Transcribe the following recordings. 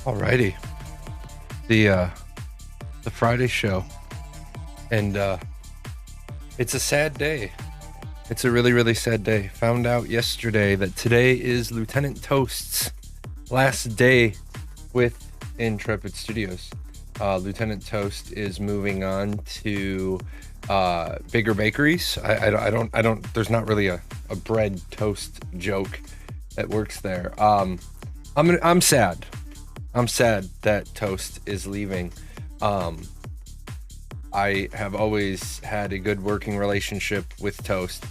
Alrighty, the Friday show, and it's a sad day. It's a really sad day. Found out yesterday that today is Lieutenant Toast's last day with Intrepid Studios. Lieutenant Toast is moving on to bigger bakeries. I don't. There's not really a bread toast joke that works there. I'm sad. I'm sad that Toast is leaving. I have always had a good working relationship with Toast.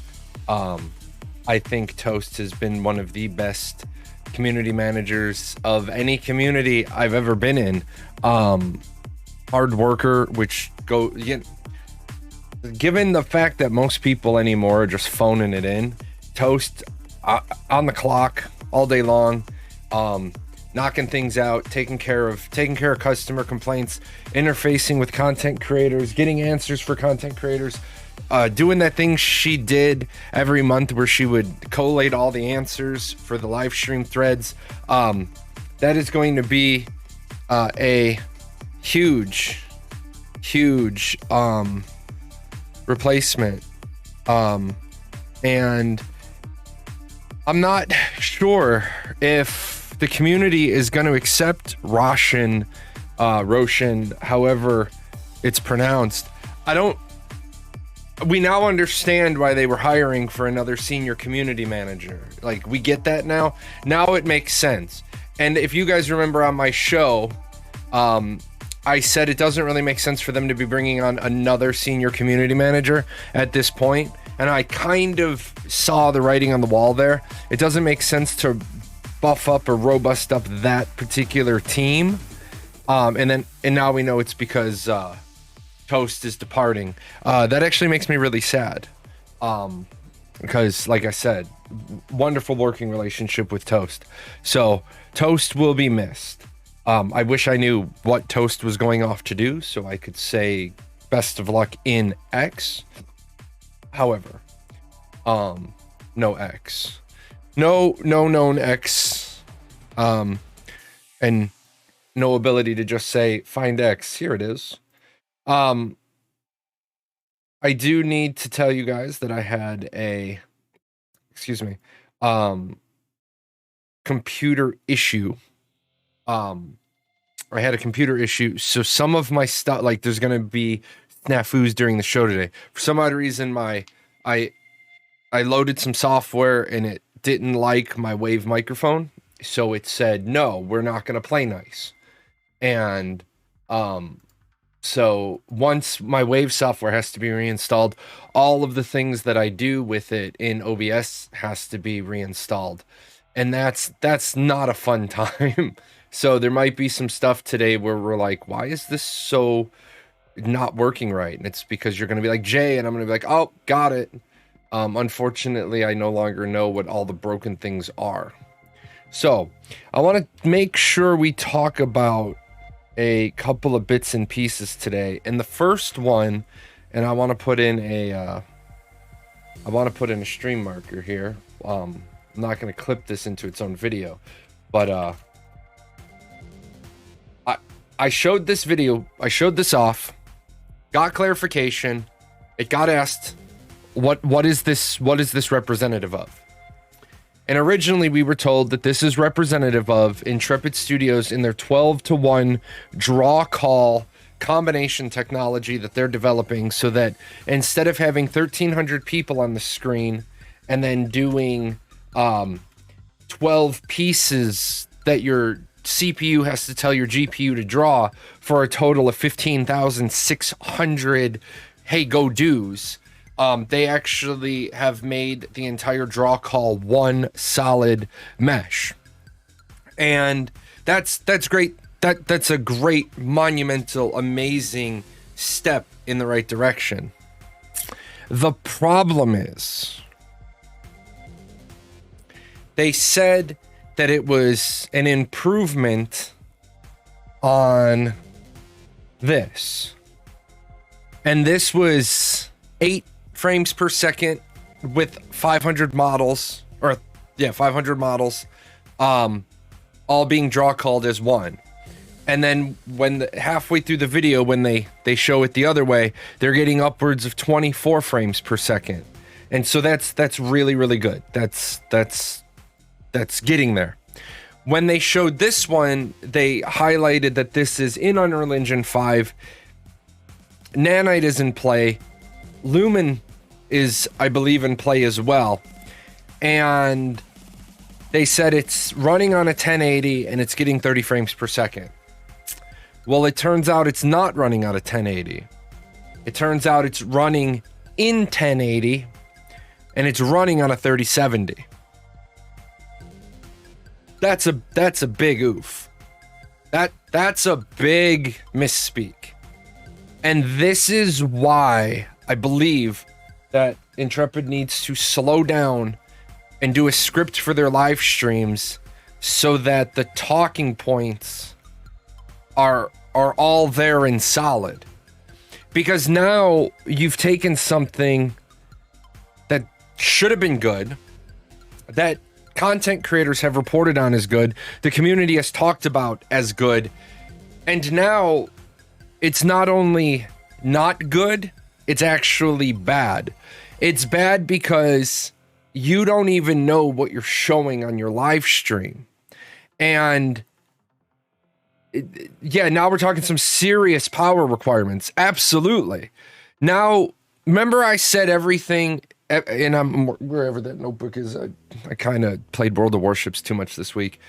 I think Toast has been one of the best community managers of any community I've ever been in. Hard worker, given the fact that most people anymore are just phoning it in, Toast on the clock all day long, knocking things out, taking care of customer complaints, interfacing with content creators, getting answers for content creators, doing that thing she did every month where she would collate all the answers for the live stream threads. That is going to be a huge replacement. And I'm not sure if the community is going to accept Roshan, however it's pronounced. We now understand why they were hiring for another senior community manager. Like, we get that now. Now it makes sense. And if you guys remember on my show, I said it doesn't really make sense for them to be bringing on another senior community manager at this point. And I kind of saw the writing on the wall there. It doesn't make sense to buff up or robust up that particular team. And now we know it's because Toast is departing. That actually makes me really sad. Because, like I said, wonderful working relationship with Toast. So Toast will be missed. I wish I knew what Toast was going off to do so I could say best of luck in X. However, no X. No known X. And no ability to just say find X. Here it is. I do need to tell you guys that I had a computer issue. I had a computer issue, so some of my stuff, like, there's gonna be snafus during the show today. For some odd reason, I loaded some software and it didn't like my Wave microphone, so it said, no, we're not gonna play nice. And so once my Wave software has to be reinstalled, all of the things that I do with it in OBS has to be reinstalled. And that's not a fun time. So there might be some stuff today where we're like, why is this so not working right? And it's because you're going to be like, Jay, and I'm going to be like, oh, got it. Unfortunately, I no longer know what all the broken things are. So I want to make sure we talk about a couple of bits and pieces today. And the first one, and I want to put in a stream marker here. I'm not going to clip this into its own video, but I showed this video, I showed this off, got clarification. It got asked, what is this representative of? And originally we were told that this is representative of Intrepid Studios in their 12-to-1 draw call combination technology that they're developing, so that instead of having 1,300 people on the screen and then doing 12 pieces that your CPU has to tell your GPU to draw for a total of 15,600 hey go do's, they actually have made the entire draw call one solid mesh. And that's great. That's a great, monumental, amazing step in the right direction. The problem is, they said that it was an improvement on this. And this was 8 frames per second with 500 models, 500 models, all being draw called as one. And then halfway through the video, when they show it the other way, they're getting upwards of 24 frames per second. And so that's really, really good. That's getting there. When they showed this one, they highlighted that this is in Unreal Engine 5. Nanite is in play. Lumen is, I believe, in play as well. And they said it's running on a 1080 and it's getting 30 frames per second. Well, it turns out it's not running on a 1080. It turns out it's running in 1080 and it's running on a 3070. That's a big oof. That's a big misspeak. And this is why I believe that Intrepid needs to slow down and do a script for their live streams so that the talking points are all there and solid. Because now you've taken something that should have been good, that content creators have reported on as good, the community has talked about as good, and now it's not only not good, it's actually bad. It's bad because you don't even know what you're showing on your live stream. And yeah, now we're talking some serious power requirements. Absolutely. Now, remember I said everything, and I'm wherever that notebook is. I kind of played World of Warships too much this week.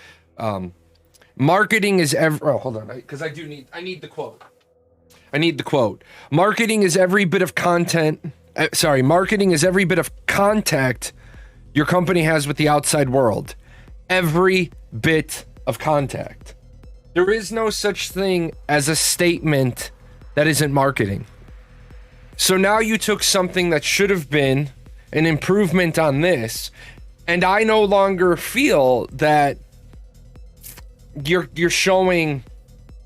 Marketing is hold on, because I need the quote. I need the quote. Marketing is every bit of content. Marketing is every bit of contact your company has with the outside world. Every bit of contact. There is no such thing as a statement that isn't marketing. So now you took something that should have been an improvement on this, and I no longer feel that you're showing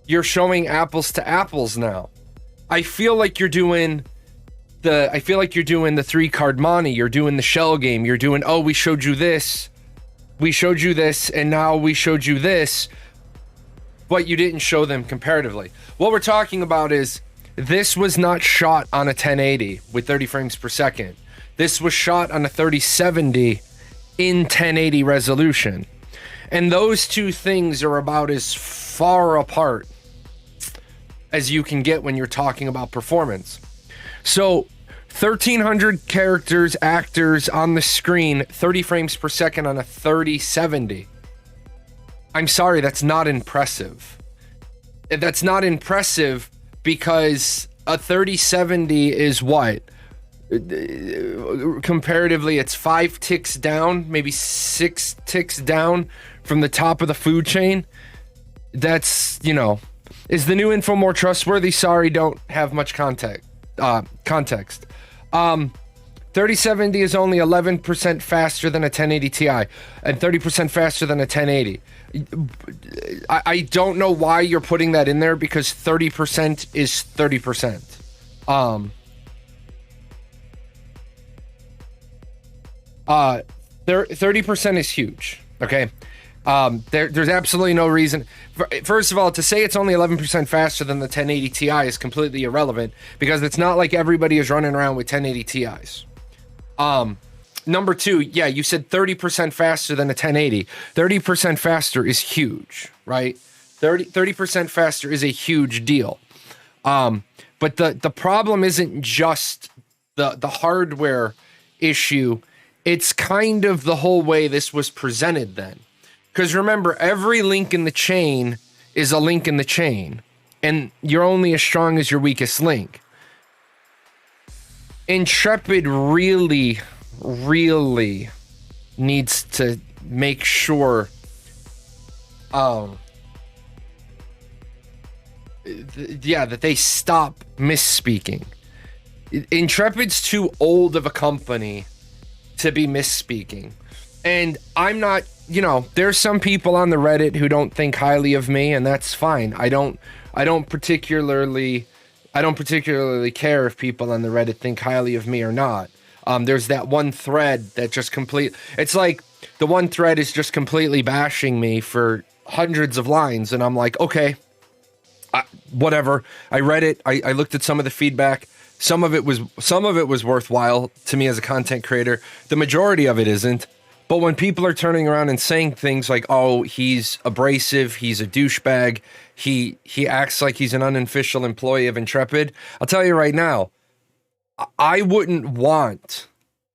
apples to apples now. I feel like you're doing the 3-card money, you're doing the shell game, you're doing, oh, we showed you this, and now we showed you this, but you didn't show them comparatively. What we're talking about is this was not shot on a 1080 with 30 frames per second. This was shot on a 3070 in 1080 resolution. And those two things are about as far apart as you can get when you're talking about performance. So 1,300 characters, actors on the screen, 30 frames per second on a 3070. I'm sorry, that's not impressive. That's not impressive because a 3070 is what? Comparatively, it's 5 ticks down, maybe 6 ticks down from the top of the food chain. That's, is the new info more trustworthy? Sorry, don't have much context. 3070 is only 11% faster than a 1080 Ti and 30% faster than a 1080. I don't know why you're putting that in there because 30% is 30%. 30% is huge. Okay. There's absolutely no reason. First of all, to say it's only 11% faster than the 1080 Ti is completely irrelevant because it's not like everybody is running around with 1080 Ti's. Number two, yeah, you said 30% faster than a 1080. 30% faster is huge, right? 30% faster is a huge deal. But the problem isn't just the hardware issue. It's kind of the whole way this was presented then. Because remember, every link in the chain is a link in the chain. And you're only as strong as your weakest link. Intrepid really needs to make sure that they stop misspeaking. Intrepid's too old of a company to be misspeaking. And I'm not, there's some people on the Reddit who don't think highly of me, and that's fine. I don't particularly care if people on the Reddit think highly of me or not. There's that one thread that just it's like the one thread is just completely bashing me for hundreds of lines, and I'm like, okay, whatever. I read it. I looked at some of the feedback. Some of it was worthwhile to me as a content creator. The majority of it isn't. But when people are turning around and saying things like, "Oh, he's abrasive, he's a douchebag, he acts like he's an unofficial employee of Intrepid," I'll tell you right now, I wouldn't want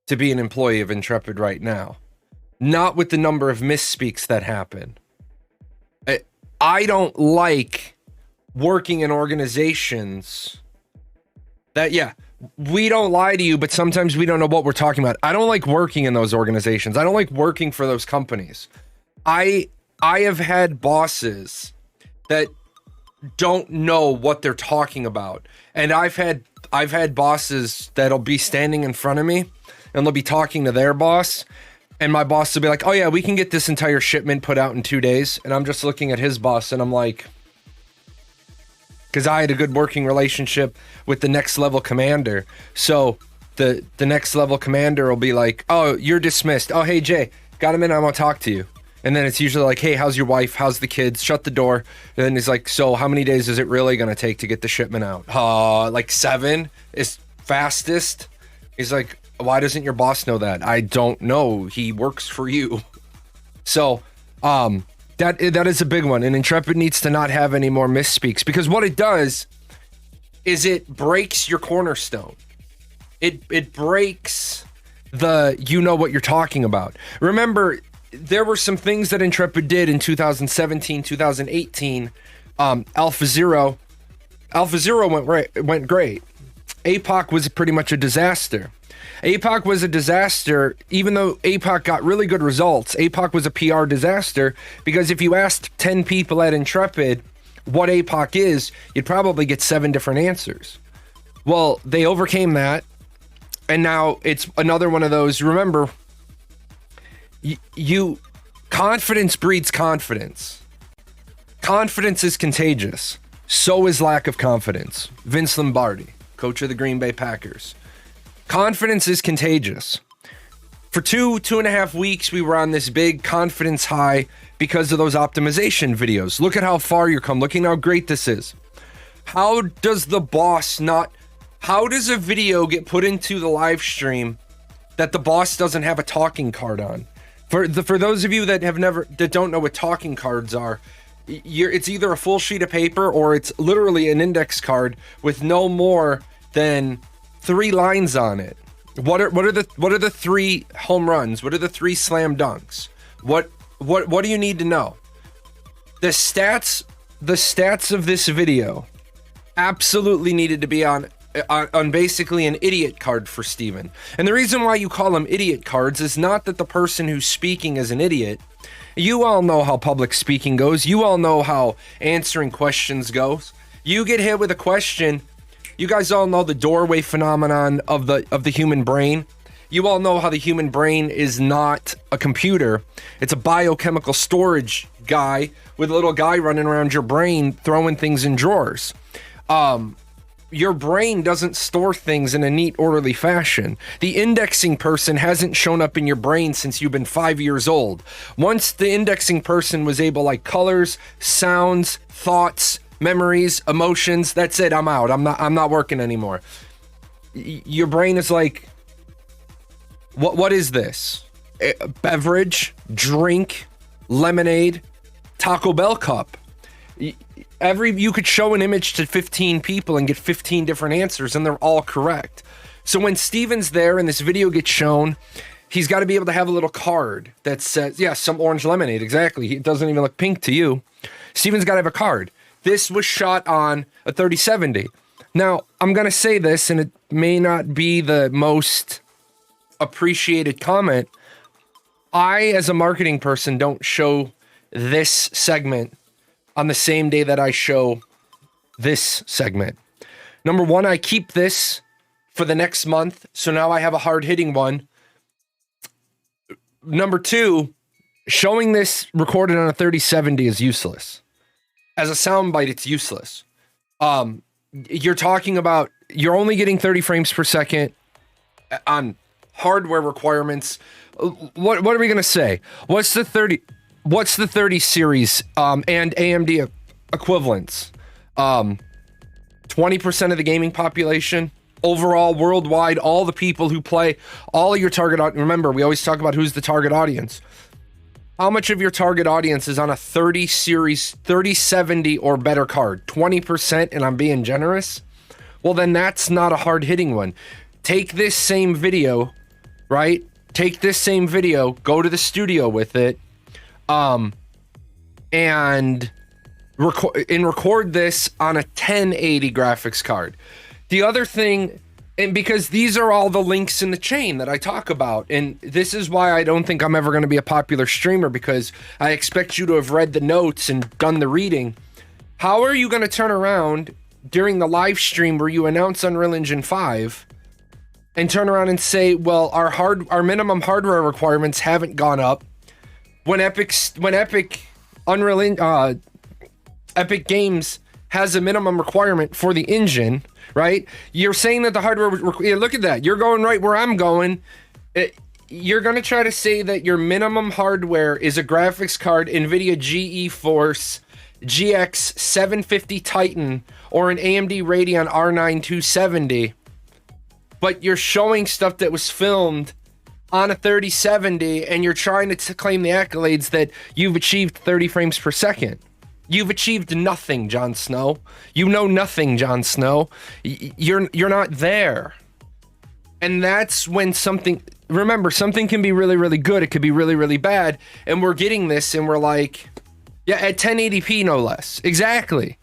to be an employee of Intrepid right now. Not with the number of misspeaks that happen. I don't like working in organizations that, yeah, we don't lie to you, but sometimes we don't know what we're talking about. I don't like working in those organizations. I don't like working for those companies. I have had bosses that don't know what they're talking about. And I've had bosses that'll be standing in front of me and they'll be talking to their boss. And my boss will be like, "Oh yeah, we can get this entire shipment put out in 2 days." And I'm just looking at his boss and I'm like, because I had a good working relationship with the next level commander. So the next level commander will be like, "Oh, you're dismissed. Oh, hey, Jay, got a minute? I want to talk to you." And then it's usually like, "Hey, how's your wife? How's the kids? Shut the door." And then he's like, "So how many days is it really going to take to get the shipment out?" Like 7 is fastest. He's like, "Why doesn't your boss know that?" "I don't know. He works for you." So, that is a big one. And Intrepid needs to not have any more misspeaks, because what it does is it breaks your cornerstone. It breaks you know what you're talking about. Remember, there were some things that Intrepid did in 2017, 2018. Alpha Zero went great. APOC was pretty much a disaster. APOC was a disaster, even though APOC got really good results. APOC was a PR disaster, because if you asked 10 people at Intrepid what APOC is, you'd probably get 7 different answers. Well, they overcame that, and now it's another one of those. Remember, confidence breeds confidence. Confidence is contagious. So is lack of confidence. Vince Lombardi, coach of the Green Bay Packers. Confidence is contagious. For 2.5 weeks, we were on this big confidence high because of those optimization videos. Look at how far you're come. Look at how great this is. How does a video get put into the live stream that the boss doesn't have a talking card on? For those of you that don't know what talking cards are, it's either a full sheet of paper or it's literally an index card with no more than 3 lines on it. What are the 3 home runs? What are the 3 slam dunks? What do you need to know? The stats of this video absolutely needed to be on basically an idiot card for Steven. And the reason why you call them idiot cards is not that the person who's speaking is an idiot. You all know how public speaking goes. You all know how answering questions goes. You get hit with a question. You guys all know the doorway phenomenon of the human brain. You all know how the human brain is not a computer. It's a biochemical storage guy with a little guy running around your brain throwing things in drawers. Your brain doesn't store things in a neat, orderly fashion. The indexing person hasn't shown up in your brain since you've been 5 years old. Once the indexing person was able, like colors, sounds, thoughts, memories, emotions, that's it. I'm out. I'm not working anymore. Your brain is like, what is this? Beverage, drink, lemonade, Taco Bell cup. You could show an image to 15 people and get 15 different answers, and they're all correct. So when Steven's there and this video gets shown, he's got to be able to have a little card that says, yeah, some orange lemonade. Exactly. It doesn't even look pink to you. Steven's got to have a card. This was shot on a 3070. Now, I'm going to say this, and it may not be the most appreciated comment. I, as a marketing person, don't show this segment on the same day that I show this segment. Number one, I keep this for the next month, so now I have a hard-hitting one. Number two, showing this recorded on a 3070 is useless. As a soundbite, it's useless. You're talking about, you're only getting 30 frames per second on hardware requirements. What are we going to say? What's the 30 series and AMD equivalents? 20% of the gaming population overall worldwide, all the people who play, all of your target audience. Remember, we always talk about who's the target audience. How much of your target audience is on a 30 series, 3070 or better card? 20%, and I'm being generous? Well, then that's not a hard hitting one. Take this same video, right? Take this same video, go to the studio with it, and record this on a 1080 graphics card. The other thing, and because these are all the links in the chain that I talk about, and this is why I don't think I'm ever going to be a popular streamer, because I expect you to have read the notes and done the reading. How are you going to turn around during the live stream where you announce Unreal Engine 5 and turn around and say, well, our minimum hardware requirements haven't gone up, when Epic Games has a minimum requirement for the engine, right? You're saying that the hardware, look at that. You're going right where I'm going. You're going to try to say that your minimum hardware is a graphics card, NVIDIA GeForce GX 750 Titan or an AMD Radeon R9 270, but you're showing stuff that was filmed on a 3070 and you're trying to claim the accolades that you've achieved 30 frames per second. You've achieved nothing, Jon Snow. You know nothing, Jon Snow. You're not there. And that's when something, remember, something can be really, really good. It could be really, really bad. And we're getting this and we're like, yeah, at 1080p, no less. Exactly.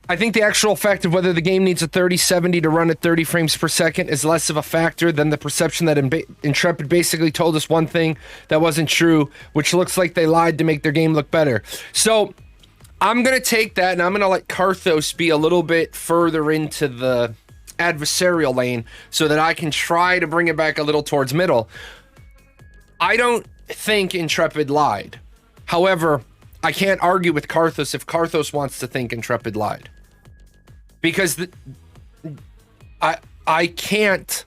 I think the actual fact of whether the game needs a 3070 to run at 30 frames per second is less of a factor than the perception that Intrepid basically told us one thing that wasn't true, which looks like they lied to make their game look better. So I'm going to take that and I'm going to let Karthos be a little bit further into the adversarial lane so that I can try to bring it back a little towards middle. I don't think Intrepid lied. However, I can't argue with Karthos if Karthos wants to think Intrepid lied. Because I can't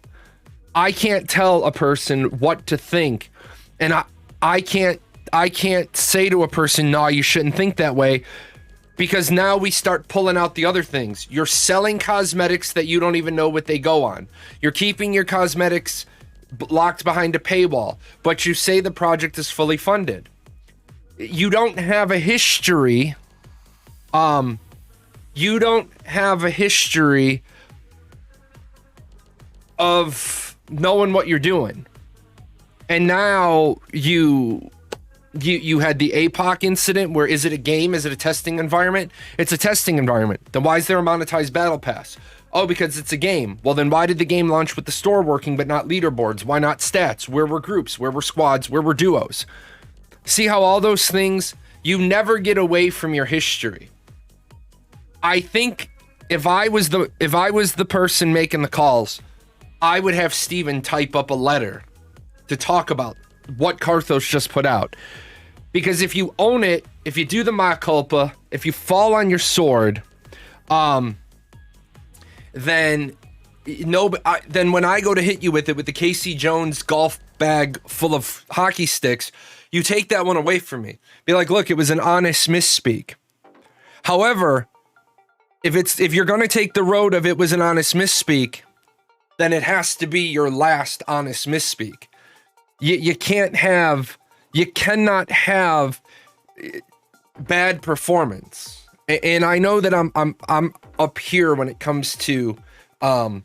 tell a person what to think, and I can't say to a person, no, you shouldn't think that way, because now we start pulling out the other things. You're selling cosmetics that you don't even know what they go on. You're keeping your cosmetics locked behind a paywall, but you say the project is fully funded. You don't have a history. You don't have a history of knowing what you're doing. And now you had the APOC incident where, is it a game? Is it a testing environment? It's a testing environment. Then why is there a monetized battle pass? Oh, because it's a game. Well, then why did the game launch with the store working but not leaderboards? Why not stats? Where were groups? Where were squads? Where were duos? See how all those things, you never get away from your history. I think if I was the person making the calls, I would have Steven type up a letter to talk about what Karthos just put out. Because if you own it, if you do the mea culpa, if you fall on your sword, then when I go to hit you with it with the Casey Jones golf bag full of hockey sticks, you take that one away from me. Be like, look, it was an honest misspeak. However, if you're going to take the road of it was an honest misspeak, then it has to be your last honest misspeak. You cannot have bad performance. And I know that I'm up here when it comes to I'm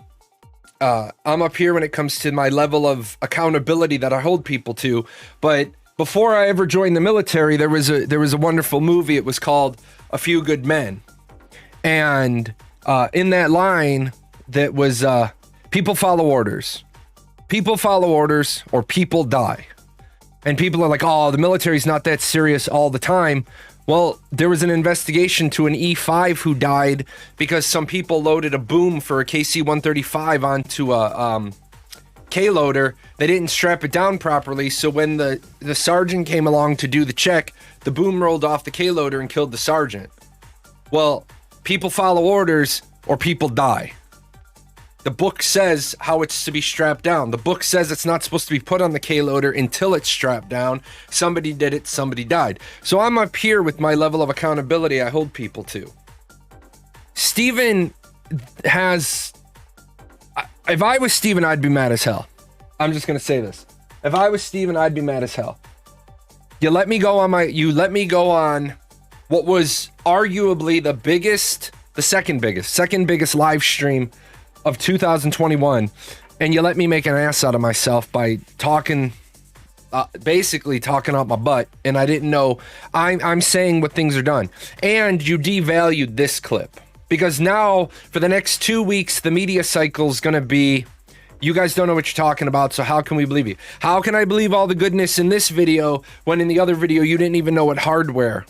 up here when it comes to my level of accountability that I hold people to. But before I ever joined the military, there was a wonderful movie. It was called A Few Good Men. And in that line, that was people follow orders. People follow orders or people die. And people are like, oh, the military's not that serious all the time. Well, there was an investigation to an E5 who died because some people loaded a boom for a KC-135 onto a K-loader. They didn't strap it down properly, so when the sergeant came along to do the check, the boom rolled off the K-loader and killed the sergeant. Well, people follow orders or people die. The book says how it's to be strapped down. The book says it's not supposed to be put on the K loader until it's strapped down. Somebody did it, somebody died. So I'm up here with my level of accountability I hold people to. Steven has... If I was Steven, I'd be mad as hell. I'm just going to say this. If I was Steven, I'd be mad as hell. You let me go on what was arguably the second biggest live stream of 2021, and you let me make an ass out of myself by talking, basically talking out my butt, and I didn't know I'm saying what things are done. And you devalued this clip, because now for the next 2 weeks, the media cycle is going to be, you guys don't know what you're talking about, so how can we believe you? How can I believe all the goodness in this video when in the other video you didn't even know what hardware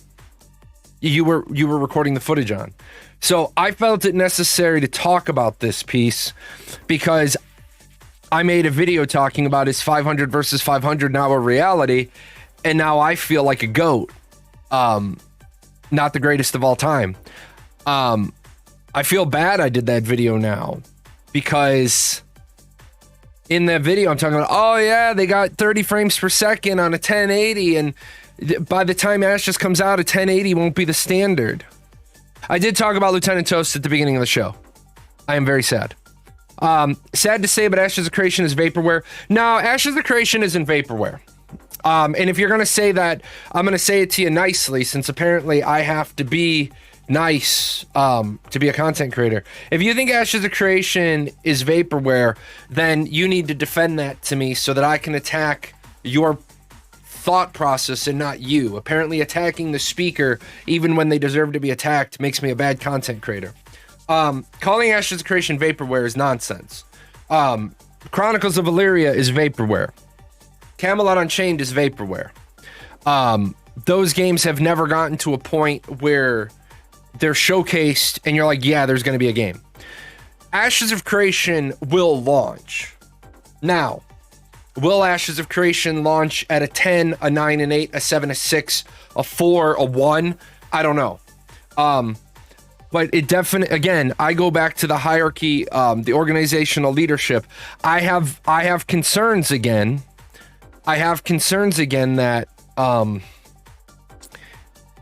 you were recording the footage on? So I felt it necessary to talk about this piece because I made a video talking about is 500 versus 500 now a reality, and now I feel like a goat. Not the greatest of all time. I feel bad I did that video now because in that video I'm talking about, oh yeah, they got 30 frames per second on a 1080, and by the time Ashes comes out, a 1080 won't be the standard. I did talk about Lieutenant Toast at the beginning of the show. I am very sad. Sad to say, but Ashes of Creation is vaporware. No, Ashes of Creation isn't vaporware. And if you're going to say that, I'm going to say it to you nicely, since apparently I have to be nice to be a content creator. If you think Ashes of Creation is vaporware, then you need to defend that to me so that I can attack your thought process and not you. Apparently attacking the speaker even when they deserve to be attacked makes me a bad content creator. Calling Ashes of Creation vaporware is nonsense. Chronicles of Valyria is vaporware. Camelot Unchained is vaporware. Those games have never gotten to a point where they're showcased and you're like, yeah, there's going to be a game. Ashes of Creation will launch. Now, will Ashes of Creation launch at a 10, a 9, an 8, a 7, a 6, a 4, a 1? I don't know. But it definitely, again, I go back to the hierarchy, the organizational leadership. I have concerns again. I have concerns again that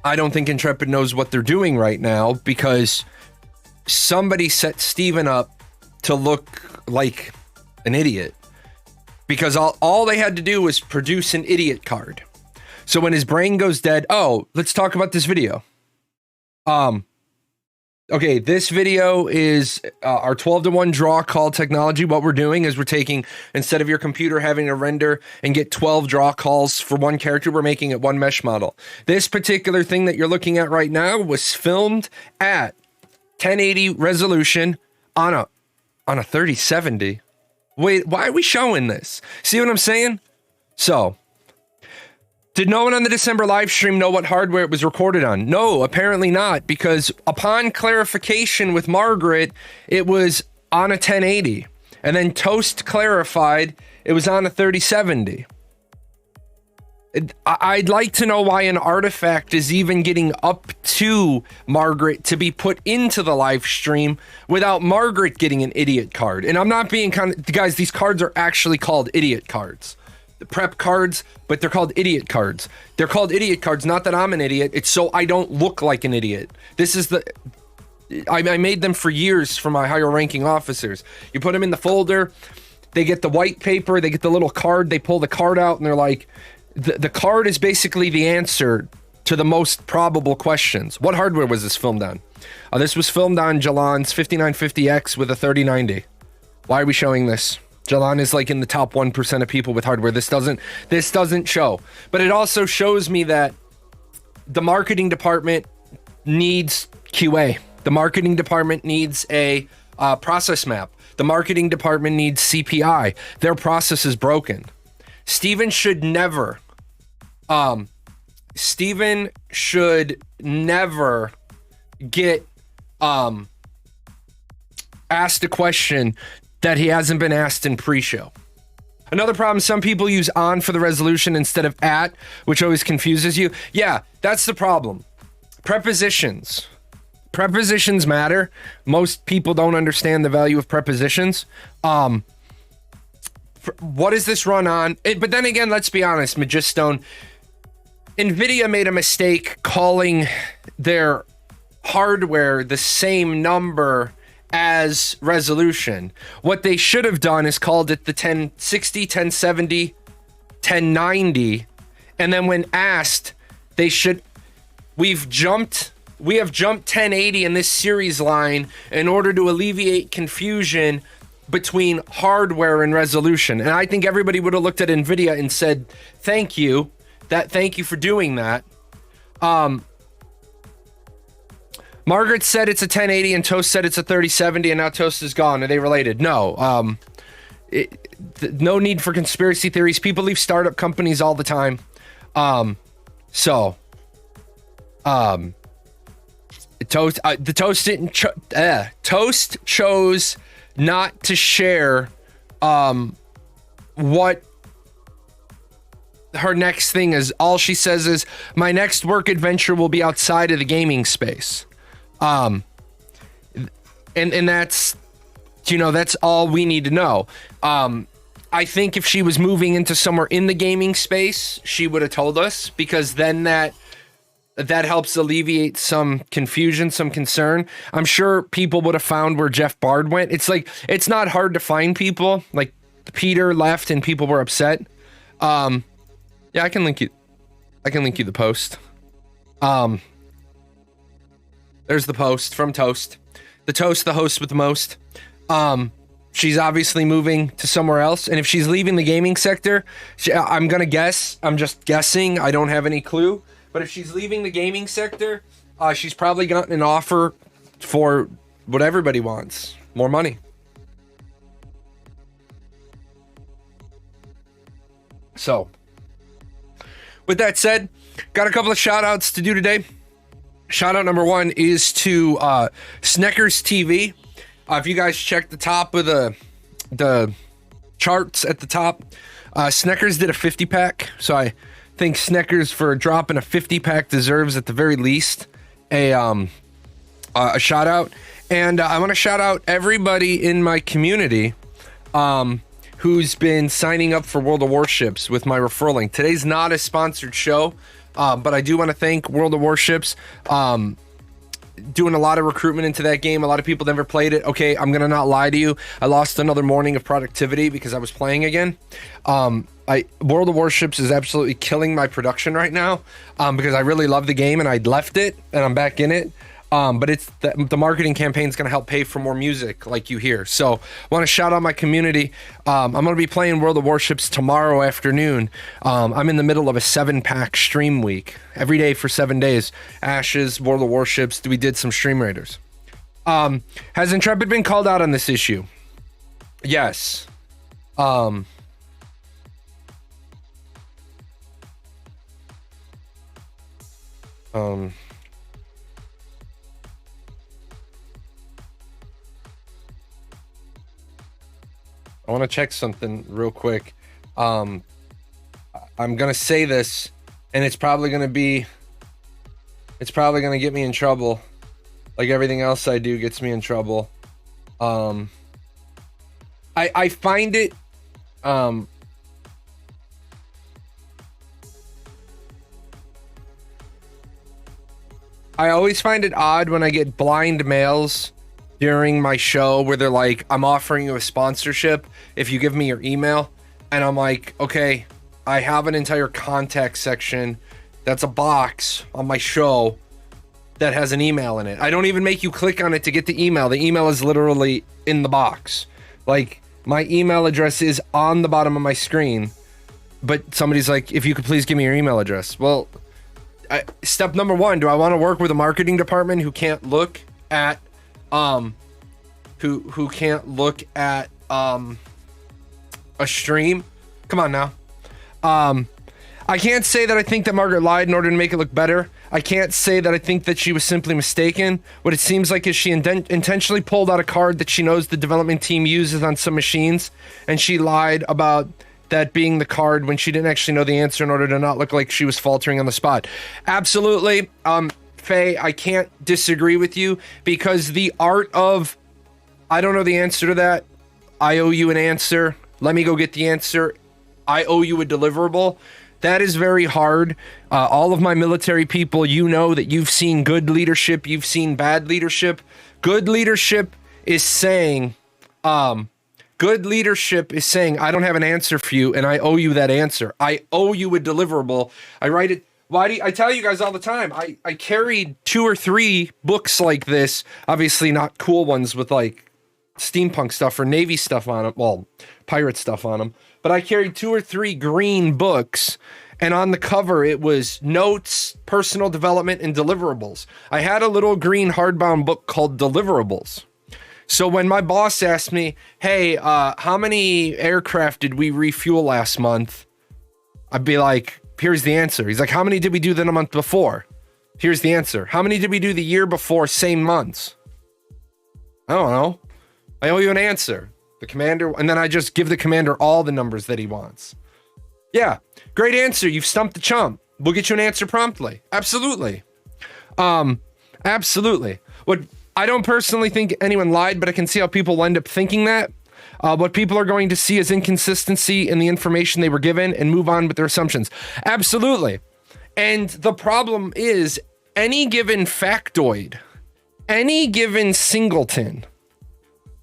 I don't think Intrepid knows what they're doing right now, because somebody set Steven up to look like an idiot. Because all they had to do was produce an idiot card. So when his brain goes dead, oh, let's talk about this video. Okay, this video is our 12-to-1 draw call technology. What we're doing is we're taking, instead of your computer having to render and get 12 draw calls for one character, we're making it one mesh model. This particular thing that you're looking at right now was filmed at 1080 resolution on a 3070. Wait, why are we showing this? See what I'm saying? So, did no one on the December live stream know what hardware it was recorded on? No, apparently not, because upon clarification with Margaret, it was on a 1080. And then Toast clarified it was on a 3070. I'd like to know why an artifact is even getting up to Margaret to be put into the live stream without Margaret getting an idiot card. And I'm not being guys, these cards are actually called idiot cards. The prep cards, but they're called idiot cards. They're called idiot cards, not that I'm an idiot. It's so I don't look like an idiot. This is I made them for years for my higher ranking officers. You put them in the folder, they get the white paper, they get the little card, they pull the card out, and they're like, the card is basically the answer to the most probable questions. What hardware was this filmed on? This was filmed on Jahlon's 5950X with a 3090. Why are we showing this? Jahlon is like in the top 1% of people with hardware. This doesn't show. But it also shows me that the marketing department needs QA. The marketing department needs a process map. The marketing department needs CPI. Their process is broken. Steven should never get asked a question that he hasn't been asked in pre-show. Another problem, some people use on for the resolution instead of at, which always confuses you. Yeah, that's the problem. Prepositions. prepositions matter. Most people don't understand the value of prepositions. What is this run on? But then again, let's be honest, Magistone, NVIDIA made a mistake calling their hardware the same number as resolution. What they should have done is called it the 1060, 1070, 1090, and then when asked, we have jumped 1080 in this series line in order to alleviate confusion between hardware and resolution. And I think everybody would have looked at NVIDIA and said, thank you for doing that. Margaret said it's a 1080 and Toast said it's a 3070, and now Toast is gone. Are they related? No. No need for conspiracy theories. People leave startup companies all the time. Toast chose not to share what her next thing is. All she says is, my next work adventure will be outside of the gaming space. And that's, that's all we need to know. I think if she was moving into somewhere in the gaming space, she would have told us, because then that helps alleviate some confusion, some concern. I'm sure people would have found where Jeff Bard went. It's like, it's not hard to find people. Like, Peter left and people were upset. Yeah, I can link you the post. There's the post from Toast. The host with the most. She's obviously moving to somewhere else. And if she's leaving the gaming sector, I'm just guessing. I don't have any clue. But if she's leaving the gaming sector, she's probably gotten an offer for what everybody wants. More money. So, with that said, got a couple of shout outs to do today. Shout out number one is to Sneckers TV. If you guys check the top of the charts at the top, Sneckers did a 50 pack. So I think Sneckers, for dropping a 50 pack, deserves at the very least a shout out. And I want to shout out everybody in my community who's been signing up for World of Warships with my referral link. Today's not a sponsored show, but I do want to thank World of Warships. Doing a lot of recruitment into that game. A lot of people never played it. Okay, I'm gonna not lie to you. I lost another morning of productivity because I was playing again. World of Warships is absolutely killing my production right now because I really love the game and I left it and I'm back in it. But it's the marketing campaign is going to help pay for more music like you hear. So I want to shout out my community. I'm going to be playing World of Warships tomorrow afternoon. I'm in the middle of a 7-pack stream week every day for 7 days. Ashes, World of Warships. We did some Stream Raiders. Has Intrepid been called out on this issue? Yes. I want to check something real quick. I'm going to say this, and it's probably going to get me in trouble. Like everything else I do gets me in trouble. I find it, I always find it odd when I get blind mails during my show where they're like, I'm offering you a sponsorship if you give me your email. And I'm like, okay, I have an entire contact section that's a box on my show that has an email in it. I don't even make you click on it to get the email. The email is literally in the box. Like, my email address is on the bottom of my screen, but somebody's like, if you could please give me your email address. Well, step number one, do I want to work with a marketing department who can't look at who can't look at a stream? Come on now. I can't say that I think that Margaret lied in order to make it look better. I can't say that I think that she was simply mistaken. What it seems like is she intentionally pulled out a card that she knows the development team uses on some machines, and she lied about that being the card when she didn't actually know the answer in order to not look like she was faltering on the spot. Absolutely. Faye, I can't disagree with you, because the art of, I don't know the answer to that. I owe you an answer. Let me go get the answer. I owe you a deliverable. That is very hard. All of my military people, you know that you've seen good leadership, you've seen bad leadership. Good leadership is saying, I don't have an answer for you, and I owe you that answer. I owe you a deliverable. I write it. I tell you guys all the time, I carried 2 or 3 books like this, obviously not cool ones with like steampunk stuff or Navy stuff on them, well, pirate stuff on them, but I carried 2 or 3 green books, and on the cover it was notes, personal development, and deliverables. I had a little green hardbound book called Deliverables. So when my boss asked me, hey, how many aircraft did we refuel last month? I'd be like, here's the answer. He's like, how many did we do the month before? Here's the answer. How many did we do the year before, same months? I don't know. I owe you an answer. The commander, and then I just give the commander all the numbers that he wants. Yeah, great answer. You've stumped the chump. We'll get you an answer promptly. Absolutely. Absolutely. What I don't personally think anyone lied, but I can see how people end up thinking that. What people are going to see is inconsistency in the information they were given and move on with their assumptions. Absolutely. And the problem is any given factoid, any given singleton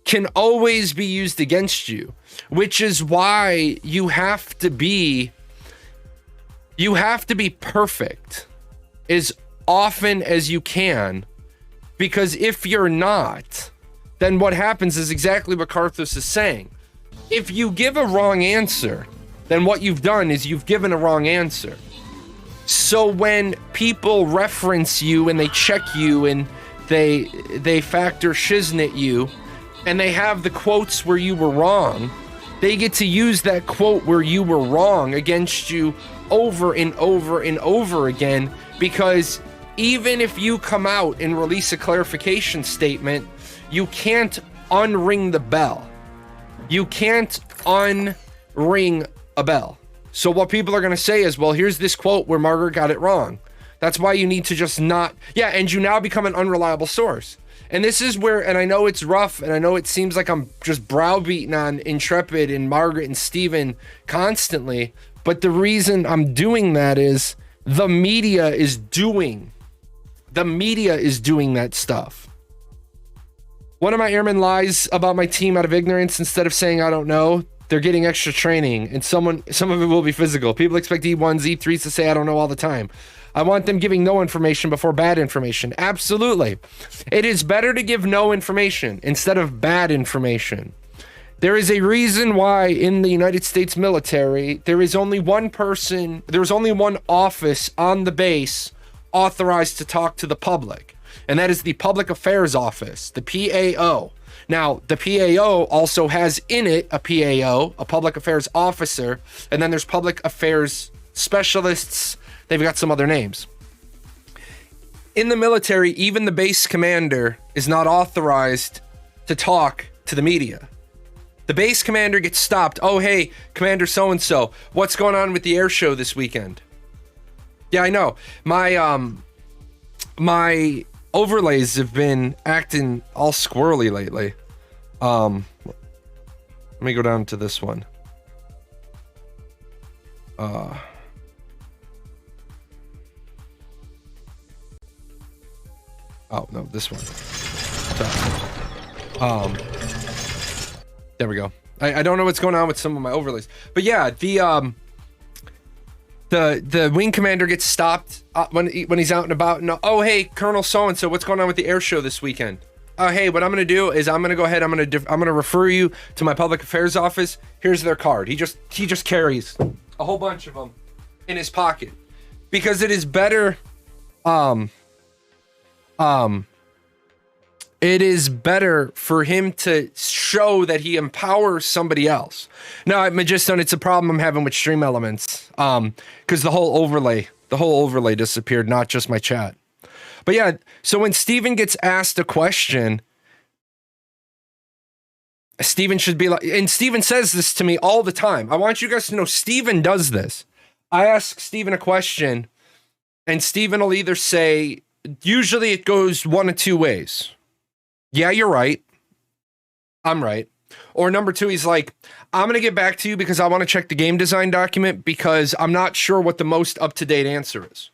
can always be used against you, which is why you have to be perfect as often as you can, because if you're not, then what happens is exactly what Karthus is saying. If you give a wrong answer, then what you've done is you've given a wrong answer. So when people reference you and they check you and they factor shiznit you, and they have the quotes where you were wrong, they get to use that quote where you were wrong against you over and over and over again, because even if you come out and release a clarification statement, you can't unring the bell. You can't unring a bell. So what people are going to say is, well, here's this quote where Margaret got it wrong. That's why you need to just not, and you now become an unreliable source. And this is where, and I know it's rough, and I know it seems like I'm just browbeating on Intrepid and Margaret and Steven constantly, but the reason I'm doing that is the media is doing that stuff. One of my airmen lies about my team out of ignorance. Instead of saying I don't know, they're getting extra training, and some of it will be physical. People expect E1s, E3s to say I don't know all the time. I want them giving no information before bad information. Absolutely. It is better to give no information instead of bad information. There is a reason why in the United States military, there is only one office on the base authorized to talk to the public, and that is the Public Affairs Office, the PAO. Now, the PAO also has in it a PAO, a Public Affairs Officer, and then there's Public Affairs Specialists. They've got some other names. In the military, even the base commander is not authorized to talk to the media. The base commander gets stopped. Oh, hey, Commander so-and-so, what's going on with the air show this weekend? Yeah, I know. My overlays have been acting all squirrely lately. Let me go down to this one. Oh, no, this one. There we go. I don't know what's going on with some of my overlays. But yeah, the wing commander gets stopped when he's out and about. And, oh, hey, Colonel so-and-so, what's going on with the air show this weekend? Oh, hey, what I'm going to do is I'm going to go ahead. I'm going to refer you to my public affairs office. Here's their card. He just carries a whole bunch of them in his pocket, because it is better. It is better for him to show that he empowers somebody else. Now, at Magistone, it's a problem I'm having with Stream Elements, because the whole overlay disappeared, not just my chat. But yeah, so when Steven gets asked a question, Steven should be like, and Steven says this to me all the time. I want you guys to know Steven does this. I ask Steven a question, and Steven will either say usually it goes one of two ways. Yeah, you're right. I'm right. Or number two, he's like, I'm going to get back to you because I want to check the game design document because I'm not sure what the most up-to-date answer is.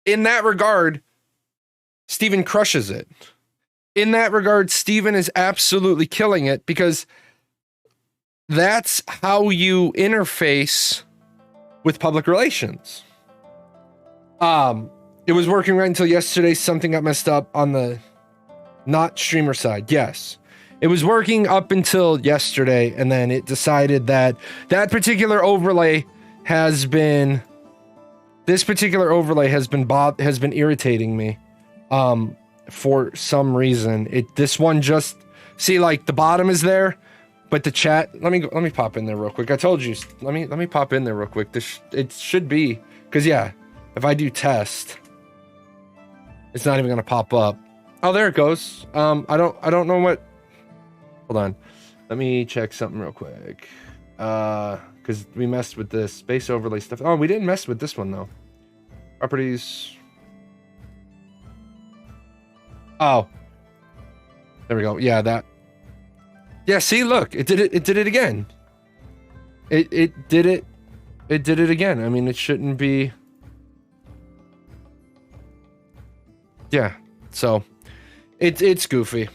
In that regard, Steven crushes it. In that regard, Steven is absolutely killing it because that's how you interface with public relations. It was working right until yesterday. Something got messed up on the not streamer side. Yes. It was working up until yesterday, and then it decided that that particular overlay has been irritating me for some reason. This one just see, like, the bottom is there, but the chat, let me pop in there real quick. I told you, let me pop in there real quick. It should be, because yeah, if I do test, it's not even gonna pop up. Oh, there it goes. I don't know what. Hold on. Let me check something real quick. Because we messed with this space overlay stuff. Oh, we didn't mess with this one though. Properties. Oh. There we go. Yeah, that. Yeah, see, look, it did it again. It did it again. I mean, it shouldn't be. Yeah, so it's goofy.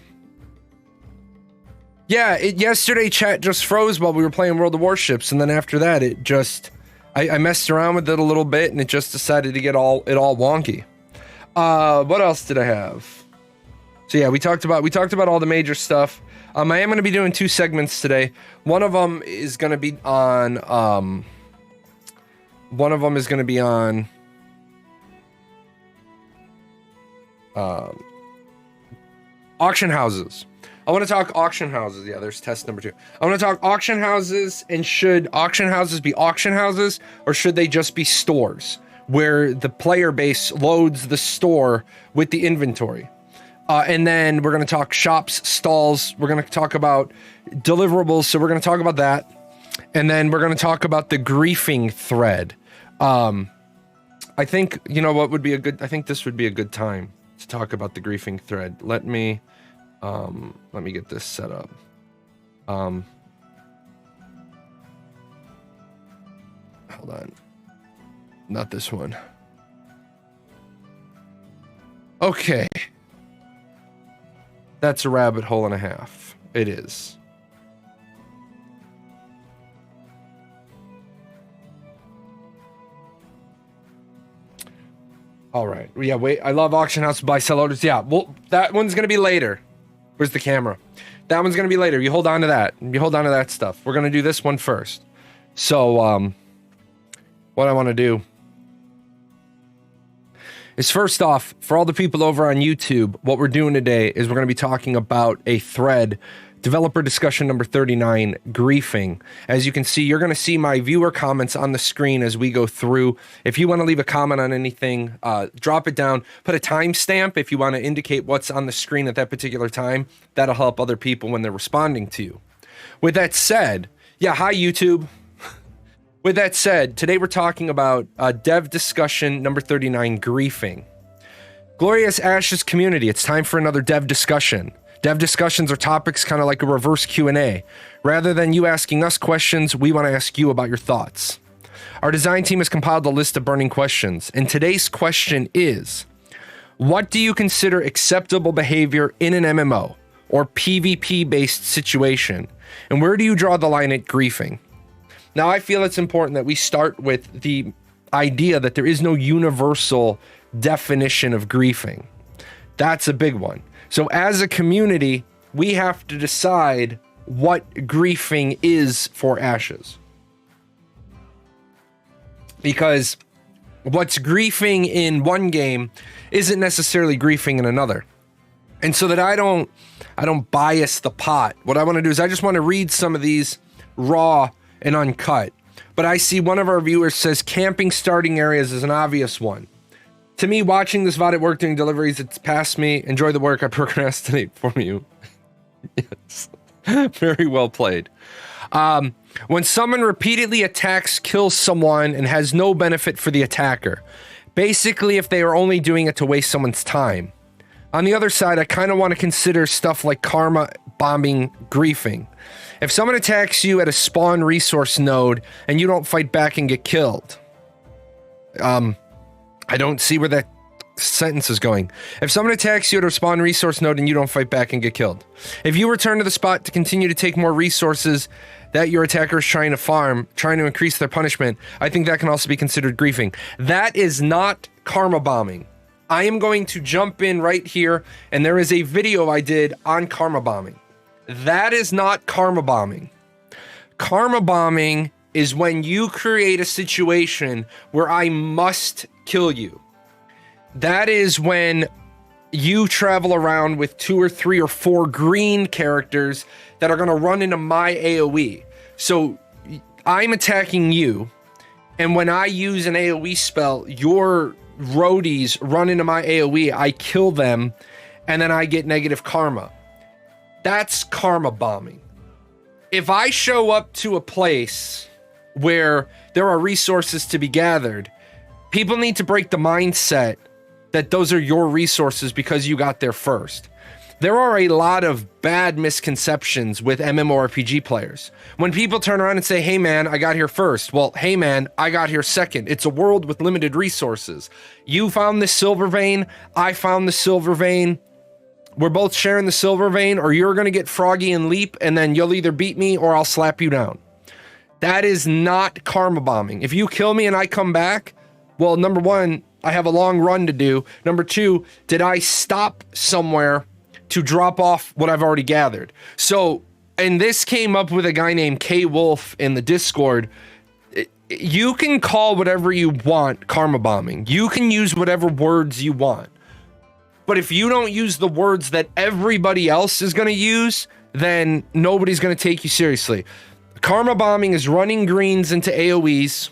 Yeah, yesterday chat just froze while we were playing World of Warships, and then after that it just I messed around with it a little bit and it just decided to get all wonky. What else did I have? So yeah, we talked about all the major stuff. I am going to be doing 2 segments today. One of them is going to be on auction houses. I want to talk auction houses. Yeah, there's test number 2. I want to talk auction houses, and should auction houses be auction houses, or should they just be stores where the player base loads the store with the inventory? And then we're going to talk shops, stalls. We're going to talk about deliverables. So we're going to talk about that. And then we're going to talk about the griefing thread. I think, you know what would be I think this would be a good time to talk about the griefing thread. Let me get this set up. Hold on. Not this one. Okay. That's a rabbit hole and a half. It is. All right. Yeah, wait. I love auction house buy sell orders. Yeah, well, that one's going to be later. Where's the camera? That one's going to be later. You hold on to that. You hold on to that stuff. We're going to do this one first. So, what I want to do is, first off, for all the people over on YouTube, what we're doing today is we're going to be talking about a thread, developer discussion number 39, griefing. As you can see, you're going to see my viewer comments on the screen as we go through. If you want to leave a comment on anything, drop it down. Put a timestamp if you want to indicate what's on the screen at that particular time. That'll help other people when they're responding to you. With that said, yeah, hi YouTube. With that said, today we're talking about dev discussion number 39, griefing. Glorious Ashes community, it's time for another dev discussion. Dev discussions are topics kind of like a reverse Q&A. Rather than you asking us questions, we want to ask you about your thoughts. Our design team has compiled a list of burning questions, and today's question is, what do you consider acceptable behavior in an MMO or PvP-based situation, and where do you draw the line at griefing? Now, I feel it's important that we start with the idea that there is no universal definition of griefing. That's a big one. So as a community, we have to decide what griefing is for Ashes. Because what's griefing in one game isn't necessarily griefing in another. And so that I don't bias the pot, what I want to do is I just want to read some of these raw and uncut. But I see one of our viewers says camping starting areas is an obvious one. To me, watching this VOD at work doing deliveries, it's past me. Enjoy the work. I procrastinate for you. Yes. Very well played. When someone repeatedly attacks, kills someone, and has no benefit for the attacker. basically if they are only doing it to waste someone's time. On the other side, I kind of want to consider stuff like karma bombing griefing. If someone attacks you at a spawn resource node and you don't fight back and get killed, I don't see where that sentence is going. If someone attacks you at a spawn resource node and you don't fight back and get killed, if you return to the spot to continue to take more resources that your attacker is trying to farm, trying to increase their punishment, I think that can also be considered griefing. That is not karma bombing. I am going to jump in right here, and there is a video I did on karma bombing. That is not karma bombing. Karma bombing is when you create a situation where I must kill you. That is when you travel around with 2 or 3 or 4 green characters that are going to run into my AoE. So I'm attacking you, and when I use an AoE spell, your roadies run into my AoE, I kill them, and then I get negative karma. That's karma bombing. If I show up to a place where there are resources to be gathered, people need to break the mindset that those are your resources because you got there first. There are a lot of bad misconceptions with MMORPG players. When people turn around and say, hey man, I got here first. Well, hey man, I got here second. It's a world with limited resources. You found the silver vein, I found the silver vein. We're both sharing the silver vein, or you're gonna get froggy and leap, and then you'll either beat me or I'll slap you down. That is not karma bombing. If you kill me and I come back, well, number one, I have a long run to do. Number two, did I stop somewhere to drop off what I've already gathered? So, and this came up with a guy named K Wolf in the Discord. You can call whatever you want karma bombing. You can use whatever words you want. But if you don't use the words that everybody else is going to use, then nobody's going to take you seriously. Karma bombing is running greens into AoEs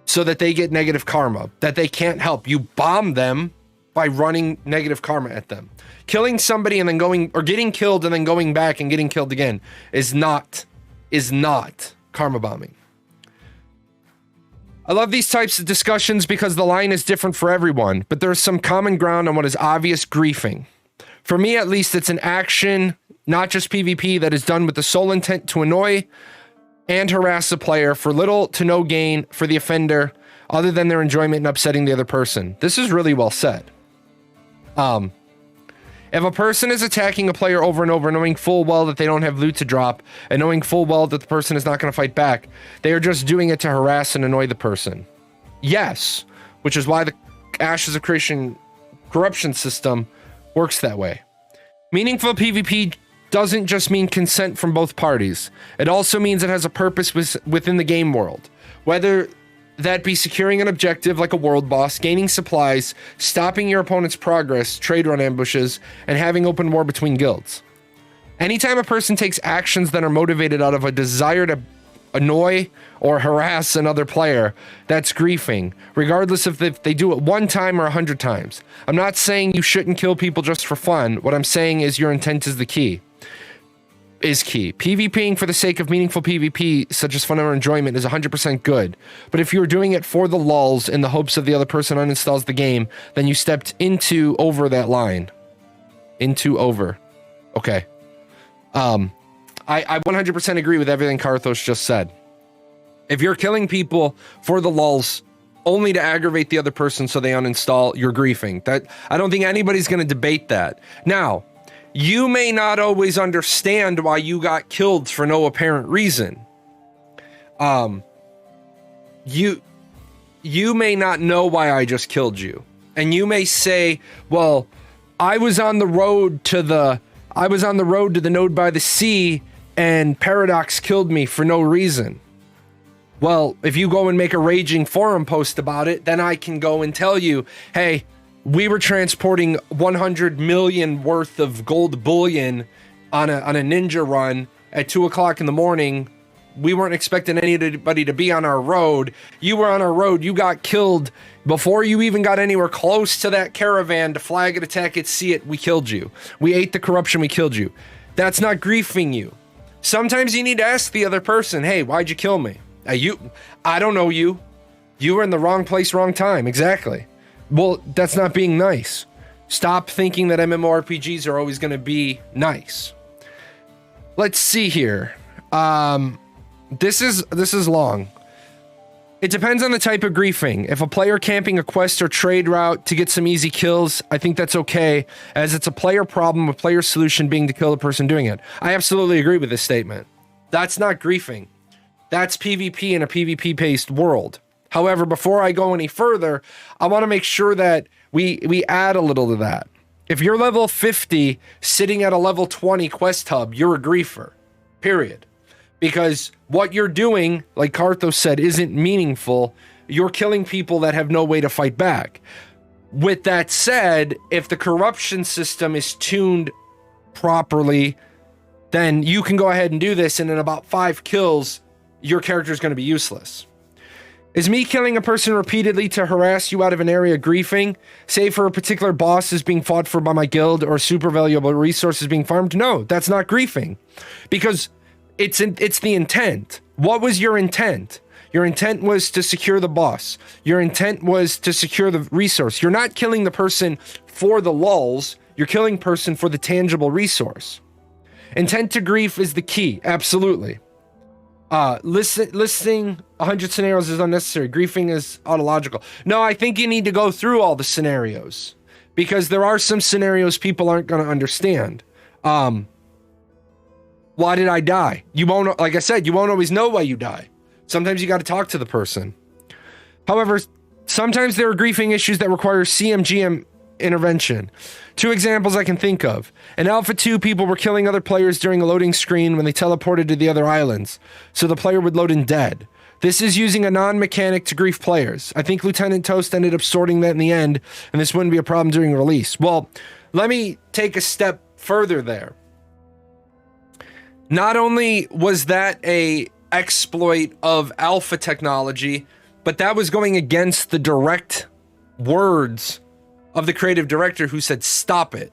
so that they get negative karma, that they can't help. You bomb them by running negative karma at them. Killing somebody and then going, or getting killed and then going back and getting killed again is not karma bombing. I love these types of discussions because the line is different for everyone, but there's some common ground on what is obvious griefing. For me, at least, it's an action, not just PvP, that is done with the sole intent to annoy and harass the player for little to no gain for the offender, other than their enjoyment in upsetting the other person. This is really well said. If a person is attacking a player over and over, knowing full well that they don't have loot to drop, and knowing full well that the person is not going to fight back, they are just doing it to harass and annoy the person. Yes, which is why the Ashes of Creation corruption system works that way. Meaningful PvP doesn't just mean consent from both parties. It also means it has a purpose within the game world. Whether that be securing an objective like a world boss, gaining supplies, stopping your opponent's progress, trade run ambushes, and having open war between guilds. Anytime a person takes actions that are motivated out of a desire to annoy or harass another player, that's griefing, regardless if they do it 1 time or 100 times. I'm not saying you shouldn't kill people just for fun. What I'm saying is your intent is the key. PvPing for the sake of meaningful PvP, such as fun or enjoyment, is 100% good. But if you're doing it for the lulz in the hopes of the other person uninstalls the game, then you stepped over that line. Okay. I 100% agree with everything Karthos just said. If you're killing people for the lulz only to aggravate the other person so they uninstall, you're griefing. That I don't think anybody's going to debate that. Now, you may not always understand why you got killed for no apparent reason. You may not know why I just killed you. And you may say, well, I was on the road to the node by the sea and Paradox killed me for no reason. Well, if you go and make a raging forum post about it, then I can go and tell you, hey, we were transporting 100 million worth of gold bullion on a ninja run at 2 o'clock in the morning. We weren't expecting anybody to be on our road. You were on our road. You got killed before you even got anywhere close to that caravan to flag it, attack it, see it. We killed you. We ate the corruption. We killed you. That's not griefing you. Sometimes you need to ask the other person, hey, why'd you kill me? I don't know you. You were in the wrong place, wrong time. Exactly. Well, that's not being nice. Stop thinking that MMORPGs are always going to be nice. Let's see here. This is long. It depends on the type of griefing. If a player camping a quest or trade route to get some easy kills, I think that's okay, as it's a player problem with player solution being to kill the person doing it. I absolutely agree with this statement. That's not griefing. That's PvP in a PvP-based world. However, before I go any further, I want to make sure that we add a little to that. If you're level 50 sitting at a level 20 quest hub, you're a griefer. Period. Because what you're doing, like Karthos said, isn't meaningful. You're killing people that have no way to fight back. With that said, if the corruption system is tuned properly, then you can go ahead and do this, and in about 5 kills, your character is going to be useless. Is me killing a person repeatedly to harass you out of an area griefing? Say for a particular boss is being fought for by my guild or super valuable resources being farmed? No, that's not griefing. Because it's the intent. What was your intent? Your intent was to secure the boss. Your intent was to secure the resource. You're not killing the person for the lulz. You're killing person for the tangible resource. Intent to grief is the key. Absolutely. Listing 100 scenarios is unnecessary. Griefing is autological. No, I think you need to go through all the scenarios, because there are some scenarios people aren't going to understand. Why did I die? You won't, like I said, you won't always know why you die. Sometimes you got to talk to the person. However, sometimes there are griefing issues that require CMGM intervention. 2 examples I can think of. In Alpha 2, people were killing other players during a loading screen when they teleported to the other islands, so the player would load in dead. This is using a non-mechanic to grief players. I think Lieutenant Toast ended up sorting that in the end, and this wouldn't be a problem during release. Well, let me take a step further there. Not only was that a exploit of alpha technology, but that was going against the direct words of the creative director, who said, stop it.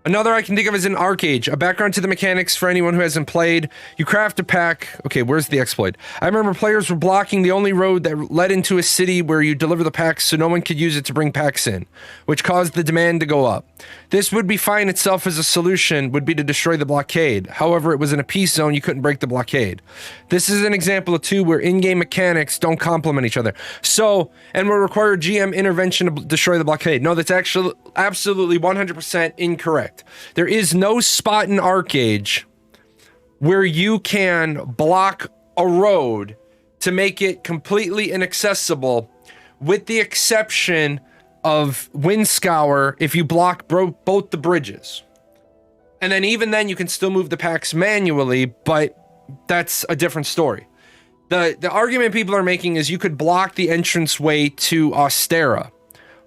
Another I can think of is an Arcade. A background to the mechanics for anyone who hasn't played. You craft a pack. Okay, where's the exploit? I remember players were blocking the only road that led into a city where you deliver the packs so no one could use it to bring packs in, which caused the demand to go up. This would be fine itself as a solution, would be to destroy the blockade. However, it was in a peace zone, you couldn't break the blockade. This is an example of 2 where in-game mechanics don't complement each other. So, and will require GM intervention to destroy the blockade. No, that's actually absolutely 100% incorrect. There is no spot in Arcade where you can block a road to make it completely inaccessible, with the exception of Windscour if you block both the bridges. And then even then you can still move the packs manually, but that's a different story. The argument people are making is you could block the entranceway to Austera.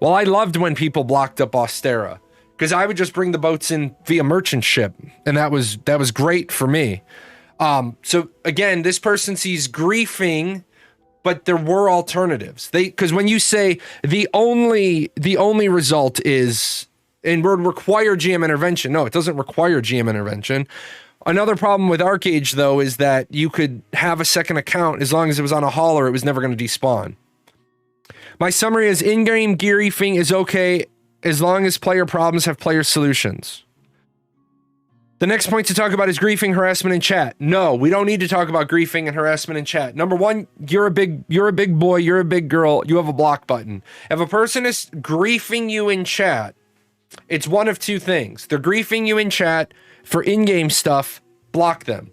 Well, I loved when people blocked up Austera, because I would just bring the boats in via merchant ship, and that was great for me. So again, this person sees griefing, but there were alternatives. Because when you say the only result is, and would require GM intervention, no, it doesn't require GM intervention. Another problem with Arcade, though, is that you could have a second account as long as it was on a hauler, it was never going to despawn. My summary is in-game griefing is okay as long as player problems have player solutions. The next point to talk about is griefing, harassment in chat. No, we don't need to talk about griefing and harassment in chat. Number 1, you're a big boy, you're a big girl, you have a block button. If a person is griefing you in chat, it's one of 2 things. They're griefing you in chat for in-game stuff, block them.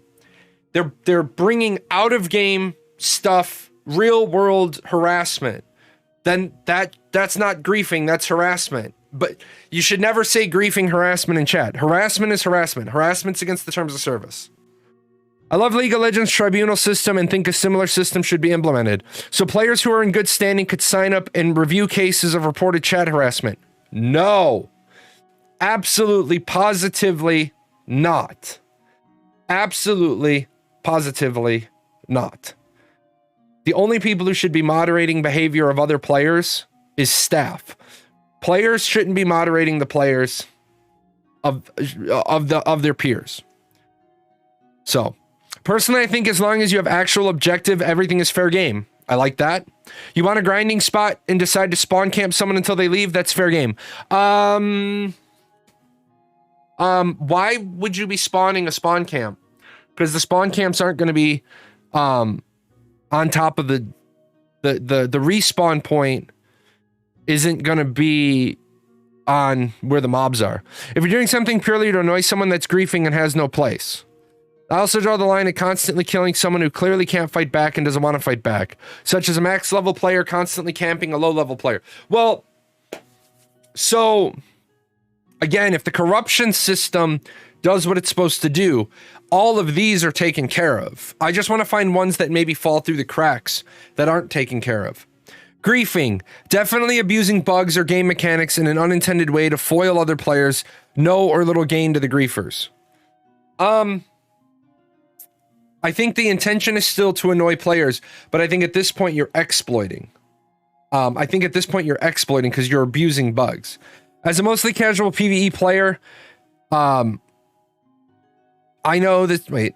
They're bringing out-of-game stuff, real-world harassment. Then that's not griefing, that's harassment. But you should never say griefing, harassment in chat. Harassment is harassment. Harassment's against the terms of service. I love League of Legends tribunal system and think a similar system should be implemented. So players who are in good standing could sign up and review cases of reported chat harassment. No. Absolutely, positively not. Absolutely, positively not. The only people who should be moderating behavior of other players is staff. Players shouldn't be moderating the players of their peers. So, personally, I think as long as you have actual objective, everything is fair game. I like that. You want a grinding spot and decide to spawn camp someone until they leave? That's fair game. Why would you be spawning a spawn camp? Because the spawn camps aren't going to be on top of the respawn point isn't going to be on where the mobs are. If you're doing something purely to annoy someone, that's griefing and has no place. I also draw the line at constantly killing someone who clearly can't fight back and doesn't want to fight back, such as a max level player constantly camping a low level player. Well, so again, if the corruption system does what it's supposed to do, all of these are taken care of. I just want to find ones that maybe fall through the cracks that aren't taken care of. Griefing, definitely abusing bugs or game mechanics in an unintended way to foil other players, no or little gain to the griefers. I think the intention is still to annoy players, but I think at this point you're exploiting. I think at this point you're exploiting because you're abusing bugs. As a mostly casual PvE player, I know that,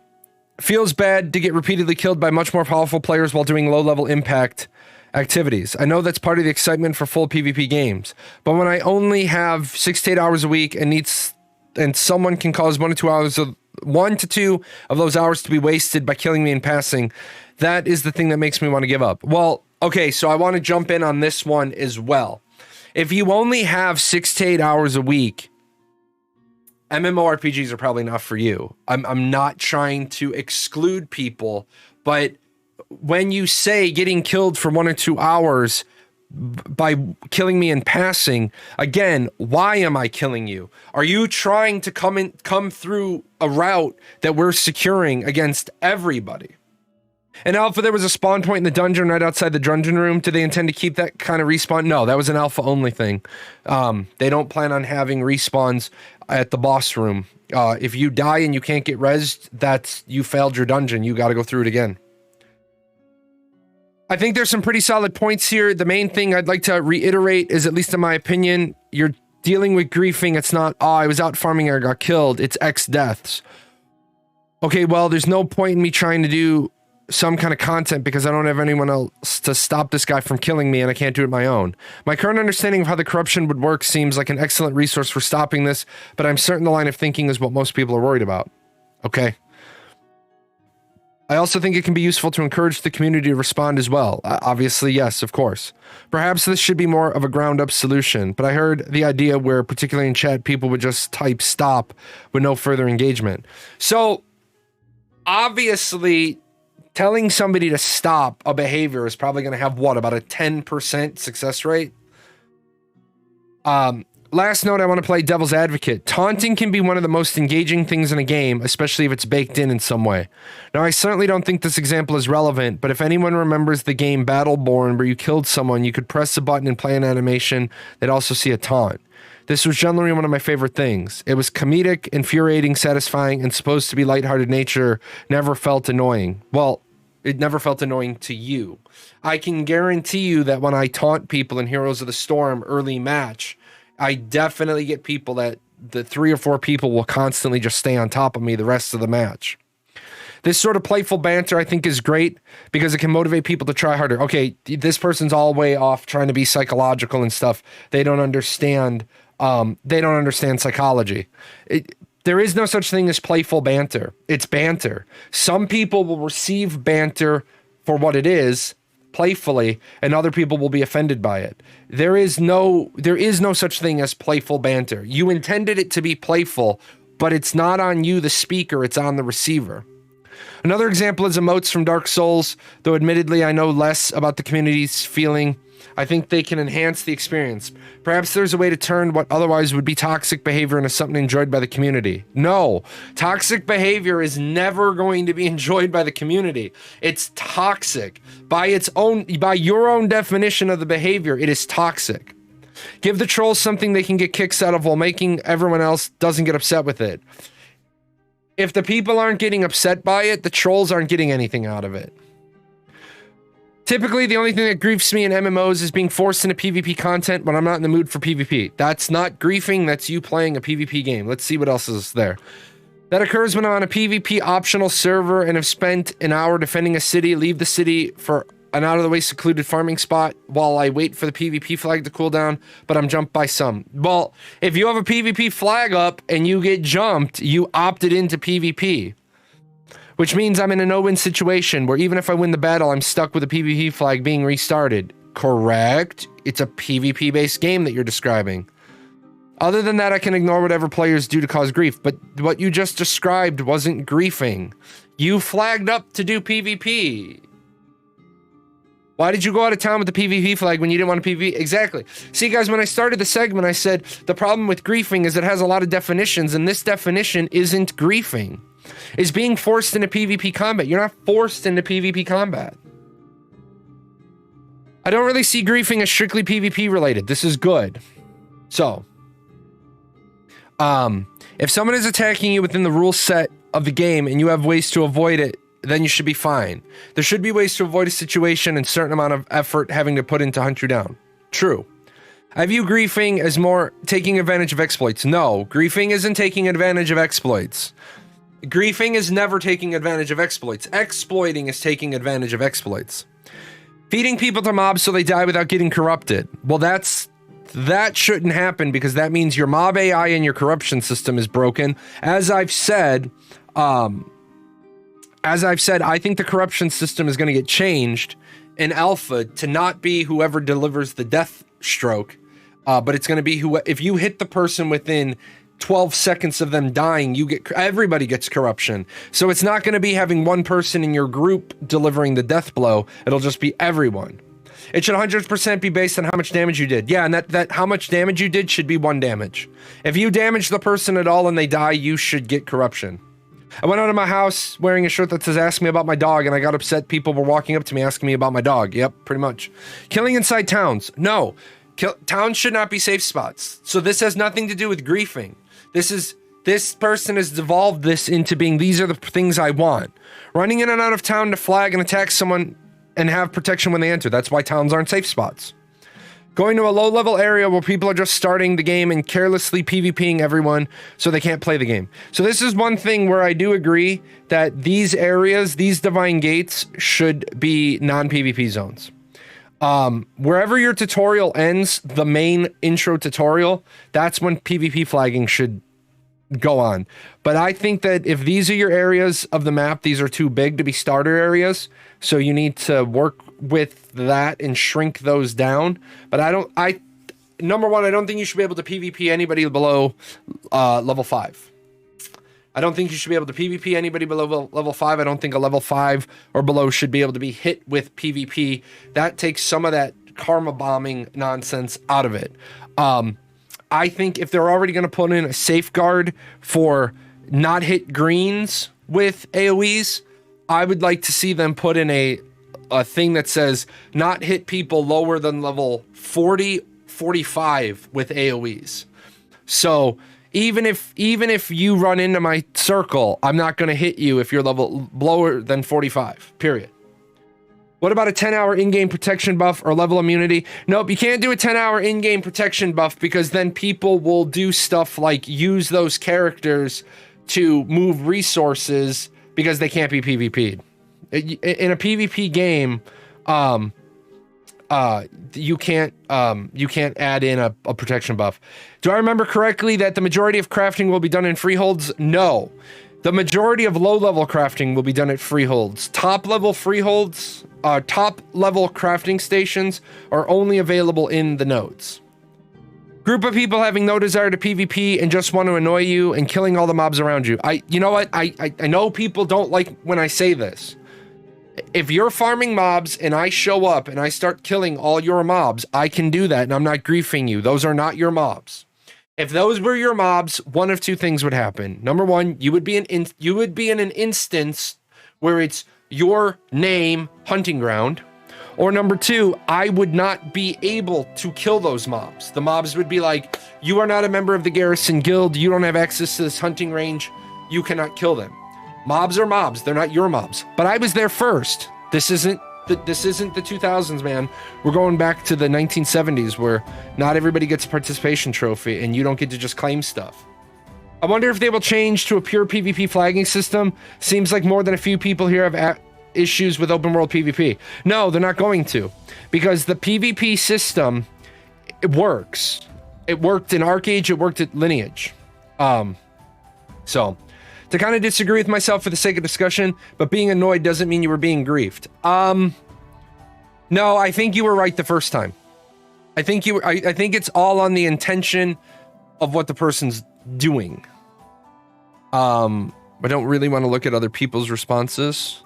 feels bad to get repeatedly killed by much more powerful players while doing low-level impact activities. I know that's part of the excitement for full PvP games, but when I only have 6 to 8 hours a week and someone can cause 1 to 2 of those hours to be wasted by killing me in passing, that is the thing that makes me want to give up. Well, okay, so I want to jump in on this one as well. If you only have 6 to 8 hours a week, MMORPGs are probably not for you. I'm not trying to exclude people, but when you say getting killed for 1 or 2 hours by killing me in passing, again, why am I killing you? Are you trying to come through a route that we're securing against everybody? In Alpha, there was a spawn point in the dungeon right outside the dungeon room. Do they intend to keep that kind of respawn? No, that was an Alpha only thing. They don't plan on having respawns at the boss room. If you die and you can't get rezzed, you failed your dungeon. You got to go through it again. I think there's some pretty solid points here. The main thing I'd like to reiterate is, at least in my opinion, you're dealing with griefing. It's not, I was out farming and I got killed. It's X deaths. Okay, well, there's no point in me trying to do some kind of content because I don't have anyone else to stop this guy from killing me and I can't do it my own. My current understanding of how the corruption would work seems like an excellent resource for stopping this, but I'm certain the line of thinking is what most people are worried about. Okay. I also think it can be useful to encourage the community to respond as well. Obviously, yes, of course. Perhaps this should be more of a ground-up solution, but I heard the idea where, particularly in chat, people would just type stop with no further engagement. So, obviously, telling somebody to stop a behavior is probably going to have, what, about a 10% success rate? Last note, I want to play devil's advocate. Taunting can be one of the most engaging things in a game, especially if it's baked in some way. Now, I certainly don't think this example is relevant, but if anyone remembers the game Battleborn where you killed someone, you could press a button and play an animation that also see a taunt. This was generally one of my favorite things. It was comedic, infuriating, satisfying, and supposed to be lighthearted nature, never felt annoying. Well, it never felt annoying to you. I can guarantee you that when I taunt people in Heroes of the Storm early match, I definitely get people that the 3 or 4 people will constantly just stay on top of me the rest of the match. This sort of playful banter I think is great because it can motivate people to try harder. Okay, this person's all way off trying to be psychological and stuff. They don't understand psychology. There is no such thing as playful banter. It's banter. Some people will receive banter for what it is, playfully, and other people will be offended by it. There is no such thing as playful banter. You intended it to be playful, but it's not on you, the speaker, it's on the receiver. Another example is emotes from Dark Souls, though admittedly I know less about the community's feeling. I think they can enhance the experience. Perhaps there's a way to turn what otherwise would be toxic behavior into something enjoyed by the community. No, toxic behavior is never going to be enjoyed by the community. It's toxic. By your own definition of the behavior, it is toxic. Give the trolls something they can get kicks out of while making everyone else doesn't get upset with it. If the people aren't getting upset by it, the trolls aren't getting anything out of it. Typically, the only thing that griefs me in MMOs is being forced into PvP content when I'm not in the mood for PvP. That's not griefing, that's you playing a PvP game. Let's see what else is there. That occurs when I'm on a PvP optional server and have spent an hour defending a city, leave the city for an out of the way secluded farming spot while I wait for the PvP flag to cool down, but I'm jumped by some. Well, if you have a PvP flag up and you get jumped, you opted into PvP. Which means I'm in a no-win situation where even if I win the battle, I'm stuck with a PvP flag being restarted. Correct? It's a PvP-based game that you're describing. Other than that, I can ignore whatever players do to cause grief, but what you just described wasn't griefing. You flagged up to do PvP. Why did you go out of town with the PvP flag when you didn't want to PvP? Exactly. See, guys, when I started the segment, I said the problem with griefing is it has a lot of definitions, and this definition isn't griefing. It's being forced into PvP combat. You're not forced into PvP combat. I don't really see griefing as strictly PvP related. This is good. So, if someone is attacking you within the rule set of the game and you have ways to avoid it, then you should be fine. There should be ways to avoid a situation and certain amount of effort having to put in to hunt you down. True. I view griefing as more taking advantage of exploits. No, griefing isn't taking advantage of exploits. Griefing is never taking advantage of exploits. Exploiting is taking advantage of exploits. Feeding people to mobs so they die without getting corrupted. Well, that shouldn't happen because that means your mob AI and your corruption system is broken. As I've said, I think the corruption system is going to get changed in alpha to not be whoever delivers the death stroke, but it's going to be if you hit the person within 12 seconds of them dying, everybody gets corruption. So it's not going to be having one person in your group delivering the death blow. It'll just be everyone. It should 100% be based on how much damage you did. Yeah, and that how much damage you did should be 1 damage. If you damage the person at all and they die, you should get corruption. I went out of my house wearing a shirt that says ask me about my dog, and I got upset people were walking up to me asking me about my dog. Yep, pretty much. Killing inside towns. No. Towns should not be safe spots. So this has nothing to do with griefing. This person has devolved this into being, these are the things I want. Running in and out of town to flag and attack someone and have protection when they enter. That's why towns aren't safe spots. Going to a low-level area where people are just starting the game and carelessly PvPing everyone so they can't play the game. So this is one thing where I do agree that these areas, these divine gates, should be non-PvP zones. Wherever your tutorial ends, the main intro tutorial, that's when PvP flagging should go on. But I think that if these are your areas of the map, these are too big to be starter areas. So you need to work with that and shrink those down. But number one, I don't think you should be able to PvP anybody below level 5. I don't think you should be able to PvP anybody below level 5. I don't think a level 5 or below should be able to be hit with PvP. That takes some of that karma bombing nonsense out of it. I think if they're already going to put in a safeguard for not hit greens with AoEs, I would like to see them put in a thing that says not hit people lower than level 40, 45 with AoEs. So even if you run into my circle, I'm not going to hit you if you're level lower than 45, period. What about a 10-hour in-game protection buff or level immunity? Nope, you can't do a 10-hour in-game protection buff because then people will do stuff like use those characters to move resources because they can't be PvP'd. In a PvP game, you can't add in a protection buff. Do I remember correctly that the majority of crafting will be done in freeholds? No. The majority of low-level crafting will be done at freeholds. Top-level freeholds, top-level crafting stations are only available in the nodes. Group of people having no desire to PvP and just want to annoy you and killing all the mobs around you. You know what? I know people don't like when I say this. If you're farming mobs and I show up and I start killing all your mobs, I can do that and I'm not griefing you. Those are not your mobs. If those were your mobs, one of two things would happen. Number one, you would be in an instance where it's your name hunting ground. Or number two, I would not be able to kill those mobs. The mobs would be like, you are not a member of the Garrison Guild. You don't have access to this hunting range. You cannot kill them. Mobs are mobs. They're not your mobs. But I was there first. This isn't the 2000s, man. We're going back to the 1970s where not everybody gets a participation trophy and you don't get to just claim stuff. I wonder if they will change to a pure PvP flagging system. Seems like more than a few people here have issues with open world PvP. No, they're not going to, because the PvP system, it works. It worked in Arcade, it worked at Lineage. So to kind of disagree with myself for the sake of discussion, but being annoyed doesn't mean you were being griefed. No, I think you were right the first time. I think it's all on the intention of what the person's doing. I don't really want to look at other people's responses.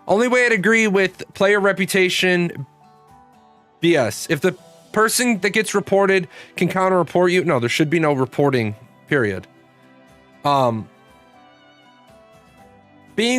Only way I'd agree with player reputation, BS. If the person that gets reported can counter-report you, no, there should be no reporting, period. Being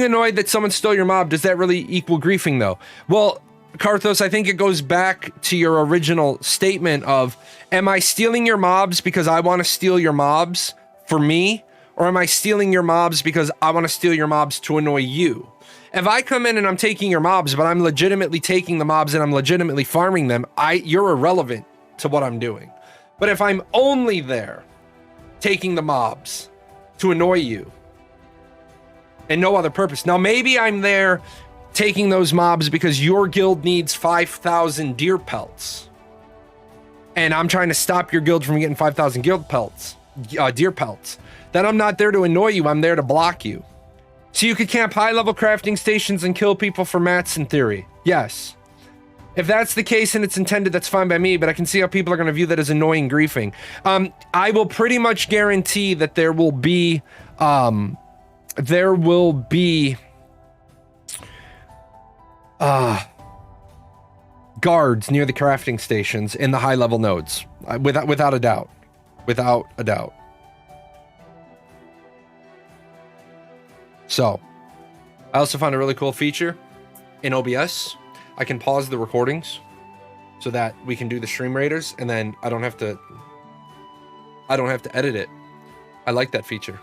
annoyed that someone stole your mob, does that really equal griefing, though? Well, Karthos, I think it goes back to your original statement of, am I stealing your mobs because I want to steal your mobs for me? Or am I stealing your mobs because I want to steal your mobs to annoy you? If I come in and I'm taking your mobs, but I'm legitimately taking the mobs and I'm legitimately farming them, you're irrelevant to what I'm doing. But if I'm only there taking the mobs to annoy you and no other purpose. Now, maybe I'm there taking those mobs because your guild needs 5,000 deer pelts. And I'm trying to stop your guild from getting 5,000 deer pelts. Then I'm not there to annoy you, I'm there to block you. So you could camp high-level crafting stations and kill people for mats in theory. Yes. If that's the case and it's intended, that's fine by me, but I can see how people are going to view that as annoying griefing. I will pretty much guarantee that there will be guards near the crafting stations in the high-level nodes. Without a doubt. Without a doubt. So, I also found a really cool feature in OBS. I can pause the recordings so that we can do the stream raiders, and then I don't have to edit it. I like that feature.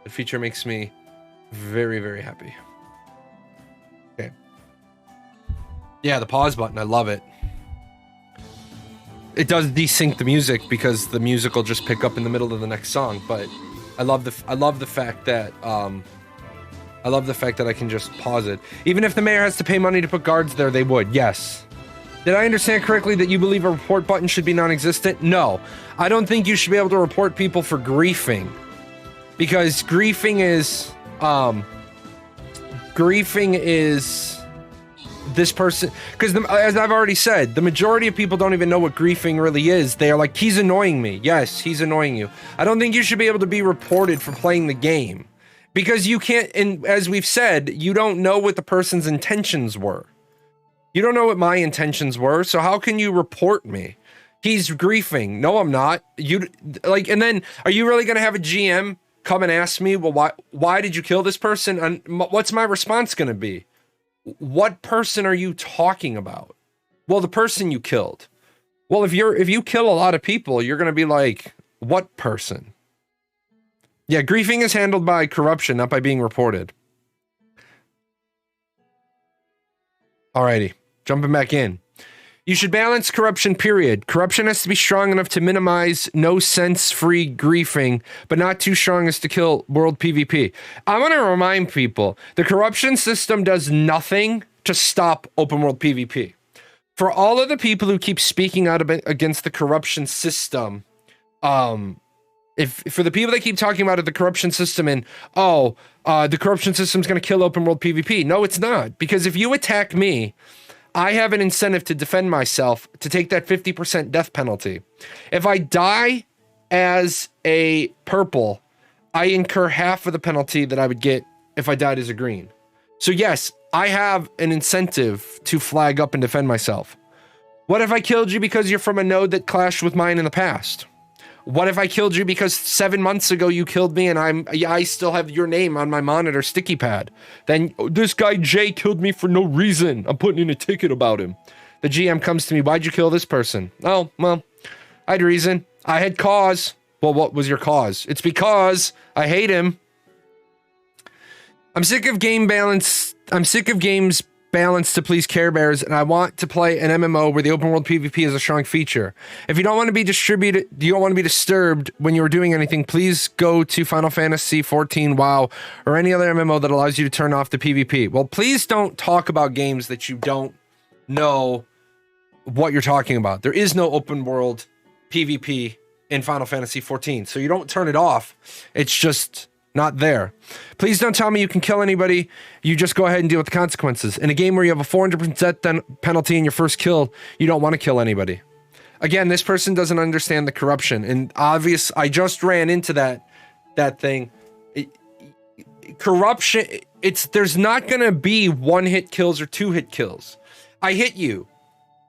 The feature makes me very, very happy. Okay. Yeah, the pause button, I love it. It does desync the music because the music will just pick up in the middle of the next song, but I love the fact that I can just pause it. Even if the mayor has to pay money to put guards there, they would. Yes. Did I understand correctly that you believe a report button should be non-existent? No. I don't think you should be able to report people for griefing. Because griefing is this person, because as I've already said, the majority of people don't even know what griefing really is. They are like, he's annoying me. Yes, he's annoying you. I don't think you should be able to be reported for playing the game, because you can't, and as we've said, you don't know what the person's intentions were. You don't know what my intentions were, so how can you report me? He's griefing. No, I'm not. And then are you really going to have a GM come and ask me, well, why did you kill this person? And what's my response going to be? What person are you talking about? Well, the person you killed. Well, if you kill a lot of people, you're going to be like, what person? Yeah, griefing is handled by corruption, not by being reported. Alrighty, jumping back in. You should balance corruption, period. Corruption has to be strong enough to minimize no-sense-free griefing, but not too strong as to kill world PvP. I want to remind people, the corruption system does nothing to stop open world PvP. For all of the people who keep speaking out against the corruption system, for the people that keep talking about the corruption system and, the corruption system is going to kill open world PvP. No, it's not. Because if you attack me, I have an incentive to defend myself, to take that 50% death penalty. If I die as a purple, I incur half of the penalty that I would get if I died as a green. So yes, I have an incentive to flag up and defend myself. What if I killed you because you're from a node that clashed with mine in the past? What if I killed you because 7 months ago you killed me and I still have your name on my monitor sticky pad? Then this guy Jay killed me for no reason. I'm putting in a ticket about him. The GM comes to me, why'd you kill this person? Oh, well, I had reason. I had cause. Well, what was your cause? It's because I hate him. I'm sick of games balance to please Care Bears, and I want to play an MMO where the open world PvP is a strong feature. If you don't want to be disturbed when you are doing anything, please go to Final Fantasy 14, WoW, or any other MMO that allows you to turn off the PvP. Well, please don't talk about games that you don't know what you're talking about. There is no open world PvP in Final Fantasy 14, so you don't turn it off. It's just not there. Please don't tell me you can kill anybody. You just go ahead and deal with the consequences. In a game where you have a 400% penalty in your first kill, you don't want to kill anybody. Again, this person doesn't understand the corruption, and I just ran into that thing. Corruption, there's not going to be 1-hit kills or 2-hit kills. I hit you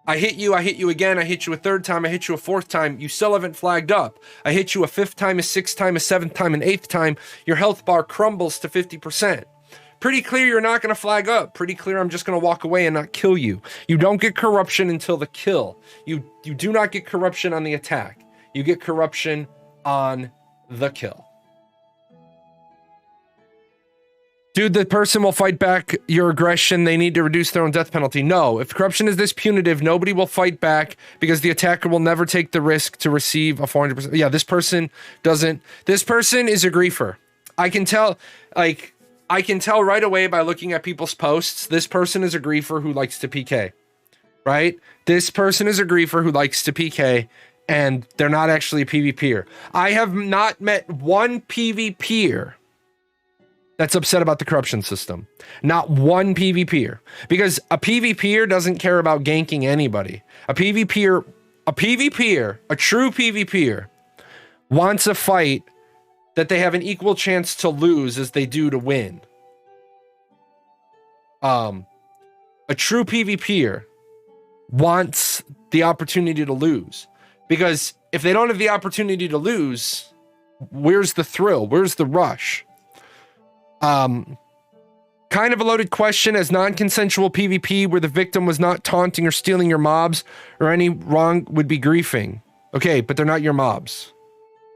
again, I hit you a third time, I hit you a fourth time, you still haven't flagged up. I hit you a fifth time, a sixth time, a seventh time, an eighth time, your health bar crumbles to 50%. Pretty clear you're not going to flag up. Pretty clear I'm just going to walk away and not kill you. You don't get corruption until the kill. You do not get corruption on the attack. You get corruption on the kill. Dude, the person will fight back your aggression. They need to reduce their own death penalty. No, if corruption is this punitive, nobody will fight back because the attacker will never take the risk to receive a 400%. Yeah, this person doesn't. This person is a griefer. I can tell right away by looking at people's posts. This person is a griefer who likes to PK, right? This person is a griefer who likes to PK, and they're not actually a PvPer. I have not met one PvPer that's upset about the corruption system. Not one PvPer. Because a PvPer doesn't care about ganking anybody. A true PvPer, wants a fight that they have an equal chance to lose as they do to win. A true PvPer wants the opportunity to lose. Because if they don't have the opportunity to lose, where's the thrill? Where's the rush? Kind of a loaded question, as non-consensual PvP where the victim was not taunting or stealing your mobs or any wrong would be griefing. Okay, but they're not your mobs.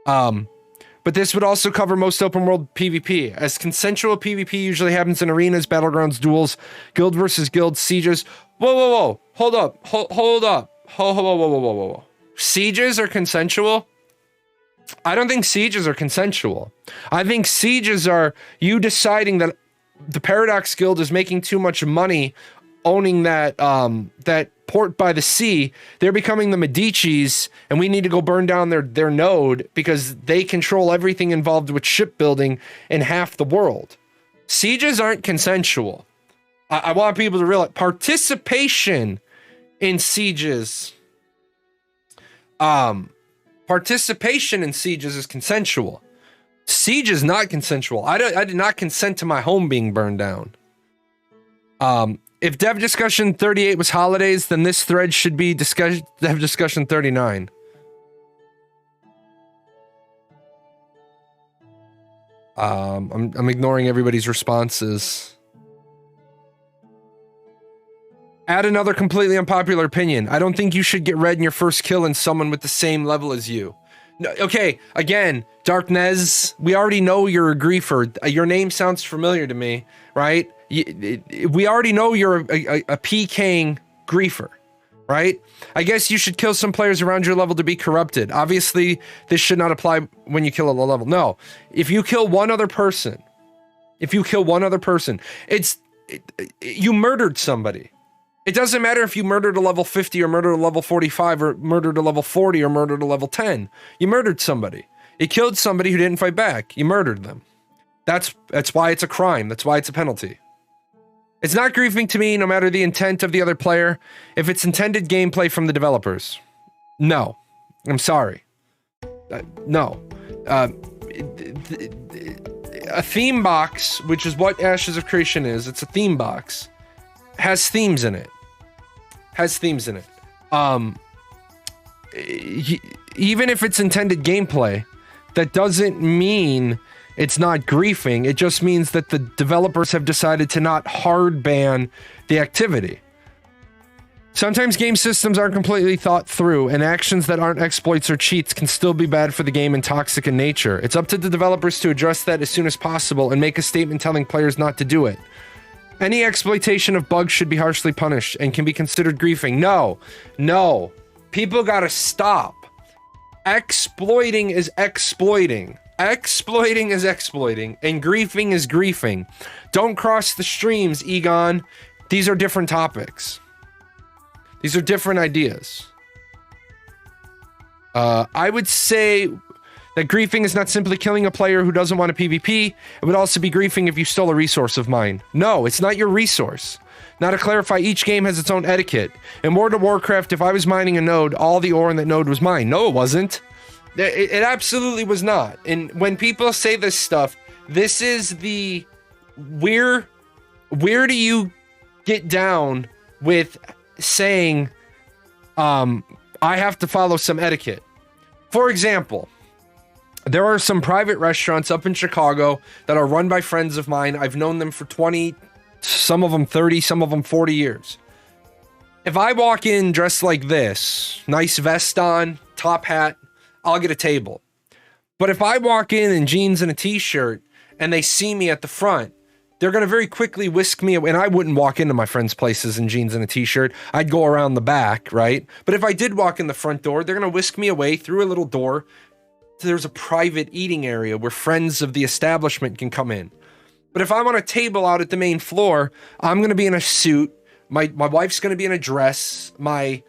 But this would also cover most open world PvP, as consensual PvP usually happens in arenas, battlegrounds, duels, guild versus guild, sieges. Whoa. Hold up. Whoa. Sieges are consensual? I don't think sieges are consensual. I think sieges are you deciding that the Paradox Guild is making too much money owning that port by the sea. They're becoming the Medicis, and we need to go burn down their node because they control everything involved with shipbuilding in half the world. Sieges aren't consensual. I want people to realize participation in sieges. Participation in sieges is consensual. Siege is not consensual. I did not consent to my home being burned down. If Dev Discussion 38 was holidays, then this thread should be Dev Discussion 39. I'm ignoring everybody's responses. Add another completely unpopular opinion. I don't think you should get red in your first kill in someone with the same level as you. No, okay, again, Darknez, we already know you're a griefer. Your name sounds familiar to me, right? We already know you're a PKing griefer, right? I guess you should kill some players around your level to be corrupted. Obviously, this should not apply when you kill a low level. No, if you kill one other person, you murdered somebody. It doesn't matter if you murdered a level 50 or murdered a level 45 or murdered a level 40 or murdered a level 10. You murdered somebody. You killed somebody who didn't fight back. You murdered them. That's why it's a crime. That's why it's a penalty. It's not griefing to me, no matter the intent of the other player. If it's intended gameplay from the developers. No. I'm sorry. No. A theme box, which is what Ashes of Creation is, it's a theme box, has themes in it. Even if it's intended gameplay, that doesn't mean it's not griefing. It just means that the developers have decided to not hard ban the activity. Sometimes game systems aren't completely thought through, and actions that aren't exploits or cheats can still be bad for the game and toxic in nature. It's up to the developers to address that as soon as possible and make a statement telling players not to do it. Any exploitation of bugs should be harshly punished and can be considered griefing. No, no. People gotta stop. Exploiting is exploiting. Exploiting is exploiting. And griefing is griefing. Don't cross the streams, Egon. These are different topics. These are different ideas. I would say that griefing is not simply killing a player who doesn't want a PvP. It would also be griefing if you stole a resource of mine. No, it's not your resource. Now to clarify, each game has its own etiquette. In World of Warcraft, if I was mining a node, all the ore in that node was mine. No, it wasn't. It absolutely was not. And when people say this stuff, this is the... Where do you get down with saying, I have to follow some etiquette? For example... There are some private restaurants up in Chicago that are run by friends of mine. I've known them for 20, some of them 30, some of them 40 years. If I walk in dressed like this, nice vest on, top hat, I'll get a table. But if I walk in jeans and a t-shirt and they see me at the front, they're going to very quickly whisk me away. And I wouldn't walk into my friends' places in jeans and a t-shirt. I'd go around the back, right? But if I did walk in the front door, they're going to whisk me away through a little door. There's a private eating area where friends of the establishment can come in. But if I'm on a table out at the main floor, I'm going to be in a suit. My wife's going to be in a dress. My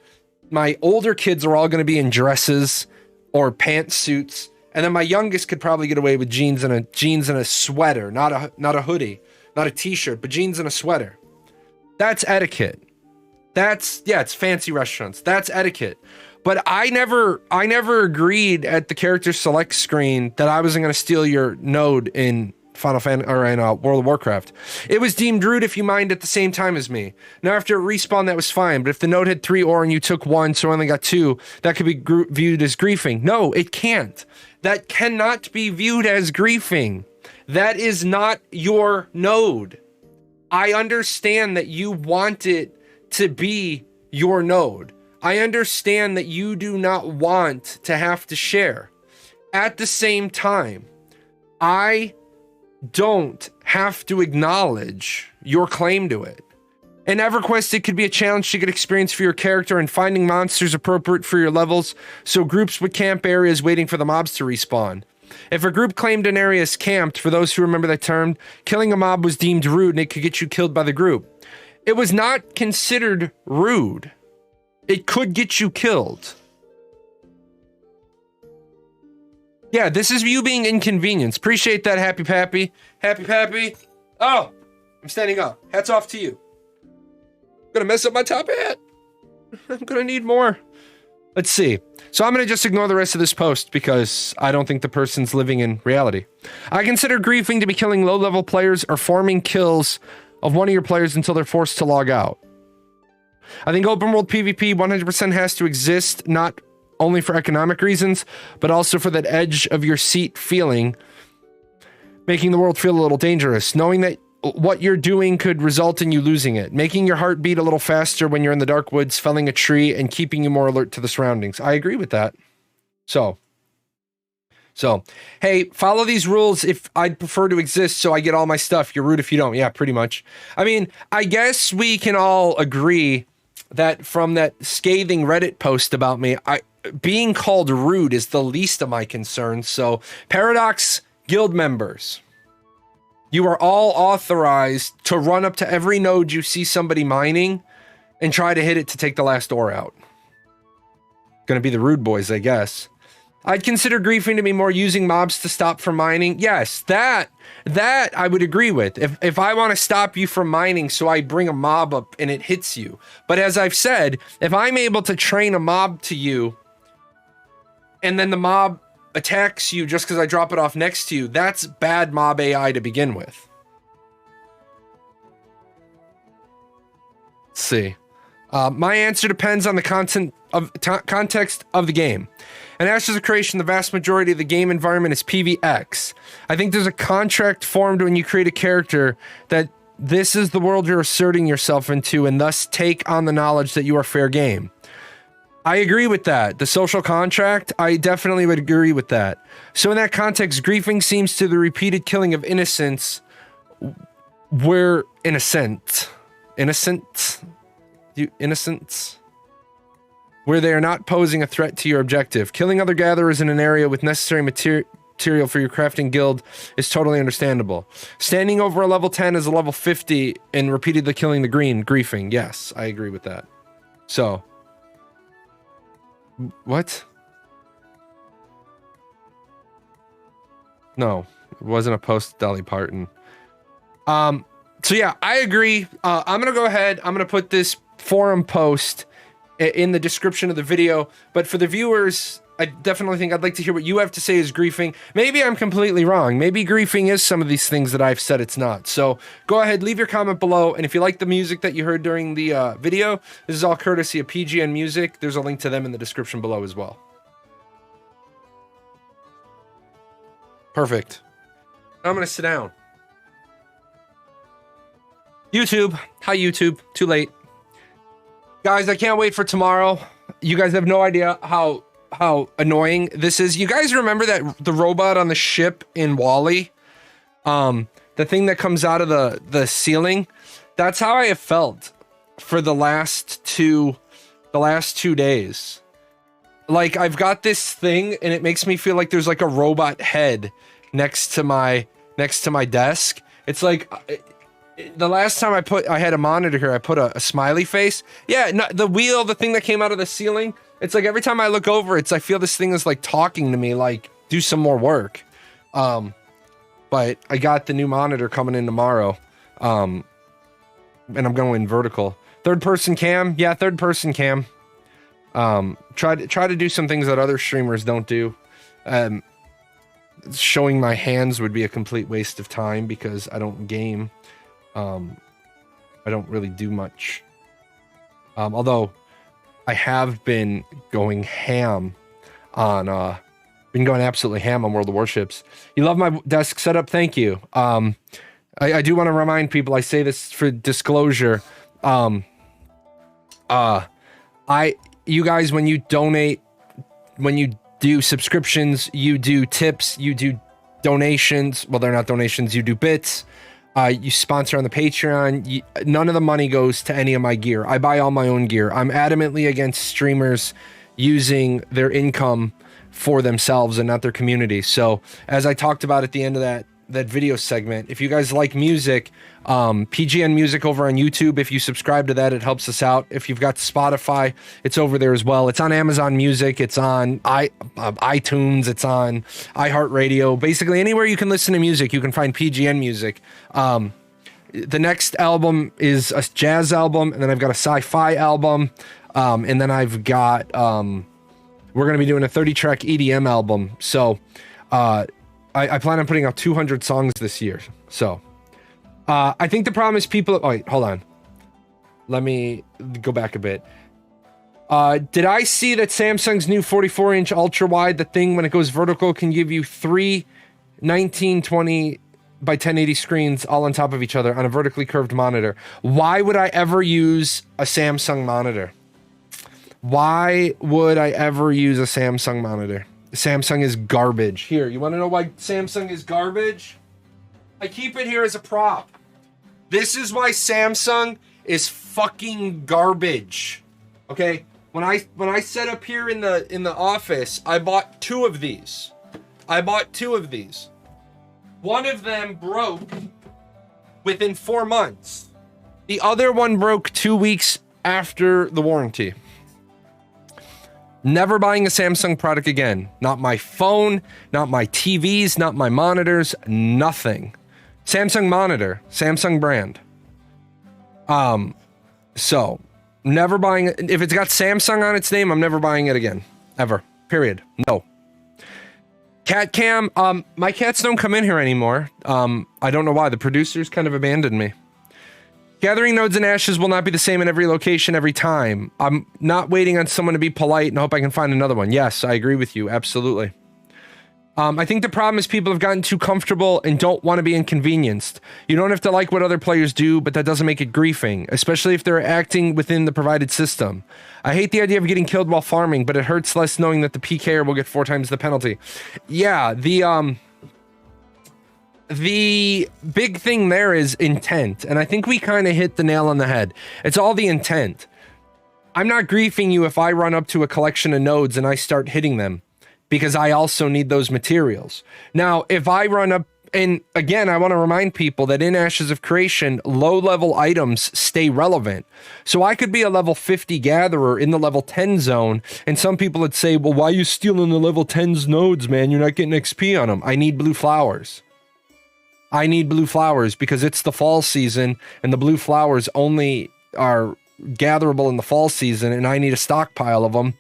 older kids are all going to be in dresses or pantsuits. And then my youngest could probably get away with jeans and a sweater, not a hoodie, not a t-shirt, but jeans and a sweater. That's etiquette. It's fancy restaurants. That's etiquette. But I never agreed at the character select screen that I wasn't going to steal your node in Final Fantasy or in World of Warcraft. It was deemed rude if you mined at the same time as me. Now after respawn, that was fine. But if the node had 3 ore and you took 1, so I only got 2, that could be viewed as griefing. No, it can't. That cannot be viewed as griefing. That is not your node. I understand that you want it to be your node. I understand that you do not want to have to share. At the same time, I don't have to acknowledge your claim to it. In EverQuest, it could be a challenge to get experience for your character and finding monsters appropriate for your levels, so groups would camp areas waiting for the mobs to respawn. If a group claimed an area as camped, for those who remember that term, killing a mob was deemed rude and it could get you killed by the group. It was not considered rude. It could get you killed. Yeah, this is you being inconvenienced. Appreciate that, Happy Pappy. Happy Pappy. Oh, I'm standing up. Hats off to you. I'm gonna mess up my top hat. I'm gonna need more. Let's see. So I'm gonna just ignore the rest of this post because I don't think the person's living in reality. I consider griefing to be killing low-level players or farming kills of one of your players until they're forced to log out. I think open world PvP 100% has to exist, not only for economic reasons, but also for that edge of your seat feeling, making the world feel a little dangerous, knowing that what you're doing could result in you losing it, making your heart beat a little faster when you're in the dark woods, felling a tree, and keeping you more alert to the surroundings. I agree with that. So, hey, follow these rules if I'd prefer to exist so I get all my stuff. You're rude if you don't. Yeah, pretty much. I mean, I guess we can all agree that from that scathing Reddit post about me, being called rude is the least of my concerns. So, Paradox Guild members, you are all authorized to run up to every node you see somebody mining and try to hit it to take the last ore out. Gonna be the rude boys, I guess. I'd consider griefing to be more using mobs to stop from mining. Yes, that I would agree with. If I want to stop you from mining, so I bring a mob up and it hits you. But as I've said, if I'm able to train a mob to you and then the mob attacks you just because I drop it off next to you, that's bad mob AI to begin with. Let's see. My answer depends on the context of the game. In Ashes of Creation, the vast majority of the game environment is PvX. I think there's a contract formed when you create a character that this is the world you're asserting yourself into and thus take on the knowledge that you are fair game. I agree with that. The social contract, I definitely would agree with that. So in that context, griefing seems to the repeated killing of innocents we're innocent. Innocent? You innocents? Where they are not posing a threat to your objective. Killing other gatherers in an area with necessary material for your crafting guild is totally understandable. Standing over a level 10 is a level 50 and repeatedly killing the green, griefing. Yes, I agree with that. So. What? No, it wasn't a post Dolly Parton. So yeah, I agree. I'm gonna go ahead. I'm gonna put this forum post in the description of the video, but for the viewers, I definitely think I'd like to hear what you have to say is griefing. Maybe I'm completely wrong. Maybe griefing is some of these things that I've said it's not. So go ahead, leave your comment below, and if you like the music that you heard during the video, this is all courtesy of PGN Music. There's a link to them in the description below as well. Perfect. I'm gonna sit down. YouTube. Hi, YouTube. Too late. Guys, I can't wait for tomorrow. You guys have no idea how annoying this is. You guys remember that the robot on the ship in WALL-E? The thing that comes out of the ceiling? That's how I have felt for the last two days. Like, I've got this thing and it makes me feel like there's like a robot head next to my desk. It's like the last time I had a monitor here, I put a smiley face. Yeah, the wheel, the thing that came out of the ceiling. It's like every time I look over, I feel this thing is like talking to me, like, do some more work. But I got the new monitor coming in tomorrow. And I'm going vertical. Third person cam. Yeah, third person cam. Try to do some things that other streamers don't do. Showing my hands would be a complete waste of time because I don't game. I don't really do much. Although I have been going ham on, been going absolutely ham on World of Warships. You love my desk setup? Thank you. I do want to remind people, I say this for disclosure. You guys, when you donate, when you do subscriptions, you do tips, you do donations. Well, they're not donations. You do bits. You sponsor on the Patreon. None of the money goes to any of my gear. I buy all my own gear. I'm adamantly against streamers using their income for themselves and not their community. So as I talked about at the end of that video segment, if you guys like music, PGN Music over on YouTube, if you subscribe to that, it helps us out. If you've got Spotify, it's over there as well. It's on Amazon Music, it's on iTunes, it's on iHeartRadio. Basically anywhere you can listen to music, you can find PGN Music. The next album is a jazz album, and then I've got a sci-fi album, and then I've got we're gonna be doing a 30-track EDM album. So I plan on putting out 200 songs this year. So I think the problem is people. Oh, wait, hold on. Let me go back a bit. Did I see that Samsung's new 44-inch ultra wide, the thing when it goes vertical can give you three 1920 by 1080 screens all on top of each other on a vertically curved monitor? Why would I ever use a Samsung monitor? Why would I ever use a Samsung monitor? Samsung is garbage. Here, you want to know why Samsung is garbage? I keep it here as a prop. This is why Samsung is fucking garbage. Okay? When I set up here in the office, I bought two of these. One of them broke within 4 months. The other one broke 2 weeks after the warranty. Never buying a Samsung product again. Not my phone, not my TVs, not my monitors, nothing. Samsung monitor, Samsung brand. So never buying it. If it's got Samsung on its name, I'm never buying it again. Ever. Period. No. Cat cam, my cats don't come in here anymore. I don't know why. The producers kind of abandoned me. Gathering nodes and ashes will not be the same in every location every time. I'm not waiting on someone to be polite and hope I can find another one. Yes, I agree with you. Absolutely. I think the problem is people have gotten too comfortable and don't want to be inconvenienced. You don't have to like what other players do, but that doesn't make it griefing, especially if they're acting within the provided system. I hate the idea of getting killed while farming, but it hurts less knowing that the PKer will get 4 times the penalty. Yeah, the big thing there is intent, and I think we kind of hit the nail on the head. It's all the intent. I'm not griefing you if I run up to a collection of nodes and I start hitting them, because I also need those materials. Now, if I run up, and again, I want to remind people that in Ashes of Creation, low-level items stay relevant. So I could be a level 50 gatherer in the level 10 zone, and some people would say, well, why are you stealing the level 10's nodes, man? You're not getting XP on them. I need blue flowers. I need blue flowers because it's the fall season, and the blue flowers only are gatherable in the fall season, and I need a stockpile of them.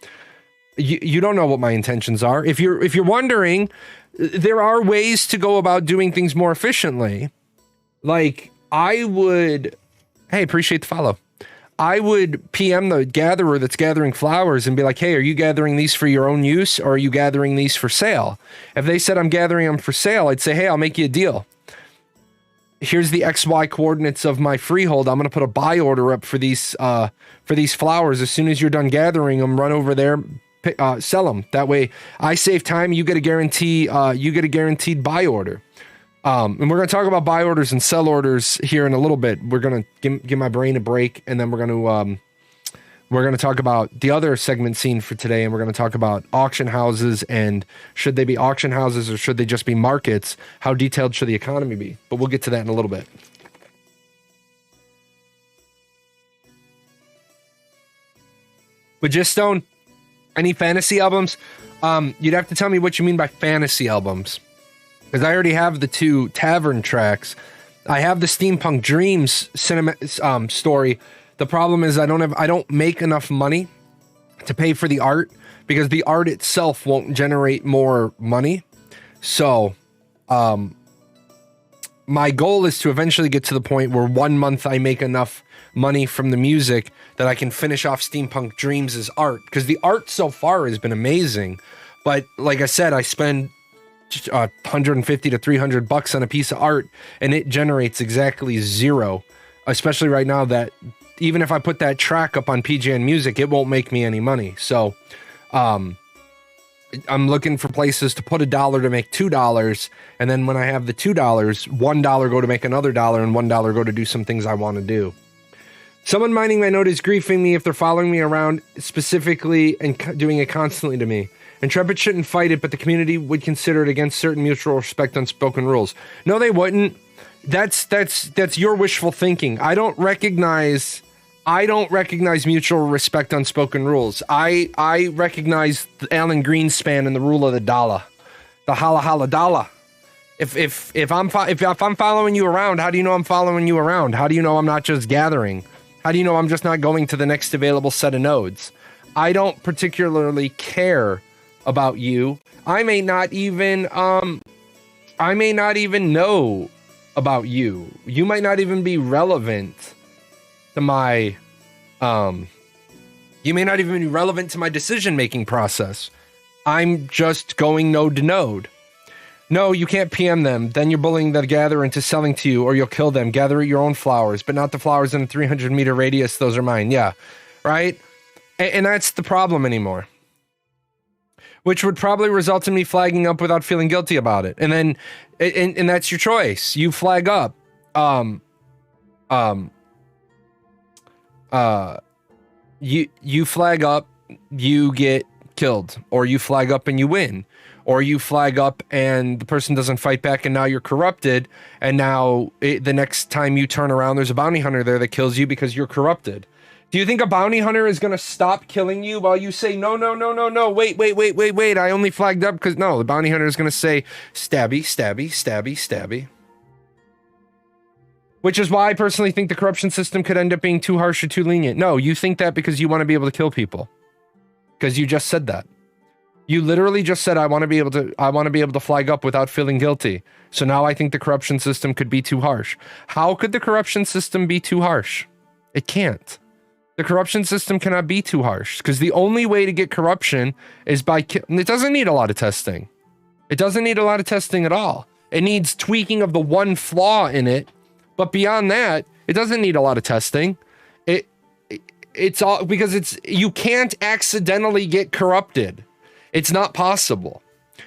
You don't know what my intentions are. If you're wondering, there are ways to go about doing things more efficiently. Like, I would, hey, appreciate the follow. I would PM the gatherer that's gathering flowers and be like, hey, are you gathering these for your own use, or are you gathering these for sale? If they said I'm gathering them for sale, I'd say, hey, I'll make you a deal. Here's the XY coordinates of my freehold. I'm going to put a buy order up for these flowers. As soon as you're done gathering them, run over there, sell them. That way I save time. You get a guarantee. You get a guaranteed buy order. And we're going to talk about buy orders and sell orders here in a little bit. We're going to give my brain a break, and then we're going to talk about the other segment scene for today, and we're going to talk about auction houses, and should they be auction houses or should they just be markets? How detailed should the economy be? But we'll get to that in a little bit. Magistone, any fantasy albums? You'd have to tell me what you mean by fantasy albums, because I already have the 2 tavern tracks. I have the Steampunk Dreams cinema story. The problem is I don't make enough money to pay for the art, because the art itself won't generate more money. So, my goal is to eventually get to the point where 1 month I make enough money from the music that I can finish off Steampunk Dreams as art, because the art so far has been amazing. But like I said, I spend $150 to $300 on a piece of art, and it generates exactly 0. Especially right now, that even if I put that track up on PGN Music, it won't make me any money. So, I'm looking for places to put $1 to make $2, and then when I have the $2, $1 go to make another $1, and $1 go to do some things I want to do. Someone mining my node is griefing me if they're following me around specifically and doing it constantly to me. Intrepid shouldn't fight it, but the community would consider it against certain mutual respect unspoken rules. No, they wouldn't. That's your wishful thinking. I don't recognize mutual respect unspoken rules. I recognize the Alan Greenspan and the rule of the dollar, the holla holla dollar. If I'm following you around, how do you know I'm following you around? How do you know I'm not just gathering? How do you know I'm just not going to the next available set of nodes? I don't particularly care about you. I may not even know about you. You might not even be relevant to my you may not even be relevant to my decision-making process. I'm just going node to node. No, you can't PM them. Then you're bullying the gatherer into selling to you, or you'll kill them. Gather your own flowers, but not the flowers in a 300-meter radius. Those are mine. Yeah, right? And that's the problem anymore. Which would probably result in me flagging up without feeling guilty about it. And then, and that's your choice. You flag up. You flag up, you get killed, or you flag up and you win, or you flag up and the person doesn't fight back and now you're corrupted, and now the next time you turn around there's a bounty hunter there that kills you because you're corrupted. Do you think a bounty hunter is going to stop killing you while you say, no, wait, I only flagged up because... No, the bounty hunter is going to say, stabby, stabby, stabby, stabby. Which is why I personally think the corruption system could end up being too harsh or too lenient. No, you think that because you want to be able to kill people. Because you just said that. You literally just said, I want to be able to flag up without feeling guilty. So now I think the corruption system could be too harsh. How could the corruption system be too harsh? It can't. The corruption system cannot be too harsh, because the only way to get corruption is by... It doesn't need a lot of testing. It doesn't need a lot of testing at all. It needs tweaking of the one flaw in it, but beyond that, it doesn't need a lot of testing. It's all because you can't accidentally get corrupted. It's not possible.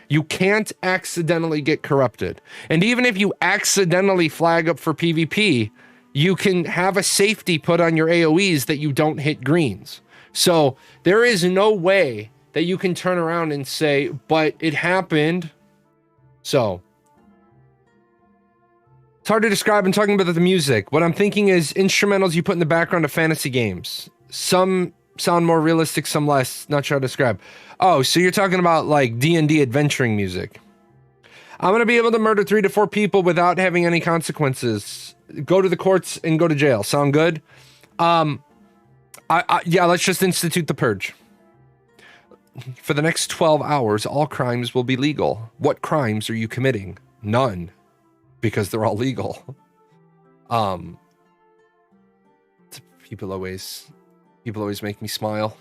You can't accidentally get corrupted. And even if you accidentally flag up for PvP, you can have a safety put on your AoEs that you don't hit greens. So there is no way that you can turn around and say, but it happened. So it's hard to describe. I'm talking about the music. What I'm thinking is instrumentals you put in the background of fantasy games. Some sound more realistic, some less. Not sure how to describe. Oh, so you're talking about like D&D adventuring music. I'm going to be able to murder 3 to 4 people without having any consequences. Go to the courts and go to jail. Sound good? Yeah, let's just institute the purge. For the next 12 hours, all crimes will be legal. What crimes are you committing? None. Because they're all legal. People always make me smile.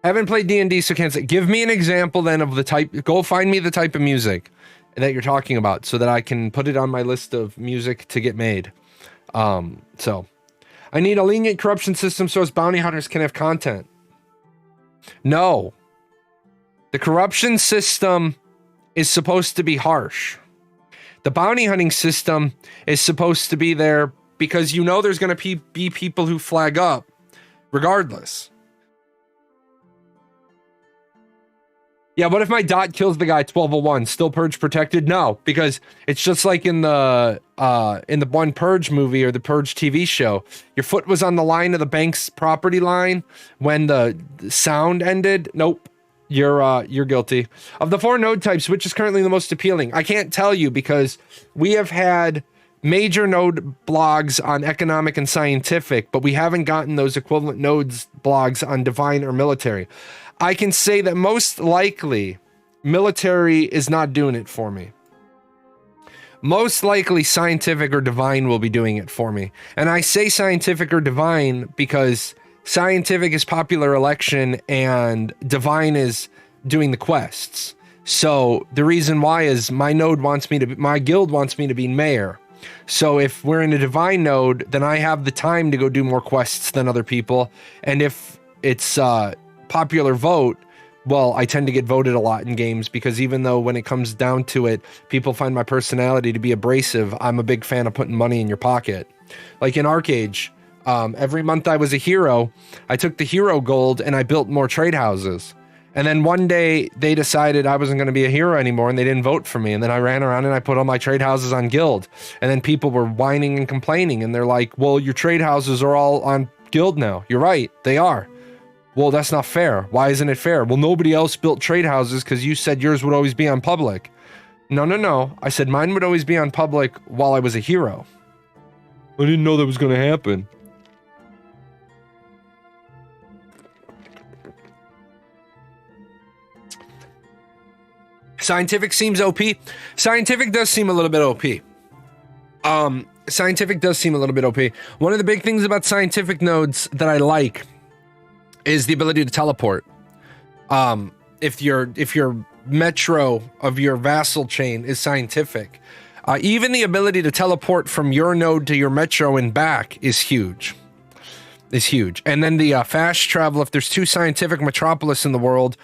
I haven't played D&D, so can't say. Give me an example then of the type. Go find me the type of music that you're talking about so that I can put it on my list of music to get made. So I need a lenient corruption system so as bounty hunters can have content. No. The corruption system is supposed to be harsh. The bounty hunting system is supposed to be there because you know there's going to be people who flag up regardless. Yeah, what if my dot kills the guy 1201? Still purge protected? No, because it's just like in the one Purge movie or the Purge TV show. Your foot was on the line of the bank's property line when the sound ended. Nope. You're guilty. Of the 4 node types, which is currently the most appealing? I can't tell you because we have had major node blogs on economic and scientific, but we haven't gotten those equivalent nodes blogs on divine or military. I can say that most likely military is not doing it for me. Most likely scientific or divine will be doing it for me. And I say scientific or divine because scientific is popular election and divine is doing the quests. So the reason why is my guild wants me to be mayor. So if we're in a divine node, then I have the time to go do more quests than other people. And if it's popular vote, well, I tend to get voted a lot in games because even though when it comes down to it, people find my personality to be abrasive, I'm a big fan of putting money in your pocket. Like in Arcage, every month I was a hero, I took the hero gold and I built more trade houses. And then one day they decided I wasn't going to be a hero anymore and they didn't vote for me. And then I ran around and I put all my trade houses on guild. And then people were whining and complaining and they're like, well, your trade houses are all on guild now. You're right, they are. Well, that's not fair. Why isn't it fair? Well, nobody else built trade houses because you said yours would always be on public. No. I said mine would always be on public while I was a hero. I didn't know that was going to happen. Scientific seems OP. Scientific does seem a little bit OP. Scientific does seem a little bit OP. One of the big things about scientific nodes that I like is the ability to teleport. If your metro of your vassal chain is scientific, even the ability to teleport from your node to your metro and back is huge. And then the fast travel, if there's 2 scientific metropolis in the world,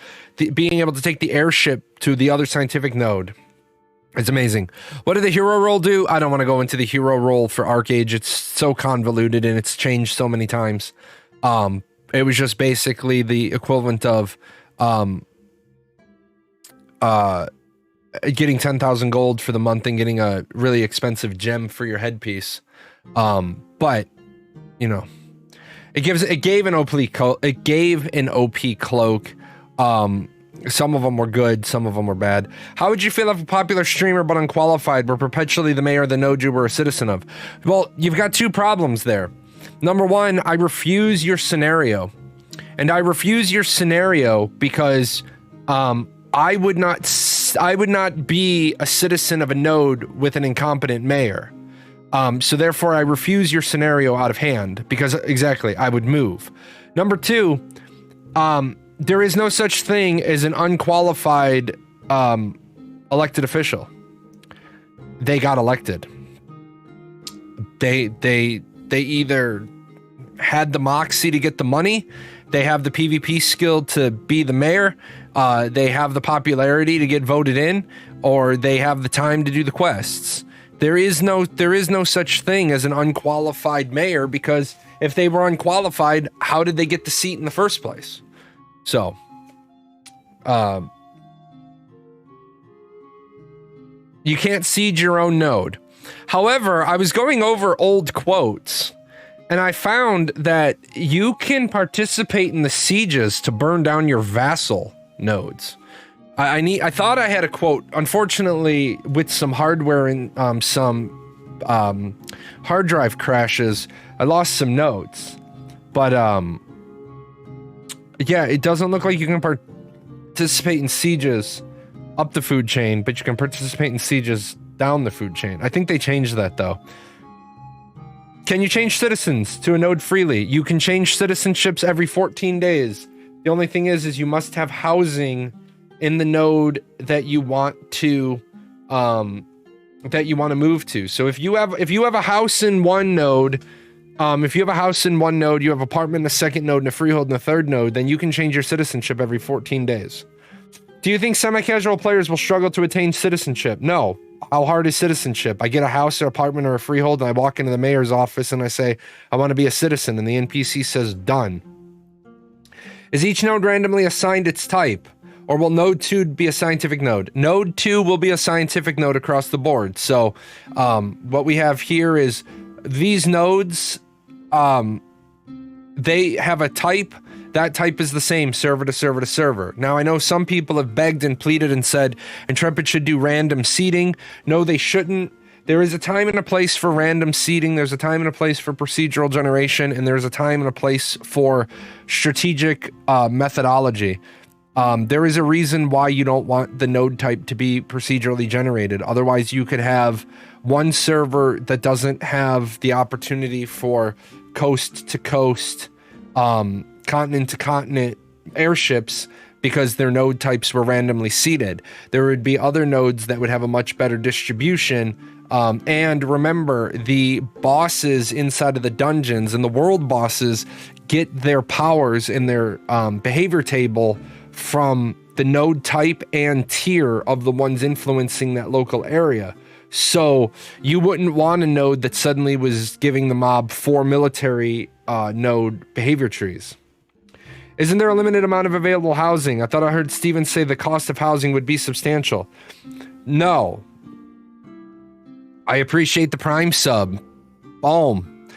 being able to take the airship to the other scientific node, it's amazing. What did the hero role do? I don't want to go into the hero role for Arcage. It's so convoluted and it's changed so many times. It was just basically the equivalent of getting 10,000 gold for the month and getting a really expensive gem for your headpiece. But you know, it gave an OP cloak. Some of them were good, some of them were bad. How would you feel if a popular streamer but unqualified were perpetually the mayor of the node you were a citizen of? Well, you've got 2 problems there. Number 1, I refuse your scenario. And I refuse your scenario because I would not be a citizen of a node with an incompetent mayor. So therefore I refuse your scenario out of hand because exactly, I would move. Number 2, there is no such thing as an unqualified elected official. They got elected. They either had the moxie to get the money, They have the PvP skill to be the mayor. They have the popularity to get voted in, or they have the time to do the quests. There is no such thing as an unqualified mayor, because if they were unqualified, how did they get the seat in the first place? So, you can't siege your own node. However, I was going over old quotes, and I found that you can participate in the sieges to burn down your vassal nodes. I thought I had a quote. Unfortunately, with some hardware and some hard drive crashes, I lost some notes. But yeah, it doesn't look like you can participate in sieges up the food chain, but you can participate in sieges down the food chain. I think they changed that though. Can you change citizens to a node freely? You can change citizenships every 14 days. The only thing is you must have housing in the node that you want to move to. So if you have a house in one node, you have apartment in the second node and a freehold in the third node, then you can change your citizenship every 14 days. Do you think semi-casual players will struggle to attain citizenship? No. How hard is citizenship? I get a house, or apartment, or a freehold, and I walk into the mayor's office and I say, I want to be a citizen, and the NPC says, done. Is each node randomly assigned its type? Or will node 2 be a scientific node? Node 2 will be a scientific node across the board. So what we have here is these nodes, they have a type. That type is the same server to server to server. Now, I know some people have begged and pleaded and said Intrepid should do random seeding. No, they shouldn't. There is a time and a place for random seeding. There's a time and a place for procedural generation, and there's a time and a place for strategic methodology. There is a reason why you don't want the node type to be procedurally generated. Otherwise, you could have one server that doesn't have the opportunity for coast to coast, continent to continent airships because their node types were randomly seeded. There would be other nodes that would have a much better distribution. And remember, the bosses inside of the dungeons and the world bosses get their powers in their behavior table from the node type and tier of the ones influencing that local area. So you wouldn't want a node that suddenly was giving the mob 4 military node behavior trees. Isn't there a limited amount of available housing? I thought I heard Steven say the cost of housing would be substantial. No. I appreciate the Prime sub. Boom.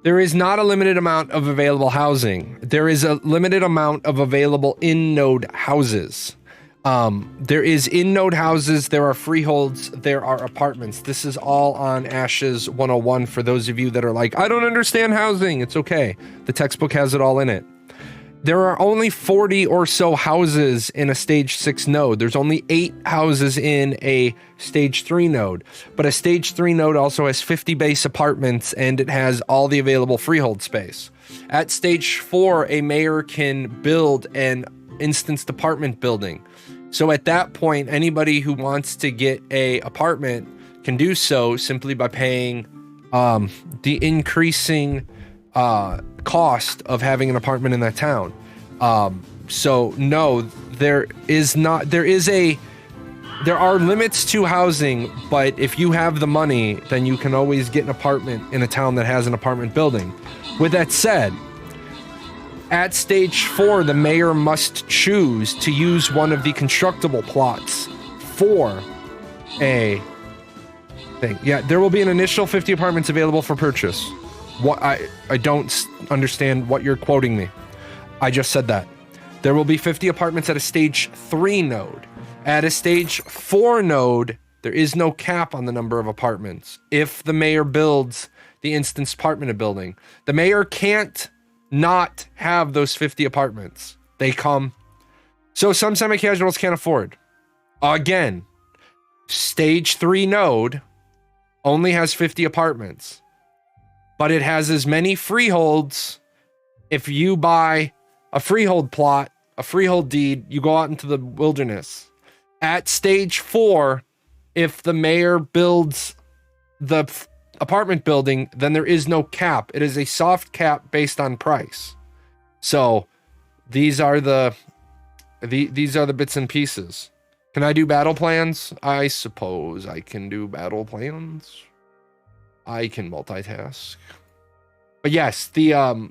There is not a limited amount of available housing. There is a limited amount of available in-node houses. There is in-node houses, there are freeholds, there are apartments. This is all on Ashes 101 for those of you that are like, I don't understand housing. It's okay. The textbook has it all in it. There are only 40 or so houses in a stage 6 node. There's only 8 houses in a stage 3 node. But a stage 3 node also has 50 base apartments, and it has all the available freehold space. At stage 4, a mayor can build an instanced apartment building. So at that point, anybody who wants to get a apartment can do so simply by paying the increasing cost of having an apartment in that town. So no, there are limits to housing, but if you have the money, then you can always get an apartment in a town that has an apartment building. With that said, at stage 4, the mayor must choose to use one of the constructible plots for a thing. Yeah, there will be an initial 50 apartments available for purchase. What I don't understand what you're quoting me. I just said that. There will be 50 apartments at a stage 3 node. At a stage 4 node, there is no cap on the number of apartments. If the mayor builds the instance apartment building, the mayor can't not have those 50 apartments. They come. So some semi-casuals can't afford. Again, stage 3 node only has 50 apartments. But it has as many freeholds. If you buy a freehold plot, a freehold deed, you go out into the wilderness. At stage 4, if the mayor builds the apartment building, then there is no cap. It is a soft cap based on price. So these are the bits and pieces. Can I do battle plans? I suppose I can do battle plans. I can multitask. But yes, the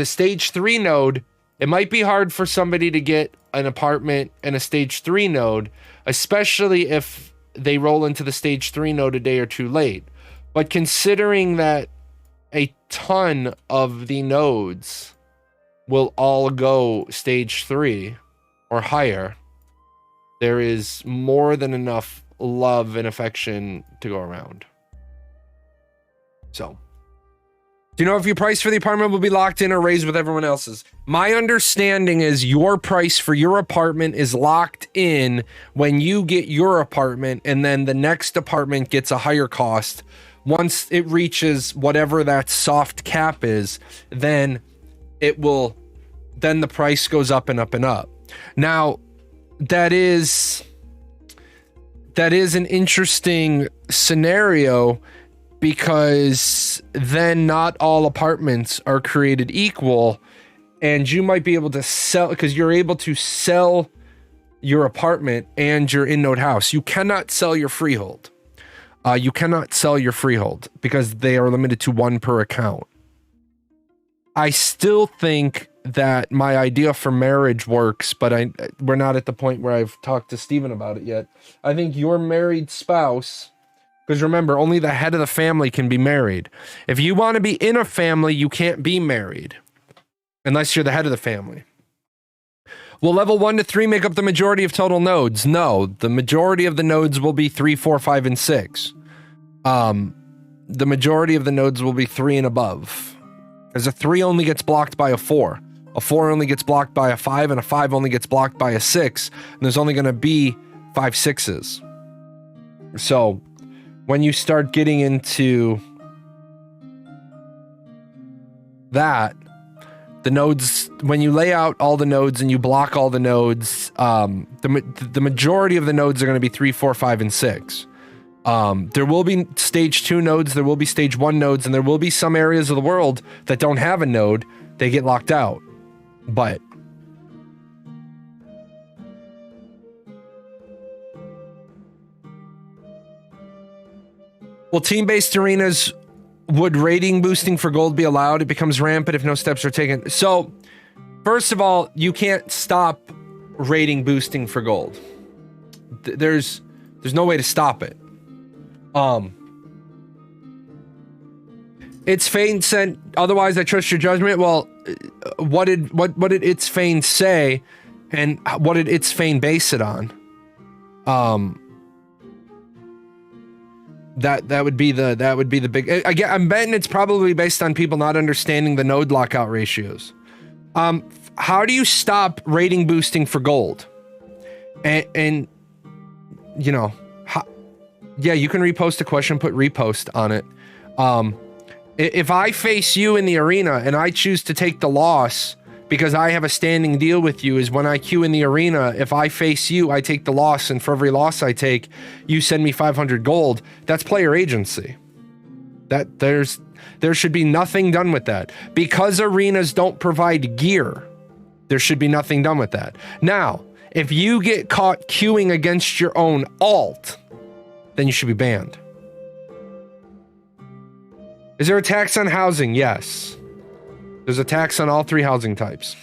stage 3 node, it might be hard for somebody to get an apartment and a stage 3 node, especially if they roll into the stage 3 node a day or two late. But considering that a ton of the nodes will all go stage 3 or higher, there is more than enough love and affection to go around. So, do you know if your price for the apartment will be locked in or raised with everyone else's? My understanding is your price for your apartment is locked in when you get your apartment, and then the next apartment gets a higher cost. Once it reaches whatever that soft cap is, then the price goes up and up and up. Now, that is an interesting scenario, because then not all apartments are created equal, and you might be able to sell, because you're able to sell your apartment and your in-node house. You cannot sell your freehold. You cannot sell your freehold because they are limited to one per account. I still think that my idea for marriage works, but we're not at the point where I've talked to Steven about it yet. I think your married spouse, because remember, only the head of the family can be married. If you want to be in a family, you can't be married unless you're the head of the family. Will level 1 to 3 make up the majority of total nodes? No, the majority of the nodes will be 3, 4, 5, and 6. The majority of the nodes will be 3 and above. Because a 3 only gets blocked by a 4. A 4 only gets blocked by a 5, and a 5 only gets blocked by a 6. And there's only going to be 5 6s. So when you start getting into that, the nodes, when you lay out all the nodes and you block all the nodes, the majority of the nodes are going to be 3, 4, 5, and 6. There will be stage 2 nodes, there will be stage 1 nodes, and there will be some areas of the world that don't have a node. They get locked out. But will team-based arenas, would rating boosting for gold be allowed? It becomes rampant if no steps are taken. So, first of all, you can't stop rating boosting for gold. There's no way to stop it. It's Fane sent, otherwise I trust your judgment. Well, what did It's Fane say, and what did It's Fane base it on? That would be the big, again, I'm betting it's probably based on people not understanding the node lockout ratios. How do you stop rating boosting for gold? And you know, yeah, you can repost a question, put repost on it. If I face you in the arena and I choose to take the loss because I have a standing deal with you, is when I queue in the arena, if I face you, I take the loss, and for every loss I take, you send me 500 gold. That's player agency. That there should be nothing done with that. Because arenas don't provide gear, there should be nothing done with that. Now, if you get caught queuing against your own alt, then you should be banned. Is there a tax on housing? Yes. There's a tax on all 3 housing types.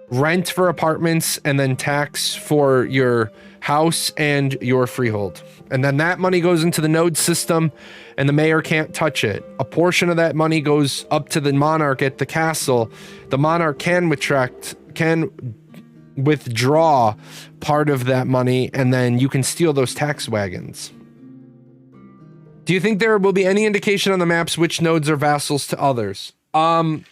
Rent for apartments, and then tax for your house and your freehold. And then that money goes into the node system, and the mayor can't touch it. A portion of that money goes up to the monarch at the castle. The monarch can withdraw part of that money, and then you can steal those tax wagons. Do you think there will be any indication on the maps which nodes are vassals to others? No.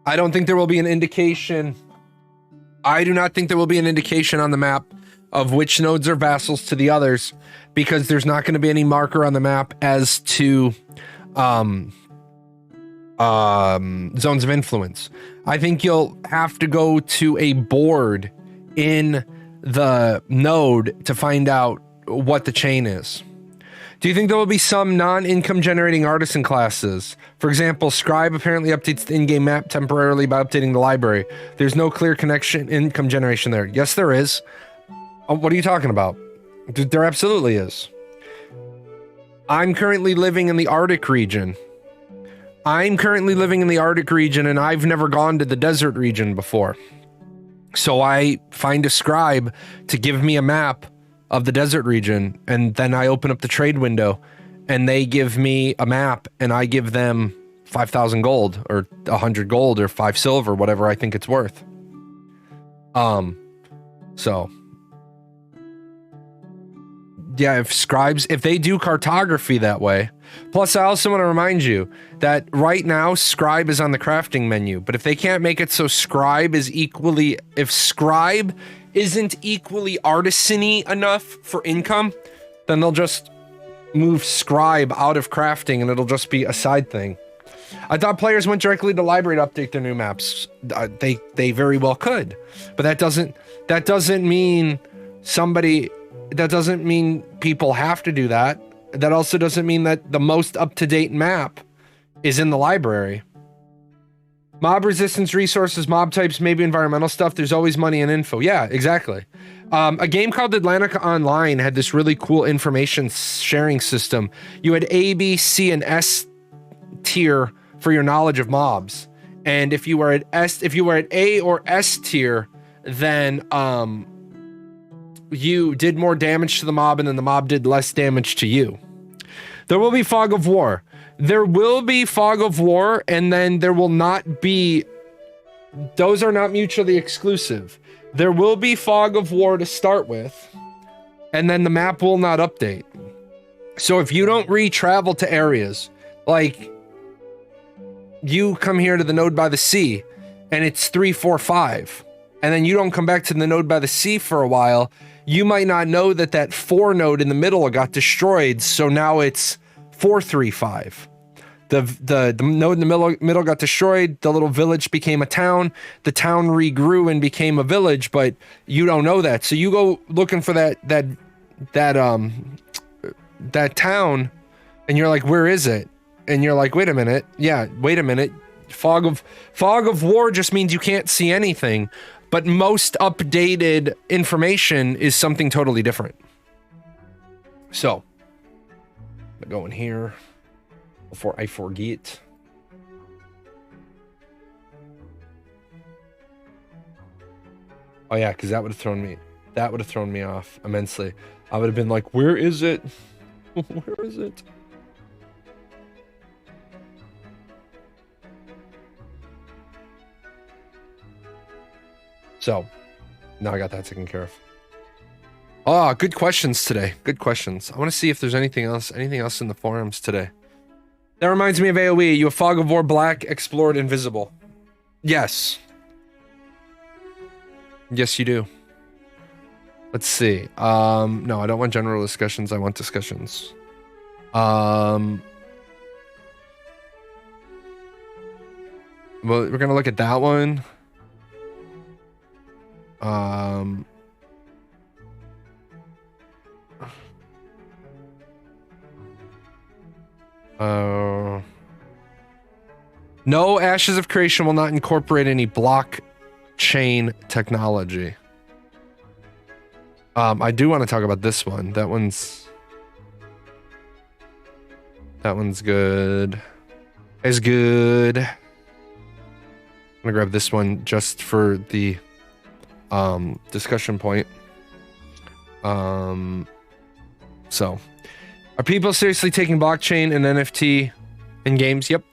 I don't think there will be an indication. I do not think there will be an indication on the map of which nodes are vassals to the others, because there's not going to be any marker on the map as to zones of influence. I think you'll have to go to a board in the node to find out what the chain is. Do you think there will be some non-income generating artisan classes? For example, Scribe apparently updates the in-game map temporarily by updating the library. There's no clear connection income generation there. Yes, there is. What are you talking about? There absolutely is. I'm currently living in the Arctic region. And I've never gone to the desert region before. So I find a scribe to give me a map of the desert region, and then I open up the trade window and they give me a map and I give them 5,000 gold or 100 gold or 5 silver, whatever I think it's worth. So yeah, if they do cartography that way. Plus, I also want to remind you that right now Scribe is on the crafting menu, but if they can't make it so Scribe is equally, if Scribe isn't equally artisan-y enough for income, then they'll just move Scribe out of crafting and it'll just be a side thing. I thought players went directly to the library to update their new maps. They very well could, but that doesn't mean people have to do that. That also doesn't mean that the most up-to-date map is in the library. Mob resistance, resources, mob types, maybe environmental stuff. There's always money and info. Yeah, exactly. A game called Atlantica Online had this really cool information sharing system. You had A, B, C, and S tier for your knowledge of mobs. And if you were at A or S tier, then you did more damage to the mob, and then the mob did less damage to you. There will be Fog of War. There will be Fog of War, and then there will not be... Those are not mutually exclusive. There will be Fog of War to start with, and then the map will not update. So if you don't re-travel to areas, like you come here to the node by the sea, and it's 3, 4, 5, and then you don't come back to the node by the sea for a while, you might not know that that 4 node in the middle got destroyed, so now it's 4, 3, 5. The node in the middle got destroyed, the little village became a town, the town regrew and became a village, but you don't know that. So you go looking for that town, and you're like, where is it? And you're like, wait a minute. Yeah, wait a minute. Fog of War just means you can't see anything. But most updated information is something totally different. So, I'm going here before I forget. Oh yeah, because that would have thrown me off immensely. I would have been like, where is it? Where is it? So, now I got that taken care of. Oh, good questions today. Good questions. I want to see if there's anything else in the forums today. That reminds me of AoE. You have Fog of War Black, Explored, Invisible. Yes. Yes, you do. Let's see. No, I don't want general discussions. I want discussions. Well, we're gonna look at that one. No, Ashes of Creation will not incorporate any blockchain technology. I do want to talk about this one. That one's good. It's good. I'm gonna grab this one just for the discussion point. So, are people seriously taking blockchain and NFT in games? Yep,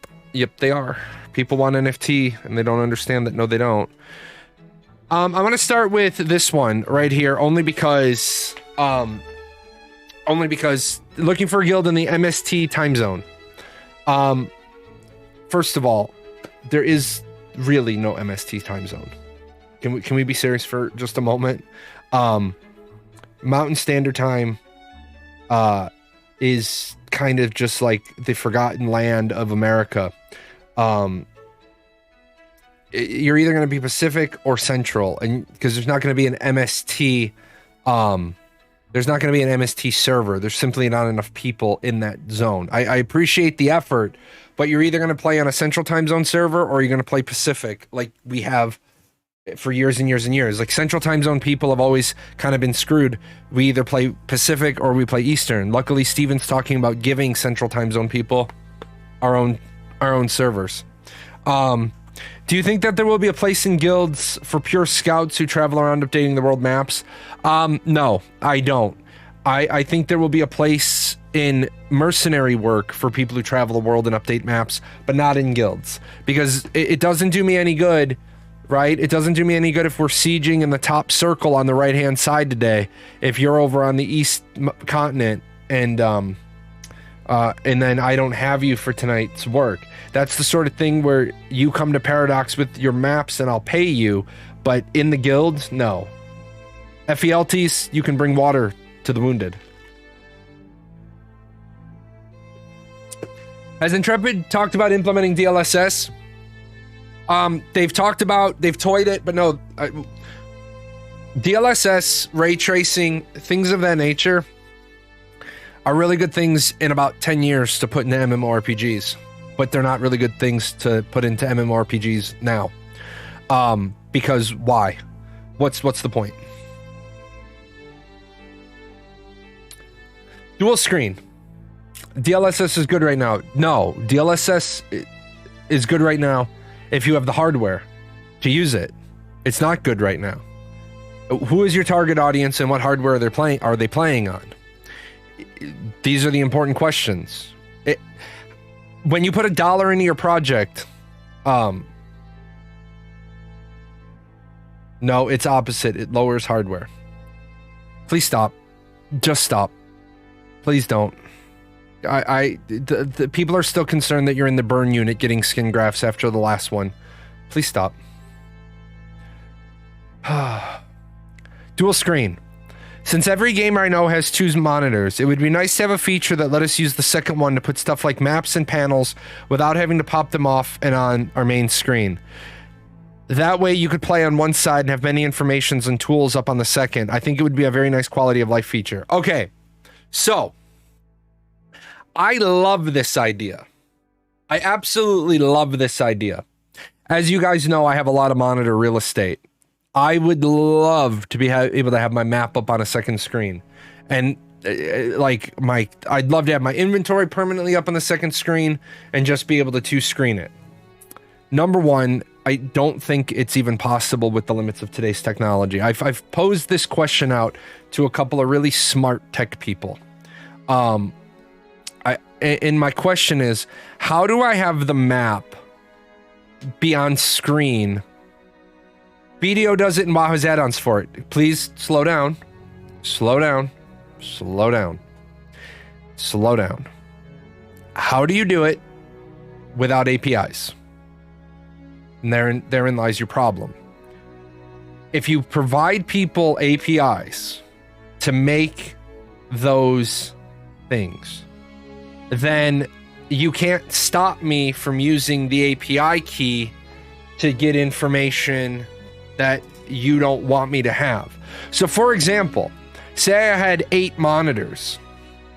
they are. People want NFT and they don't understand that. No, they don't. I'm gonna start with this one right here, only because looking for a guild in the MST time zone. First of all, there is really no MST time zone. Can we be serious for just a moment? Mountain Standard Time is kind of just like the forgotten land of America. You're either going to be Pacific or Central, and because there's not going to be an MST There's not going to be an MST server. There's simply not enough people in that zone. I appreciate the effort, but you're either going to play on a Central Time Zone server or you're going to play Pacific like we have for years and years and years. Like Central Time Zone people have always kind of been screwed. We either play Pacific or we play Eastern. Luckily, Steven's talking about giving Central Time Zone people our own servers. Do you think that there will be a place in guilds for pure scouts who travel around updating the world maps? No, I don't. I think there will be a place in mercenary work for people who travel the world and update maps, but not in guilds. Because it doesn't do me any good, right? It doesn't do me any good if we're sieging in the top circle on the right-hand side today, if you're over on the east continent and then I don't have you for tonight's work. That's the sort of thing where you come to Paradox with your maps and I'll pay you, but in the guild, no. FELTs, you can bring water to the wounded. Has Intrepid talked about implementing DLSS? They've toyed it, but no. DLSS, ray tracing, things of that nature are really good things in about 10 years to put into MMORPGs, but they're not really good things to put into MMORPGs now. Because why? What's the point? Dual screen. DLSS is good right now. No, DLSS is good right now if you have the hardware to use it. It's not good right now. Who is your target audience and what hardware are they playing on? These are the important questions. When you put $1 into your project, no, it's opposite. It lowers hardware. Please stop. Just stop. Please don't. The people are still concerned that you're in the burn unit getting skin grafts after the last one. Please stop. Dual screen. Since every gamer I know has 2 monitors, it would be nice to have a feature that let us use the second one to put stuff like maps and panels without having to pop them off and on our main screen. That way you could play on one side and have many informations and tools up on the second. I think it would be a very nice quality of life feature. Okay, so I love this idea. I absolutely love this idea. As you guys know, I have a lot of monitor real estate. I would love to be able to have my map up on a second screen, and I'd love to have my inventory permanently up on the second screen and just be able to 2-screen it. Number one, I don't think it's even possible with the limits of today's technology. I've posed this question out to a couple of really smart tech people. And my question is, how do I have the map be on screen? BDO does it and WoW has add-ons for it. Please slow down. Slow down. Slow down. Slow down. How do you do it without APIs? And therein lies your problem. If you provide people APIs to make those things, then you can't stop me from using the API key to get information that you don't want me to have. So for example, say I had 8 monitors,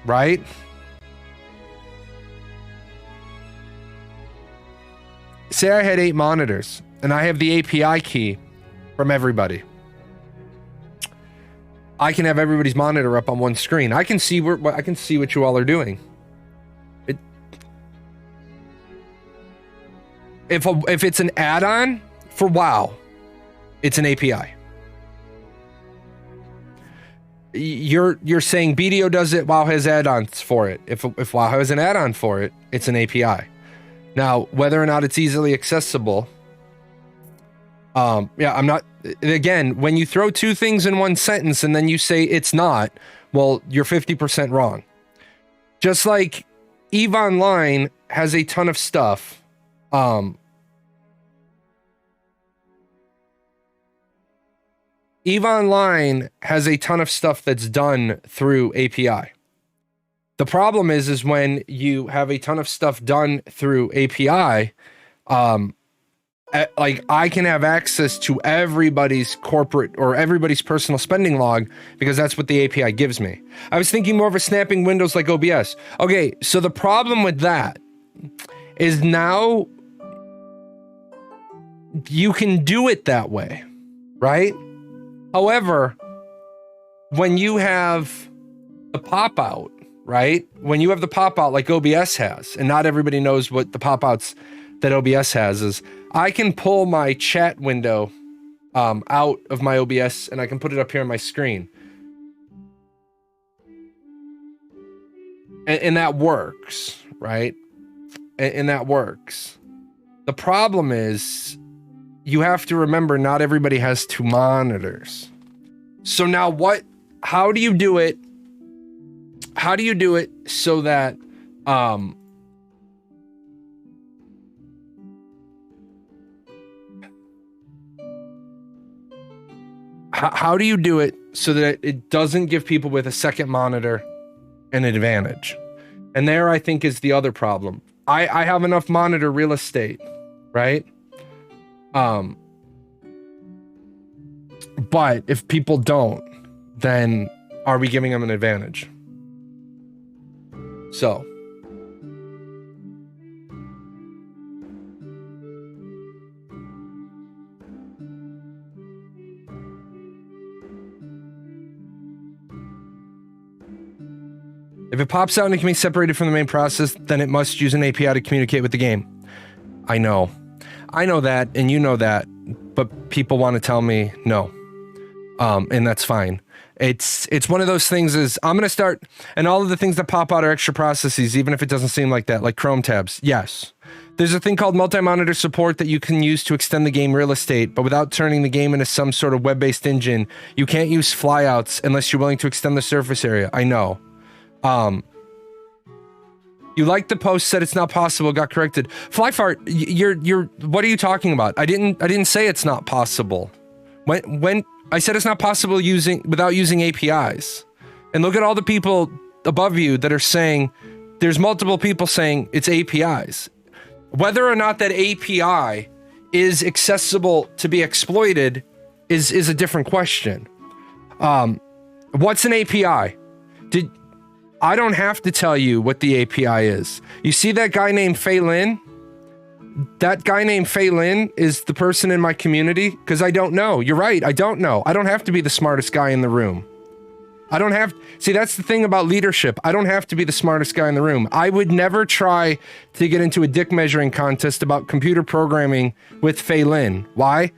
right? Say I had 8 monitors and I have the API key from everybody. I can have everybody's monitor up on one screen. I can see what you all are doing. If it's an add-on for WoW, it's an API. You're saying BDO does it, WoW has add-ons for it. If WoW has an add-on for it, it's an API. Now, whether or not it's easily accessible, yeah, I'm not. Again, when you throw 2 things in one sentence and then you say it's not, well, you're 50% wrong. Just like EVE Online has a ton of stuff. EVE Online has a ton of stuff that's done through API. The problem is when you have a ton of stuff done through API, like I can have access to everybody's corporate or everybody's personal spending log because that's what the API gives me. I was thinking more of a snapping windows like OBS. Okay, so the problem with that is now you can do it that way, right? However, when you have the pop out, right? When you have the pop out like OBS has, and not everybody knows what the pop outs that OBS has is, I can pull my chat window out of my OBS and I can put it up here on my screen. And that works, right? And that works. The problem is you have to remember not everybody has 2 monitors. So now how do you do it? How do you do it so that how do you do it so that it doesn't give people with a second monitor an advantage? And there, I think, is the other problem. I have enough monitor real estate, right? But if people don't, then are we giving them an advantage? So. If it pops out and it can be separated from the main process, then it must use an API to communicate with the game. I know that, and you know that, but people want to tell me no. And that's fine. It's one of those things is I'm going to start, and all of the things that pop out are extra processes, even if it doesn't seem like that, like Chrome tabs. Yes. There's a thing called multi-monitor support that you can use to extend the game real estate, but without turning the game into some sort of web-based engine. You can't use flyouts unless you're willing to extend the surface area. I know. You liked the post, said it's not possible, got corrected. Flyfart, you're what are you talking about? I didn't say it's not possible. When I said it's not possible without using APIs. And look at all the people above you that are saying there's multiple people saying it's APIs. Whether or not that API is accessible to be exploited is a different question. What's an API? I don't have to tell you what the API is. You see that guy named Fei Lin? That guy named Fei Lin is the person in my community? Because I don't know. You're right, I don't know. I don't have to be the smartest guy in the room. See, that's the thing about leadership. I don't have to be the smartest guy in the room. I would never try to get into a dick measuring contest about computer programming with Fei Lin. Why?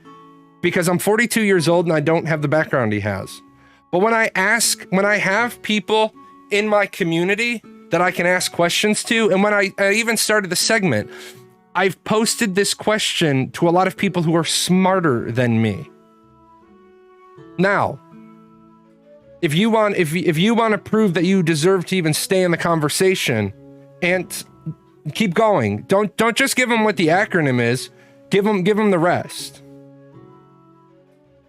Because I'm 42 years old and I don't have the background he has. But when I have people in my community that I can ask questions to, and when I even started the segment, I've posted this question to a lot of people who are smarter than me. Now, if you want to prove that you deserve to even stay in the conversation, and keep going. Don't just give them what the acronym is. Give them the rest.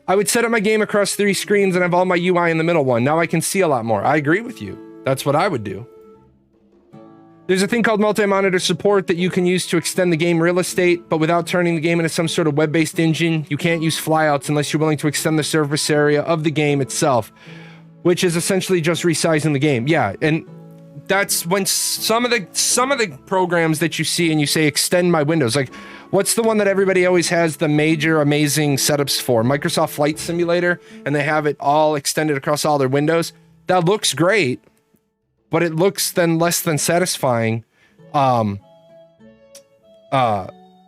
I would set up my game across 3 screens and have all my UI in the middle one. Now I can see a lot more. I agree with you. That's what I would do. There's a thing called multi-monitor support that you can use to extend the game real estate, but without turning the game into some sort of web-based engine. You can't use flyouts unless you're willing to extend the surface area of the game itself, which is essentially just resizing the game. Yeah, and that's when some of the programs that you see and you say extend my windows, like what's the one that everybody always has the major amazing setups for? Microsoft Flight Simulator, and they have it all extended across all their windows. That looks great, but it looks then less than satisfying.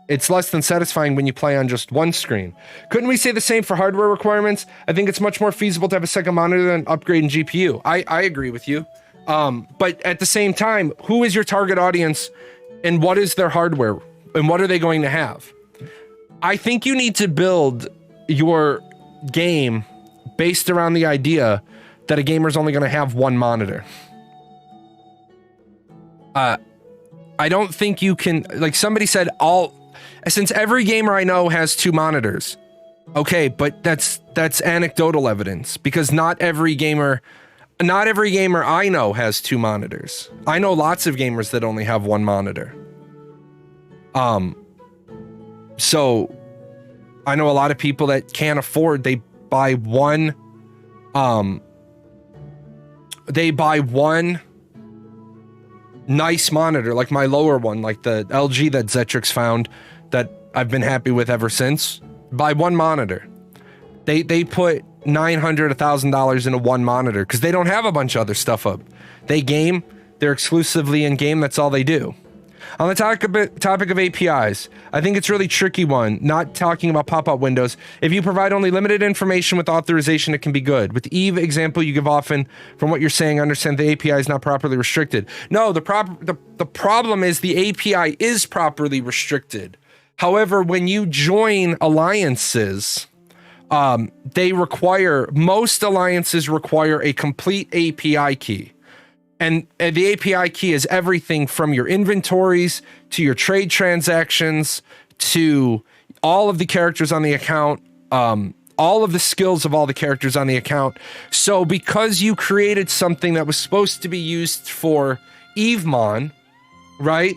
It's less than satisfying when you play on just one screen. Couldn't we say the same for hardware requirements? I think it's much more feasible to have a second monitor than upgrade in GPU. I agree with you. But at the same time, who is your target audience and what is their hardware and what are they going to have? I think you need to build your game based around the idea that a gamer's only going to have one monitor. I don't think you can, like somebody said, since every gamer I know has 2 monitors. Okay, but that's anecdotal evidence because not every gamer I know has 2 monitors. I know lots of gamers that only have 1 monitor. So I know a lot of people that can't afford, they buy one nice monitor, like my lower one, like the LG that Zetrix found that I've been happy with ever since. Buy one monitor. They put $900, $1,000 into one monitor because they don't have a bunch of other stuff up. They game, they're exclusively in game, that's all they do. On the topic of APIs, I think it's a really tricky one, not talking about pop-up windows. If you provide only limited information with authorization, it can be good. With the Eve example you give often, from what you're saying, I understand the API is not properly restricted. No, the problem is the API is properly restricted. However, when you join alliances, most alliances require a complete API key. And the API key is everything from your inventories to your trade transactions to all of the characters on the account, all of the skills of all the characters on the account. So because you created something that was supposed to be used for EveMon, right?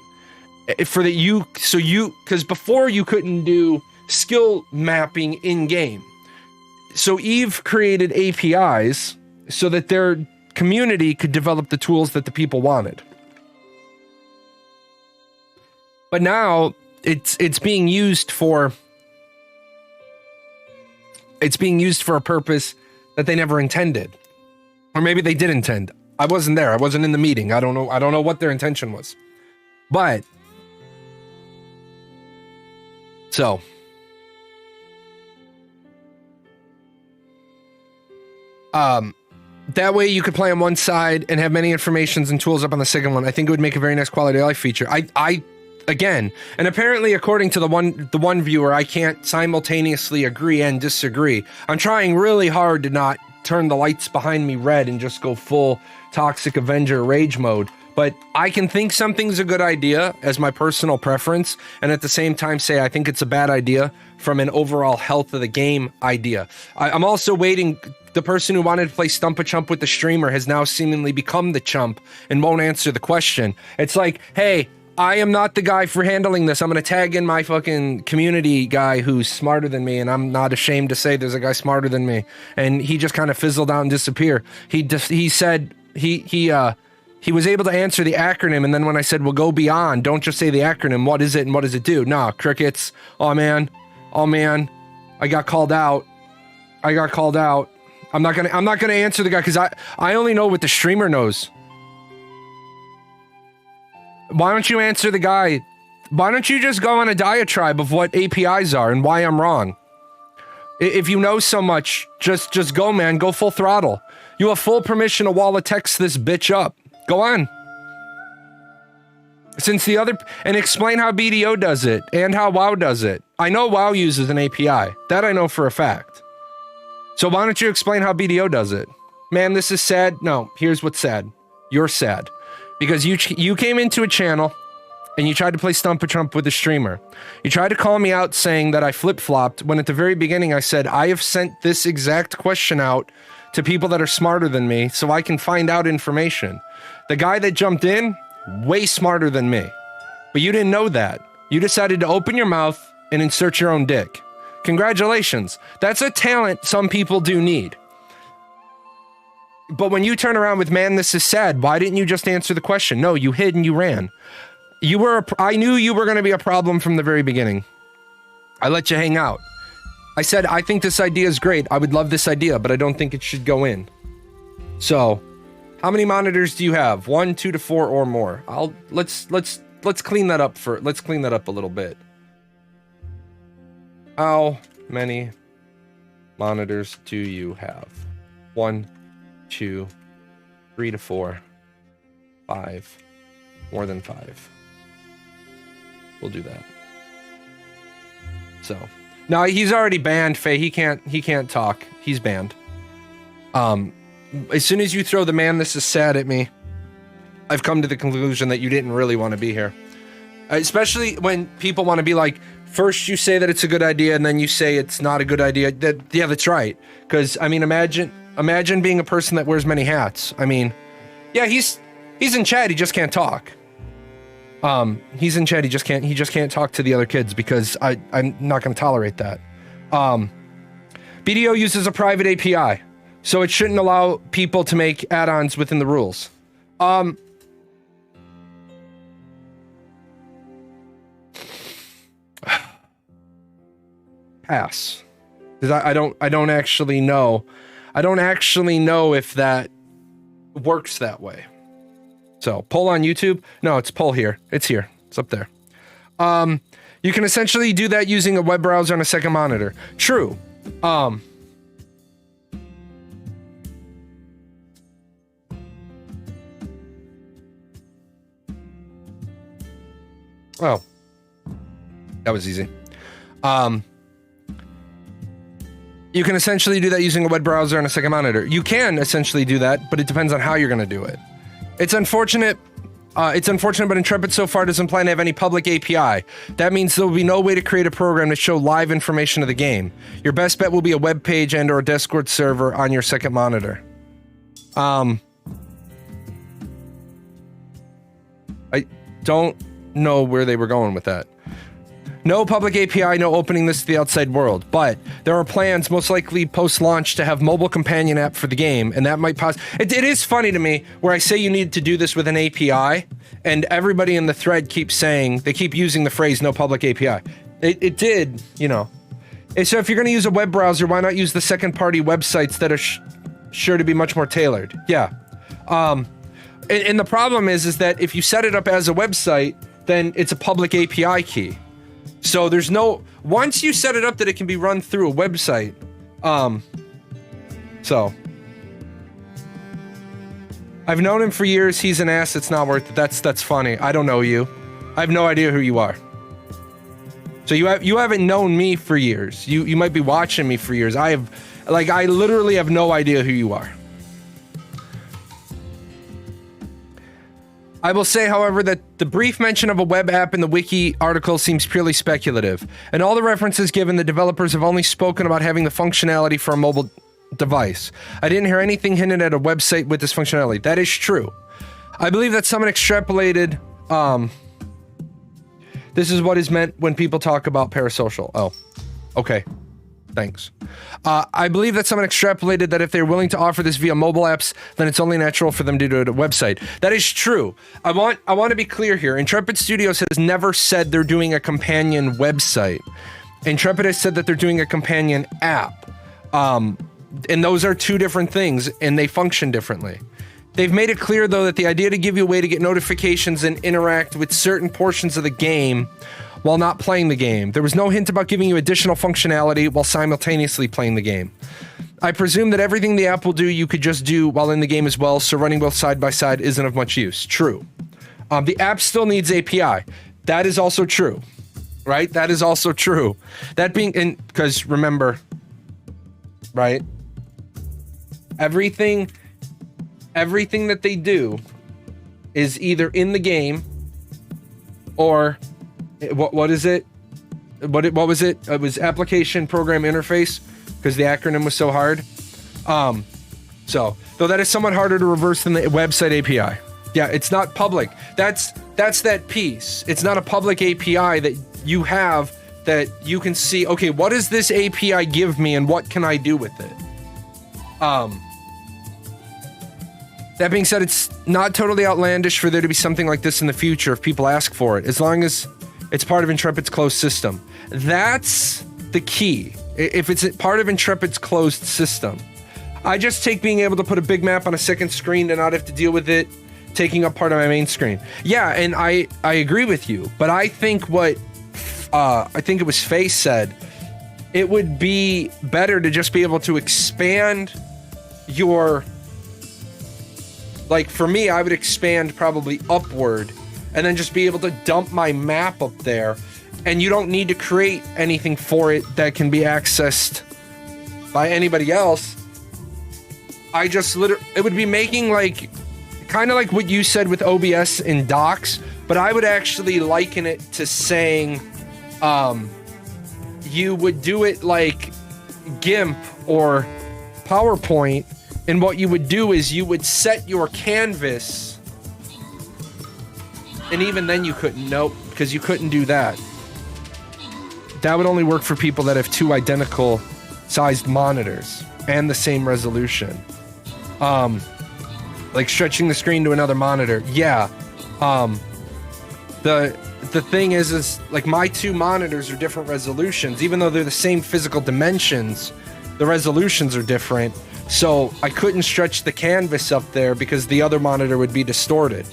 Because before you couldn't do skill mapping in game. So Eve created APIs so that their community could develop the tools that the people wanted. But now it's being used for a purpose that they never intended. Or maybe they did intend. I wasn't there. I wasn't in the meeting. I don't know what their intention was. But so that way you could play on one side and have many informations and tools up on the second one. I think it would make a very nice quality of life feature. I again, and apparently according to the one viewer, I can't simultaneously agree and disagree. I'm trying really hard to not turn the lights behind me red and just go full Toxic Avenger rage mode. But I can think something's a good idea as my personal preference, and at the same time say I think it's a bad idea from an overall health of the game idea. I'm also waiting. The person who wanted to play Stump-a-Chump with the streamer has now seemingly become the chump and won't answer the question. It's like, hey, I am not the guy for handling this. I'm going to tag in my fucking community guy who's smarter than me, and I'm not ashamed to say there's a guy smarter than me. And he just kind of fizzled out and disappeared. He said he was able to answer the acronym, and then when I said, well, go beyond, don't just say the acronym, what is it and what does it do? Nah, crickets. Oh man, I got called out. I'm not gonna answer the guy because I only know what the streamer knows. Why don't you answer the guy? Why don't you just go on a diatribe of what APIs are and why I'm wrong? If you know so much, just go, man. Go full throttle. You have full permission to wall of text this bitch up. Go on. And explain how BDO does it and how WoW does it. I know WoW uses an API. That I know for a fact. So why don't you explain how BDO does it? Man, this is sad. No, here's what's sad. You're sad. Because you came into a channel and you tried to play Stump-a-Trump with a streamer. You tried to call me out saying that I flip-flopped when at the very beginning I said, I have sent this exact question out to people that are smarter than me so I can find out information. The guy that jumped in, way smarter than me. But you didn't know that. You decided to open your mouth and insert your own dick. Congratulations. That's a talent some people do need. But when you turn around with, man, this is sad, why didn't you just answer the question? No, you hid and you ran. I knew you were going to be a problem from the very beginning. I let you hang out. I said, I think this idea is great. I would love this idea, but I don't think it should go in. So, how many monitors do you have? 1, 2 to 4 or more? Let's clean that up let's clean that up a little bit. How many monitors do you have? 1, 2, 3 to 4, 5, more than 5. We'll do that. So, no, he's already banned, Faye. He can't talk. He's banned. As soon as you throw the man, this is sad at me, I've come to the conclusion that you didn't really want to be here. Especially when people want to be like, first you say that it's a good idea and then you say it's not a good idea. Yeah, that's right. Because, I mean, imagine being a person that wears many hats. I mean, yeah, he's in chat, he just can't talk. He's in chat, he just can't talk to the other kids because I'm not going to tolerate that. BDO uses a private API, so it shouldn't allow people to make add-ons within the rules. Pass. Because I don't actually know. I don't actually know if that works that way. So, poll on YouTube? No, it's poll here. It's here. It's up there. You can essentially do that using a web browser on a second monitor. True. Oh. That was easy. You can essentially do that using a web browser on a second monitor. You can essentially do that, but it depends on how you're going to do it. It's unfortunate, but Intrepid so far doesn't plan to have any public API. That means there will be no way to create a program to show live information of the game. Your best bet will be a web page and or a Discord server on your second monitor. I don't know where they were going with that. No public API, no opening this to the outside world, but there are plans, most likely post-launch, to have mobile companion app for the game, and that might it is funny to me where I say you need to do this with an API, and everybody in the thread keeps saying, they keep using the phrase no public API. It did, you know. And so if you're going to use a web browser, why not use the second-party websites that are sure to be much more tailored? Yeah. And the problem is that if you set it up as a website, then it's a public API key. So there's no, once you set it up that it can be run through a website, so. I've known him for years, he's an ass, it's not worth it. That's funny. I don't know you. I have no idea who you are. So you haven't known me for years. You might be watching me for years. I literally have no idea who you are. I will say, however, that the brief mention of a web app in the wiki article seems purely speculative, and all the references given, the developers have only spoken about having the functionality for a mobile device. I didn't hear anything hinted at a website with this functionality. That is true. I believe that someone extrapolated, this is what is meant when people talk about parasocial. Oh, okay. Thanks. I believe that someone extrapolated that if they're willing to offer this via mobile apps, then it's only natural for them to do it at a website. That is true. I want to be clear here. Intrepid Studios has never said they're doing a companion website. Intrepid has said that they're doing a companion app. And those are two different things, and they function differently. They've made it clear, though, that the idea to give you a way to get notifications and interact with certain portions of the game while not playing the game. There was no hint about giving you additional functionality while simultaneously playing the game. I presume that everything the app will do, you could just do while in the game as well, so running both side by side isn't of much use. True. The app still needs API. That is also true. Right? That is also true. That being, because remember, right? Everything that they do is either in the game or what is it? What was it? It was application program interface, because the acronym was so hard. So though that is somewhat harder to reverse than the website API. Yeah, it's not public. That's that piece. It's not a public API that you have that you can see, okay, what does this API give me and what can I do with it? That being said, it's not totally outlandish for there to be something like this in the future if people ask for it, as long as it's part of Intrepid's closed system. That's the key. If it's part of Intrepid's closed system. I just take being able to put a big map on a second screen to not have to deal with it taking up part of my main screen. Yeah, and I agree with you, but I think what, I think it was Faye said, it would be better to just be able to expand your, like for me, I would expand probably upward and then just be able to dump my map up there, and you don't need to create anything for it that can be accessed by anybody else. I just it would be making like, kind of like what you said with OBS and docs, but I would actually liken it to saying, you would do it like GIMP or PowerPoint, and what you would do is you would set your canvas. And even then you couldn't, nope, because you couldn't do that. that would only work for people that have 2 identical sized monitors and the same resolution. Like stretching the screen to another monitor. Yeah. The thing is like my 2 monitors are different resolutions, even though they're the same physical dimensions, the resolutions are different. So I couldn't stretch the canvas up there because the other monitor would be distorted.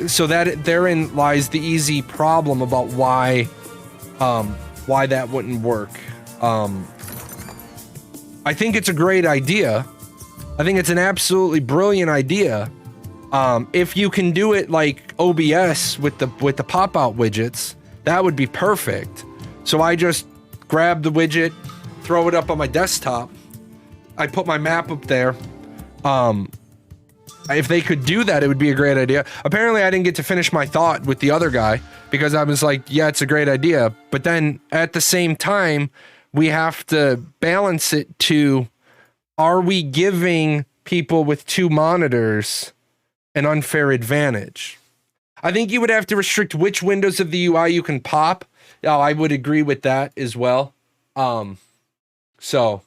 So that therein lies the easy problem about why that wouldn't work. I think it's a great idea. I think it's an absolutely brilliant idea. If you can do it like OBS with the pop-out widgets, that would be perfect. So I just grab the widget, throw it up on my desktop. I put my map up there. If they could do that, it would be a great idea. Apparently, I didn't get to finish my thought with the other guy because I was like, yeah, it's a great idea. But then at the same time, we have to balance it to, are we giving people with 2 monitors an unfair advantage? I think you would have to restrict which windows of the UI you can pop. Oh, I would agree with that as well. So.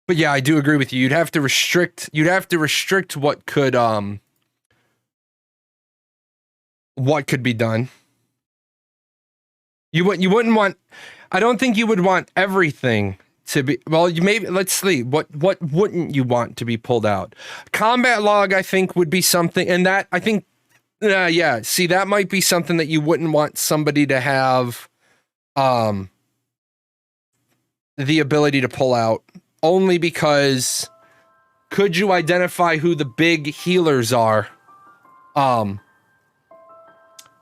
But yeah, I do agree with you. You'd have to restrict what could be done. You wouldn't want, I don't think you would want everything to be, well, you maybe, let's see, what wouldn't you want to be pulled out? Combat log, I think, would be something, and that, I think, yeah, see, that might be something that you wouldn't want somebody to have the ability to pull out, only because could you identify who the big healers are?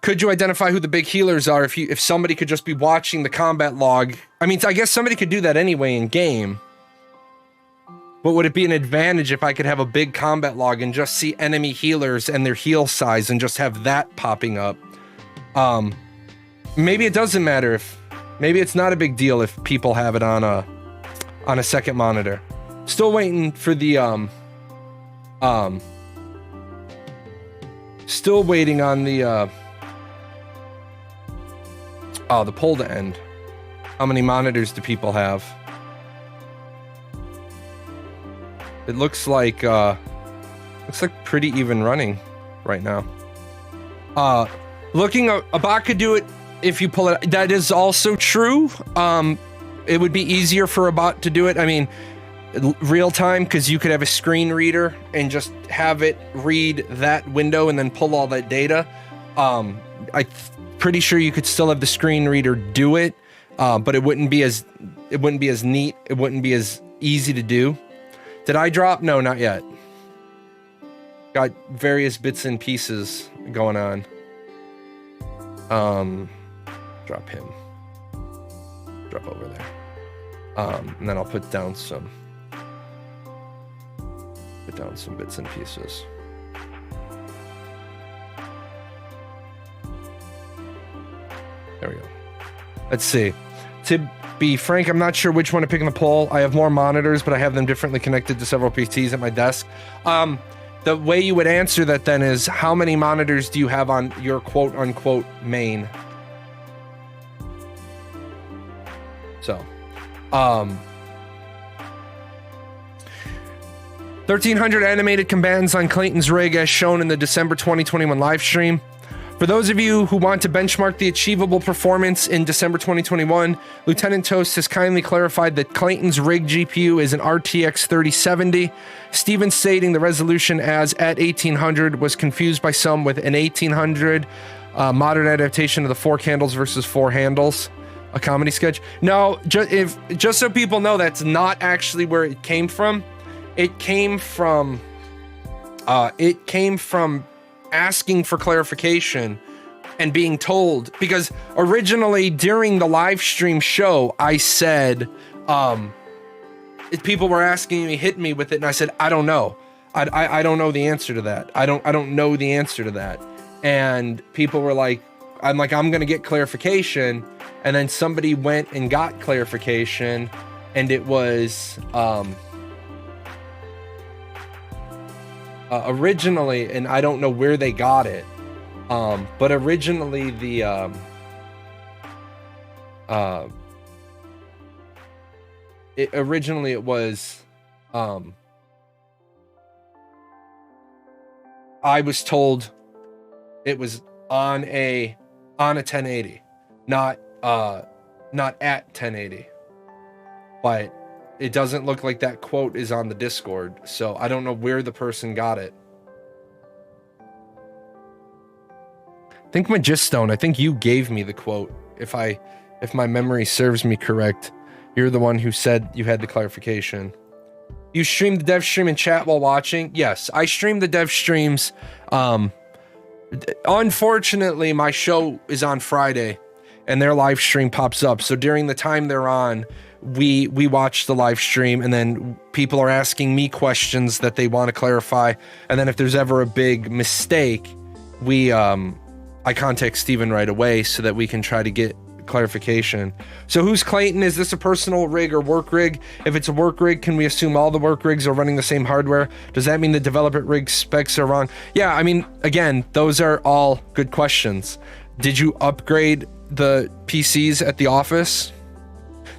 Could you identify who the big healers are if somebody could just be watching the combat log? I mean, I guess somebody could do that anyway in game. But would it be an advantage if I could have a big combat log and just see enemy healers and their heal size and just have that popping up? Maybe it doesn't matter maybe it's not a big deal if people have it on a second monitor. Still waiting for the still waiting on the the poll to end. How many monitors do people have? It looks like pretty even running right now. A bot could do it if you pull it. That is also true. It would be easier for a bot to do it. I mean, real time, because you could have a screen reader and just have it read that window and then pull all that data. I'm pretty sure you could still have the screen reader do it, but it wouldn't be as neat. It wouldn't be as easy to do. Did I drop? No, not yet. Got various bits and pieces going on. Drop him. Drop over there. And then I'll put down some bits and pieces. There we go. Let's see. To be frank, I'm not sure which one to pick in the poll. I have more monitors, but I have them differently connected to several PCs at my desk. The way you would answer that then is, how many monitors do you have on your quote-unquote main? So, 1,300 animated combatants on Clayton's rig as shown in the December 2021 live stream. For those of you who want to benchmark the achievable performance in December 2021, Lieutenant Toast has kindly clarified that Clayton's rig GPU is an RTX 3070. Steven stating the resolution as at 1800 was confused by some with an 1800 modern adaptation of the 4 candles versus 4 handles. A comedy sketch? No, just so people know, that's not actually where it came from. It came from asking for clarification and being told, because originally during the live stream show, I said, people were asking me, hit me with it, and I said, I don't know. I don't know the answer to that. I don't know the answer to that. And people were like, I'm gonna get clarification. and then somebody went and got clarification, and it was originally, and I don't know where they got it, but originally the it was I was told it was on a 1080, not at 1080, but it doesn't look like that quote is on the Discord, so I don't know where the person got it. I think Magistone, I think you gave me the quote, if my memory serves me correct. You're the one who said you had the clarification. You stream the dev stream and chat while watching? Yes, I stream the dev streams. Unfortunately, my show is on Friday, and their live stream pops up. So during the time they're on, we watch the live stream, and then people are asking me questions that they want to clarify. And then if there's ever a big mistake, I contact Steven right away so that we can try to get clarification. So who's Clayton? Is this a personal rig or work rig? If it's a work rig, can we assume all the work rigs are running the same hardware? Does that mean the developer rig specs are wrong? Yeah, I mean, again, those are all good questions. Did you upgrade the PCs at the office?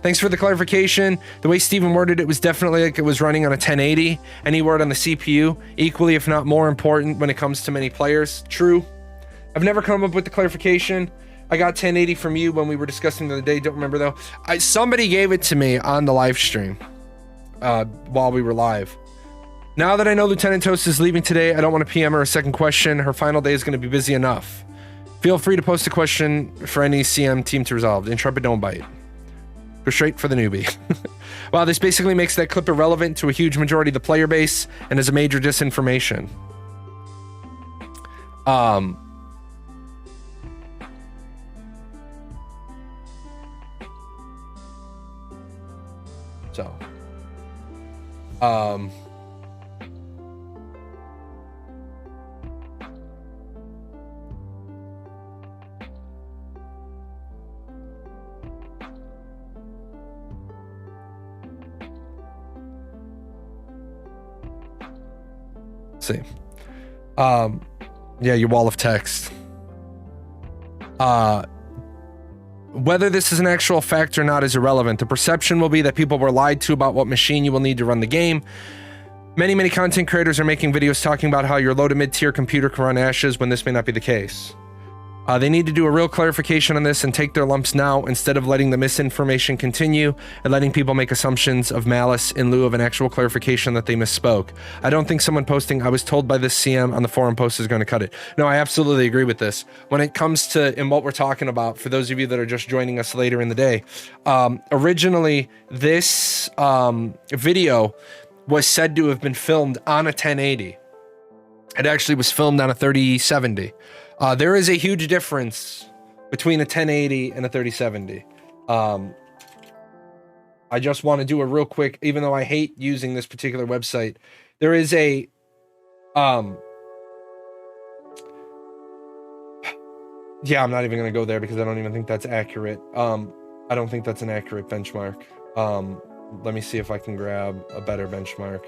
Thanks for the clarification. The way Steven worded it was definitely like it was running on a 1080. Any word on the CPU, equally if not more important when it comes to many players. True. I've never come up with the clarification. I got 1080 from you when we were discussing the other day. Don't remember though. Somebody gave it to me on the live stream while we were live. Now that I know Lieutenant Toast is leaving today, I don't want to PM her a second question. Her final day is going to be busy enough. Feel free to post a question for any CM team to resolve. Intrepid, don't bite. Go straight for the newbie. Wow, this basically makes that clip irrelevant to a huge majority of the player base and is a major disinformation. See. Yeah, your wall of text. Whether this is an actual fact or not is irrelevant. The perception will be that people were lied to about what machine you will need to run the game. Many content creators are making videos talking about how your low to mid-tier computer can run Ashes when this may not be the case. They need to do a real clarification on this and take their lumps now instead of letting the misinformation continue and letting people make assumptions of malice in lieu of an actual clarification that they misspoke. I don't think someone posting, I was told by this CM on the forum post is going to cut it. No, I absolutely agree with this. When it comes to, and what we're talking about, for those of you that are just joining us later in the day, originally this video was said to have been filmed on a 1080. It actually was filmed on a 3070. There is a huge difference between a 1080 and a 3070. I just want to do a real quick, even though I hate using this particular website, there is a, yeah, I'm not even going to go there because I don't even think that's accurate. I don't think that's an accurate benchmark. Let me see if I can grab a better benchmark.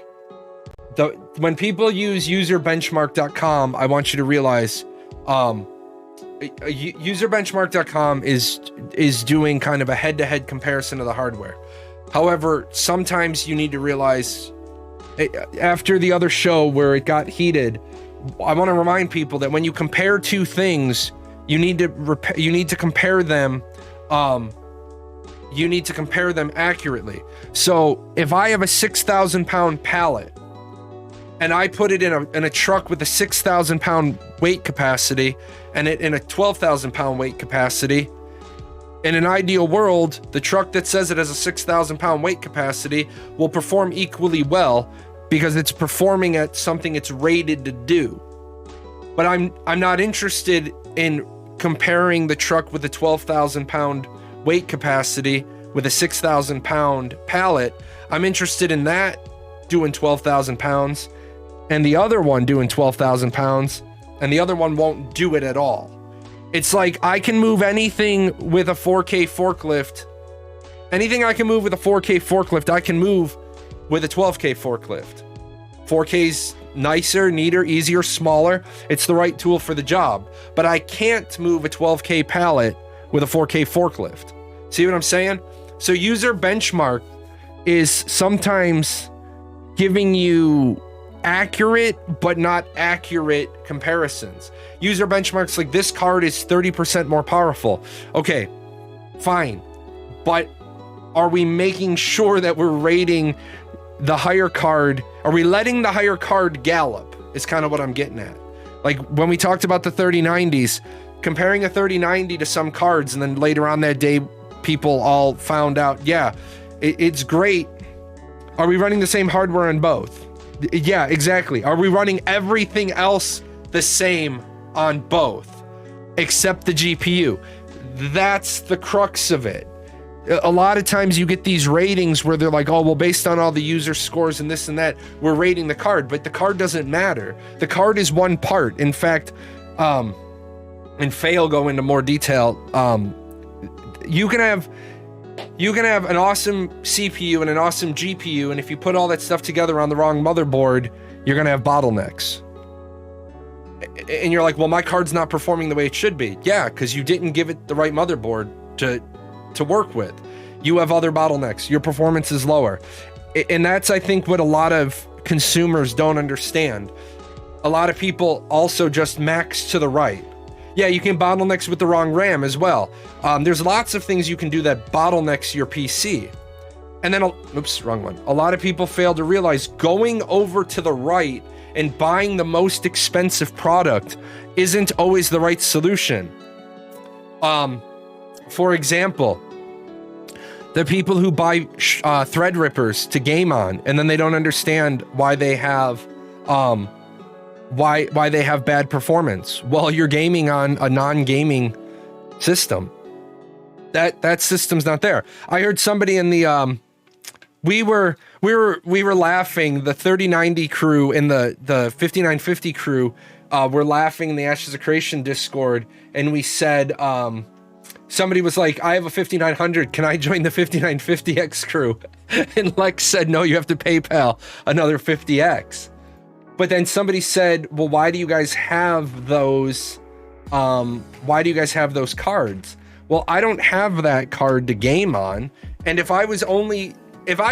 When people use userbenchmark.com, I want you to realize, userbenchmark.com is doing kind of a head-to-head comparison of the hardware. However, sometimes you need to realize, after the other show where it got heated, I want to remind people that when you compare two things, you need to compare them. You need to compare them accurately. So if I have a 6,000 pound pallet and I put it in a truck with a 6,000 pound weight capacity and it in a 12,000 pound weight capacity, in an ideal world, the truck that says it has a 6,000 pound weight capacity will perform equally well because it's performing at something it's rated to do. But I'm not interested in comparing the truck with a 12,000 pound weight capacity with a 6,000 pound pallet. I'm interested in that doing 12,000 pounds and the other one doing 12,000 pounds, and the other one won't do it at all. It's like I can move anything with a 4K forklift. Anything I can move with a 4K forklift, I can move with a 12K forklift. 4K's nicer, neater, easier, smaller. It's the right tool for the job. But I can't move a 12K pallet with a 4K forklift. See what I'm saying? So user benchmark is sometimes giving you accurate but not accurate comparisons. User benchmarks like this card is 30% more powerful. Okay, fine. But are we making sure that we're rating the higher card? Are we letting the higher card gallop is kind of what I'm getting at. Like when we talked about the 3090s, comparing a 3090 to some cards, and then later on that day people all found out, yeah, it's great. Are we running the same hardware on both? Yeah, exactly. Are we running everything else the same on both except the GPU? That's the crux of it. A lot of times you get these ratings where they're like, oh, well, based on all the user scores and this and that, we're rating the card, but the card doesn't matter. The card is one part. In fact, and Faye will go into more detail. You can have an awesome CPU and an awesome GPU, and if you put all that stuff together on the wrong motherboard, you're gonna have bottlenecks. And you're like, well, my card's not performing the way it should be. Yeah, because you didn't give it the right motherboard to work with. You have other bottlenecks. Your performance is lower. And that's, I think, what a lot of consumers don't understand. A lot of people also just max to the right. Yeah, you can bottlenecks with the wrong RAM as well. There's lots of things you can do that bottlenecks your PC. And then, oops, wrong one. A lot of people fail to realize going over to the right and buying the most expensive product isn't always the right solution. For example, the people who buy Threadrippers to game on, and then they don't understand why they have why they have bad performance. Well, you're gaming on a non-gaming system. That system's not there. I heard somebody in the we were laughing. The 3090 crew and the 5950 crew were laughing in the Ashes of Creation Discord, and we said somebody was like, I have a 5900, can I join the 5950X crew? And Lex said, no, you have to PayPal another 50X. But then somebody said, well, why do you guys have those? Why do you guys have those cards? Well, I don't have that card to game on. And if I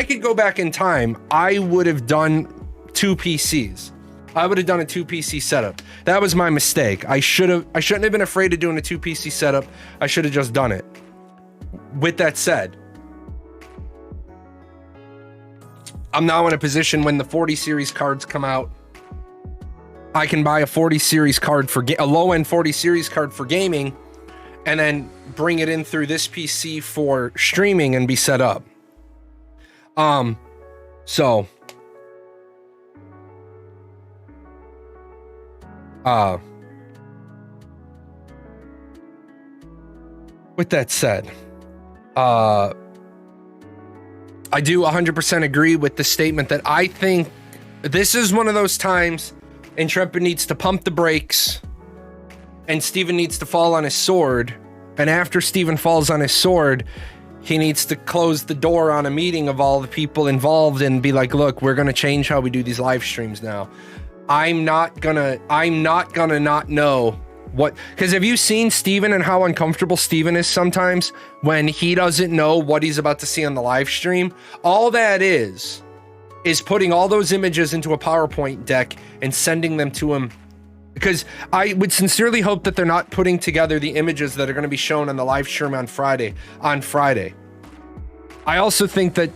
could go back in time, I would have done 2 PCs. I would have done a 2 PC setup. That was my mistake. I shouldn't have been afraid of doing a 2 PC setup. I should have just done it. With that said, I'm now in a position when the 40 series cards come out, I can buy a 40 series card for a low-end 40 series card for gaming, and then bring it in through this PC for streaming and be set up. So with that said, I do 100% agree with the statement that I think this is one of those times Intrepid needs to pump the brakes and Steven needs to fall on his sword. And after Steven falls on his sword, he needs to close the door on a meeting of all the people involved and be like, look, we're going to change how we do these live streams now. I'm not gonna not know what, because have you seen Steven and how uncomfortable Steven is sometimes when he doesn't know what he's about to see on the live stream? All that is putting all those images into a PowerPoint deck and sending them to him. Because I would sincerely hope that they're not putting together the images that are going to be shown on the live stream on Friday. I also think that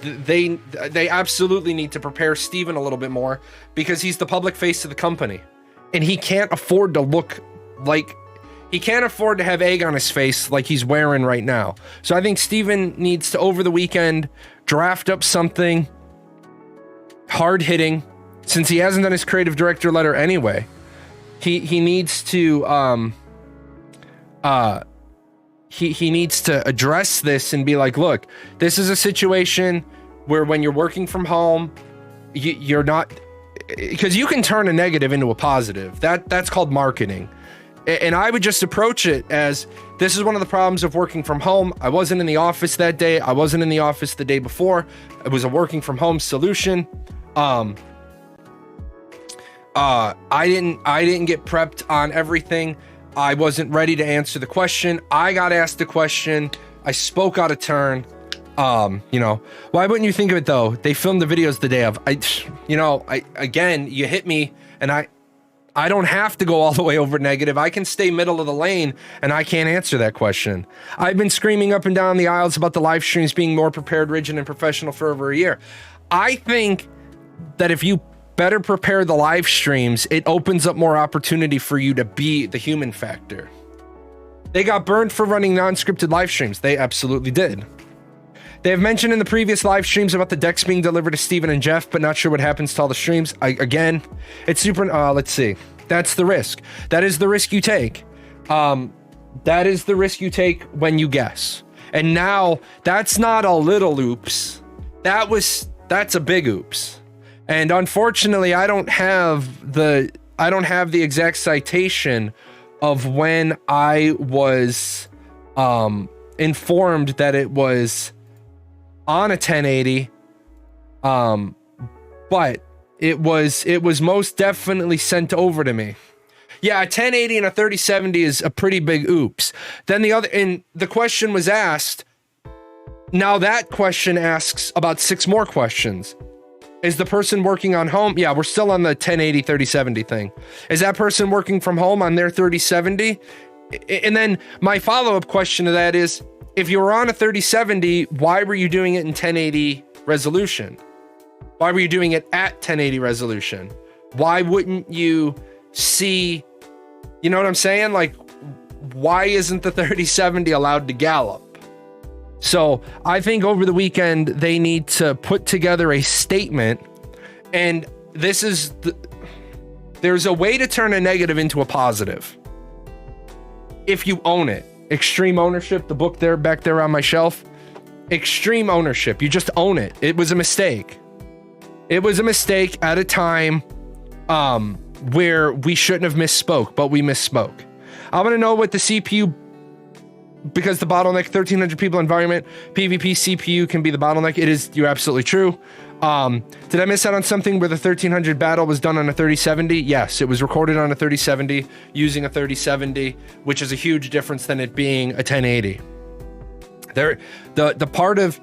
they absolutely need to prepare Steven a little bit more, because he's the public face of the company and he can't afford to look like, he can't afford to have egg on his face like he's wearing right now. So I think Steven needs to, over the weekend, draft up something hard hitting, since he hasn't done his creative director letter anyway. He needs to he needs to address this and be like, look, this is a situation where when you're working from home, you're not, because you can turn a negative into a positive. That's called marketing. And I would just approach it as, this is one of the problems of working from home. I wasn't in the office that day. I wasn't in the office the day before. It was a working from home solution. I didn't get prepped on everything. I wasn't ready to answer the question. I got asked a question. I spoke out of turn. You know, why wouldn't you think of it though? They filmed the videos the day of. Again, you hit me, and I don't have to go all the way over negative. I can stay middle of the lane, and I can't answer that question. I've been screaming up and down the aisles about the live streams being more prepared, rigid, and professional for over a year. I think that if you better prepare the live streams, it opens up more opportunity for you to be the human factor. They got burned for running non-scripted live streams. They absolutely did. They have mentioned in the previous live streams about the decks being delivered to Steven and Jeff, but not sure what happens to all the streams. Again, it's super, let's see. That's the risk. That is the risk you take. That is the risk you take when you guess. And now, that's not a little oops. That's a big oops. And unfortunately, I don't have the exact citation of when I was informed that it was on a 1080, but it was most definitely sent over to me. Yeah, a 1080 and a 3070 is a pretty big oops. Then the question was asked. Now that question asks about 6 more questions. Is the person working on home? Yeah, we're still on the 1080 3070 thing. Is that person working from home on their 3070? And then my follow-up question to that is, if you were on a 3070, why were you doing it in 1080 resolution? Why were you doing it at 1080 resolution? Why wouldn't you see, you know what I'm saying? Like, why isn't the 3070 allowed to gallop? So I think over the weekend, they need to put together a statement, and there's a way to turn a negative into a positive. If you own it. Extreme Ownership, the book back there on my shelf. Extreme ownership. You just own it. It was a mistake. It was a mistake at a time where we shouldn't have misspoke, but we misspoke. I want to know what the CPU, because the bottleneck 1,300 people environment, PvP CPU can be the bottleneck. It is, you're absolutely true. Did I miss out on something where the 1,300 battle was done on a 3070? Yes, it was recorded on a 3070 using a 3070, which is a huge difference than it being a 1080. The part of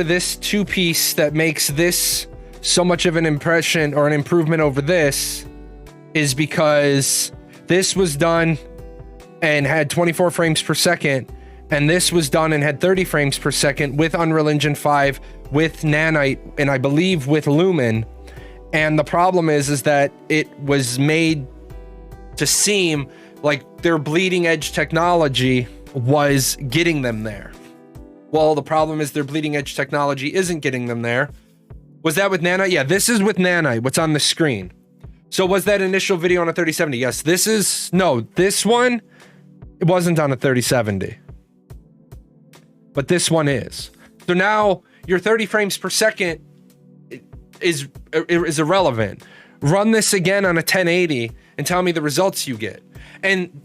this two-piece that makes this so much of an impression or an improvement over this is because this was done and had 24 frames per second, and this was done and had 30 frames per second with Unreal Engine 5, with Nanite, and I believe with Lumen. And the problem is that it was made to seem like their bleeding edge technology was getting them there. Well, the problem is their bleeding edge technology isn't getting them there. Was that with Nanite? Yeah, this is with Nanite, what's on the screen. So was that initial video on a 3070? Yes, this one, it wasn't on a 3070. But this one is. So now your 30 frames per second is irrelevant. Run this again on a 1080 and tell me the results you get. And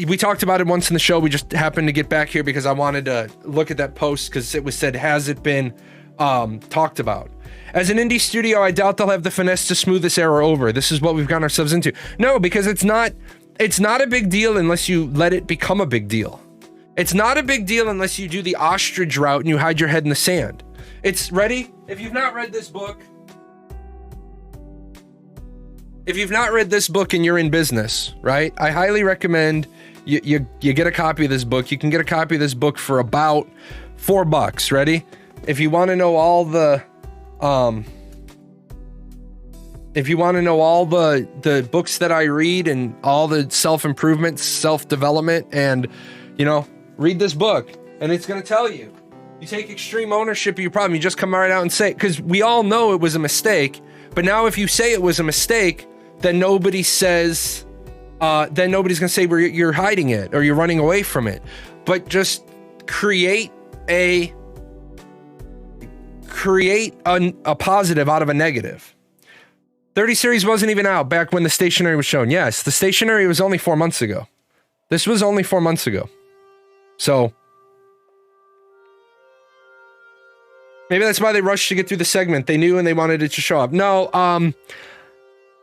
we talked about it once in the show. We just happened to get back here because I wanted to look at that post because it was said, has it been talked about? As an indie studio, I doubt they'll have the finesse to smooth this error over. This is what we've gotten ourselves into. No, because it's not a big deal unless you let it become a big deal. It's not a big deal unless you do the ostrich route and you hide your head in the sand. It's ready. If you've not read this book, and you're in business, right? I highly recommend you get a copy of this book. You can get a copy of this book for about $4. Ready? If you want to know all the books that I read and all the self-improvement, self-development, and read this book, and it's going to tell you. You take extreme ownership of your problem. You just come right out and say it, because we all know it was a mistake. But now if you say it was a mistake, then nobody says, then nobody's going to say you're hiding it or you're running away from it. But just create a positive out of a negative. 30 series wasn't even out back when the stationary was shown. Yes, the stationary was only 4 months ago. This was only 4 months ago. So maybe that's why they rushed to get through the segment. They knew and they wanted it to show up. No,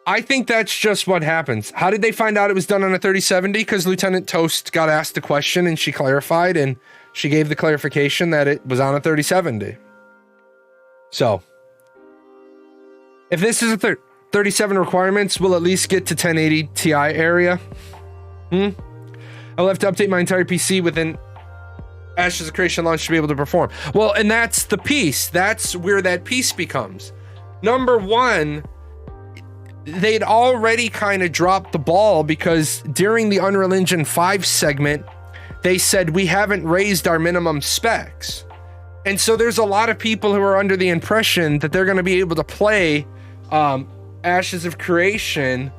I think that's just what happens. How did they find out it was done on a 3070? Because Lieutenant Toast got asked a question and she clarified, and she gave the clarification that it was on a 3070. So if this is a 37 requirements, we'll at least get to 1080 Ti area. I'll have to update my entire PC within Ashes of Creation launch to be able to perform. Well, and that's the piece. That's where that piece becomes. Number one, they'd already kind of dropped the ball because during the Unreal Engine 5 segment, they said we haven't raised our minimum specs. And so there's a lot of people who are under the impression that they're going to be able to play Ashes of Creation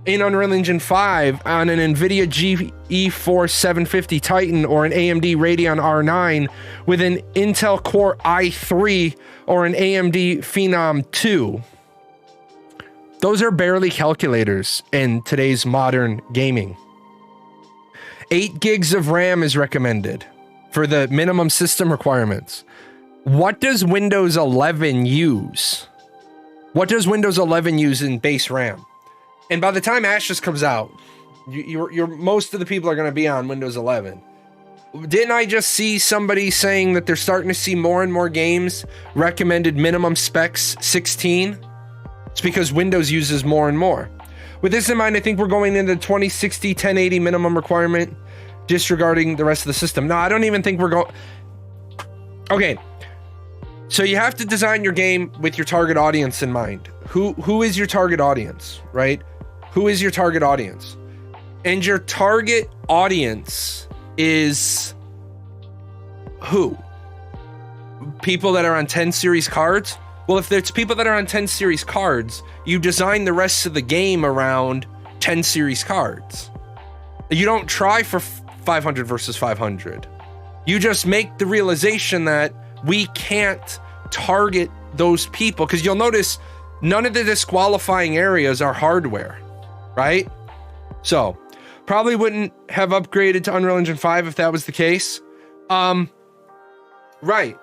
in Unreal Engine 5 on an NVIDIA GeForce 750 Titan or an AMD Radeon R9 with an Intel Core i3 or an AMD Phenom 2. Those are barely calculators in today's modern gaming. 8 gigs of RAM is recommended for the minimum system requirements. What does Windows 11 use? What does Windows 11 use in base RAM? And by the time Ashes comes out, you're most of the people are going to be on Windows 11. Didn't I just see somebody saying that they're starting to see more and more games recommended minimum specs 16? It's because Windows uses more and more. With this in mind, I think we're going into 2060 1080 minimum requirement, disregarding the rest of the system. No, I don't even think we're going... Okay, so you have to design your game with your target audience in mind. Who is your target audience, right? Who is your target audience? And your target audience is who? People that are on 10 series cards? Well, if there's people that are on 10 series cards, you design the rest of the game around 10 series cards. You don't try for 500 versus 500. You just make the realization that we can't target those people, because you'll notice none of the disqualifying areas are hardware, right? So probably wouldn't have upgraded to Unreal Engine 5 if that was the case. Right.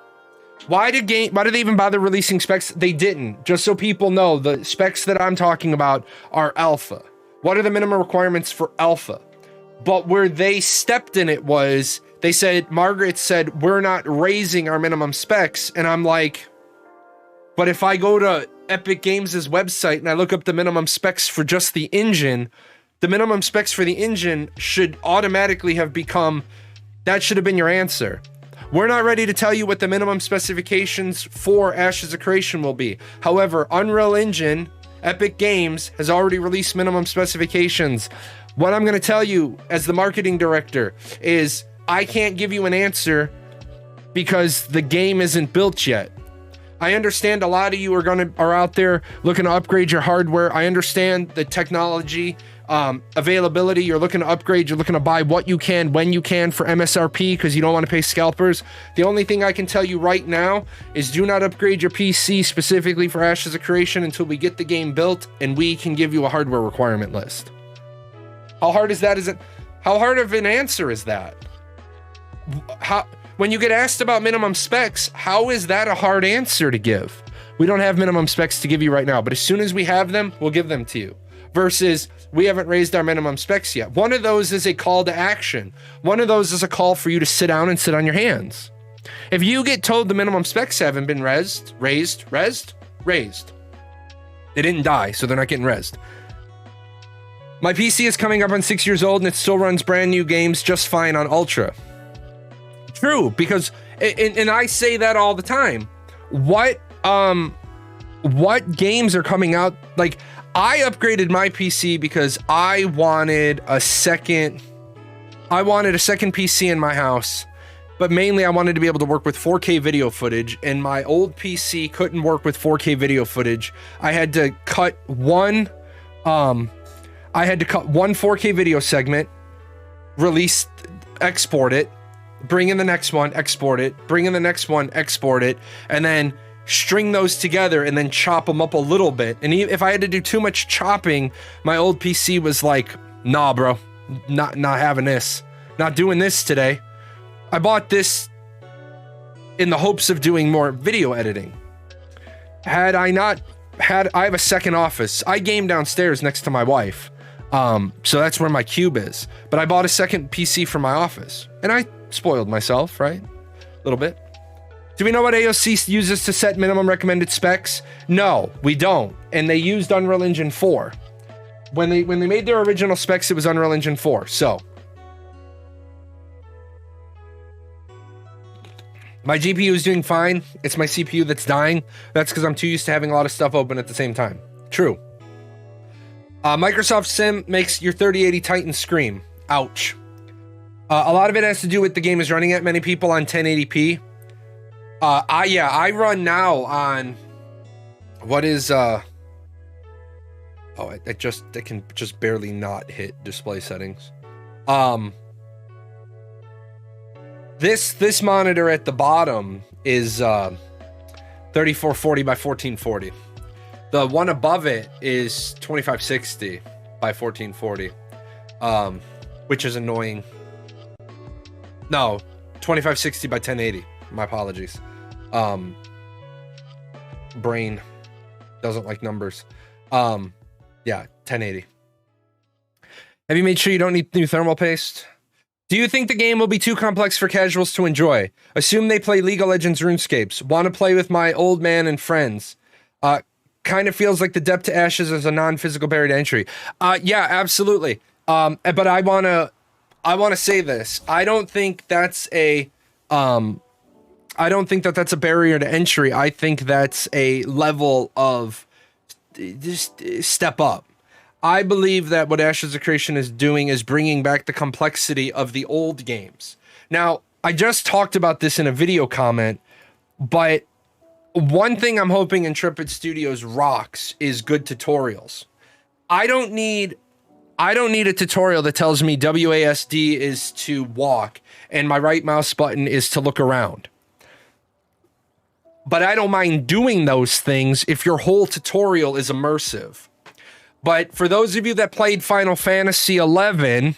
Why did they even bother releasing specs? They didn't. Just so people know, the specs that I'm talking about are alpha. What are the minimum requirements for alpha? But where they stepped in it was, they said, Margaret said, we're not raising our minimum specs. And I'm like, but if I go to Epic Games' website and I look up the minimum specs for just the engine, the minimum specs for the engine should automatically have become, that should have been your answer. We're not ready to tell you what the minimum specifications for Ashes of Creation will be. However, Unreal Engine, Epic Games, has already released minimum specifications. What I'm going to tell you as the marketing director is I can't give you an answer because the game isn't built yet. I understand a lot of you are out there looking to upgrade your hardware. I understand the technology availability. You're looking to upgrade. You're looking to buy what you can when you can for MSRP because you don't want to pay scalpers. The only thing I can tell you right now is do not upgrade your PC specifically for Ashes of Creation until we get the game built and we can give you a hardware requirement list. How hard is that? How hard of an answer is that? When you get asked about minimum specs, how is that a hard answer to give? We don't have minimum specs to give you right now, but as soon as we have them, we'll give them to you. Versus, we haven't raised our minimum specs yet. One of those is a call to action. One of those is a call for you to sit down and sit on your hands. If you get told the minimum specs haven't been raised. They didn't die, so they're not getting raised. My PC is coming up on 6 years old and it still runs brand new games just fine on Ultra. True, because, and I say that all the time. What games are coming out? Like, I upgraded my PC because I wanted a second PC in my house, but mainly I wanted to be able to work with 4K video footage, and my old PC couldn't work with 4K video footage. I had to cut one 4K video segment, export it, bring in the next one, export it, bring in the next one, export it, and then string those together and then chop them up a little bit. And if I had to do too much chopping, my old PC was like, nah, bro, not having this, not doing this today. I bought this in the hopes of doing more video editing. Had I not had, I have a second office. I game downstairs next to my wife. So that's where my cube is. But I bought a second PC for my office and I spoiled myself, right? A little bit. Do we know what AOC uses to set minimum recommended specs? No, we don't. And they used Unreal Engine 4. When they made their original specs, it was Unreal Engine 4. So my GPU is doing fine. It's my CPU that's dying. That's because I'm too used to having a lot of stuff open at the same time. True. Microsoft Sim makes your 3080 Titan scream. Ouch. A lot of it has to do with the game is running at many people on 1080p. I run now on what is I can just barely not hit display settings. This monitor at the bottom is 3440 by 1440. The one above it is 2560 by 1440, which is annoying. No, 2560 by 1080. My apologies. Brain doesn't like numbers. Yeah, 1080. Have you made sure you don't need new thermal paste? Do you think the game will be too complex for casuals to enjoy? Assume they play League of Legends RuneScapes. Want to play with my old man and friends. Kind of feels like the Depth to Ashes is a non-physical barrier to entry. Yeah, absolutely. But I wanna say this. I don't think that's a that's a barrier to entry. I think that's a level of just step up. I believe that what Ashes of Creation is doing is bringing back the complexity of the old games. Now, I just talked about this in a video comment, but one thing I'm hoping Intrepid Studios rocks is good tutorials. I don't need a tutorial that tells me WASD is to walk and my right mouse button is to look around. But I don't mind doing those things if your whole tutorial is immersive. But for those of you that played Final Fantasy 11,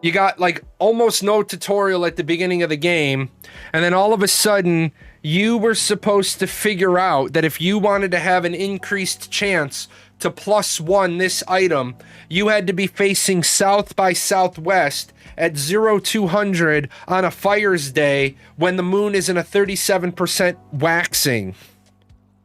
you got like almost no tutorial at the beginning of the game, and then all of a sudden you were supposed to figure out that if you wanted to have an increased chance to +1 this item, you had to be facing south by southwest at 0200 on a fire's day when the moon is in a 37% waxing.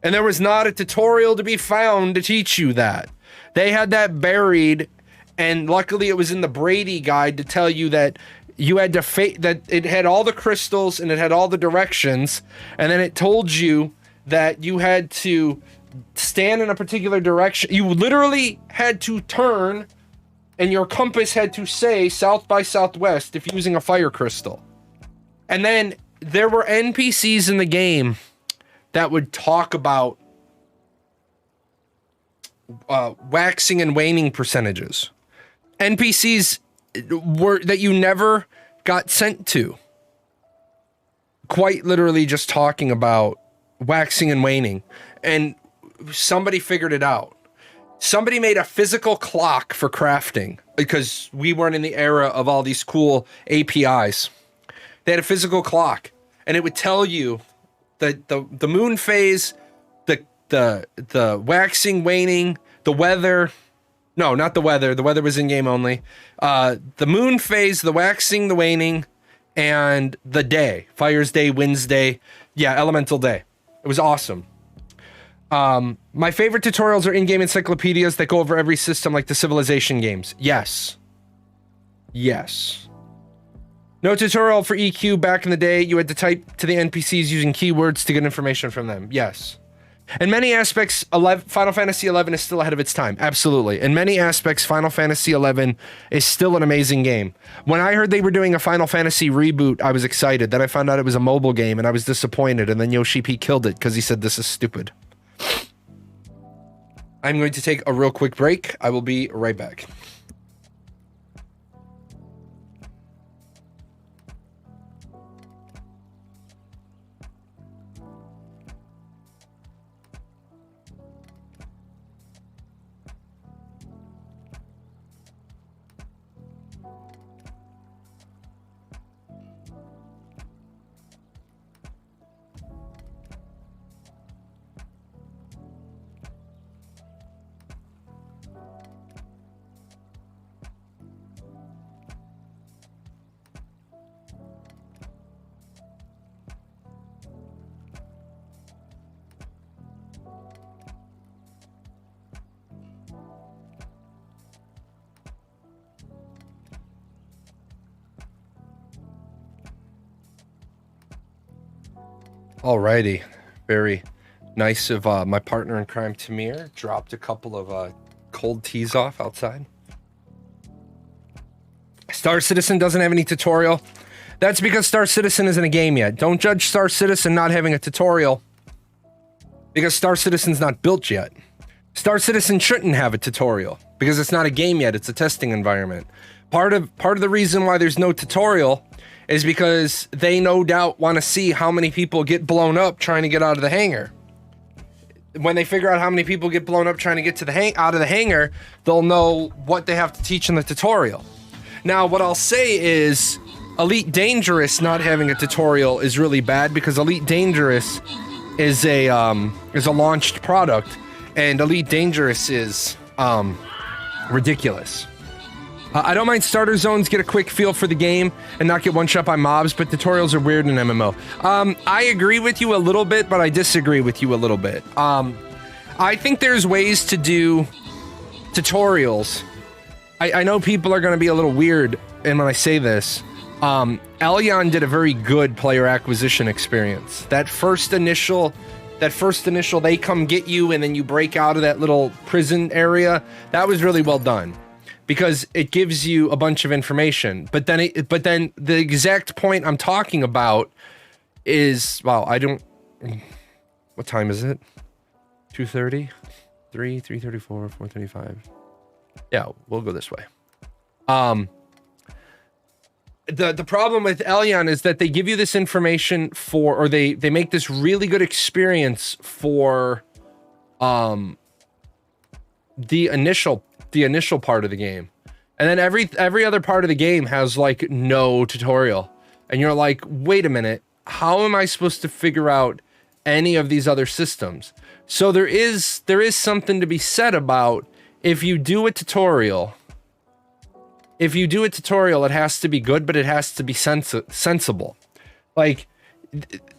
And there was not a tutorial to be found to teach you that. They had that buried, and luckily it was in the Brady guide to tell you that you had to that it had all the crystals and it had all the directions, and then it told you that you had to stand in a particular direction. You literally had to turn, and your compass had to say south by southwest if using a fire crystal. And then there were NPCs in the game that would talk about waxing and waning percentages. NPCs were that you never got sent to. Quite literally just talking about waxing and waning. And somebody figured it out. Somebody made a physical clock for crafting because we weren't in the era of all these cool APIs. They had a physical clock, and it would tell you that the moon phase, the waxing, waning, the weather. No, not the weather. The weather was in game only. The moon phase, the waxing, the waning, and the day. Fire's day, wind's day. Yeah, elemental day. It was awesome. My favorite tutorials are in-game encyclopedias that go over every system like the Civilization games. Yes. Yes. No tutorial for EQ back in the day. You had to type to the NPCs using keywords to get information from them. Yes. In many aspects, Final Fantasy XI is still ahead of its time. Absolutely. In many aspects, Final Fantasy XI is still an amazing game. When I heard they were doing a Final Fantasy reboot, I was excited. Then I found out it was a mobile game, and I was disappointed. And then Yoshi P killed it because he said, this is stupid. I'm going to take a real quick break. I will be right back. Alrighty, very nice of my partner in crime, Tamir. Dropped a couple of cold teas off outside. Star Citizen doesn't have any tutorial. That's because Star Citizen isn't a game yet. Don't judge Star Citizen not having a tutorial, because Star Citizen's not built yet. Star Citizen shouldn't have a tutorial because it's not a game yet. It's a testing environment. Part of the reason why there's no tutorial is because they no doubt want to see how many people get blown up trying to get out of the hangar. When they figure out how many people get blown up trying to get to out of the hangar, they'll know what they have to teach in the tutorial. Now, what I'll say is Elite Dangerous not having a tutorial is really bad, because Elite Dangerous is a launched product, and Elite Dangerous is ridiculous. I don't mind starter zones, get a quick feel for the game, and not get one-shot by mobs, but tutorials are weird in MMO. I agree with you a little bit, but I disagree with you a little bit. I think there's ways to do tutorials. I know people are going to be a little weird, and when I say this, Elyon did a very good player acquisition experience. That first initial, they come get you, and then you break out of that little prison area, that was really well done, because it gives you a bunch of information. But then the exact point I'm talking about is, wow, what time is it? 2:30, 3:34, 4:35. Yeah, we'll go this way. The problem with Elyon is that they give you this information for, or they make this really good experience for the initial part of the game, and then every other part of the game has like no tutorial, and you're like, wait a minute, how am I supposed to figure out any of these other systems? So there is something to be said about, if you do a tutorial, it has to be good, but it has to be sensible. Like,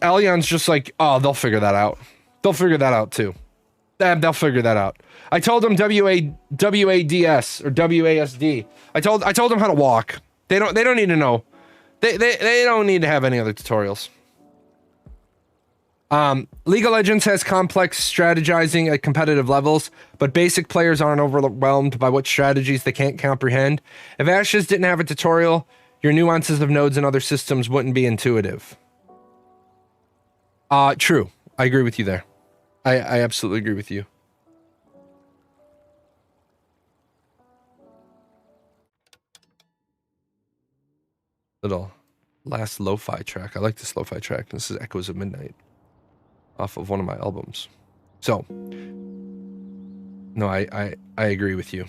Elyon's just like, oh, they'll figure that out. They'll figure that out too. They'll figure that out. I told them WADS or WASD. I told them how to walk. They don't need to know. They don't need to have any other tutorials. League of Legends has complex strategizing at competitive levels, but basic players aren't overwhelmed by what strategies they can't comprehend. If Ashes didn't have a tutorial, your nuances of nodes and other systems wouldn't be intuitive. True. I agree with you there. I absolutely agree with you. Little last lo-fi track. I like this lo-fi track. This is Echoes of Midnight, off of one of my albums. So, no, I agree with you.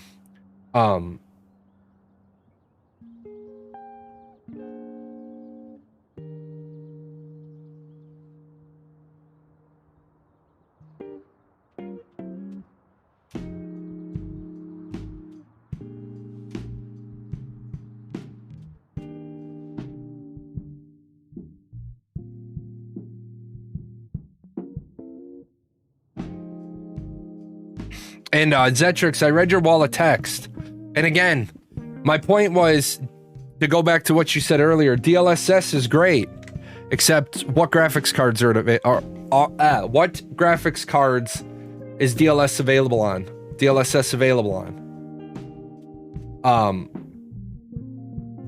And Zetrix, I read your wall of text. And again, my point was to go back to what you said earlier. DLSS is great, except what graphics cards what graphics cards is DLSS available on?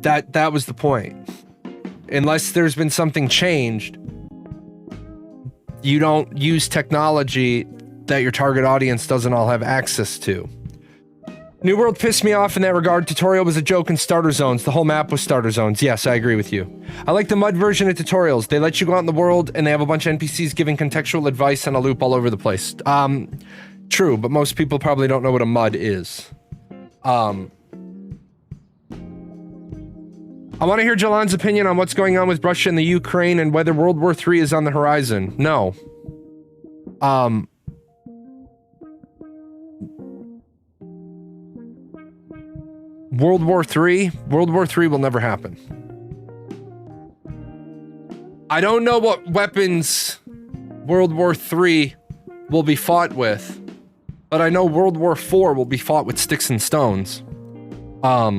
That was the point. Unless there's been something changed, you don't use technology that your target audience doesn't all have access to. New World pissed me off in that regard. Tutorial was a joke in starter zones. The whole map was starter zones. Yes, I agree with you. I like the mud version of tutorials. They let you go out in the world and they have a bunch of NPCs giving contextual advice on a loop all over the place. True, but most people probably don't know what a mud is. I want to hear Jahlon's opinion on what's going on with Russia and the Ukraine and whether World War III is on the horizon. No. World War III will never happen. I don't know what weapons World War III will be fought with, but I know World War IV will be fought with sticks and stones. I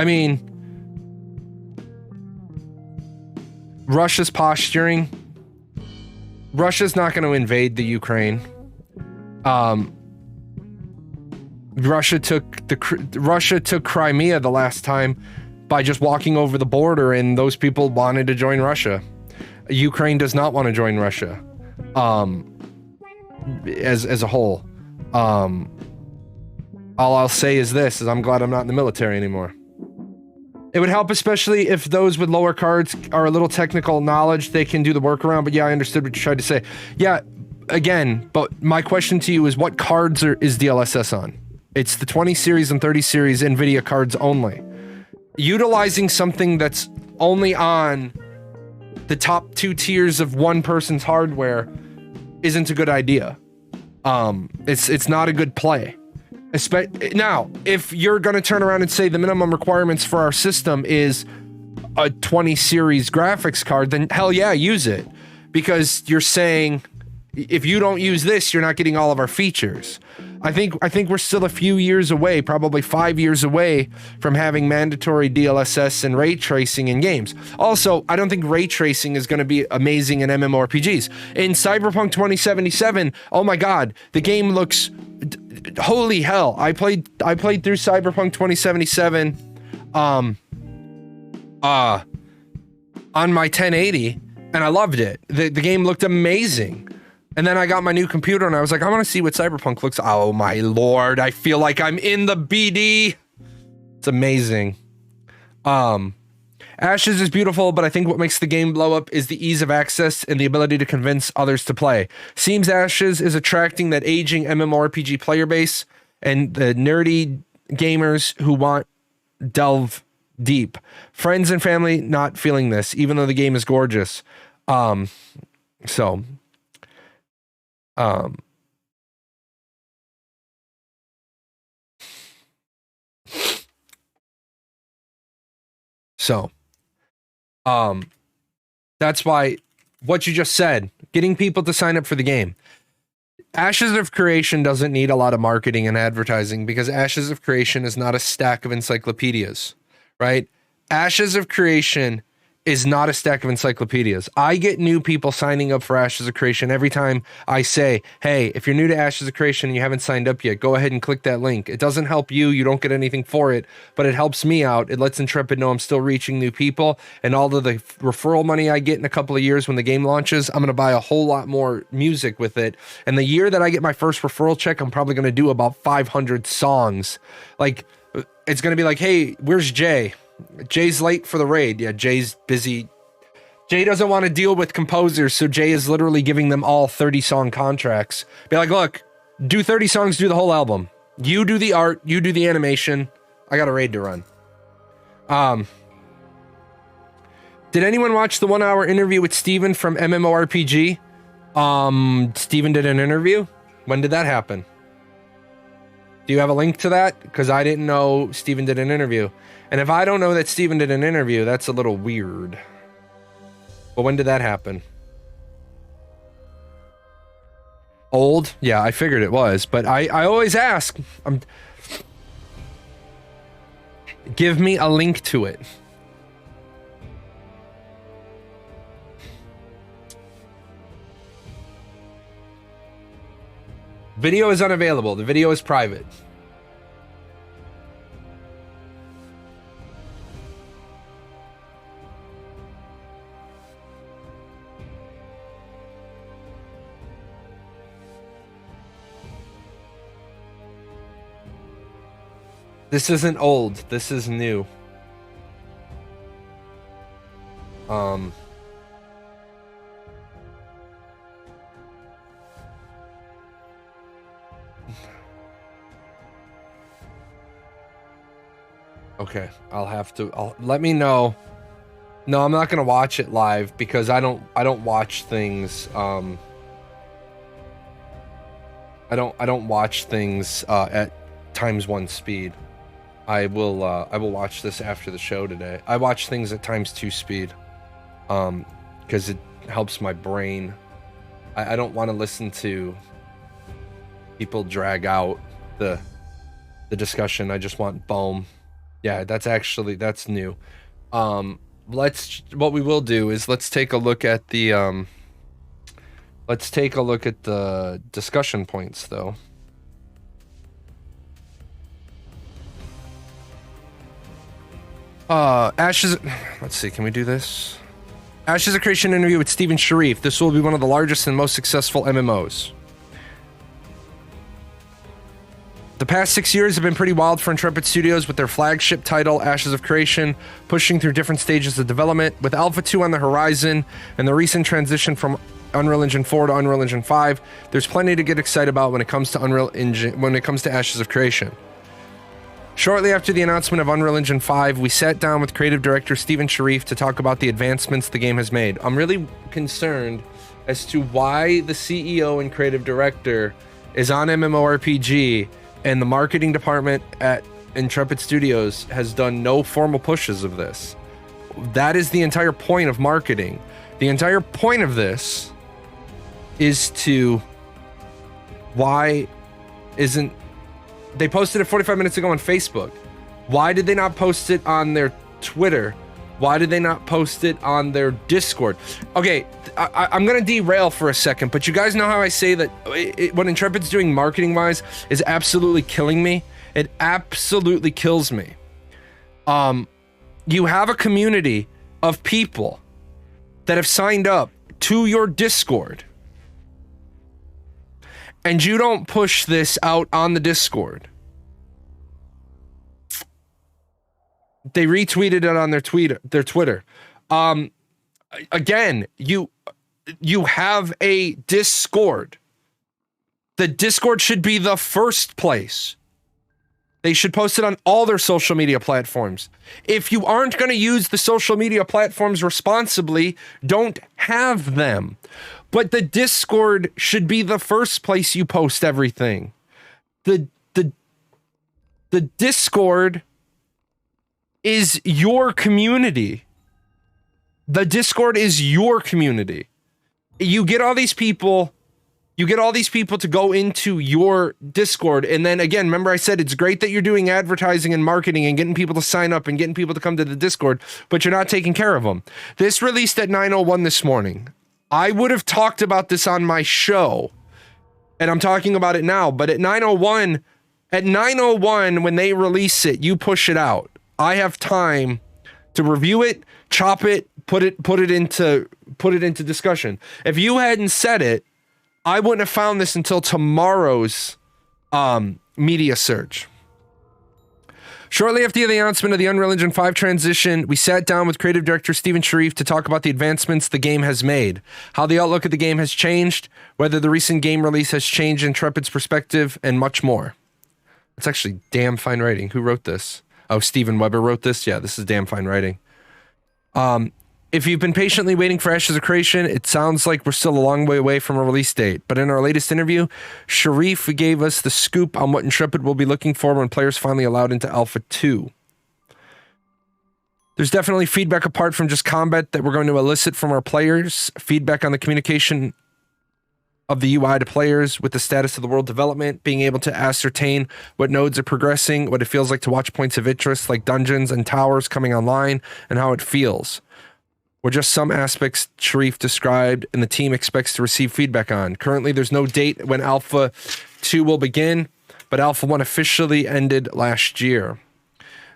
mean, Russia's posturing. Russia's not going to invade the Ukraine. Russia took Crimea the last time by just walking over the border, and those people wanted to join Russia. Ukraine does not want to join Russia. As a whole. All I'll say is this, is I'm glad I'm not in the military anymore. It would help, especially if those with lower cards are a little technical knowledge, they can do the workaround. But yeah, I understood what you tried to say. Yeah, again, but my question to you is, what cards is DLSS on? It's the 20 series and 30 series NVIDIA cards only. Utilizing something that's only on the top 2 tiers of one person's hardware isn't a good idea. It's not a good play. Now, if you're going to turn around and say the minimum requirements for our system is a 20 series graphics card, then hell yeah, use it. Because you're saying, if you don't use this, you're not getting all of our features. I think we're still a few years away, probably 5 years away from having mandatory DLSS and ray tracing in games. Also, I don't think ray tracing is going to be amazing in MMORPGs. In Cyberpunk 2077, oh my god, the game looks holy hell. I played through Cyberpunk 2077 on my 1080 and I loved it. The game looked amazing. And then I got my new computer and I was like, I want to see what Cyberpunk looks. Oh my lord, I feel like I'm in the BD. It's amazing. Ashes is beautiful, but I think what makes the game blow up is the ease of access and the ability to convince others to play. Seems Ashes is attracting that aging MMORPG player base and the nerdy gamers who want delve deep. Friends and family not feeling this, even though the game is gorgeous. So that's why what you just said, getting people to sign up for the game. Ashes of Creation doesn't need a lot of marketing and advertising because Ashes of Creation is not a stack of encyclopedias, right? Ashes of Creation is not a stack of encyclopedias. I get new people signing up for Ashes of Creation every time I say, hey, if you're new to Ashes of Creation and you haven't signed up yet, go ahead and click that link. It doesn't help you. You don't get anything for it, but it helps me out. It lets Intrepid know I'm still reaching new people, and all of the referral money I get in a couple of years when the game launches, I'm going to buy a whole lot more music with it. And the year that I get my first referral check, I'm probably going to do about 500 songs. Like, it's going to be like, hey, where's Jay? Jay's late for the raid. Yeah, Jay's busy. Jay doesn't want to deal with composers, so Jay is literally giving them all 30-song contracts. Be like, look, do 30 songs, do the whole album. You do the art, you do the animation. I got a raid to run. Did anyone watch the 1-hour interview with Steven from MMORPG? Steven did an interview? When did that happen? Do you have a link to that? Because I didn't know Steven did an interview. And if I don't know that Steven did an interview, that's a little weird. But when did that happen? Old? Yeah, I figured it was. But I always ask. Give me a link to it. Video is unavailable. The video is private. This isn't old. This is new. Okay, let me know. No, I'm not gonna watch it live because I don't watch things. I don't watch things at ×1 speed. I will watch this after the show today. I watch things at ×2 speed, because it helps my brain. I don't want to listen to people drag out the discussion. I just want boom. Yeah, that's new. what we will do is let's take a look at the discussion points though. Ashes, let's see, can we do this? Ashes of Creation interview with Steven Sharif. This will be one of the largest and most successful MMOs. The past 6 years have been pretty wild for Intrepid Studios with their flagship title, Ashes of Creation, pushing through different stages of development. With Alpha 2 on the horizon and the recent transition from Unreal Engine 4 to Unreal Engine 5, there's plenty to get excited about when it comes to Ashes of Creation. Shortly after the announcement of Unreal Engine 5, we sat down with creative director Steven Sharif to talk about the advancements the game has made. I'm really concerned as to why the CEO and creative director is on MMORPG and the marketing department at Intrepid Studios has done no formal pushes of this. That is the entire point of marketing. The entire point of this is to... Why isn't... They posted it 45 minutes ago on Facebook. Why did they not post it on their Twitter? Why did they not post it on their Discord? Okay, I'm gonna derail for a second, but you guys know how I say that what Intrepid's doing marketing-wise is absolutely killing me? It absolutely kills me. You have a community of people that have signed up to your Discord, and you don't push this out on the Discord. They retweeted it on their Twitter. Again, you have a Discord. The Discord should be the first place. They should post it on all their social media platforms. If you aren't going to use the social media platforms responsibly, don't have them. But the Discord should be the first place you post everything. The Discord is your community. The Discord is your community. You get all these people to go into your Discord, and then again, remember I said it's great that you're doing advertising and marketing and getting people to sign up and getting people to come to the Discord, but you're not taking care of them. This released at 9:01 this morning. I would have talked about this on my show, and I'm talking about it now, but at 9:01 when they release it, you push it out. I have time to review it, chop it, put it into discussion. If you hadn't said it, I wouldn't have found this until tomorrow's media search. Shortly after the announcement of the Unreal Engine 5 transition, we sat down with creative director Steven Sharif to talk about the advancements the game has made, how the outlook of the game has changed, whether the recent game release has changed Intrepid's perspective, and much more. It's actually damn fine writing. Who wrote this? Oh, Steven Weber wrote this? Yeah, this is damn fine writing. If you've been patiently waiting for Ashes of Creation, it sounds like we're still a long way away from a release date. But in our latest interview, Sharif gave us the scoop on what Intrepid will be looking for when players finally allowed into Alpha 2. There's definitely feedback apart from just combat that we're going to elicit from our players. Feedback on the communication of the UI to players with the status of the world development, being able to ascertain what nodes are progressing, what it feels like to watch points of interest like dungeons and towers coming online, and how it feels. Were just some aspects Sharif described and the team expects to receive feedback on. Currently, there's no date when Alpha 2 will begin, but Alpha 1 officially ended last year.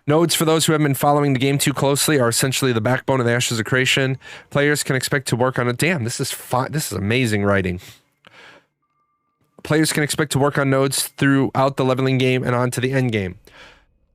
Nodes, for those who haven't been following the game too closely, are essentially the backbone of the Ashes of Creation. Players can expect to work on it. Damn, this is amazing writing. Players can expect to work on nodes throughout the leveling game and on to the end game.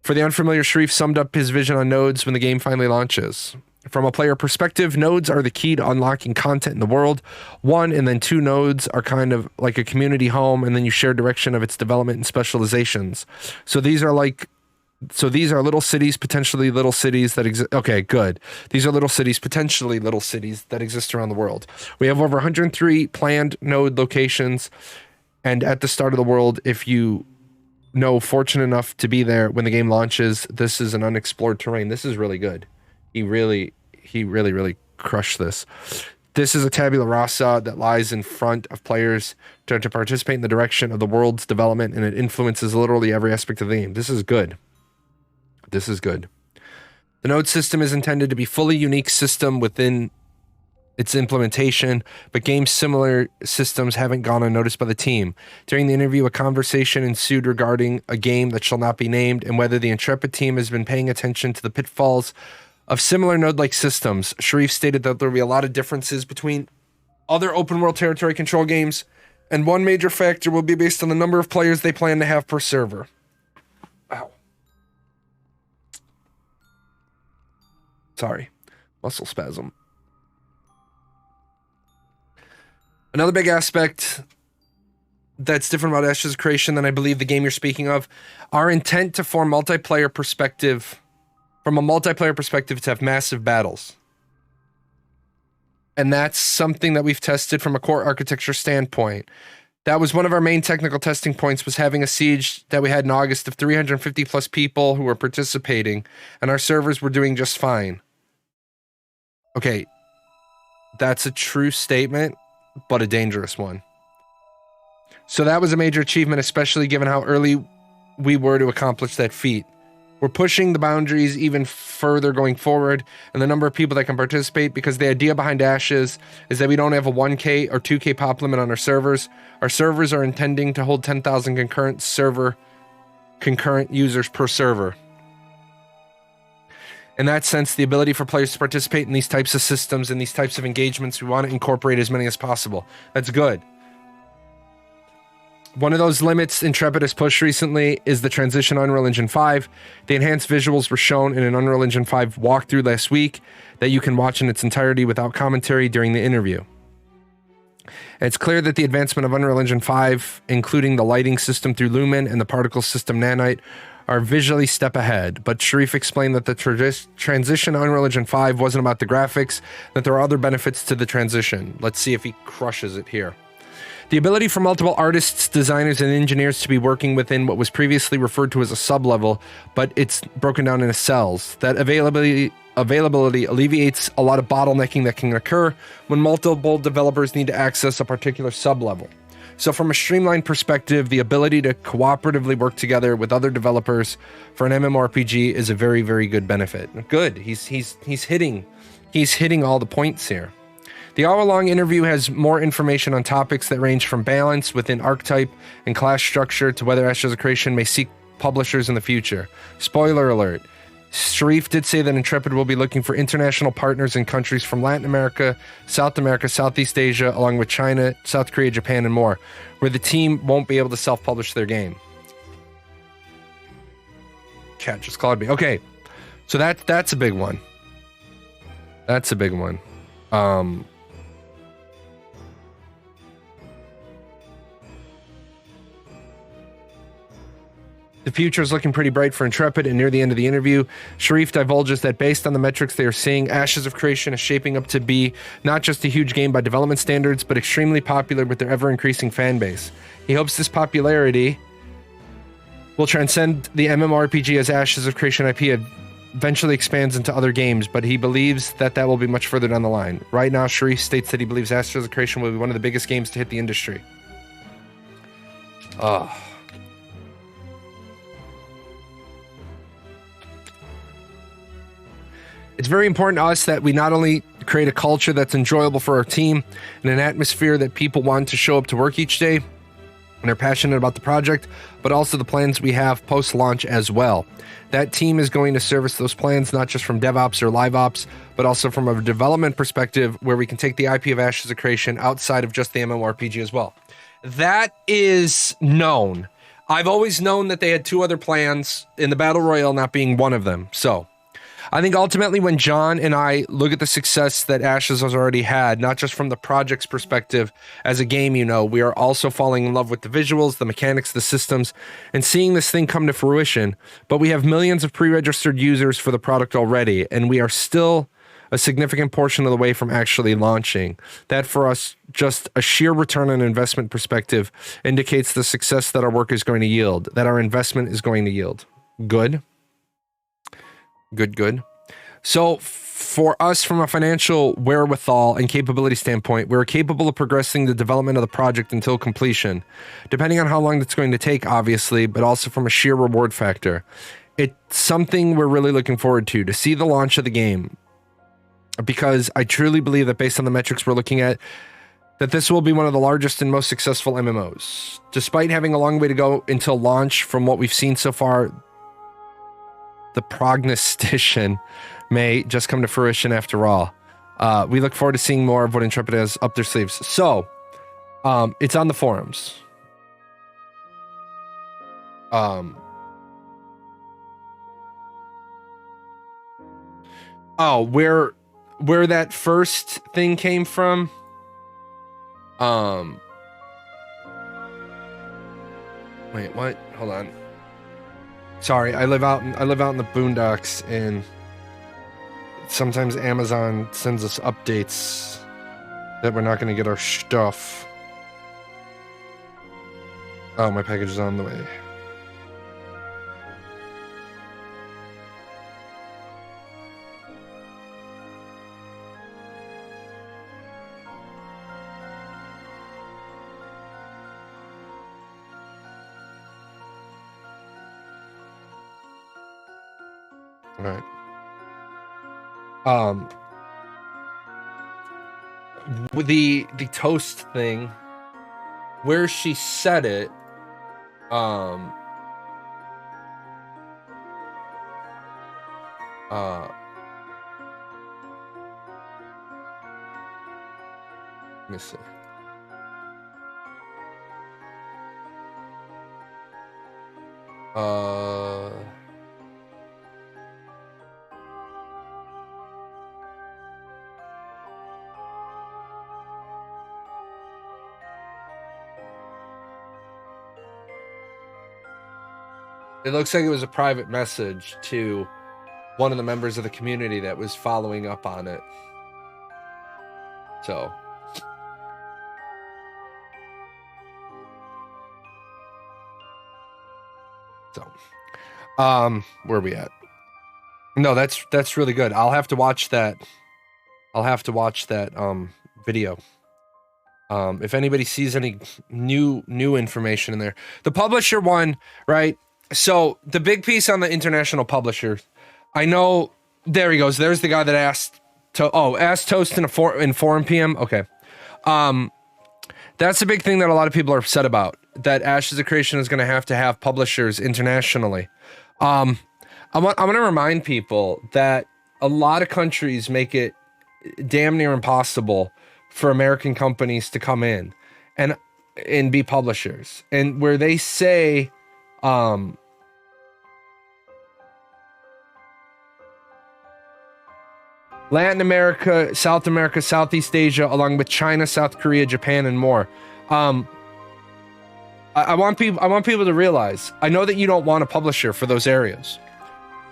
For the unfamiliar, Sharif summed up his vision on nodes when the game finally launches. From a player perspective, nodes are the key to unlocking content in the world. 1 and then 2 nodes are kind of like a community home, and then you share direction of its development and specializations. So these are little cities, potentially little cities that exist. Okay, good. These are little cities, potentially little cities that exist around the world. We have over 103 planned node locations, and at the start of the world, if you know fortunate enough to be there when the game launches, this is an unexplored terrain. This is really good. He really crushed this. This is a tabula rasa that lies in front of players to participate in the direction of the world's development, and it influences literally every aspect of the game. This is good. This is good. The node system is intended to be fully unique system within its implementation, but game similar systems haven't gone unnoticed by the team. During the interview, a conversation ensued regarding a game that shall not be named and whether the Intrepid team has been paying attention to the pitfalls of similar node-like systems. Sharif stated that there will be a lot of differences between other open-world territory control games, and one major factor will be based on the number of players they plan to have per server. Ow. Sorry. Muscle spasm. Another big aspect that's different about Ashes of Creation than I believe the game you're speaking of, our intent to form multiplayer perspective, from a multiplayer perspective, to have massive battles. And that's something that we've tested from a core architecture standpoint. That was one of our main technical testing points, was having a siege that we had in August of 350 plus people who were participating, and our servers were doing just fine. Okay, that's a true statement, but a dangerous one. So that was a major achievement, especially given how early we were to accomplish that feat. We're pushing the boundaries even further going forward, and the number of people that can participate, because the idea behind Ashes is that we don't have a 1K or 2K pop limit on our servers. Our servers are intending to hold 10,000 concurrent users per server. In that sense, the ability for players to participate in these types of systems and these types of engagements, we want to incorporate as many as possible. That's good. One of those limits Intrepid has pushed recently is the transition to Unreal Engine 5. The enhanced visuals were shown in an Unreal Engine 5 walkthrough last week that you can watch in its entirety without commentary during the interview. It's clear that the advancement of Unreal Engine 5, including the lighting system through Lumen and the particle system Nanite, are visually step ahead, but Sharif explained that the transition to Unreal Engine 5 wasn't about the graphics, that there are other benefits to the transition. Let's see if he crushes it here. The ability for multiple artists, designers, and engineers to be working within what was previously referred to as a sub-level, but it's broken down into cells. That availability alleviates a lot of bottlenecking that can occur when multiple developers need to access a particular sub-level. So from a streamlined perspective, the ability to cooperatively work together with other developers for an MMORPG is a very, very good benefit. Good. He's hitting all the points here. The hour-long interview has more information on topics that range from balance within archetype and class structure to whether Ashes of Creation may seek publishers in the future. Spoiler alert. Sharif did say that Intrepid will be looking for international partners in countries from Latin America, Southeast Asia, along with China, South Korea, Japan, and more, where the team won't be able to self-publish their game. Chat just called me. Okay, so that's a big one. That's a big one. The future is looking pretty bright for Intrepid, and near the end of the interview, Sharif divulges that based on the metrics they are seeing, Ashes of Creation is shaping up to be not just a huge game by development standards, but extremely popular with their ever-increasing fan base. He hopes this popularity will transcend the MMORPG as Ashes of Creation IP eventually expands into other games, but he believes that will be much further down the line. Right now, Sharif states that he believes Ashes of Creation will be one of the biggest games to hit the industry. It's very important to us that we not only create a culture that's enjoyable for our team and an atmosphere that people want to show up to work each day and are passionate about the project, but also the plans we have post-launch as well. That team is going to service those plans not just from DevOps or LiveOps, but also from a development perspective where we can take the IP of Ashes of Creation outside of just the MMORPG as well. That is known. I've always known that they had two other plans, in the Battle Royale not being one of them. So I think ultimately when John and I look at the success that Ashes has already had, not just from the project's perspective as a game, we are also falling in love with the visuals, the mechanics, the systems, and seeing this thing come to fruition. But we have millions of pre-registered users for the product already, and we are still a significant portion of the way from actually launching. That for us, just a sheer return on investment perspective indicates the success that our work is going to yield, that our investment is going to yield. Good. Good. So for us, from a financial wherewithal and capability standpoint, we're capable of progressing the development of the project until completion, depending on how long that's going to take, obviously, but also from a sheer reward factor. It's something we're really looking forward to see the launch of the game, because I truly believe that based on the metrics we're looking at, that this will be one of the largest and most successful MMOs. Despite having a long way to go until launch, from what we've seen so far, the prognostication may just come to fruition after all. We look forward to seeing more of what Intrepid has up their sleeves. So, it's on the forums. Oh, where that first thing came from? Wait, what? Hold on. Sorry, I live out in the boondocks, and sometimes Amazon sends us updates that we're not going to get our stuff. Oh, my package is on the way. Right. With the toast thing, where she said it, let me see. It looks like it was a private message to one of the members of the community that was following up on it. So. Where are we at? No, that's really good. I'll have to watch that. Video. If anybody sees any new information in there. The publisher one, right? So the big piece on the international publisher, I know, there he goes. There's the guy that asked Toast in Forum PM. Okay. That's the big thing that a lot of people are upset about, that Ashes of Creation is going to have publishers internationally. I'm going to remind people that a lot of countries make it damn near impossible for American companies to come in and be publishers. And where they say, Latin America, South America, Southeast Asia, along with China, South Korea, Japan, and more. I want people to realize, I know that you don't want a publisher for those areas.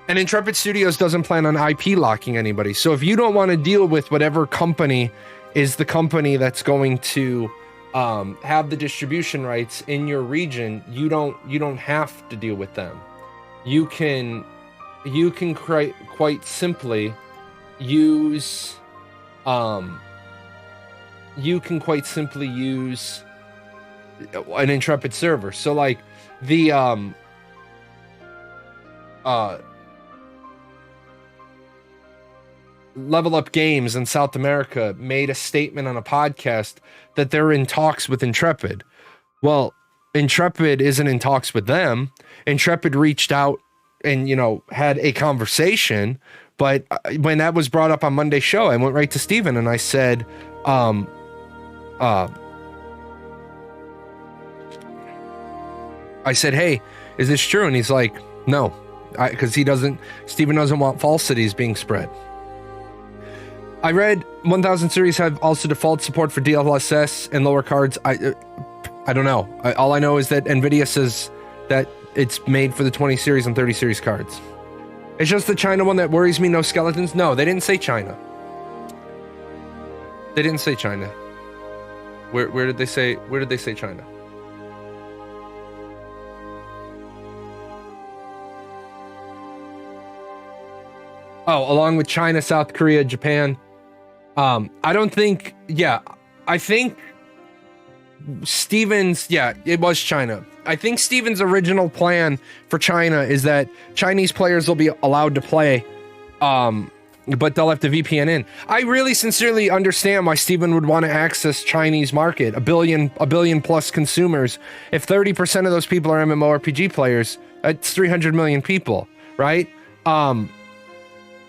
And Intrepid Studios doesn't plan on IP locking anybody. So if you don't want to deal with whatever company is the company that's going to have the distribution rights in your region, you don't have to deal with them. You can quite simply use an Intrepid server. So like the Level Up Games in South America made a statement on a podcast that they're in talks with Intrepid. Well, Intrepid isn't in talks with them. Intrepid reached out and, had a conversation. But when that was brought up on Monday's show, I went right to Steven and I said, hey, is this true? And he's like, no, because Steven doesn't want falsities being spread. I read 1000 series have also default support for DLSS and lower cards. I don't know. All I know is that NVIDIA says that it's made for the 20 series and 30 series cards. It's just the China one that worries me. No skeletons. No, they didn't say China. They didn't say China. Where did they say China? Oh, along with China, South Korea, Japan. I don't think. Yeah, I think Steven's, yeah, it was China. I think Steven's original plan for China is that Chinese players will be allowed to play, but they'll have to VPN in. I really sincerely understand why Steven would want to access Chinese market, a billion plus consumers. If 30% of those people are MMORPG players, that's 300 million people, right?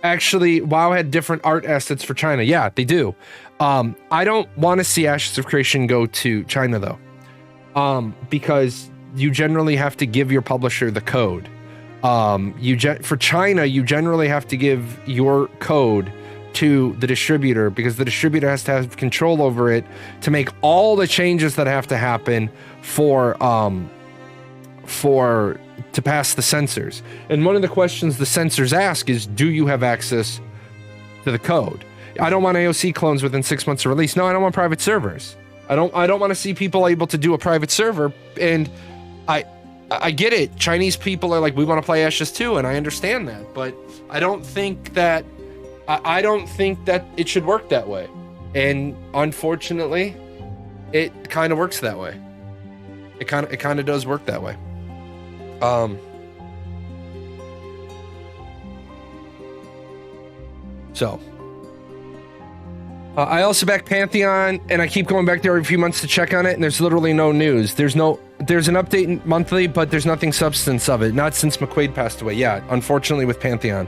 Actually, WoW had different art assets for China. Yeah, they do. I don't want to see Ashes of Creation go to China though, because you generally have to give your publisher the code. For China, you generally have to give your code to the distributor, because the distributor has to have control over it to make all the changes that have to happen to pass the censors. And one of the questions the censors ask is, do you have access to the code? I don't want AOC clones within 6 months of release. No, I don't want private servers. I don't want to see people able to do a private server. And I get it. Chinese people are like, we want to play Ashes too, and I understand that, but I don't think that it should work that way. And unfortunately, it kind of works that way. It kind of does work that way. I also back Pantheon, and I keep going back there every few months to check on it, and there's literally no news. There's an update monthly, but there's nothing substance of it. Not since McQuaid passed away. Yeah, unfortunately with Pantheon.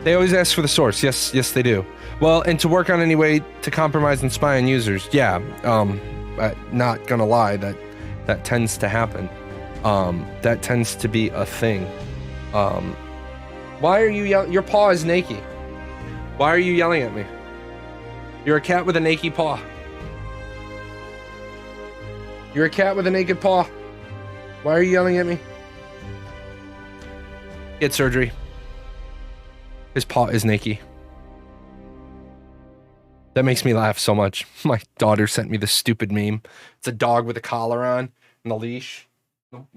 They always ask for the source. Yes, they do. Well, and to work on any way to compromise and spy on users. Yeah, not gonna lie, that tends to happen. That tends to be a thing. Why are you yelling? Your paw is naked. Why are you yelling at me? You're a cat with a naked paw. You're a cat with a naked paw. Why are you yelling at me? Get surgery. His paw is naked. That makes me laugh so much. My daughter sent me this stupid meme. It's a dog with a collar on and a leash.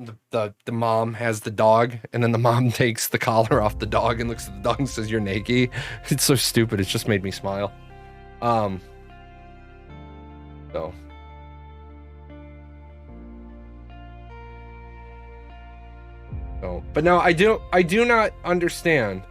The mom has the dog, and then the mom takes the collar off the dog and looks at the dog and says, "You're naked." It's so stupid. It's just made me smile. But no, I do not understand.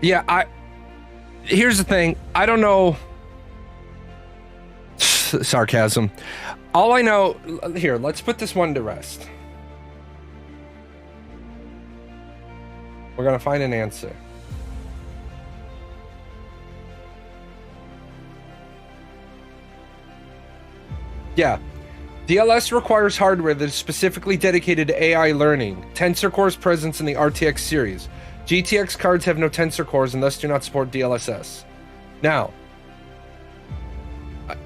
Yeah, here's the thing. I don't know. Sarcasm. All I know, here, let's put this one to rest. We're gonna find an answer. Yeah. DLS requires hardware that is specifically dedicated to AI learning. Tensor Core's presence in the RTX series. GTX cards have no tensor cores and thus do not support DLSS. Now, have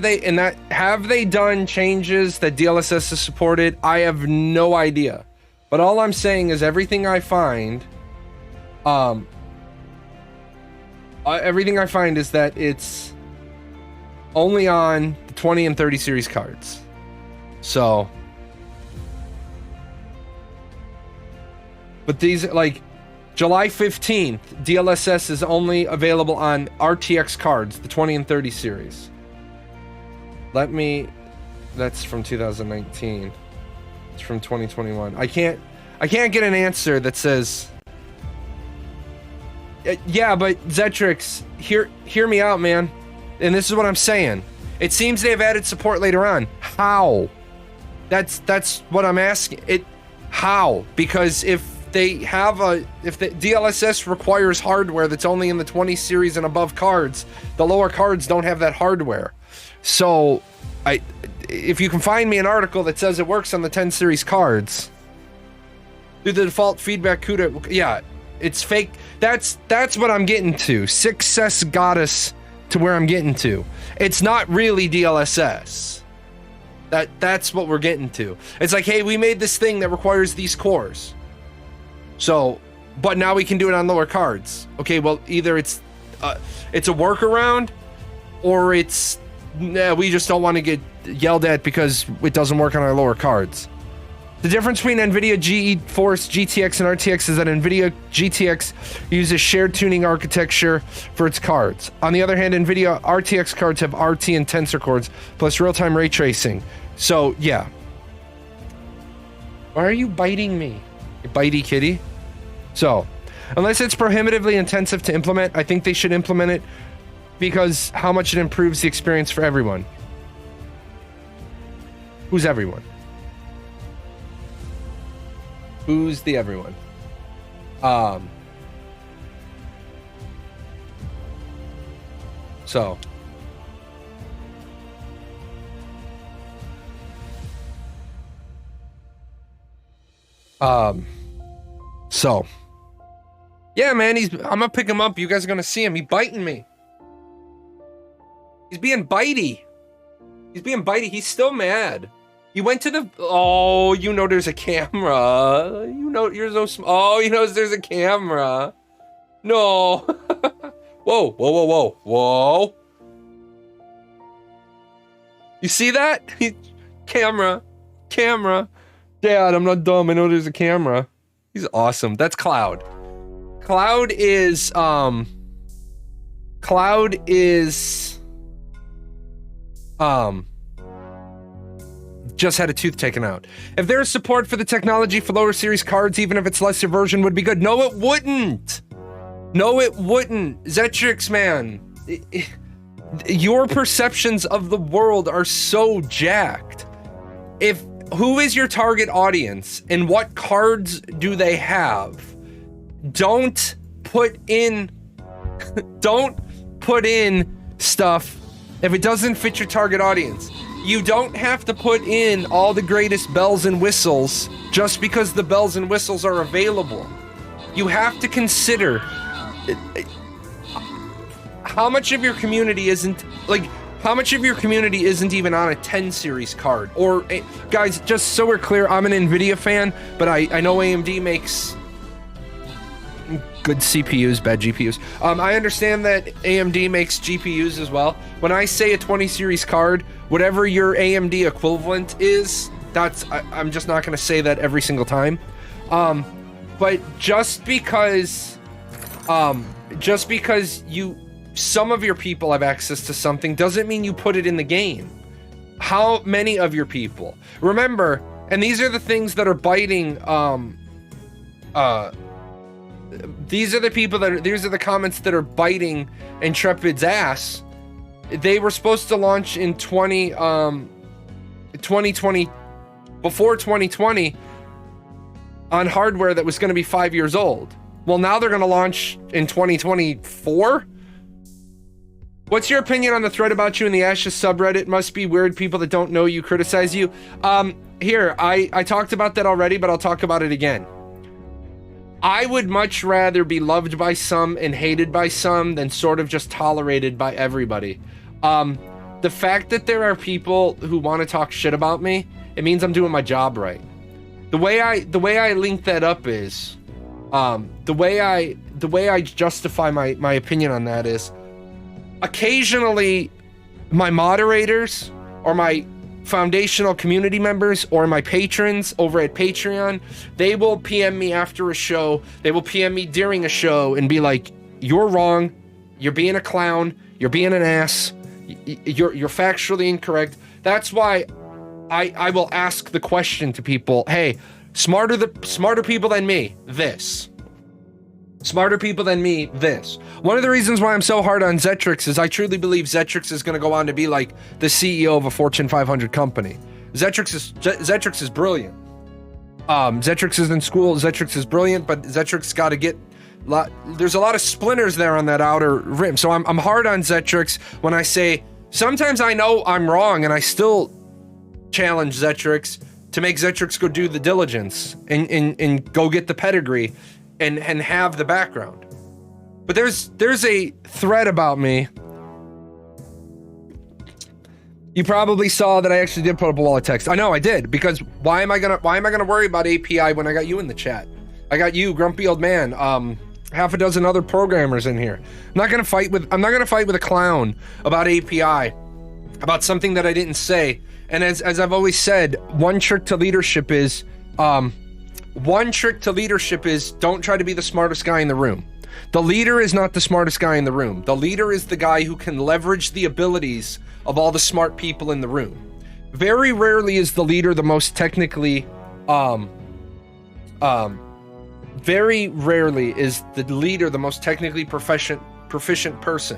they done changes that DLSS is supported? I have no idea. But all I'm saying is everything I find is that it's only on the 20 and 30 series cards. So, but these, like, July 15th, DLSS is only available on RTX cards, the 20 and 30 series. That's from 2019. It's from 2021. I can't get an answer that says, yeah, but Zetrix, hear me out, man. And this is what I'm saying. It seems they've added support later on. How? That's what I'm asking. How? Because if the DLSS requires hardware that's only in the 20 series and above cards, the lower cards don't have that hardware. So, if you can find me an article that says it works on the 10 series cards, do the default feedback CUDA, yeah, it's fake. That's what I'm getting to. Success got us to where I'm getting to. It's not really DLSS. That's what we're getting to. It's like, hey, we made this thing that requires these cores. So, but now we can do it on lower cards. Okay, well, either it's a workaround, or it's we just don't want to get yelled at because it doesn't work on our lower cards. The difference between NVIDIA GeForce GTX and RTX is that NVIDIA GTX uses shared tuning architecture for its cards. On the other hand, NVIDIA RTX cards have RT and tensor cores, plus real-time ray tracing. So, yeah. Why are you biting me, you bitey kitty? So, unless it's prohibitively intensive to implement, I think they should implement it because how much it improves the experience for everyone. Who's everyone? Who's the everyone? So. So. Yeah, man, I'm gonna pick him up. You guys are gonna see him. He's biting me. He's being bitey. He's being bitey. He's still mad. You went to the... Oh, you know there's a camera. You know, you're so small. Oh, he knows there's a camera. No. Whoa, whoa, whoa, whoa, whoa. You see that? Camera. Camera. Dad, I'm not dumb. I know there's a camera. He's awesome. That's Cloud. Cloud is, just had a tooth taken out. If there is support for the technology for lower series cards, even if it's lesser version, would be good. No, it wouldn't. No, it wouldn't. Zetrix, man. Your perceptions of the world are so jacked. Who is your target audience and what cards do they have? Don't put in stuff if it doesn't fit your target audience. You don't have to put in all the greatest bells and whistles just because the bells and whistles are available. You have to consider how much of your community isn't even on a 10 series card. Or guys, just so we're clear, I'm an NVIDIA fan, but I know AMD makes good CPUs, bad GPUs. I understand that AMD makes GPUs as well. When I say a 20 series card, whatever your AMD equivalent is, I'm just not going to say that every single time. But just because some of your people have access to something doesn't mean you put it in the game. How many of your people? Remember, and these are the things that are biting, these are the comments that are biting Intrepid's ass. They were supposed to launch in 2020, before 2020, on hardware that was going to be 5 years old. Well, now they're going to launch in 2024? What's your opinion on the thread about you in the Ashes subreddit? Must be weird people that don't know you criticize you. Here, I talked about that already, but I'll talk about it again. I would much rather be loved by some and hated by some than sort of just tolerated by everybody. The fact that there are people who want to talk shit about me, it means I'm doing my job right. The way I link that up is, the way I justify my opinion on that is, occasionally my moderators or my foundational community members or my patrons over at Patreon, they will PM me after a show, they will PM me during a show and be like, you're wrong, you're being a clown, you're being an ass, you're factually incorrect. That's why I will ask the question to people, hey, smarter people than me, this. Smarter people than me, this. One of the reasons why I'm so hard on Zetrix is I truly believe Zetrix is going to go on to be like the CEO of a Fortune 500 company. Zetrix is brilliant. Zetrix is in school. Zetrix is brilliant, but Zetrix got to get... There's a lot of splinters there on that outer rim. So I'm hard on Zetrix when I say... Sometimes I know I'm wrong, and I still challenge Zetrix to make Zetrix go do the diligence and go get the pedigree and have the background. But there's a thread about me. You probably saw that I actually did put up a wall of text. I know I did, because why am I gonna worry about API when I got you in the chat? I got you, grumpy old man. Half a dozen other programmers in here. I'm not gonna fight with a clown about API, about something that I didn't say. And as I've always said, one trick to leadership is don't try to be the smartest guy in the room. The leader is not the smartest guy in the room. The leader is the guy who can leverage the abilities of all the smart people in the room. Very rarely is the leader the most technically very rarely is the leader the most technically proficient person.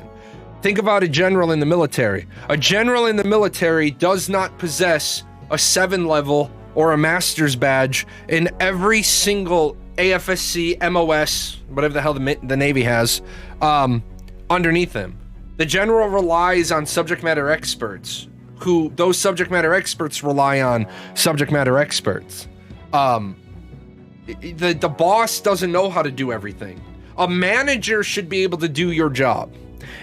Think about a general in the military. A general in the military does not possess a 7 level or a master's badge in every single AFSC, MOS, whatever the hell the Navy has, underneath them. The general relies on subject matter experts, who those subject matter experts rely on subject matter experts. The boss doesn't know how to do everything. A manager should be able to do your job.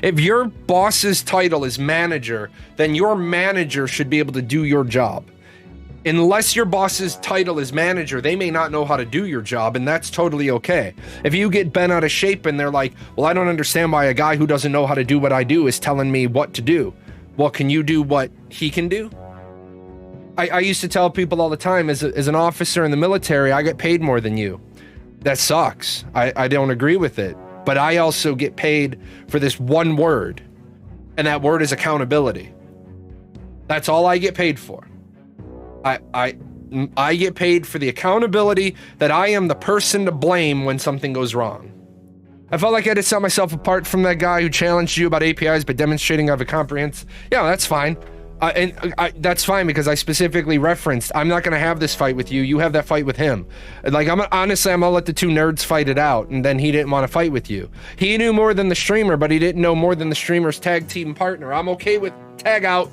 If your boss's title is manager, then your manager should be able to do your job. Unless your boss's title is manager, they may not know how to do your job, and that's totally okay. If you get bent out of shape and they're like, well, I don't understand why a guy who doesn't know how to do what I do is telling me what to do. Well, can you do what he can do? I used to tell people all the time, as an officer in the military, I get paid more than you. That sucks. I don't agree with it. But I also get paid for this one word, and that word is accountability. That's all I get paid for. I get paid for the accountability that I am the person to blame when something goes wrong. I felt like I had to set myself apart from that guy who challenged you about APIs by demonstrating I have a comprehensive. Yeah, that's fine. That's fine, because I specifically referenced, I'm not going to have this fight with you. You have that fight with him. Like, honestly, I'm going to let the two nerds fight it out. And then he didn't want to fight with you. He knew more than the streamer, but he didn't know more than the streamer's tag team partner. I'm okay with tag out.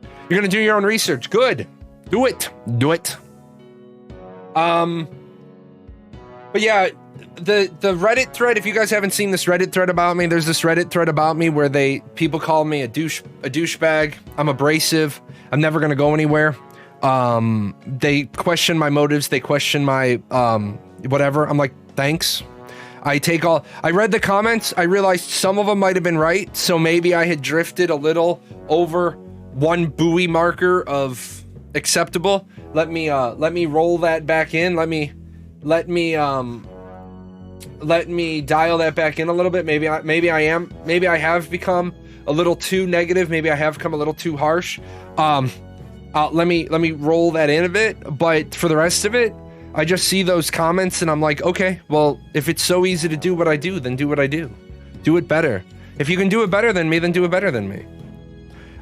You're going to do your own research. Good. Do it. Do it. But yeah, the Reddit thread, if you guys haven't seen this Reddit thread about me, there's this Reddit thread about me where people call me a douchebag. I'm abrasive. I'm never going to go anywhere. They question my motives. They question my, whatever. I'm like, thanks. I read the comments. I realized some of them might've been right. So maybe I had drifted a little over one buoy marker of acceptable. Let me roll that back in. Let me dial that back in a little bit. Maybe I have become a little too negative. Maybe I have become a little too harsh. Let me roll that in a bit. But for the rest of it, I just see those comments and I'm like, okay, well, if it's so easy to do what I do, then do what I do. Do it better. If you can do it better than me, then do it better than me.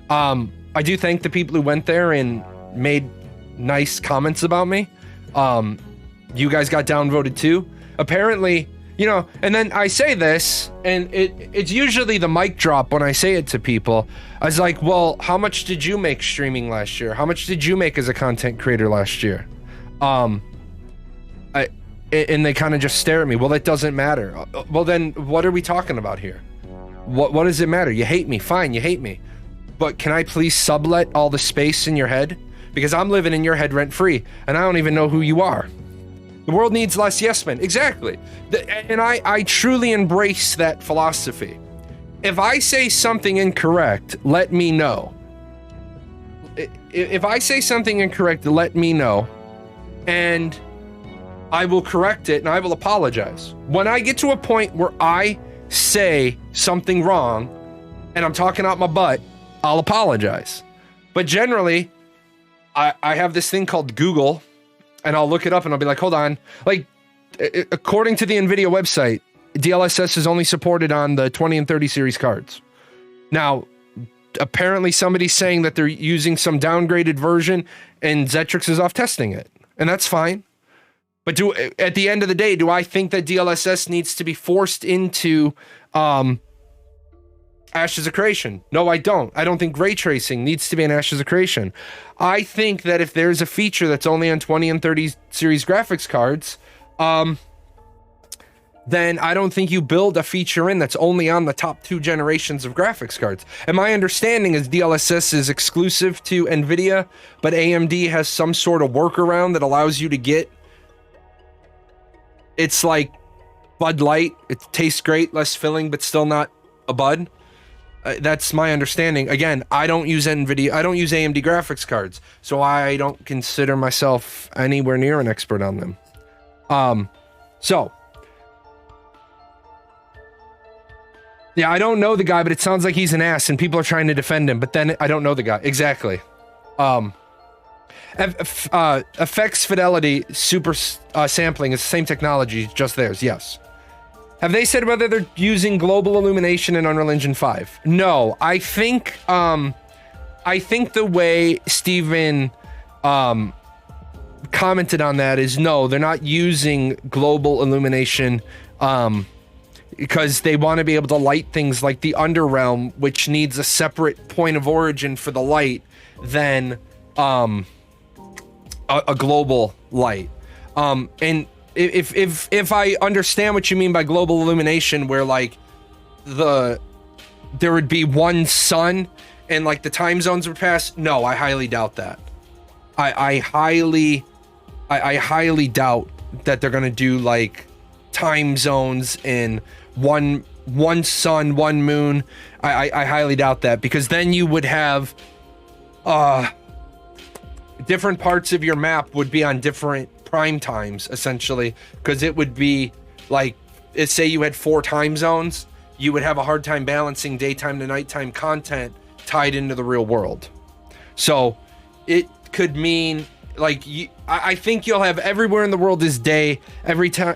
I do thank the people who went there and made nice comments about me. You guys got downvoted too. Apparently, you know, and then I say this, and it's usually the mic drop when I say it to people. I was like, well, how much did you make streaming last year? How much did you make as a content creator last year? And they kind of just stare at me. Well, that doesn't matter. Well, then what are we talking about here? What does it matter? You hate me. Fine, you hate me. But can I please sublet all the space in your head? Because I'm living in your head rent-free, and I don't even know who you are. The world needs less yes men. Exactly. And I truly embrace that philosophy. If I say something incorrect, let me know. If I say something incorrect, let me know. And I will correct it and I will apologize. When I get to a point where I say something wrong and I'm talking out my butt, I'll apologize. But generally, I have this thing called Google, and I'll look it up and I'll be like, hold on. Like, according to the NVIDIA website, DLSS is only supported on the 20 and 30 series cards. Now, apparently somebody's saying that they're using some downgraded version and Zetrix is off testing it. And that's fine. But at the end of the day, do I think that DLSS needs to be forced into Ashes of Creation? No, I don't. I don't think ray tracing needs to be in Ashes of Creation. I think that if there's a feature that's only on 20 and 30 series graphics cards, then I don't think you build a feature in that's only on the top 2 generations of graphics cards. And my understanding is DLSS is exclusive to NVIDIA, but AMD has some sort of workaround that allows you to get it's like Bud Light. It tastes great, less filling, but still not a Bud. That's my understanding. Again, I don't use NVIDIA. I don't use AMD graphics cards, so I don't consider myself anywhere near an expert on them. So yeah, I don't know the guy, but it sounds like he's an ass, and people are trying to defend him. But then I don't know the guy exactly. Effects fidelity, super sampling is the same technology, just theirs. Yes. Have they said whether they're using global illumination in Unreal Engine 5? No, I think the way Steven commented on that is no, they're not using global illumination because they want to be able to light things like the Underrealm, which needs a separate point of origin for the light than a global light. And if I understand what you mean by global illumination, where like there would be one sun and like the time zones would pass, no, I highly doubt that. I highly doubt that they're gonna do like time zones in one sun, one moon. I highly doubt that, because then you would have different parts of your map would be on different prime times, essentially, because it would be like, say you had 4 time zones, you would have a hard time balancing daytime to nighttime content tied into the real world. So it could mean like I think you'll have everywhere in the world is day, everywhere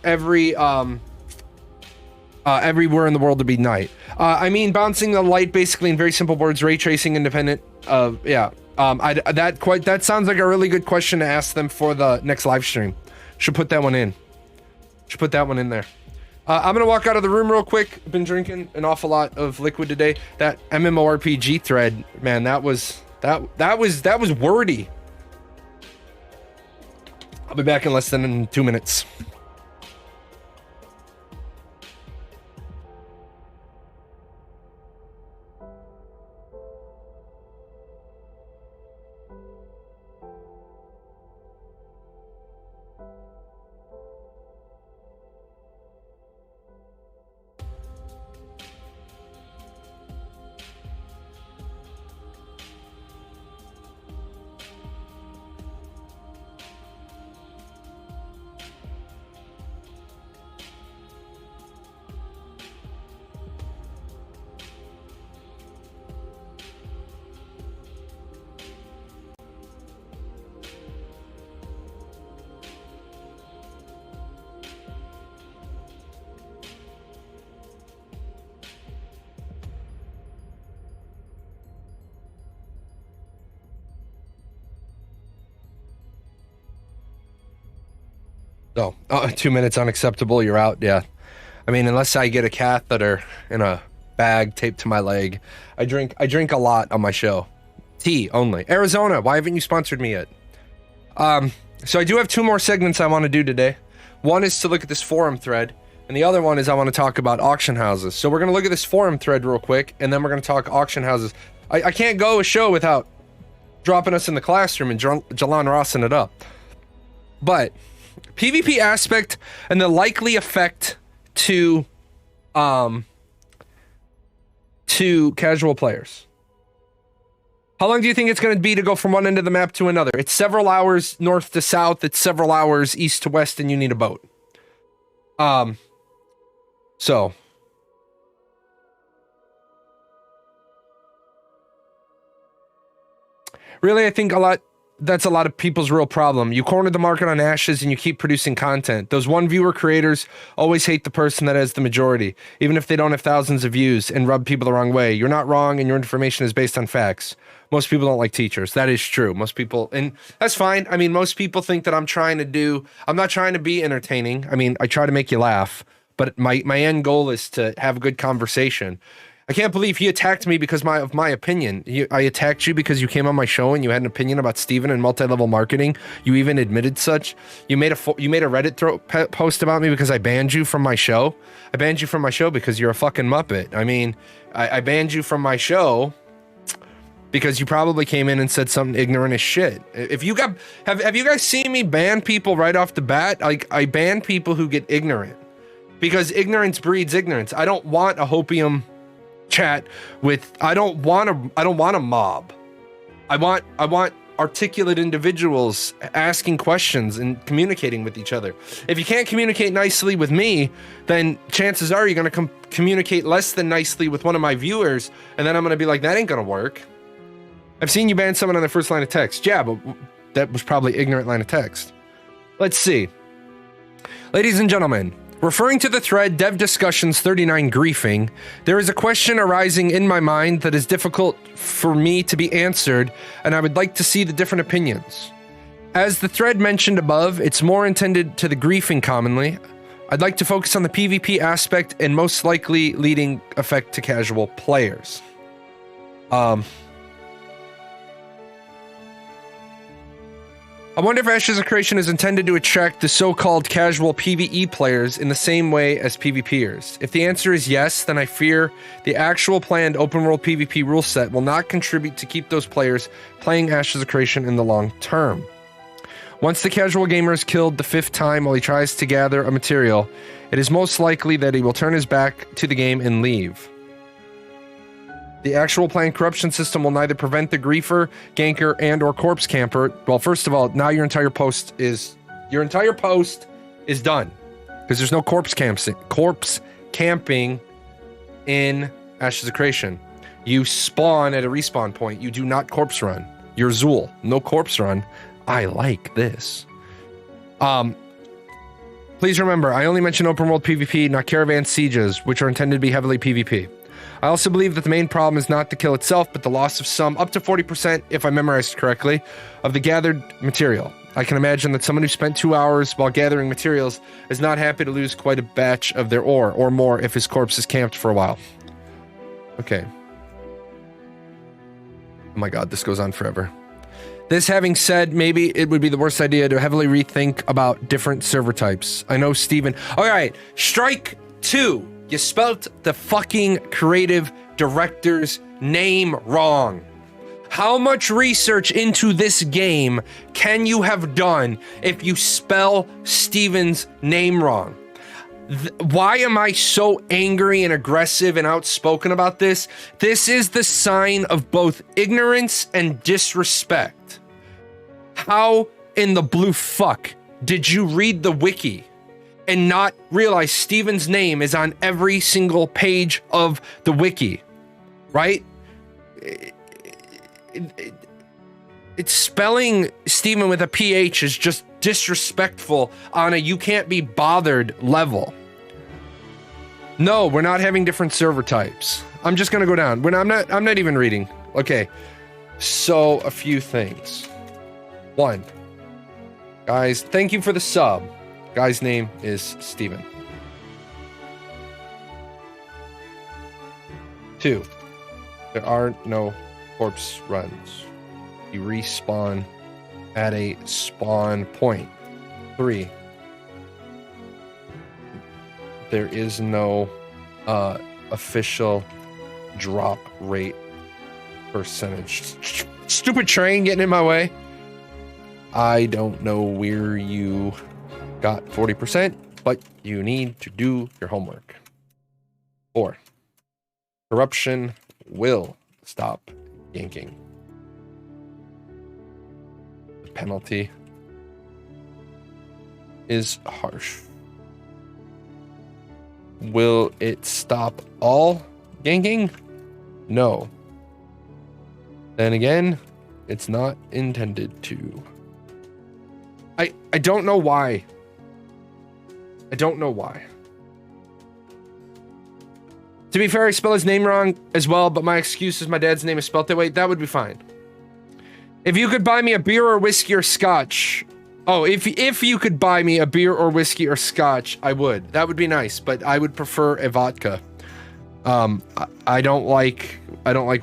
in the world to be night. I mean, bouncing the light, basically, in very simple words, ray tracing independent of, yeah. That sounds like a really good question to ask them for the next live stream. Should put that one in. Should put that one in there. I'm gonna walk out of the room real quick. Been drinking an awful lot of liquid today. That MMORPG thread, man, that was wordy. I'll be back in less than 2 minutes. Oh, 2 minutes unacceptable. You're out. Yeah. I mean, unless I get a catheter in a bag taped to my leg. I drink a lot on my show. Tea only. Arizona, why haven't you sponsored me yet? So I do have 2 more segments I want to do today. One is to look at this forum thread, and the other one is I want to talk about auction houses. So we're going to look at this forum thread real quick, and then we're going to talk auction houses. I can't go a show without dropping us in the classroom and Jahlon Rossing it up. But PvP aspect and the likely effect to casual players. How long do you think it's going to be to go from one end of the map to another? It's several hours north to south. It's several hours east to west, and you need a boat. So really, I think that's a lot of people's real problem. You corner the market on ashes and you keep producing content. Those one viewer creators always hate the person that has the majority, even if they don't have thousands of views, and rub people the wrong way. You're not wrong, and your information is based on facts. Most people don't like teachers. That is true. Most people, and that's fine. I mean, most people think that I'm not trying to be entertaining. I mean, I try to make you laugh, but my end goal is to have a good conversation. I can't believe he attacked me because of my opinion. I attacked you because you came on my show and you had an opinion about Steven and multi-level marketing. You even admitted such. You made a Reddit post about me because I banned you from my show. I banned you from my show because you're a fucking Muppet. I mean, I banned you from my show because you probably came in and said something ignorant as shit. If you got, have you guys seen me ban people right off the bat? Like, I ban people who get ignorant, because ignorance breeds ignorance. I don't want a hopium chat with, I don't want a mob. I want articulate individuals asking questions and communicating with each other. If you can't communicate nicely with me, then chances are you're gonna communicate less than nicely with one of my viewers, and then I'm gonna be like, that ain't gonna work. I've seen you ban someone on the first line of text. Yeah, but that was probably ignorant line of text. Let's see. Ladies and gentlemen, referring to the thread Dev Discussions 39 Griefing, there is a question arising in my mind that is difficult for me to be answered, and I would like to see the different opinions. As the thread mentioned above, it's more intended to the griefing commonly. I'd like to focus on the PvP aspect and most likely leading effect to casual players. I wonder if Ashes of Creation is intended to attract the so-called casual PvE players in the same way as PvPers. If the answer is yes, then I fear the actual planned open-world PvP rule set will not contribute to keep those players playing Ashes of Creation in the long term. Once the casual gamer is killed the 5th time while he tries to gather a material, it is most likely that he will turn his back to the game and leave. The actual planned corruption system will neither prevent the griefer, ganker, and or corpse camper. Well, first of all, now your entire post is done, because there's no corpse camping in Ashes of Creation. You spawn at a respawn point. You do not corpse run. You're Zool. No corpse run. I like this. Please remember, I only mention open world PvP, not caravan sieges, which are intended to be heavily PvP. I also believe that the main problem is not the kill itself, but the loss of some, up to 40%, if I memorized correctly, of the gathered material. I can imagine that someone who spent 2 hours while gathering materials is not happy to lose quite a batch of their ore, or more if his corpse is camped for a while. Okay. Oh my god, this goes on forever. This having said, maybe it would be the worst idea to heavily rethink about different server types. I know Steven... Alright, strike 2. You spelt the fucking creative director's name wrong. How much research into this game can you have done if you spell Steven's name wrong? Why am I so angry and aggressive and outspoken about this? This is the sign of both ignorance and disrespect. How in the blue fuck did you read the wiki and not realize Steven's name is on every single page of the wiki, right? It's spelling Steven with a PH is just disrespectful on a you can't be bothered level. No, we're not having different server types. I'm just gonna go down. I'm not even reading. Okay, so a few things. 1, guys, thank you for the sub. Guy's name is Steven. 2, there are no corpse runs. You respawn at a spawn point. 3, there is no official drop rate percentage. Stupid train getting in my way. I don't know where you got 40%, but you need to do your homework. 4, corruption will stop yanking. The penalty is harsh. Will it stop all yanking? No. Then again, it's not intended to. I don't know why. I don't know why. To be fair, I spell his name wrong as well, but my excuse is my dad's name is spelled that way. That would be fine. If you could buy me a beer or whiskey or scotch. Oh, if you could buy me a beer or whiskey or scotch, I would. That would be nice, but I would prefer a vodka. I don't like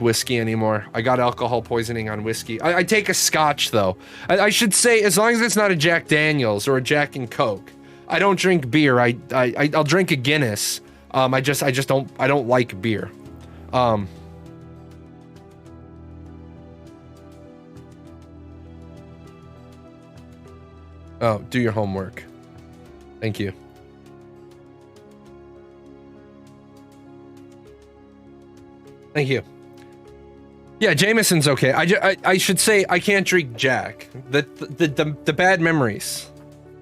whiskey anymore. I got alcohol poisoning on whiskey. I take a scotch though. I should say, as long as it's not a Jack Daniels or a Jack and Coke. I don't drink beer. I'll drink a Guinness. I just don't like beer. Oh, do your homework. Thank you. Thank you. Yeah, Jameson's okay. I should say I can't drink Jack. The bad memories.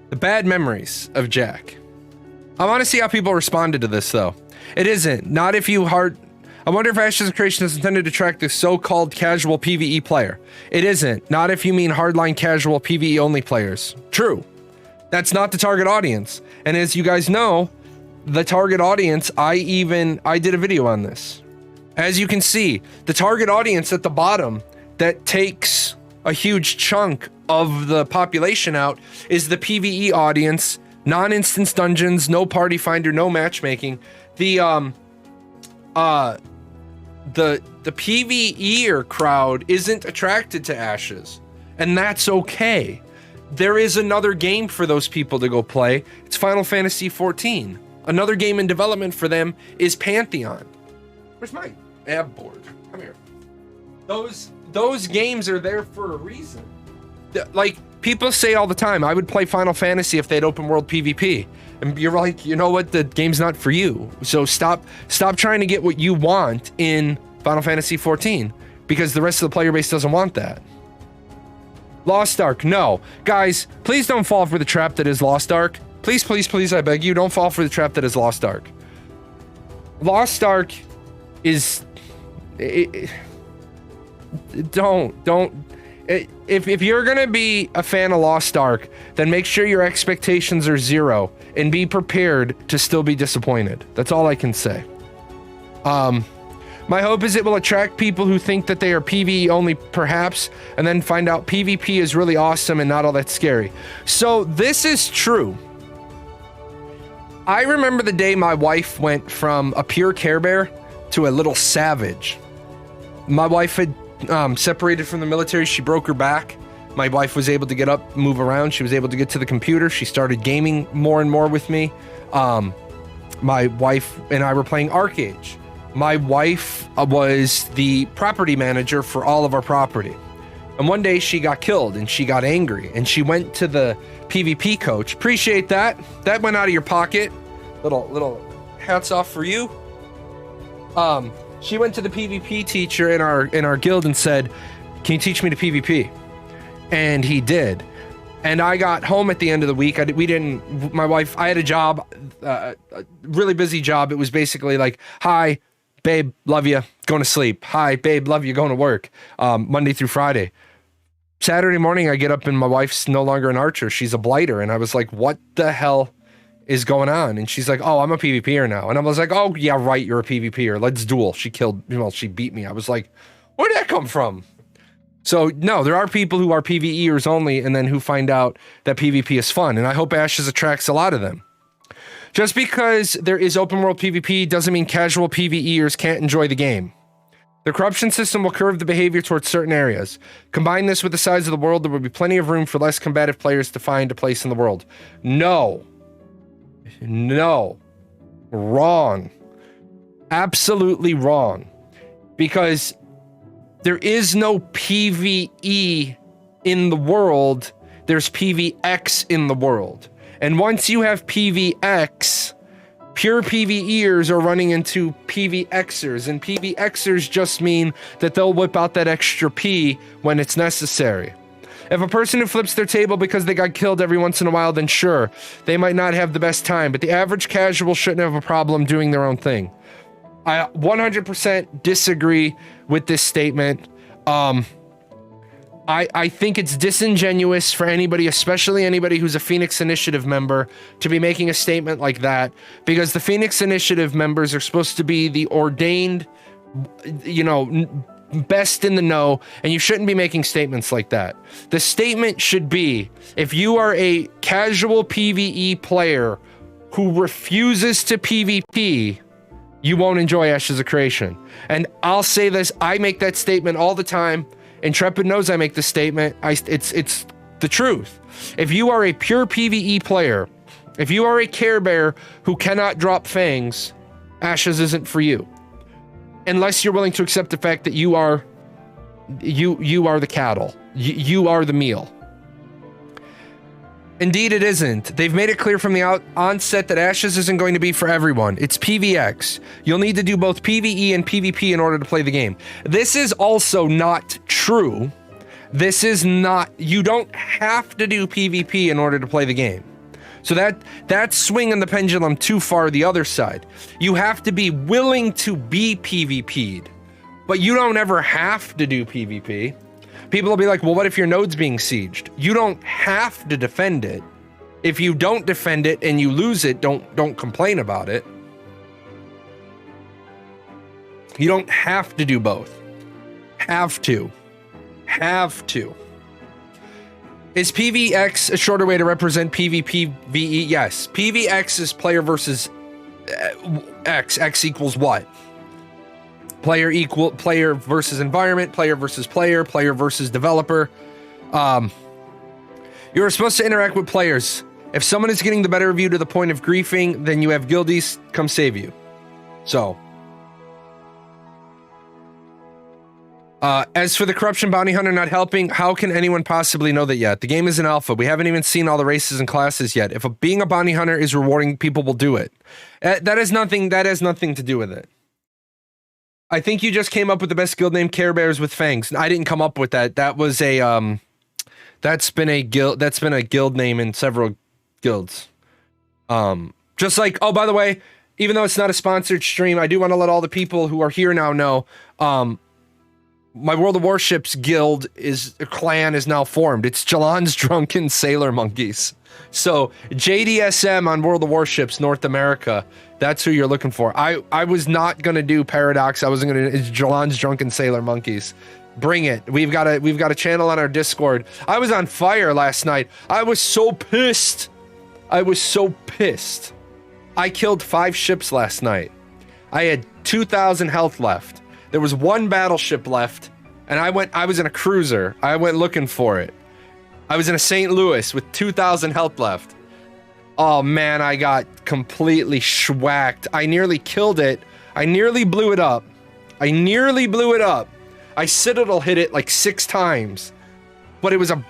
The bad memories of Jack. I want to see how people responded to this, though. It isn't. Not if you hard... I wonder if Ashes of Creation is intended to attract the so-called casual PvE player. It isn't. Not if you mean hardline casual PvE only players. True. That's not the target audience. And as you guys know, the target audience, I did a video on this. As you can see, the target audience at the bottom that takes a huge chunk of the population out is the PvE audience, non-instance dungeons, no party finder, no matchmaking. The PvEer crowd isn't attracted to Ashes, and that's okay. There is another game for those people to go play. It's Final Fantasy XIV. Another game in development for them is Pantheon. Where's my ab board? Come here. Those games are there for a reason. Like, people say all the time, I would play Final Fantasy if they had open world PvP. And you're like, you know what? The game's not for you. So stop trying to get what you want in Final Fantasy XIV, because the rest of the player base doesn't want that. Lost Ark, no. Guys, please don't fall for the trap that is Lost Ark. Please, please, please, I beg you, don't fall for the trap that is Lost Ark. Lost Ark is... If you're gonna be a fan of Lost Ark, then make sure your expectations are 0 and be prepared to still be disappointed. That's all I can say. My hope is it will attract people who think that they are PvE only, perhaps, and then find out PvP is really awesome and not all that scary. So this is true. I remember the day my wife went from a pure Care Bear to a little savage. My wife had separated from the military. She broke her back. My wife was able to get up, move around. She was able to get to the computer. She started gaming more and more with me. My wife and I were playing Arcade. My wife was the property manager for all of our property. And one day she got killed and she got angry and she went to the PvP coach. Appreciate that. That went out of your pocket. Little hats off for you. She went to the PvP teacher in our guild and said, "Can you teach me to PvP?" And he did. And I got home at the end of the week. My wife, I had a job, a really busy job. It was basically like, "Hi, babe, love you, going to sleep. Hi, babe, love you, going to work." Monday through Friday. Saturday morning, I get up and my wife's no longer an archer. She's a blighter. And I was like, what the hell is going on? And she's like, "Oh, I'm a PvPer now." And I was like, "Oh, yeah, right, you're a PvPer. Let's duel." She beat me. I was like, where did that come from? So, no, there are people who are PvEers only and then who find out that PvP is fun. And I hope Ashes attracts a lot of them. Just because there is open world PvP doesn't mean casual PvEers can't enjoy the game. The corruption system will curve the behavior towards certain areas. Combine this with the size of the world, there will be plenty of room for less combative players to find a place in the world. No. Wrong. Absolutely wrong. Because there is no PvE in the world, there's PvX in the world. And once you have PvX, pure PvEers are running into PvXers, and PvXers just mean that they'll whip out that extra P when it's necessary. If a person who flips their table because they got killed every once in a while, then sure, they might not have the best time, but the average casual shouldn't have a problem doing their own thing. I 100% disagree with this statement. I think it's disingenuous for anybody, especially anybody who's a Phoenix Initiative member, to be making a statement like that, because the Phoenix Initiative members are supposed to be the ordained, best in the know, and you shouldn't be making statements like that. The statement should be, if you are a casual PvE player who refuses to PvP, you won't enjoy Ashes of Creation. And I'll say this, I make that statement all the time. Intrepid knows I make this statement. It's the truth. If you are a pure PvE player, if you are a Care Bear who cannot drop fangs, Ashes isn't for you. Unless you're willing to accept the fact that you are the cattle. You are the meal. Indeed, it isn't. They've made it clear from the onset that Ashes isn't going to be for everyone. It's PvX. You'll need to do both PvE and PvP in order to play the game. This is also not true. This is not... You don't have to do PvP in order to play the game. So that's swinging the pendulum too far the other side. You have to be willing to be PvP'd, but you don't ever have to do PvP. People will be like, well, what if your node's being sieged? You don't have to defend it. If you don't defend it and you lose it, don't complain about it. You don't have to do both. Have to. Have to. Is PvX a shorter way to represent PvP VE? Yes. PvX is player versus X. X equals what? Player versus environment, player versus player, player versus developer. You're supposed to interact with players. If someone is getting the better of you to the point of griefing, then you have guildies come save you. So. As for the corruption bounty hunter not helping, how can anyone possibly know that yet? The game is in alpha. We haven't even seen all the races and classes yet. If being a bounty hunter is rewarding, people will do it. That has nothing to do with it. I think you just came up with the best guild name, Care Bears with Fangs. I didn't come up with that. That was a that's been a guild name in several guilds. Just like, oh, by the way, even though it's not a sponsored stream, I do want to let all the people who are here now know, my World of Warships guild clan is now formed. It's Jahlon's Drunken Sailor Monkeys. So JDSM on World of Warships North America, that's who you're looking for. I was not gonna do Paradox. I wasn't gonna. It's Jahlon's Drunken Sailor Monkeys. Bring it. We've got a channel on our Discord. I was on fire last night. I was so pissed. I killed 5 ships last night. I had 2,000 health left. There was 1 battleship left, and I was in a cruiser. I went looking for it. I was in a St. Louis with 2,000 health left. Oh man, I got completely schwacked. I nearly killed it. I nearly blew it up. I Citadel hit it like 6 times, but it was a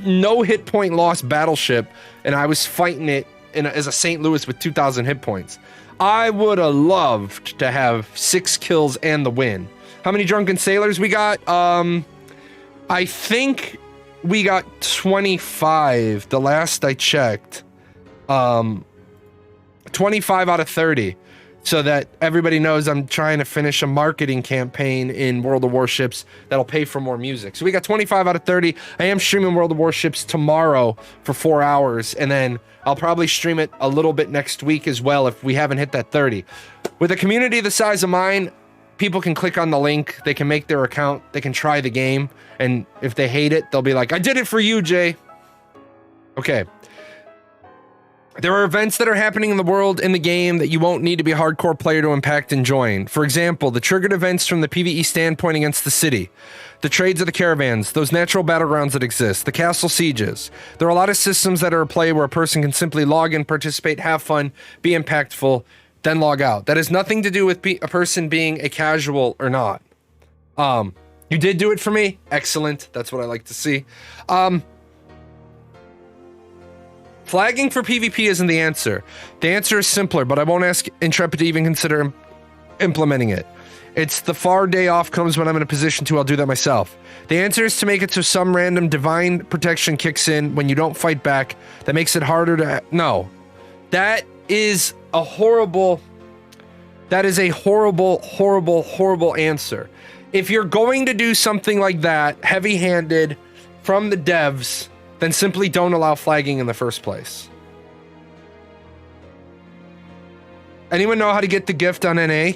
no hit point lost battleship, and I was fighting it as a St. Louis with 2,000 hit points. I would have loved to have 6 kills and the win. How many drunken sailors we got? I think we got 25 the last I checked. 25 out of 30. So that everybody knows I'm trying to finish a marketing campaign in World of Warships that'll pay for more music. So we got 25 out of 30. I am streaming World of Warships tomorrow for 4 hours, and then I'll probably stream it a little bit next week as well if we haven't hit that 30. With a community the size of mine, people can click on the link, they can make their account, they can try the game, and if they hate it, they'll be like, I did it for you, Jay. Okay. There are events that are happening in the world in the game that you won't need to be a hardcore player to impact and join. For example, the triggered events from the PvE standpoint against the city, the trades of the caravans, those natural battlegrounds that exist, the castle sieges. There are a lot of systems that are at play where a person can simply log in, participate, have fun, be impactful, then log out. That has nothing to do with a person being a casual or not. You did do it for me. Excellent. That's what I like to see. Flagging for PvP isn't the answer. The answer is simpler, but I won't ask Intrepid to even consider implementing it. It's the far day off comes when I'm in a position to, I'll do that myself. The answer is to make it so some random divine protection kicks in when you don't fight back. That makes it harder to... No. That is a horrible... That is a horrible, horrible, horrible answer. If you're going to do something like that, heavy-handed, from the devs... then simply don't allow flagging in the first place. Anyone know how to get the gift on NA?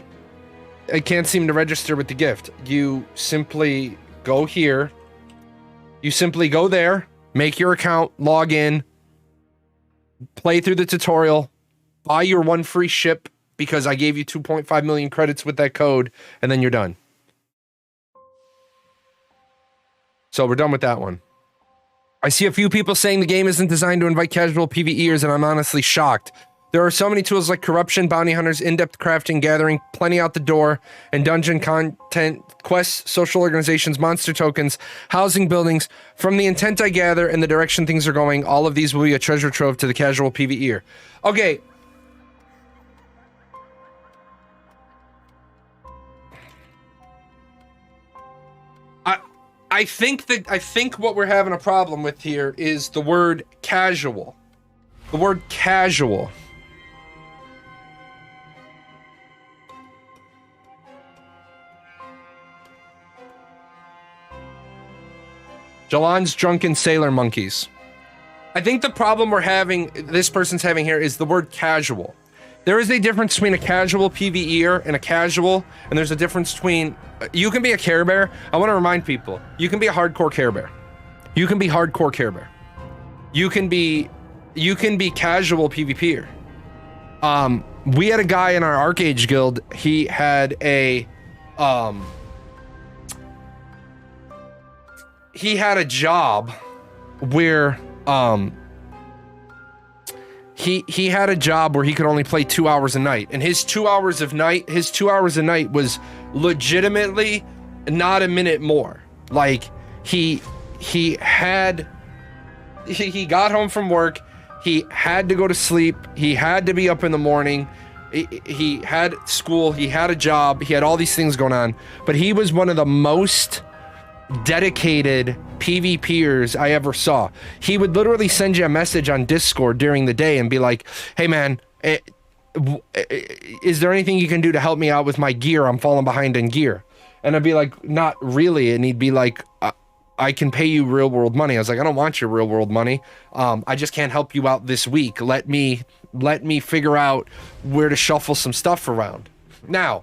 I can't seem to register with the gift. You simply go here. You simply go there, make your account, log in, play through the tutorial, buy your 1 free ship because I gave you 2.5 million credits with that code, and then you're done. So we're done with that one. I see a few people saying the game isn't designed to invite casual PvEers, and I'm honestly shocked. There are so many tools like corruption, bounty hunters, in-depth crafting, gathering, plenty out the door, and dungeon content, quests, social organizations, monster tokens, housing buildings. From the intent I gather and the direction things are going, all of these will be a treasure trove to the casual PvEer. Okay. I think what we're having a problem with here is the word casual. The word casual. Jahlon's drunken sailor monkeys. I think the problem this person's having here is the word casual. There is a difference between a casual PvEer and a casual, and there's a difference between, you can be a Care Bear. I want to remind people, you can be a hardcore Care Bear. You can be hardcore Care Bear. You can be casual PvPer. We had a guy in our Arcage guild, he had a job where he had a job where he could only play 2 hours a night, and his 2 hours a night was legitimately not a minute more. Like he got home from work, he had to go to sleep, he had to be up in the morning, he had school, he had a job, he had all these things going on, but he was one of the most dedicated PvPers I ever saw. He would literally send you a message on Discord during the day and be like, hey man, is there anything you can do to help me out with my gear? I'm falling behind in gear. And I'd be like, not really. And he'd be like, I can pay you real world money. I was like, I don't want your real world money. I just can't help you out this week. Let me figure out where to shuffle some stuff around. Now,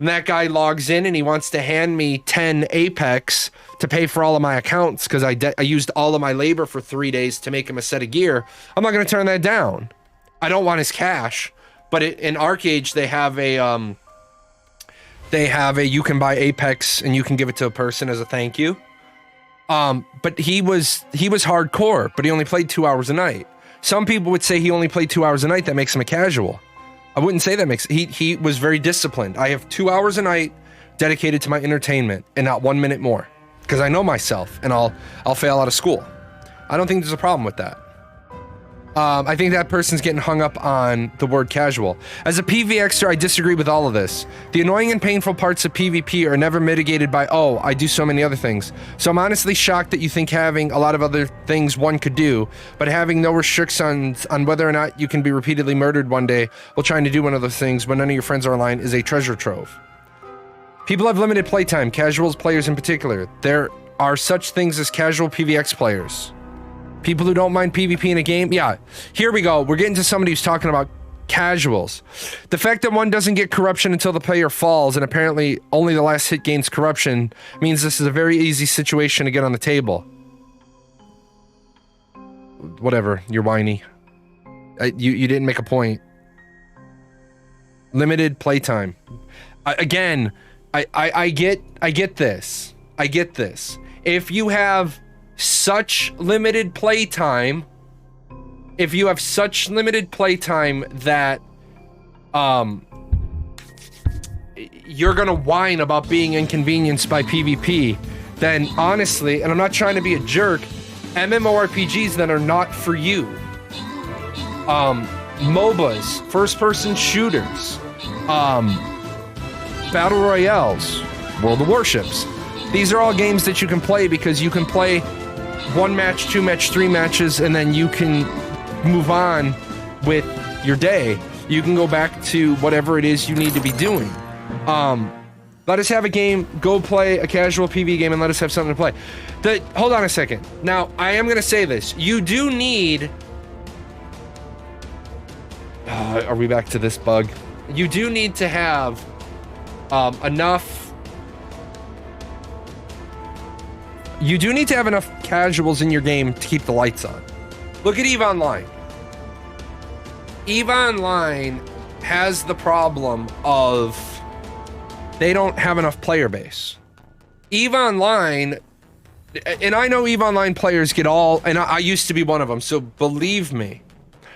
that guy logs in and he wants to hand me 10 Apex to pay for all of my accounts because I used all of my labor for 3 days to make him a set of gear. I'm not going to turn that down. I don't want his cash, but in Arcage they have a you can buy Apex and you can give it to a person as a thank you. But he was hardcore, but he only played 2 hours a night. Some people would say he only played 2 hours a night. That makes him a casual. I wouldn't say that makes, he was very disciplined. I have 2 hours a night dedicated to my entertainment and not 1 minute more because I know myself and I'll fail out of school. I don't think there's a problem with that. I think that person's getting hung up on the word casual. As a PvXer, I disagree with all of this. The annoying and painful parts of PvP are never mitigated by, oh, I do so many other things. So I'm honestly shocked that you think having a lot of other things one could do, but having no restrictions on whether or not you can be repeatedly murdered one day while trying to do one of those things when none of your friends are online is a treasure trove. People have limited playtime, casuals players in particular. There are such things as casual PvX players. People who don't mind PvP in a game? Yeah, here we go. We're getting to somebody who's talking about casuals. The fact that one doesn't get corruption until the player falls, and apparently only the last hit gains corruption, means this is a very easy situation to get on the table. Whatever, you're whiny. You didn't make a point. Limited playtime. Again, I get this. I get this. If you have such limited playtime, that you're gonna whine about being inconvenienced by PvP, then honestly, and I'm not trying to be a jerk, MMORPGs then are not for you. MOBAs, first-person shooters, battle royales, World of Warships. These are all games that you can play because you can play 1 match, 2 match, 3 matches, and then you can move on with your day. You can go back to whatever it is you need to be doing. Let us have a game, go play a casual PvE game, and let us have something to play. Hold on a second. Now, I am going to say this. You do need... are we back to this bug? You do need to have enough... You do need to have enough casuals in your game to keep the lights on. Look at EVE Online. EVE Online has the problem of they don't have enough player base. EVE Online, and I know EVE Online players get all, and I used to be one of them, so believe me,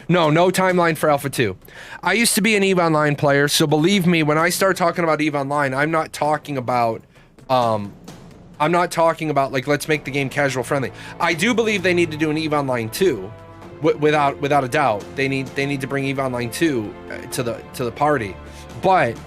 No timeline for Alpha 2. I used to be an EVE Online player, so believe me, when I start talking about EVE Online, I'm not talking about like, let's make the game casual friendly. I do believe they need to do an EVE Online 2, without a doubt. They need to bring EVE Online 2 to the party. But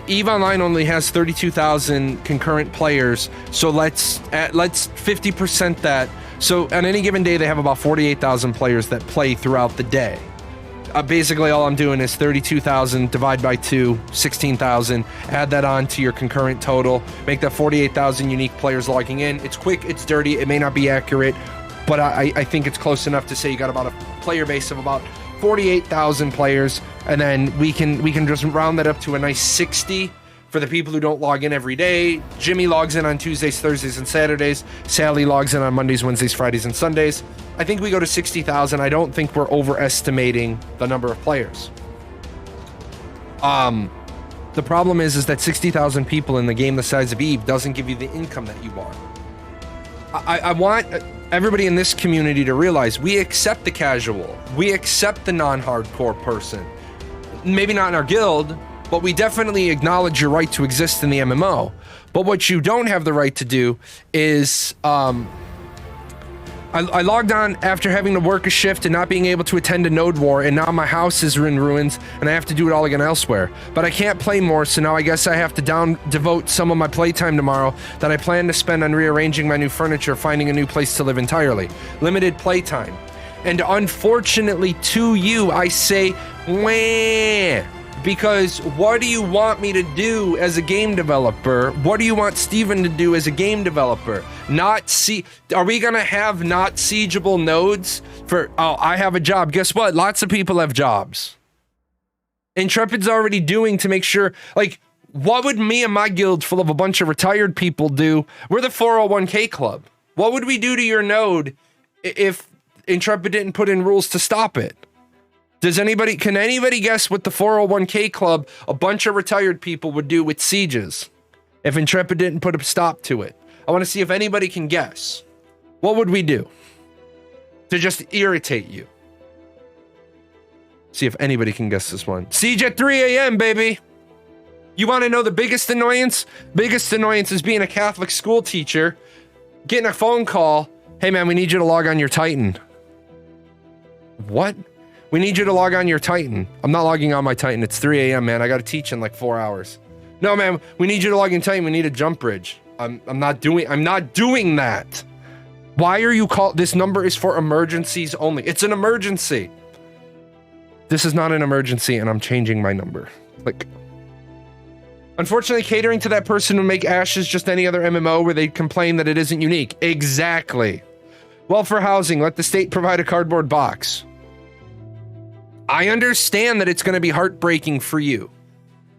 EVE Online only has 32,000 concurrent players, so let's 50% that. So on any given day, they have about 48,000 players that play throughout the day. Basically, all I'm doing is 32,000 divide by 2, 16,000. Add that on to your concurrent total. Make that 48,000 unique players logging in. It's quick, it's dirty, it may not be accurate, but I think it's close enough to say you got about a player base of about 48,000 players, and then we can just round that up to a nice 60 for the people who don't log in every day. Jimmy logs in on Tuesdays, Thursdays, and Saturdays. Sally logs in on Mondays, Wednesdays, Fridays, and Sundays. I think we go to 60,000. I don't think we're overestimating the number of players. The problem is that 60,000 people in the game the size of EVE doesn't give you the income that you want. I want everybody in this community to realize we accept the casual. We accept the non-hardcore person. Maybe not in our guild, but we definitely acknowledge your right to exist in the MMO. But what you don't have the right to do is, I logged on after having to work a shift and not being able to attend a node war, and now my house is in ruins and I have to do it all again elsewhere. But I can't play more, so now I guess I have to devote some of my playtime tomorrow that I plan to spend on rearranging my new furniture, finding a new place to live entirely. Limited playtime. And unfortunately to you, I say, wah. Because what do you want me to do as a game developer? What do you want Steven to do as a game developer? Are we gonna have not siegeable nodes for, oh, I have a job. Guess what? Lots of people have jobs. Intrepid's already doing to make sure, like, what would me and my guild full of a bunch of retired people do? We're the 401k club. What would we do to your node if Intrepid didn't put in rules to stop it? Can anybody guess what the 401k club, a bunch of retired people, would do with sieges if Intrepid didn't put a stop to it? I want to see if anybody can guess. What would we do to just irritate you? See if anybody can guess this one. Siege at 3 a.m., baby. You want to know the biggest annoyance? Biggest annoyance is being a Catholic school teacher, getting a phone call. Hey man, we need you to log on your Titan. What? We need you to log on your Titan. I'm not logging on my Titan. It's 3 a.m., man. I got to teach in like 4 hours. No, man. We need you to log in Titan. We need a jump bridge. I'm not doing that. Why are you this number is for emergencies only. It's an emergency. This is not an emergency, and I'm changing my number. Like, unfortunately, catering to that person would make Ashes just any other MMO where they complain that it isn't unique. Exactly. Well, for housing, let the state provide a cardboard box. I understand that it's going to be heartbreaking for you.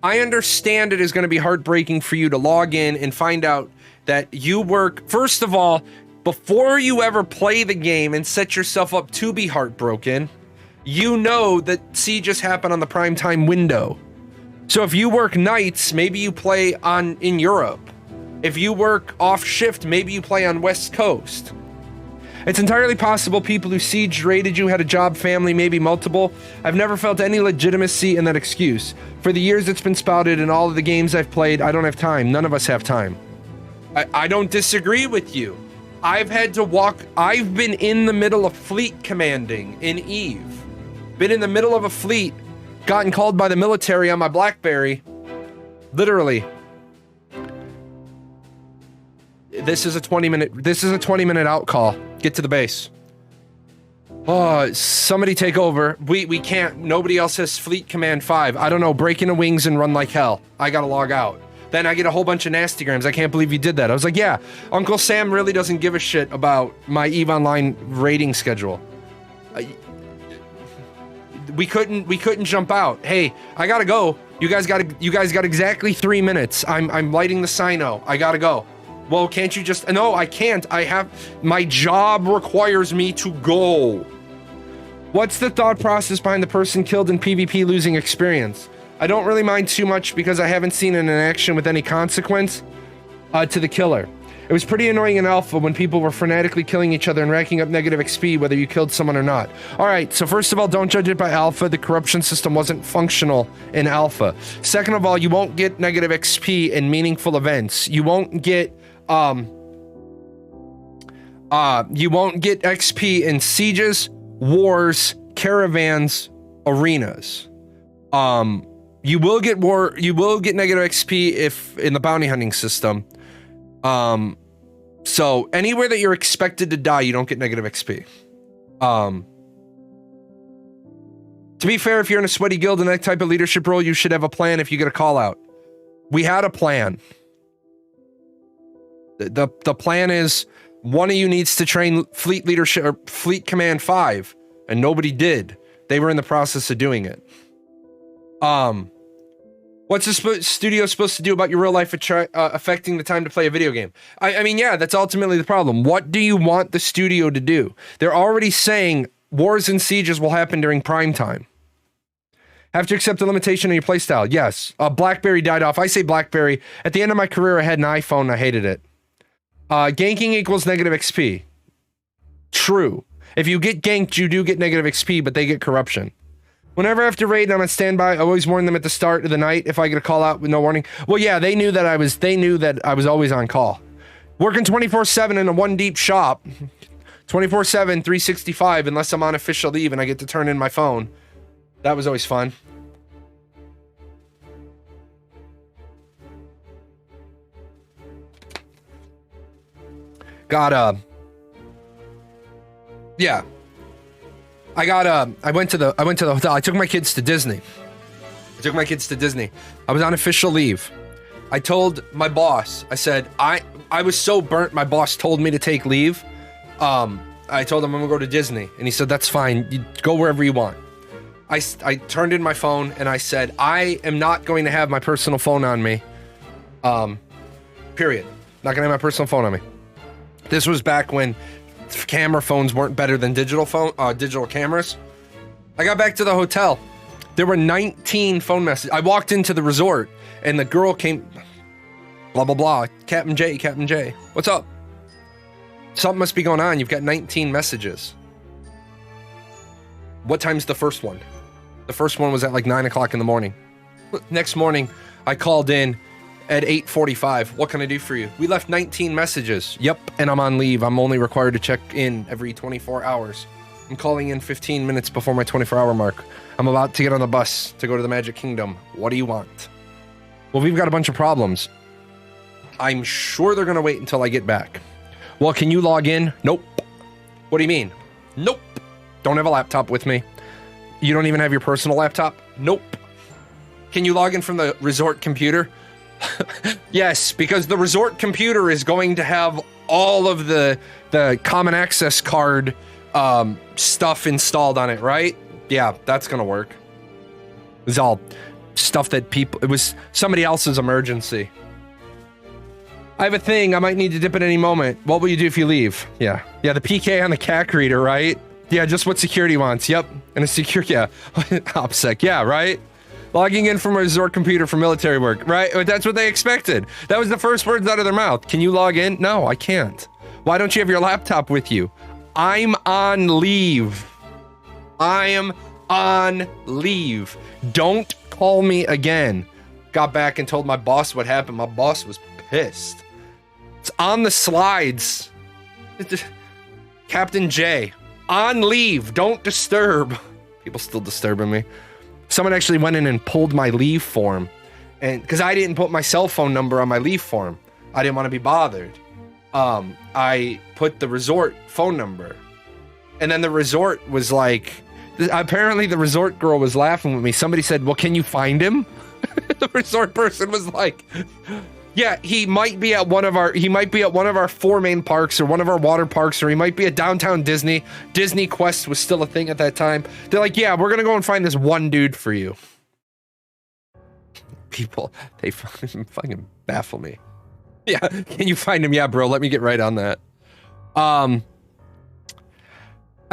I understand it is going to be heartbreaking for you to log in and find out that you work. First of all, before you ever play the game and set yourself up to be heartbroken, you know that sieges happen on the primetime window. So if you work nights, maybe you play in Europe. If you work off shift, maybe you play on West Coast. It's entirely possible people who siege raided you had a job, family, maybe multiple. I've never felt any legitimacy in that excuse. For the years it's been spouted in all of the games I've played, I don't have time. None of us have time. I don't disagree with you. I've been in the middle of fleet commanding in EVE. Been in the middle of a fleet, gotten called by the military on my BlackBerry. Literally. This is a 20-minute out call. Get to the base. Oh, somebody take over. We can't. Nobody else has Fleet Command 5. I don't know. Break into wings and run like hell. I gotta log out. Then I get a whole bunch of nastygrams. I can't believe you did that. I was like, yeah, Uncle Sam really doesn't give a shit about my EVE Online raiding schedule. We couldn't jump out. Hey, I gotta go. You guys got exactly 3 minutes. I'm lighting the Sino. I gotta go. Well, can't you just... No, I can't. My job requires me to go. What's the thought process behind the person killed in PvP losing experience? I don't really mind too much because I haven't seen it in action with any consequence to the killer. It was pretty annoying in alpha when people were frenetically killing each other and racking up negative XP whether you killed someone or not. Alright, so first of all, don't judge it by alpha. The corruption system wasn't functional in alpha. Second of all, you won't get negative XP in meaningful events. You won't get XP in sieges, wars, caravans, arenas. You will get negative XP if in the bounty hunting system. So anywhere that you're expected to die, you don't get negative XP. To be fair, if you're in a sweaty guild in that type of leadership role, you should have a plan if you get a call out. We had a plan. The plan is one of you needs to train fleet leadership or fleet command 5, and nobody did. They were in the process of doing it. What's the studio supposed to do about your real life affecting the time to play a video game? I mean, yeah, that's ultimately the problem. What do you want the studio to do? They're already saying wars and sieges will happen during prime time. Have to accept the limitation on your playstyle. Yes. BlackBerry died off. I say BlackBerry. At the end of my career, I had an iPhone and I hated it. Ganking equals negative XP. True. If you get ganked, you do get negative XP, but they get corruption. Whenever I have to raid and I'm on standby, I always warn them at the start of the night if I get a call out with no warning. Well, yeah, they knew that I was always on call. Working 24/7 in a one deep shop. 24/7, 365, unless I'm on official leave and I get to turn in my phone. That was always fun. Yeah. I went to the hotel. I took my kids to Disney. I was on official leave. I told my boss, I said, I was so burnt, my boss told me to take leave. I told him I'm gonna go to Disney, and he said, that's fine, you go wherever you want. I turned in my phone, and I said, I am not going to have my personal phone on me. Period. Not gonna have my personal phone on me. This was back when camera phones weren't better than digital cameras. I got back to the hotel. There were 19 phone messages. I walked into the resort, and the girl came, blah, blah, blah. Captain J. What's up? Something must be going on. You've got 19 messages. What time's the first one? The first one was at like 9 o'clock in the morning. Next morning, I called in at 8:45. What can I do for you? We left 19 messages. Yep, and I'm on leave. I'm only required to check in every 24 hours. I'm calling in 15 minutes before my 24-hour mark. I'm about to get on the bus to go to the Magic Kingdom. What do you want? Well, we've got a bunch of problems. I'm sure they're gonna wait until I get back. Well, can you log in? Nope. What do you mean? Nope. Don't have a laptop with me. You don't even have your personal laptop? Nope. Can you log in from the resort computer? Yes, because the resort computer is going to have all of the common access card stuff installed on it, right? Yeah, that's gonna work. It was all stuff that it was somebody else's emergency. I have a thing, I might need to dip at any moment. What will you do if you leave? Yeah, the PK on the CAC reader, right? Yeah, just what security wants, yep. And a yeah, OPSEC, yeah, right? Logging in from a resort computer for military work, right? That's what they expected. That was the first words out of their mouth. Can you log in? No, I can't. Why don't you have your laptop with you? I'm on leave. I am on leave. Don't call me again. Got back and told my boss what happened. My boss was pissed. It's on the slides. Captain J. On leave. Don't disturb. People still disturbing me. Someone actually went in and pulled my leave form, and because I didn't put my cell phone number on my leave form, I didn't want to be bothered. I put the resort phone number, and then the resort was like, apparently the resort girl was laughing with me. Somebody said, well, can you find him? The resort person was like, yeah, he might be at one of our 4 main parks or one of our water parks, or he might be at downtown Disney. Disney Quest was still a thing at that time. They're like, yeah, we're gonna go and find this one dude for you. People, they fucking baffle me. Yeah, can you find him? Yeah, bro, let me get right on that. I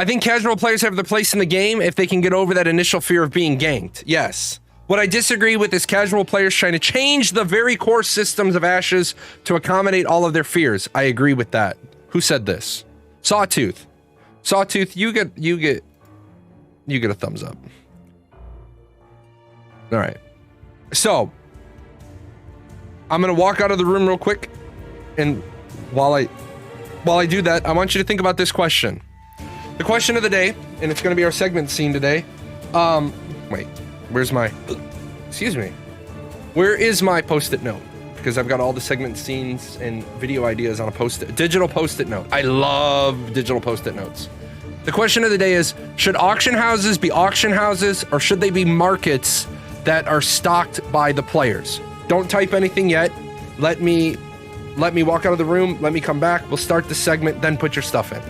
think casual players have their place in the game if they can get over that initial fear of being ganked. Yes. What I disagree with is casual players trying to change the very core systems of Ashes to accommodate all of their fears. I agree with that. Who said this? Sawtooth. Sawtooth, you get a thumbs up. All right. So, I'm gonna walk out of the room real quick, and while I do that, I want you to think about this question. The question of the day, and it's gonna be our segment scene today. Wait, where's my? Excuse me. Where is my post-it note? Because I've got all the segment scenes and video ideas on a digital post-it note. I love digital post-it notes. The question of the day is, should auction houses be auction houses, or should they be markets that are stocked by the players? Don't type anything yet. Let me walk out of the room. Let me come back. We'll start the segment, then put your stuff in.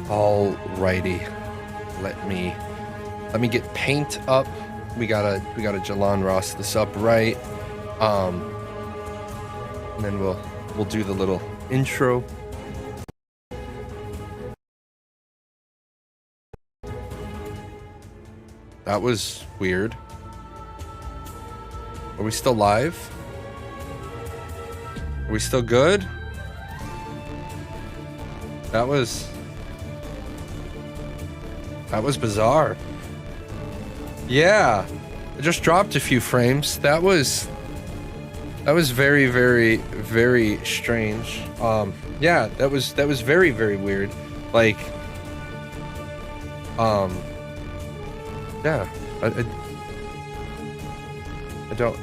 Alrighty, let me get paint up. We gotta Jahlon Ross this up right, and then we'll do the little intro. That was weird. Are we still live? Are we still good? That was bizarre. Yeah, it just dropped a few frames. That was very, very, very strange. Yeah, that was very, very weird. Like, yeah, I don't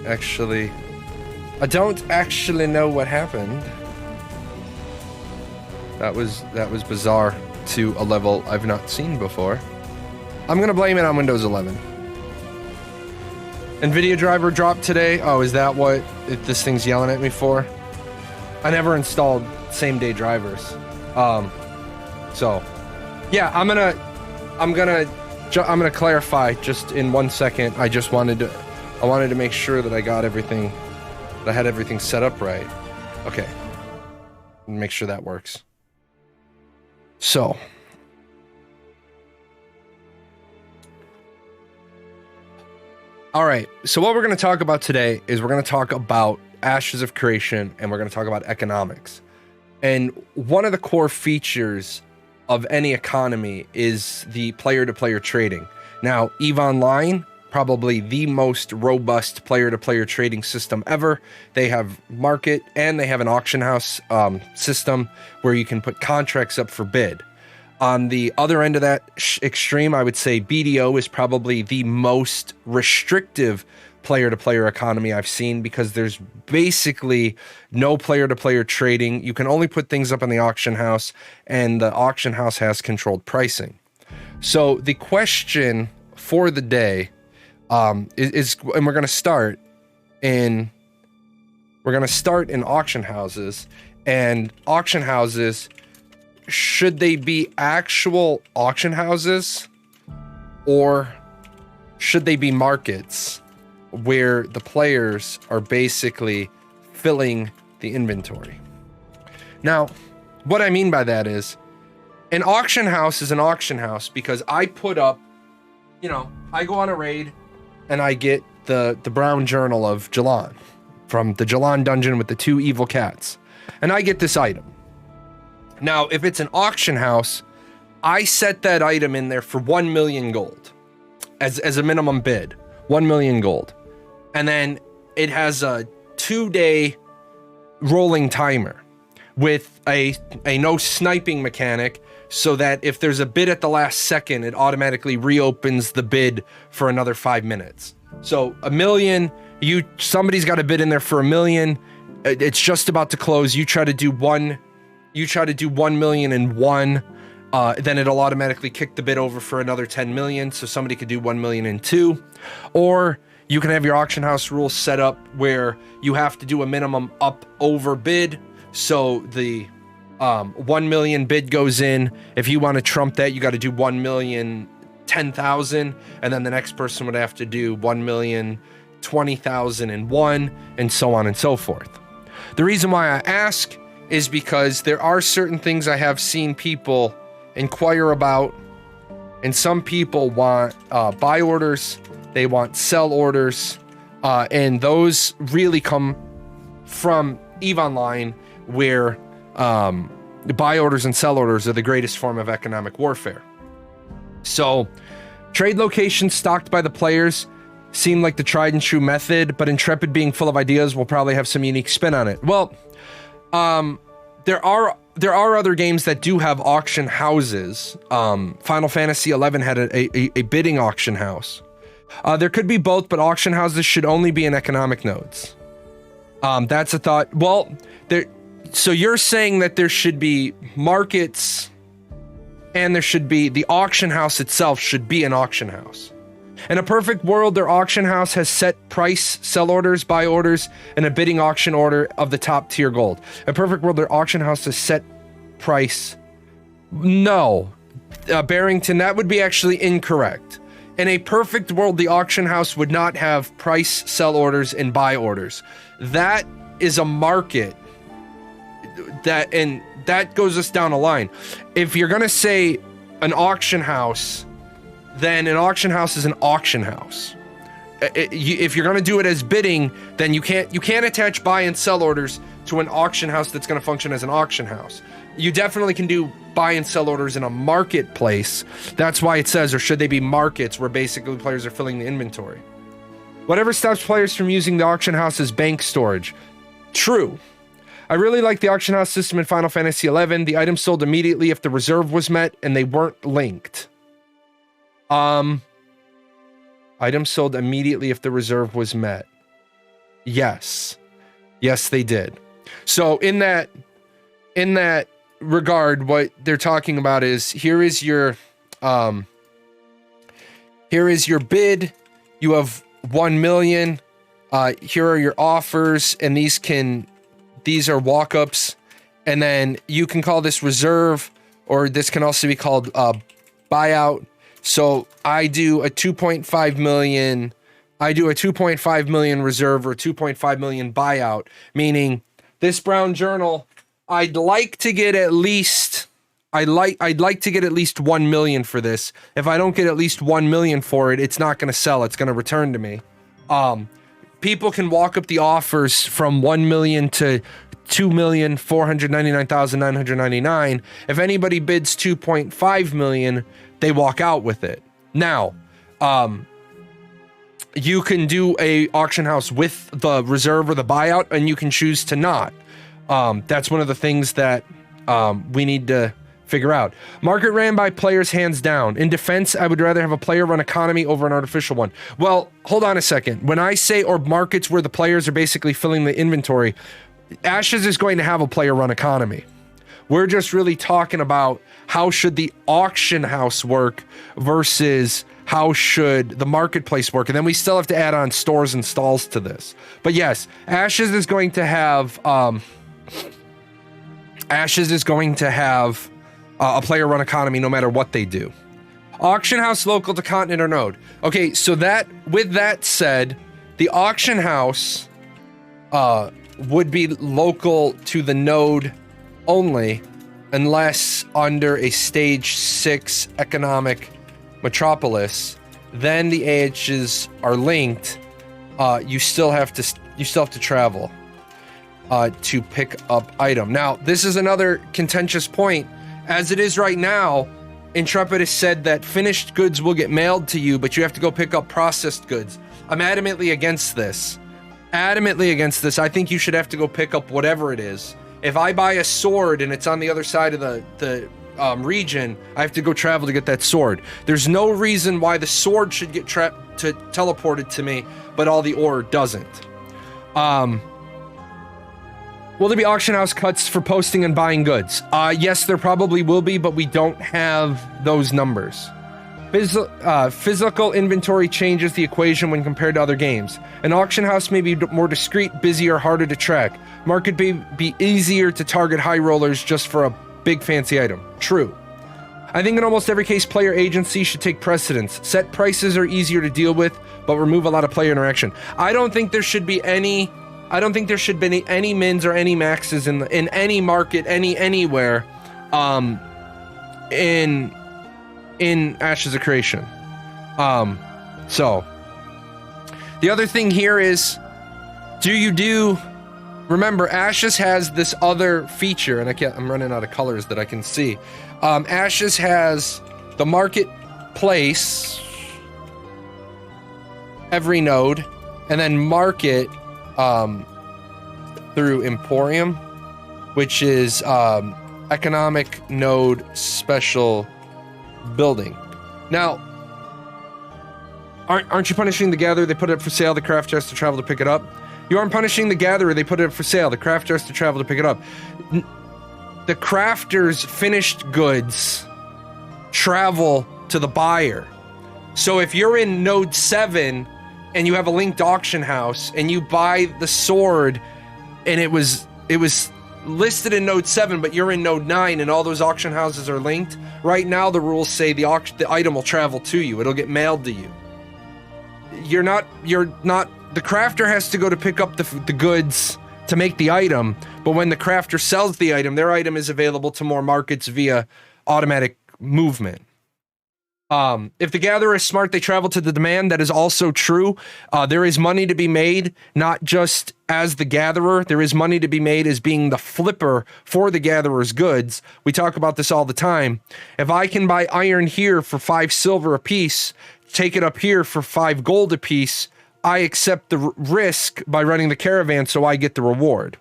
actually know what happened. That was bizarre to a level I've not seen before. I'm gonna blame it on Windows 11. NVIDIA driver dropped today. Oh, is that what this thing's yelling at me for? I never installed same-day drivers. So, yeah, I'm gonna clarify just in 1 second. I wanted to make sure that I got everything, that I had everything set up right. Okay, make sure that works. So, all right, so what we're going to talk about today is we're going to talk about Ashes of Creation, and we're going to talk about economics. And one of the core features of any economy is the player-to-player trading. Now, EVE Online, probably the most robust player-to-player trading system ever. They have market, and they have an auction house system where you can put contracts up for bid. On the other end of that extreme, I would say BDO is probably the most restrictive player-to-player economy I've seen, because there's basically no player-to-player trading. You can only put things up in the auction house, and the auction house has controlled pricing. So the question for the day is, and we're going to start in auction houses, and auction houses, should they be actual auction houses, or should they be markets where the players are basically filling the inventory? Now, what I mean by that is, an auction house is an auction house because I put up, I go on a raid and I get the brown journal of Jahlon from the Jahlon dungeon with the 2 evil cats, and I get this item. Now, if it's an auction house, I set that item in there for 1 million gold as a minimum bid, 1 million gold. And then it has a 2-day rolling timer with a no sniping mechanic, so that if there's a bid at the last second, it automatically reopens the bid for another 5 minutes. So 1 million, somebody's got a bid in there for $1 million. It's just about to close. You try to do 1 million in one, then it'll automatically kick the bid over for another 10 million. So somebody could do 1 million in two, or you can have your auction house rules set up where you have to do a minimum up over bid. So the 1 million bid goes in. If you want to trump that, you got to do 1,010,000, and then the next person would have to do 1,020,001, and so on and so forth. The reason why I ask is because there are certain things I have seen people inquire about, and some people want buy orders, they want sell orders, and those really come from EVE Online, where buy orders and sell orders are the greatest form of economic warfare. So trade locations stocked by the players seem like the tried and true method, but Intrepid being full of ideas will probably have some unique spin on it. Well, there are other games that do have auction houses. Final Fantasy XI had a bidding auction house. There could be both, but auction houses should only be in economic nodes. That's a thought. Well, so you're saying that there should be markets, and there should be the auction house itself should be an auction house. In a perfect world, their auction house has set price, sell orders, buy orders, and a bidding auction order of the top tier gold. In a perfect world, their auction house has set price. No, Barrington, that would be actually incorrect. In a perfect world, the auction house would not have price, sell orders, and buy orders. That is a market. That goes us down a line. If you're gonna say an auction house, then an auction house is an auction house. If you're gonna do it as bidding, then you can't attach buy and sell orders to an auction house that's gonna function as an auction house. You definitely can do buy and sell orders in a marketplace. That's why it says, or should they be markets, where basically players are filling the inventory. Whatever stops players from using the auction house as bank storage. True. I really like the auction house system in Final Fantasy XI. The items sold immediately if the reserve was met and they weren't linked. Items sold immediately if the reserve was met. Yes. Yes, they did. So in that regard, what they're talking about is here is your bid. You have 1 million. Here are your offers, and these are walk-ups, and then you can call this reserve, or this can also be called buyout. So I do a 2.5 million. I do a 2.5 million reserve or 2.5 million buyout, meaning this brown journal, I'd like to get at least 1 million for this. If I don't get at least 1 million for it, it's not going to sell. It's going to return to me. People can walk up the offers from 1 million to 2,499,999. If anybody bids 2.5 million, they walk out with it. Now, you can do a auction house with the reserve or the buyout, and you can choose to not. That's one of the things that we need to figure out. Market ran by players hands down. In defense, I would rather have a player run economy over an artificial one. Well, hold on a second. When I say or markets where the players are basically filling the inventory, Ashes is going to have a player run economy. We're just really talking about how should the auction house work versus how should the marketplace work. And then we still have to add on stores and stalls to this. But yes, Ashes is going to have a player run economy no matter what they do. Auction house local to continent or node. Okay, so with that said, the auction house would be local to the node only, unless under a stage 6 economic metropolis. Then the AHs are linked. You still have to travel to pick up item. Now, this is another contentious point. As it is right now, Intrepid has said that finished goods will get mailed to you, but you have to go pick up processed goods. I'm adamantly against this. I think you should have to go pick up whatever it is. If I buy a sword and it's on the other side of the region, I have to go travel to get that sword. There's no reason why the sword should get teleported to me, but all the ore doesn't. Will there be auction house cuts for posting and buying goods? Yes, there probably will be, but we don't have those numbers. Physical inventory changes the equation when compared to other games. An auction house may be more discreet, busier, harder to track. Market may be easier to target high rollers just for a big fancy item. True. I think in almost every case, player agency should take precedence. Set prices are easier to deal with, but remove a lot of player interaction. I don't think there should be any mins or any maxes in any market, anywhere, in Ashes of Creation. So the other thing here is, remember, Ashes has this other feature, and I'm running out of colors that I can see. Ashes has the marketplace every node, and then market through Emporium, which is economic node special building. Now, aren't you punishing the gatherer? They put it up for sale. The crafter has to travel to pick it up. You aren't punishing the gatherer. They put it up for sale. The crafter has to travel to pick it up. The crafter's finished goods travel to the buyer. So if you're in node 7 and you have a linked auction house and you buy the sword and it was listed in node 7, but you're in node 9 and all those auction houses are linked, right now the rules say the item will travel to you. It'll get mailed to you. You're not the crafter has to go to pick up the goods to make the item, but when the crafter sells the item, their item is available to more markets via automatic movement. If the gatherer is smart, they travel to the demand. That is also true. There is money to be made, not just as the gatherer. There is money to be made as being the flipper for the gatherer's goods. We talk about this all the time. If I can buy iron here for 5 silver a piece, take it up here for 5 gold a piece, I accept the risk by running the caravan, so I get the reward.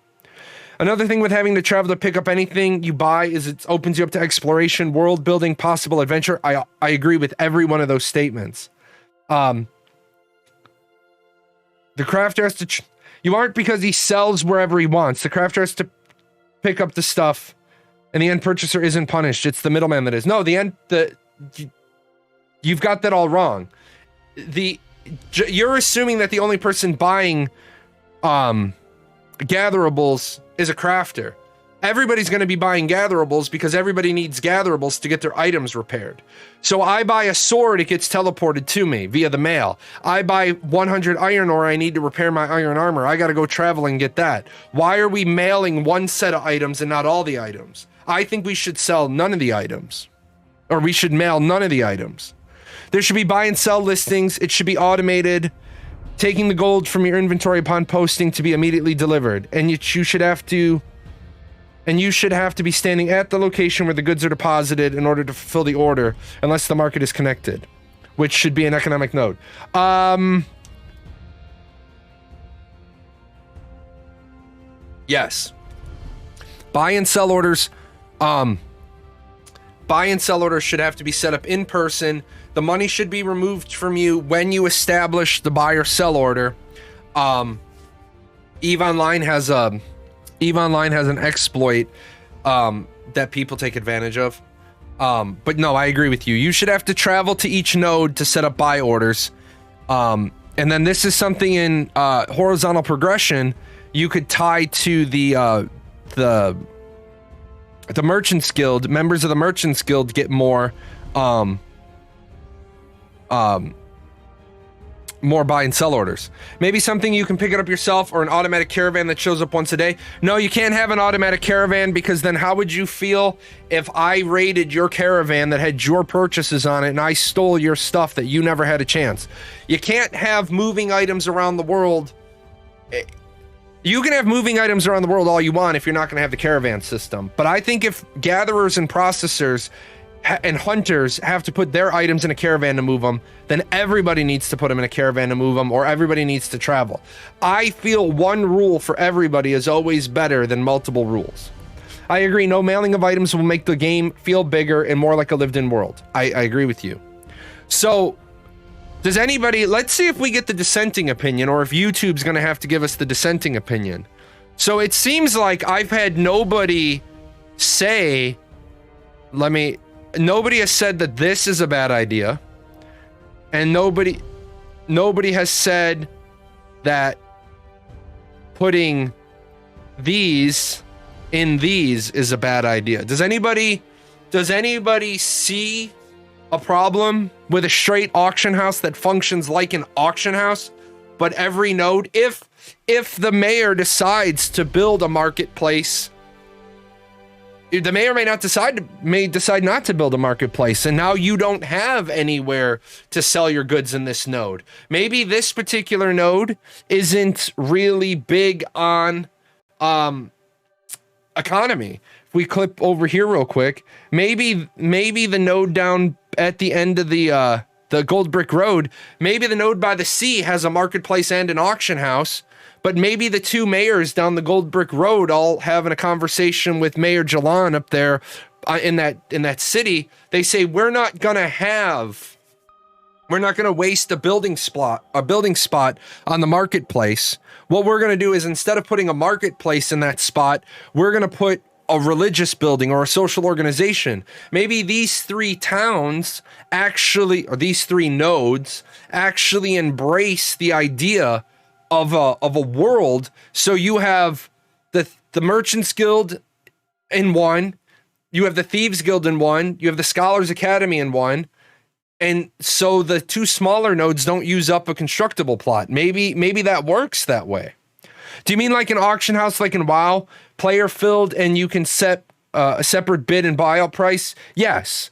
Another thing with having to travel to pick up anything you buy is it opens you up to exploration, world building, possible adventure. I agree with every one of those statements. The crafter has to... you aren't because he sells wherever he wants. The crafter has to pick up the stuff, and the end purchaser isn't punished. It's the middleman that is. No, you've got that all wrong. You're assuming that the only person buying gatherables is a crafter. Everybody's going to be buying gatherables because everybody needs gatherables to get their items repaired. So I buy a sword, it gets teleported to me via the mail. I buy 100 iron ore, I need to repair my iron armor. I got to go travel and get that. Why are we mailing one set of items and not all the items? I think we should sell none of the items. Or we should mail none of the items. There should be buy and sell listings. It should be automated. Taking the gold from your inventory upon posting to be immediately delivered. And you should have to be standing at the location where the goods are deposited in order to fulfill the order, unless the market is connected, which should be an economic node. Yes. Buy and sell orders should have to be set up in person. The money should be removed from you when you establish the buy or sell order. EVE Online has an exploit that people take advantage of. But no, I agree with you. You should have to travel to each node to set up buy orders. And then this is something in horizontal progression you could tie to the Merchants Guild. Members of the Merchants Guild get more buy and sell orders. Maybe something you can pick it up yourself, or an automatic caravan that shows up once a day. No, you can't have an automatic caravan, because then how would you feel if I raided your caravan that had your purchases on it and I stole your stuff that you never had a chance? You can't have moving items around the world. You can have moving items around the world all you want if you're not going to have the caravan system. But I think if gatherers and processors and hunters have to put their items in a caravan to move them, then everybody needs to put them in a caravan to move them, or everybody needs to travel. I feel one rule for everybody is always better than multiple rules. I agree. No mailing of items will make the game feel bigger and more like a lived-in world. I agree with you. So, does anybody... Let's see if we get the dissenting opinion, or if YouTube's going to have to give us the dissenting opinion. So, it seems like I've had nobody say... Nobody has said that this is a bad idea. And nobody has said that putting these in these is a bad idea. Does anybody see a problem with a straight auction house that functions like an auction house, but every node, if the mayor decides to build a marketplace, the mayor may decide not to build a marketplace, and now you don't have anywhere to sell your goods in this node. Maybe this particular node isn't really big on economy. If we clip over here real quick, maybe the node down at the end of the Gold Brick Road, maybe the node by the sea has a marketplace and an auction house. But maybe the two mayors down the Gold Brick Road all having a conversation with Mayor Jahlon up there in that city. They say, we're not gonna waste a building spot on the marketplace. What we're gonna do is, instead of putting a marketplace in that spot, we're gonna put a religious building or a social organization. Maybe these three towns actually, or these three nodes actually embrace the idea of a world. So you have the Merchants Guild in one, you have the Thieves Guild in one, you have the Scholars Academy in one, and so the two smaller nodes don't use up a constructible plot. Maybe that works that way. Do you mean like an auction house like in WoW, player filled, and you can set a separate bid and buyout price? Yes.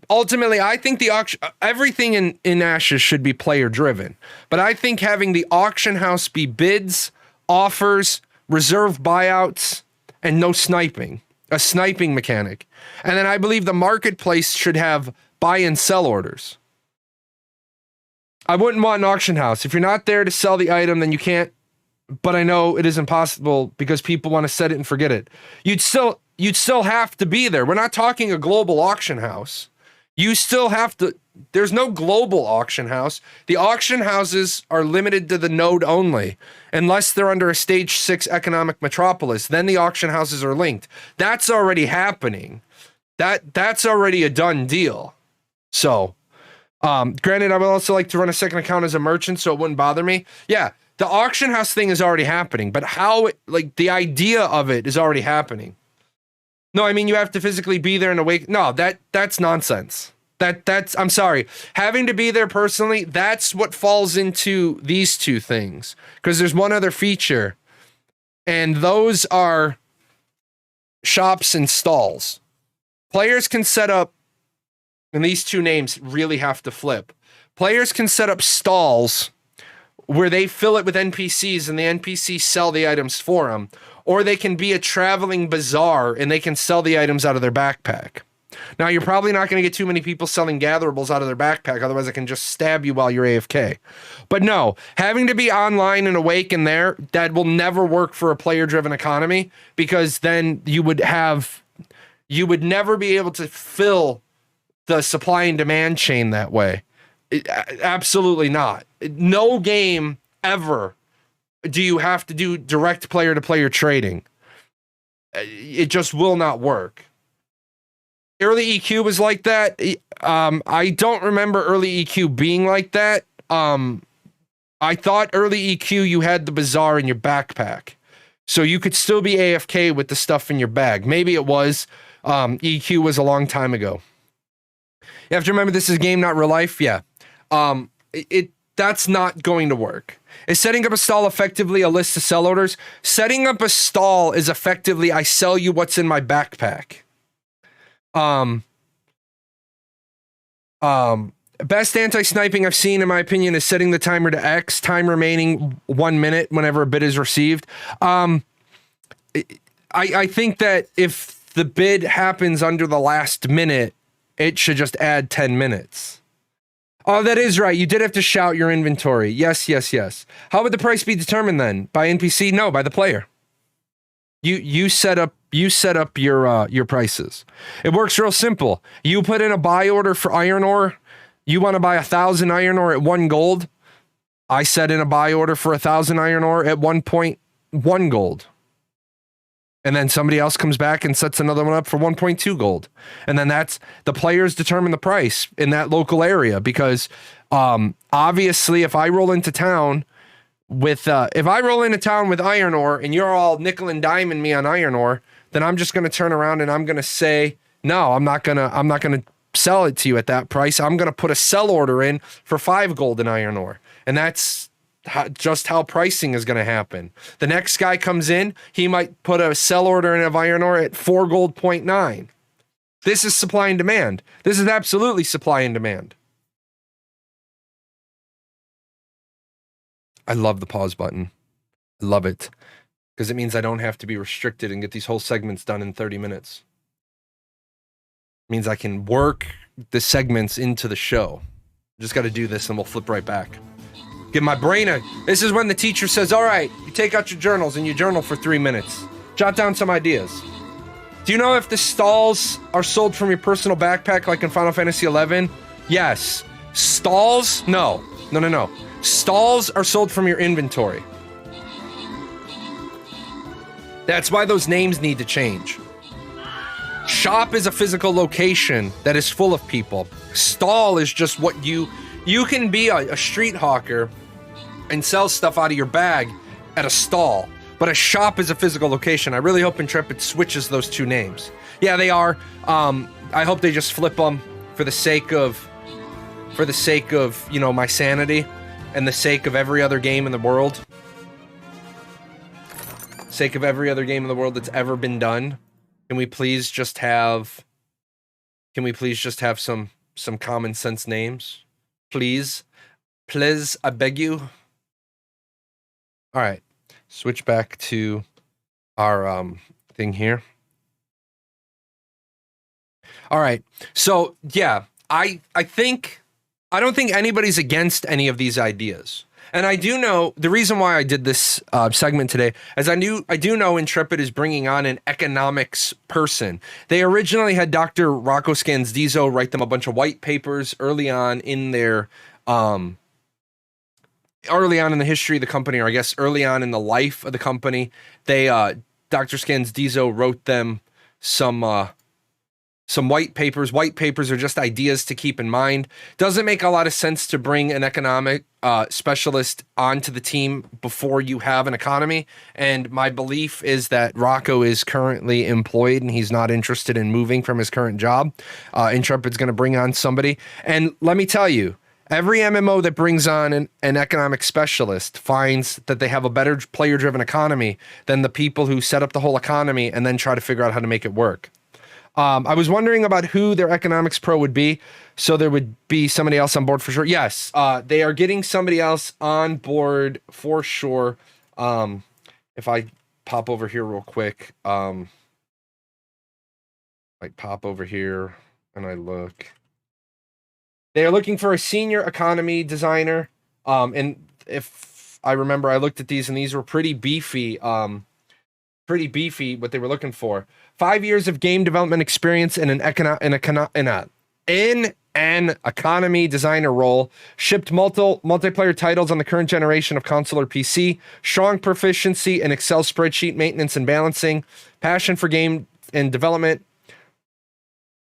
Ultimately, I think the auction, everything in Ashes should be player driven, but I think having the auction house be bids, offers, reserve buyouts, and no sniping, a sniping mechanic. And then I believe the marketplace should have buy and sell orders. I wouldn't want an auction house. If you're not there to sell the item, then you can't, but I know it is impossible because people want to set it and forget it. You'd still have to be there. We're not talking a global auction house. You still have to, there's no global auction house. The auction houses are limited to the node only, unless they're under a stage 6 economic metropolis. Then the auction houses are linked. That's already happening. That's already a done deal. So, granted, I would also like to run a second account as a merchant, so it wouldn't bother me. Yeah, the auction house thing is already happening, but the idea of it is already happening. No, I mean, you have to physically be there and awake. No, that's nonsense. That's, I'm sorry. Having to be there personally, that's what falls into these two things. Because there's one other feature, and those are shops and stalls. Players can set up, and these two names really have to flip. Players can set up stalls where they fill it with NPCs and the NPCs sell the items for them. Or they can be a traveling bazaar and they can sell the items out of their backpack. Now, you're probably not going to get too many people selling gatherables out of their backpack, otherwise I can just stab you while you're AFK. But no, having to be online and Awaken there, that will never work for a player-driven economy, because then you would never be able to fill the supply and demand chain that way. Absolutely not. No game ever do you have to do direct player-to-player trading. It just will not work. Early EQ was like that. I don't remember early EQ being like that. I thought early EQ you had the bazaar in your backpack, so you could still be AFK with the stuff in your bag. Maybe it was. EQ was a long time ago. You have to remember, this is a game, not real life. Yeah. That's not going to work. Is setting up a stall effectively a list of sell orders? Setting up a stall is effectively, I sell you what's in my backpack. Best anti-sniping I've seen, in my opinion, is setting the timer to X, time remaining 1 minute whenever a bid is received. I think that if the bid happens under the last minute, it should just add 10 minutes. Oh, that is right. You did have to shout your inventory. Yes, yes, yes. How would the price be determined then? By NPC? No, by the player. You set up your prices. It works real simple. You put in a buy order for iron ore. You want to buy 1,000 iron ore at 1 gold. I set in a buy order for 1,000 iron ore at 1.1 gold. And then somebody else comes back and sets another one up for 1.2 gold. And then that's the players determine the price in that local area. Because obviously, if I roll into town with iron ore and you're all nickel and diming me on iron ore, then I'm just going to turn around and I'm going to say, no, I'm not going to sell it to you at that price. I'm going to put a sell order in for 5 gold in iron ore. And that's just how pricing is going to happen. The next guy comes in, he might put a sell order in of iron ore at 4 gold 0.9. This is supply and demand. This is absolutely supply and demand. I love the pause button. I love it because it means I don't have to be restricted and get these whole segments done in 30 minutes. It means I can work the segments into the show. Just got to do this and we'll flip right back. Give my brain this is when the teacher says, all right, you take out your journals and you journal for 3 minutes. Jot down some ideas. Do you know if the stalls are sold from your personal backpack like in Final Fantasy XI? Yes. Stalls? No. Stalls are sold from your inventory. That's why those names need to change. Shop is a physical location that is full of people. Stall is just what you can be a street hawker and sell stuff out of your bag at a stall, but a shop is a physical location. I really hope Intrepid switches those two names. Yeah, they are. I hope they just flip them for the sake of, my sanity and the sake of every other game in the world. Sake of every other game in the world that's ever been done. Can we please just have some common sense names? Please, I beg you. All right, switch back to our thing here. All right, so yeah, I don't think anybody's against any of these ideas. And I do know the reason why I did this segment today is I do know Intrepid is bringing on an economics person. They originally had Dr. Rocco Scanzizo write them a bunch of white papers early on in their early on in the history of the company, or I guess early on in the life of the company. They Dr. Scanzizo wrote them some white papers. White papers are just ideas to keep in mind. Doesn't make a lot of sense to bring an economic specialist onto the team before you have an economy. And my belief is that Rocco is currently employed and he's not interested in moving from his current job. Intrepid's going to bring on somebody. And let me tell you, every MMO that brings on an economic specialist finds that they have a better player-driven economy than the people who set up the whole economy and then try to figure out how to make it work. I was wondering about who their economics pro would be, so there would be somebody else on board for sure. Yes, they are getting somebody else on board for sure. If I pop over here real quick, pop over here and I look. They are looking for a senior economy designer. And if I remember, I looked at these and these were pretty beefy. What they were looking for. 5 years of game development experience in an economy designer role. Shipped multiplayer titles on the current generation of console or PC. Strong proficiency in Excel spreadsheet maintenance and balancing. Passion for game and development.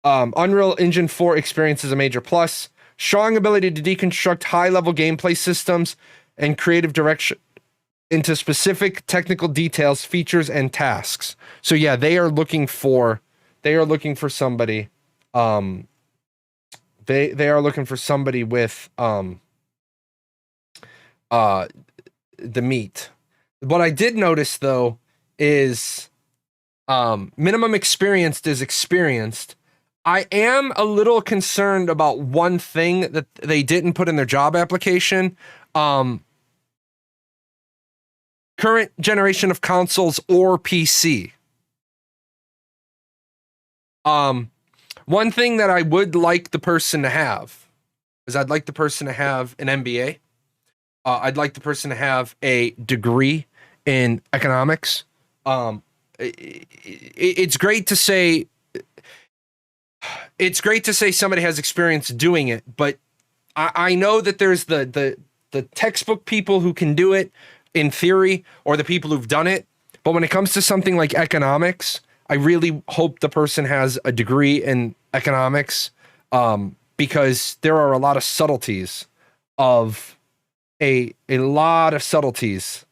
Unreal Engine 4 experience is a major plus. Strong ability to deconstruct high-level gameplay systems and creative direction into specific technical details, features, and tasks. So yeah, they are looking for somebody. They are looking for somebody with the meat. What I did notice though is minimum experienced is experienced. I am a little concerned about one thing that they didn't put in their job application. Current generation of consoles or PC. One thing that I would like the person to have is I'd like the person to have an MBA. I'd like the person to have a degree in economics. it's great to say. It's great to say somebody has experience doing it, but I know that there's the textbook people who can do it in theory, or the people who've done it. But when it comes to something like economics, I really hope the person has a degree in economics, because there are a lot of subtleties of a lot of subtleties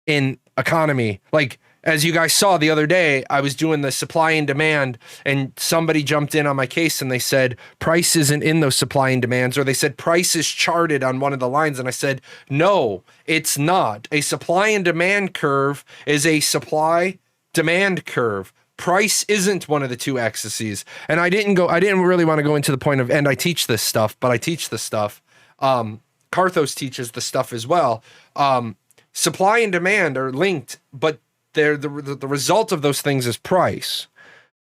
in economy. Like, as you guys saw the other day, I was doing the supply and demand, and somebody jumped in on my case and they said price isn't in those supply and demands, or they said price is charted on one of the lines. And I said, no, it's not. A supply and demand curve is a supply demand curve. Price isn't one of the two axes. And I didn't really want to go into the point of, and I teach this stuff, but I teach this stuff. Carthos teaches the stuff as well. Supply and demand are linked, but the result of those things is price.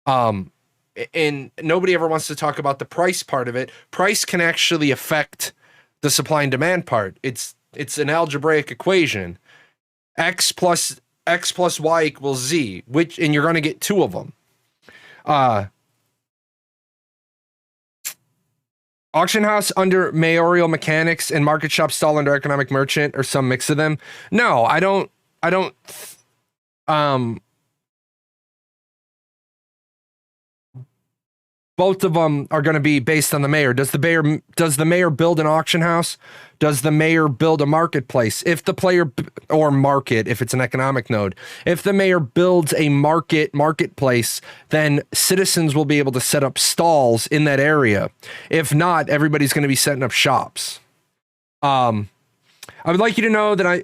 And nobody ever wants to talk about the price part of it. Price can actually affect the supply and demand part. It's an algebraic equation. X plus Y equals Z, and you're going to get two of them. Auction house under mayoral mechanics and market shop stall under economic merchant, or some mix of them. No, I don't. Both of them are going to be based on the mayor. Does the mayor build an auction house? Does the mayor build a marketplace? If the player, or market, if it's an economic node, if the mayor builds a marketplace, then citizens will be able to set up stalls in that area. If not, everybody's going to be setting up shops. I would like you to know that I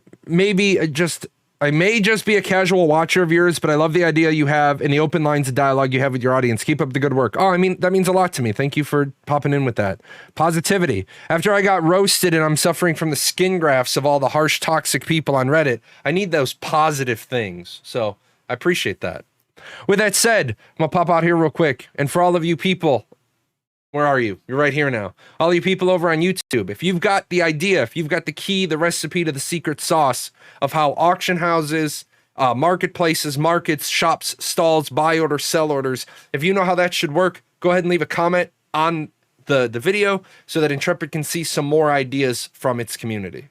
may just be a casual watcher of yours, but I love the idea you have and the open lines of dialogue you have with your audience. Keep up the good work. Oh, I mean, that means a lot to me. Thank you for popping in with that. Positivity. After I got roasted and I'm suffering from the skin grafts of all the harsh, toxic people on Reddit, I need those positive things. So I appreciate that. With that said, I'm going to pop out here real quick. And for all of you people, where are you? You're right here now. All you people over on YouTube, if you've got the idea, if you've got the key, the recipe to the secret sauce of how auction houses, marketplaces, markets, shops, stalls, buy orders, sell orders, if you know how that should work, go ahead and leave a comment on the video so that Intrepid can see some more ideas from its community.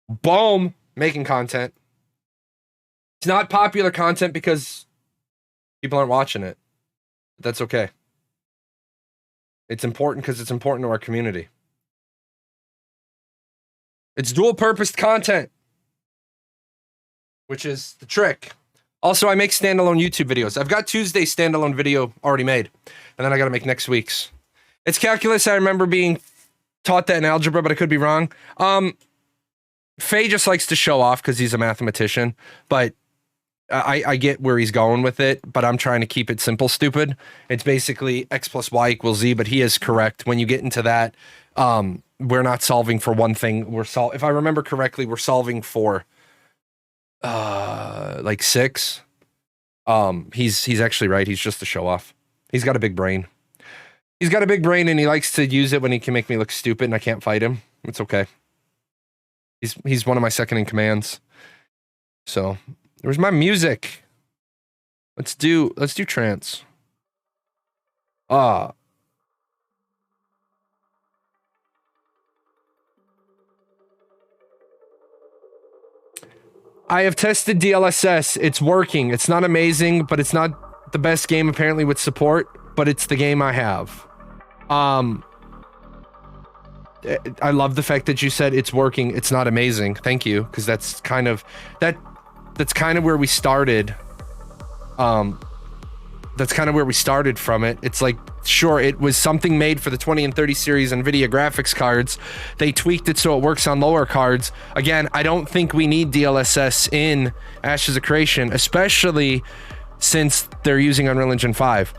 Boom! Making content. It's not popular content because people aren't watching it. That's okay. It's important because it's important to our community. It's dual-purposed content, which is the trick. Also, I make standalone YouTube videos. I've got Tuesday's standalone video already made, and then I got to make next week's. It's calculus. I remember being taught that in algebra, but I could be wrong. Faye just likes to show off because he's a mathematician, but I get where he's going with it, but I'm trying to keep it simple, stupid. It's basically X plus Y equals Z, but he is correct. When you get into that, we're not solving for one thing. If I remember correctly, we're solving for like 6. He's actually right. He's just a show off. He's got a big brain. He's got a big brain, and he likes to use it when he can make me look stupid, and I can't fight him. It's okay. He's one of my second in commands. So where's my music? Let's do trance. I have tested DLSS. It's working. It's not amazing, but it's not the best game apparently with support, but it's the game I have. I love the fact that you said it's working. It's not amazing. Thank you, because that's kind of where we started. That's kind of where we started from it. It's like, sure, it was something made for the 20 and 30 series NVIDIA graphics cards. They tweaked it so it works on lower cards. Again, I don't think we need DLSS in Ashes of Creation, especially since they're using Unreal Engine 5.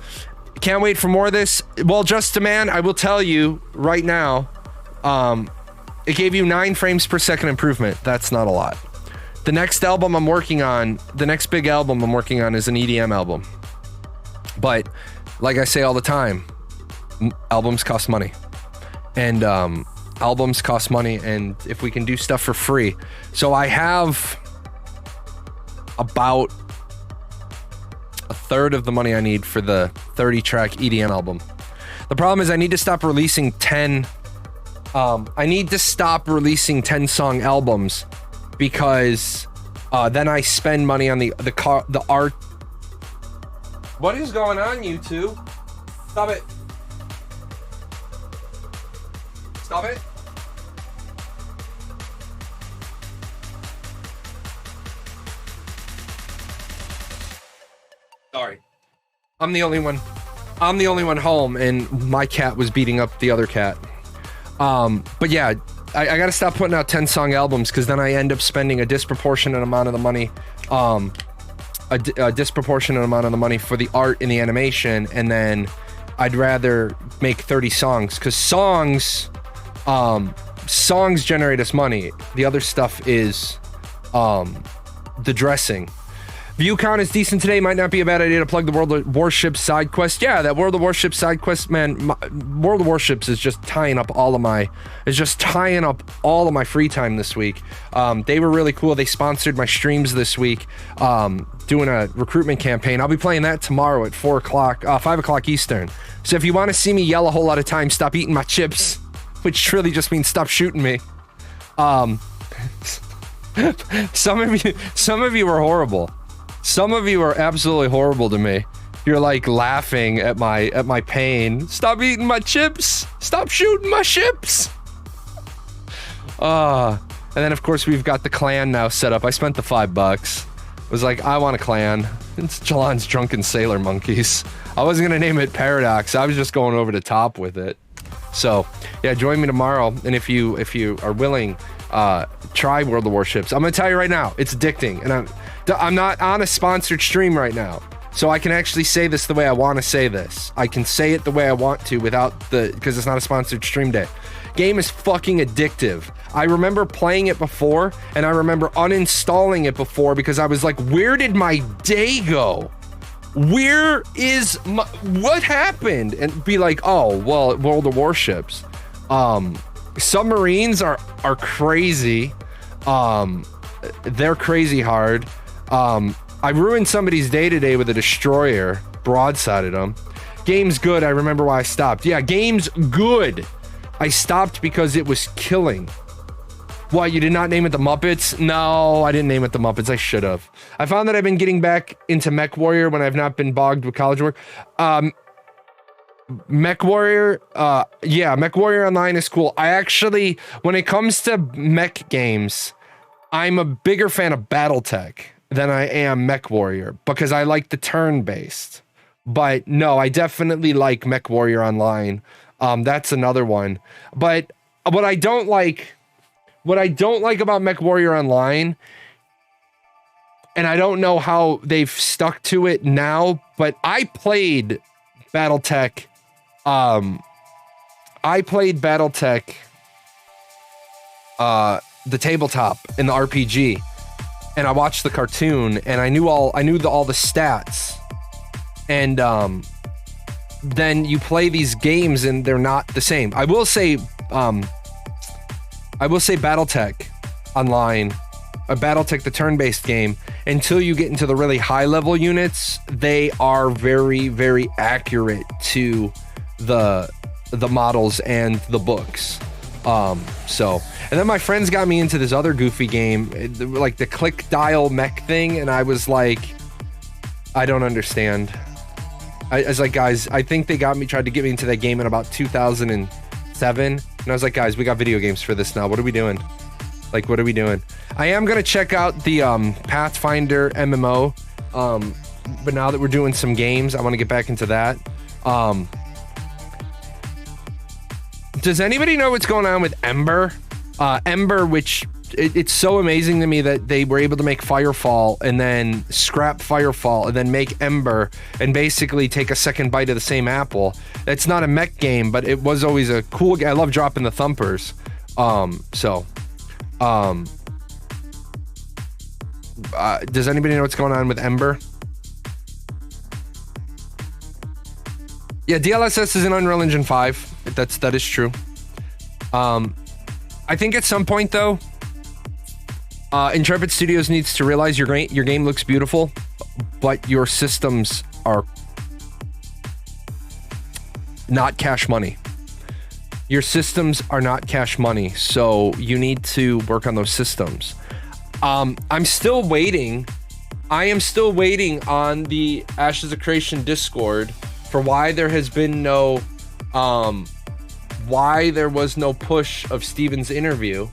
Can't wait for more of this. Well, Just a Man, I will tell you right now, it gave you 9 frames per second improvement. That's not a lot. The next album I'm working on, the next big album I'm working on is an EDM album. But like I say all the time, albums cost money. And albums cost money, and if we can do stuff for free. So I have about a third of the money I need for the 30-track EDM album. The problem is I need to stop releasing 10. I need to stop releasing 10-song albums because then I spend money on the art. What is going on, YouTube? Stop it. Stop it. Sorry. I'm the only one home, and my cat was beating up the other cat. But yeah, I gotta stop putting out 10-song albums because then I end up spending a disproportionate amount of the money, a disproportionate amount of the money for the art and the animation, and then I'd rather make 30 songs because songs generate us money. The other stuff is the dressing. View count is decent today. Might not be a bad idea to plug the World of Warships side quest. Yeah, that World of Warships side quest, man. World of Warships is just tying up all of my free time this week. They were really cool. They sponsored my streams this week, doing a recruitment campaign. I'll be playing that tomorrow at 5 o'clock Eastern. So if you want to see me yell a whole lot of times, stop eating my chips, which really just means stop shooting me. Some of you are horrible. Some of you are absolutely horrible to me. You're like laughing at my pain. Stop eating my chips. Stop shooting my ships. And then of course we've got the clan now set up. I spent the $5. I was like, I want a clan. It's Jahlon's Drunken Sailor Monkeys. I wasn't gonna name it Paradox. I was just going over the top with it. So yeah, join me tomorrow. And if you are willing, try World of Warships. I'm gonna tell you right now, it's addicting. And I'm not on a sponsored stream right now, so I can actually say this the way I want to say this. I can say it the way I want to because it's not a sponsored stream day. Game is fucking addictive. I remember playing it before, and I remember uninstalling it before because I was like, where did my day go? What happened? And be like, oh, well, World of Warships. Submarines are crazy. They're crazy hard. I ruined somebody's day today with a destroyer, broadsided them. Game's good. I remember why I stopped. Yeah, game's good. I stopped because it was killing. What, you did not name it the Muppets? No, I didn't name it the Muppets. I should have. I found that I've been getting back into Mech Warrior when I've not been bogged with college work. Mech Warrior, yeah, Mech Warrior Online is cool. I actually, when it comes to mech games, I'm a bigger fan of Battletech than I am Mech Warrior because I like the turn-based. But no, I definitely like Mech Warrior Online. That's another one. But what I don't like about Mech Warrior Online, and I don't know how they've stuck to it now, but I played Battletech. The tabletop in the RPG, and I watched the cartoon, and I knew all the stats, and then you play these games and they're not the same. I will say Battletech Online, Battletech, the turn-based game, until you get into the really high-level units, they are very, very accurate to the models and the books. And then my friends got me into this other goofy game, like the click dial mech thing, and I was like, I don't understand. I was like, guys, I think they tried to get me into that game in about 2007, and I was like, guys, we got video games for this now. What are we doing? Like, what are we doing? I am gonna check out the Pathfinder MMO, but now that we're doing some games, I want to get back into that. Does anybody know what's going on with Ember? Ember, which it's so amazing to me that they were able to make Firefall and then scrap Firefall and then make Ember and basically take a second bite of the same apple. It's not a mech game, but it was always a cool game. I love dropping the thumpers. Does anybody know what's going on with Ember? Yeah, DLSS is in Unreal Engine 5. That is true. I think at some point though, Intrepid Studios needs to realize your game looks beautiful, but your systems are not cash money. Your systems are not cash money, so you need to work on those systems. I'm still waiting. I am still waiting on the Ashes of Creation Discord for why there has been no, why there was no push of Steven's interview.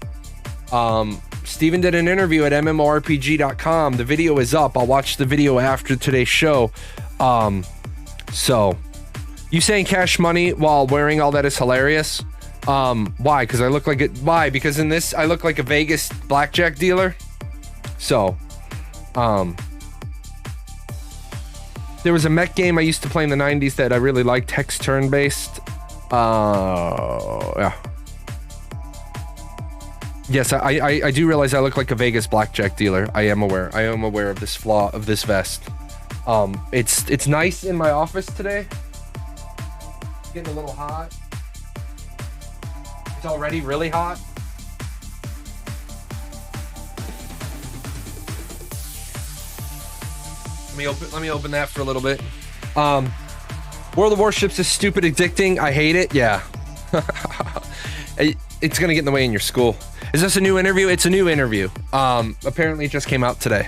Steven did an interview at MMORPG.com. The video is up. I'll watch the video after today's show. So, you saying cash money while wearing all that is hilarious? Why? Because I look like it. Why? Because in this, I look like a Vegas blackjack dealer. So, there was a mech game I used to play in the 90s that I really liked, hex turn-based. Yeah. Yes, I do realize I look like a Vegas blackjack dealer. I am aware. I am aware of this flaw of this vest. It's nice in my office today. It's getting a little hot. It's already really hot. Let me open that for a little bit. World of Warships is stupid addicting. I hate it. Yeah. It's gonna get in the way in your school. Is this a new interview? It's a new interview. Apparently it just came out today.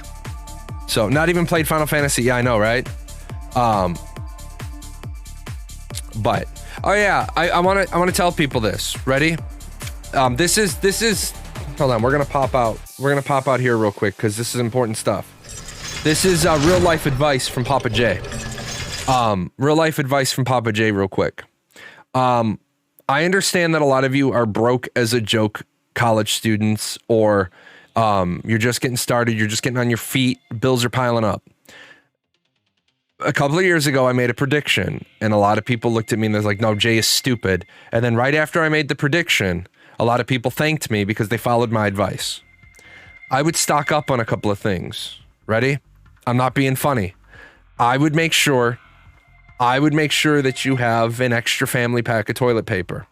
So not even played Final Fantasy. Yeah, I know, right? But oh yeah, I wanna tell people this. Ready? This is hold on, we're gonna pop out. We're gonna pop out here real quick because this is important stuff. This is real life advice from Papa J. Real life advice from Papa J real quick. I understand that a lot of you are broke as a joke college students, or you're just getting started, you're just getting on your feet, bills are piling up. A couple of years ago, I made a prediction, and a lot of people looked at me and they're like, no, Jay is stupid. And then right after I made the prediction, a lot of people thanked me because they followed my advice. I would stock up on a couple of things. Ready? I'm not being funny. I would make sure that you have an extra family pack of toilet paper.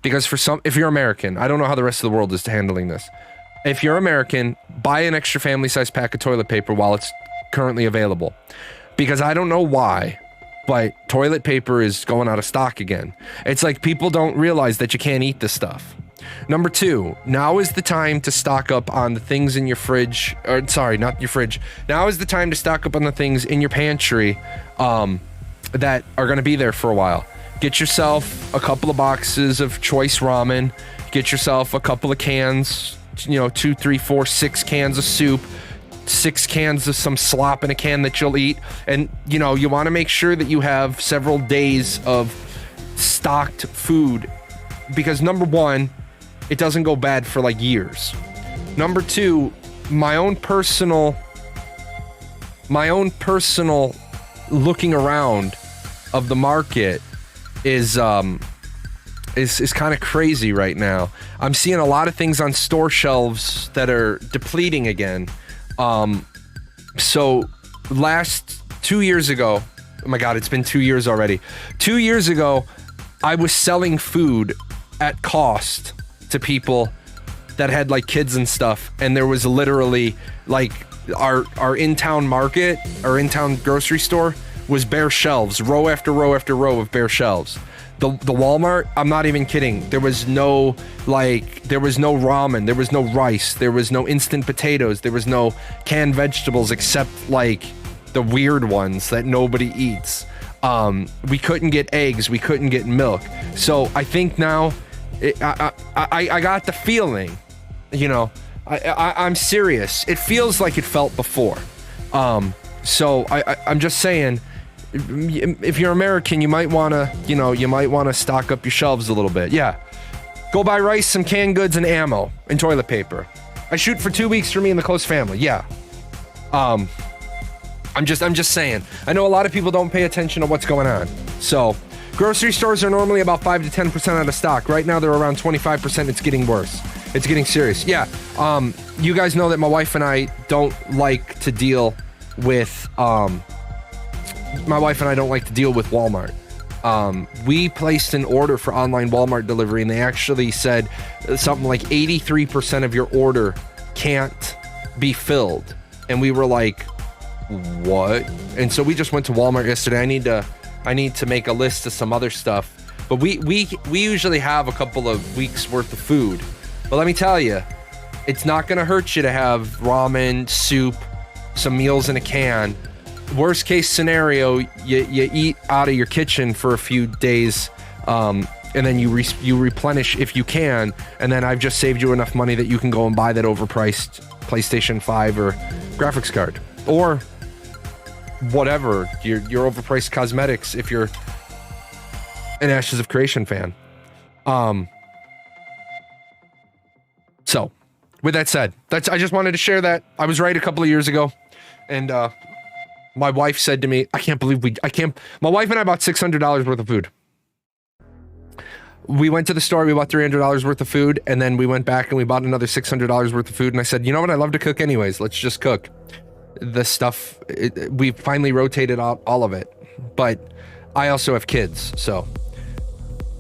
Because if you're American, I don't know how the rest of the world is handling this. If you're American, buy an extra family size pack of toilet paper while it's currently available. Because I don't know why, but toilet paper is going out of stock again. It's like people don't realize that you can't eat this stuff. Number two, now is the time to stock up on the things in your fridge, or sorry, not your fridge. Now is the time to stock up on the things in your pantry that are going to be there for a while. Get yourself a couple of boxes of choice ramen. Get yourself a couple of cans, 2, 3, 4, 6 cans of soup, 6 cans of some slop in a can that you'll eat. And, you want to make sure that you have several days of stocked food because number one, it doesn't go bad for like years. Number two, my own personal looking around of the market is kind of crazy right now. I'm seeing a lot of things on store shelves that are depleting again. So last 2 years ago, oh my God, it's been 2 years already. 2 years ago, I was selling food at cost to people that had like kids and stuff, and there was literally like our in-town market, our in-town grocery store was bare shelves, row after row after row of bare shelves. The Walmart, I'm not even kidding, there was no ramen, there was no rice, there was no instant potatoes, there was no canned vegetables except like the weird ones that nobody eats. We couldn't get eggs, we couldn't get milk. So I think now I got the feeling, I'm serious. It feels like it felt before. So I'm just saying, if you're American, you might want to, stock up your shelves a little bit. Yeah. Go buy rice, some canned goods, and ammo, and toilet paper. I shoot for 2 weeks for me and the close family. Yeah. I'm just saying. I know a lot of people don't pay attention to what's going on. So, grocery stores are normally about 5 to 10% out of stock. Right now, they're around 25%. It's getting worse. It's getting serious. Yeah. You guys know that my wife and I don't like to deal with Walmart. We placed an order for online Walmart delivery, and they actually said something like 83% of your order can't be filled. And we were like, what? And so we just went to Walmart yesterday. I need to make a list of some other stuff. But we usually have a couple of weeks worth of food. But let me tell you, it's not gonna hurt you to have ramen, soup, some meals in a can. Worst case scenario, you eat out of your kitchen for a few days, and then you replenish if you can. And then I've just saved you enough money that you can go and buy that overpriced PlayStation 5 or graphics card, or whatever, your overpriced cosmetics if you're an Ashes of Creation fan. So with that said, I just wanted to share that. I was right a couple of years ago, and my wife said to me, my wife and I bought $600 worth of food. We went to the store, we bought $300 worth of food, and then we went back and we bought another $600 worth of food, and I said, you know what, I love to cook anyways, let's just cook. The stuff, we finally rotated out all of it, but I also have kids, so.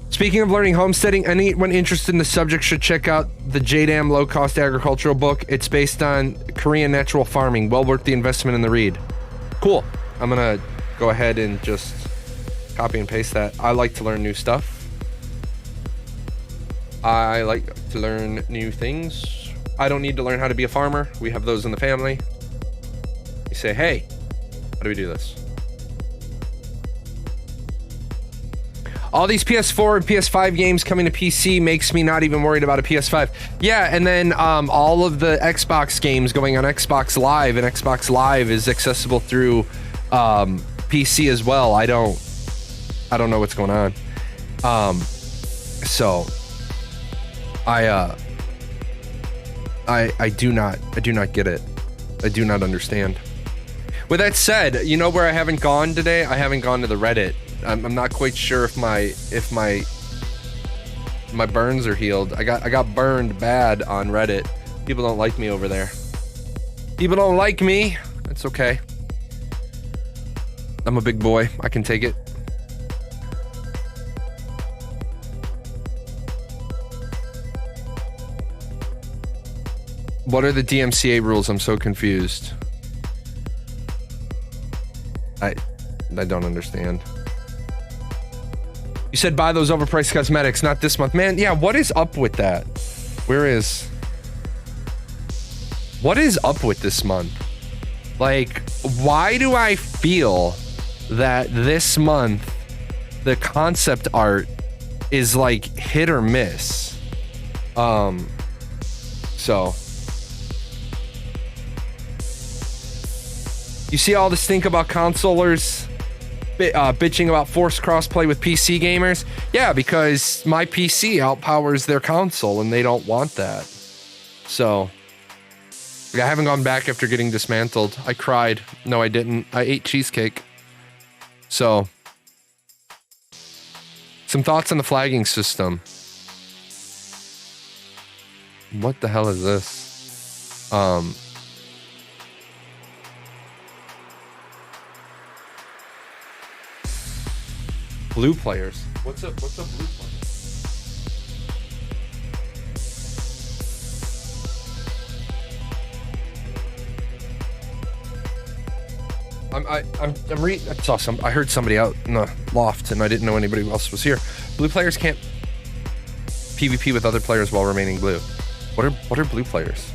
Speaking of learning homesteading, anyone interested in the subject should check out the JDAM low-cost agricultural book. It's based on Korean natural farming, well worth the investment in the read. Cool. I'm gonna go ahead and just copy and paste that. I like to learn new stuff. I like to learn new things. I don't need to learn how to be a farmer. We have those in the family. You say, hey, how do we do this? All these PS4 and PS5 games coming to PC makes me not even worried about a PS5. Yeah, and then all of the Xbox games going on Xbox Live, and Xbox Live is accessible through PC as well. I don't know what's going on. So I do not get it. I do not understand. With that said, you know where I haven't gone today? I haven't gone to the Reddit. I'm not quite sure if my burns are healed. I got burned bad on Reddit. People don't like me over there. People don't like me. It's okay. I'm a big boy. I can take it. What are the DMCA rules? I'm so confused. I don't understand. You said buy those overpriced cosmetics, not this month. Man, yeah, what is up with that? What is up with this month? Like, why do I feel that this month the concept art is like hit or miss? So you see all this think about consolers bitching about forced crossplay with PC gamers? Yeah, because my PC outpowers their console and they don't want that. So I haven't gone back after getting dismantled. I cried. No, I didn't. I ate cheesecake. So some thoughts on the flagging system. What the hell is this? Blue players. What's a blue player? I saw some. I heard somebody out in the loft, and I didn't know anybody else was here. Blue players can't PvP with other players while remaining blue. What are blue players?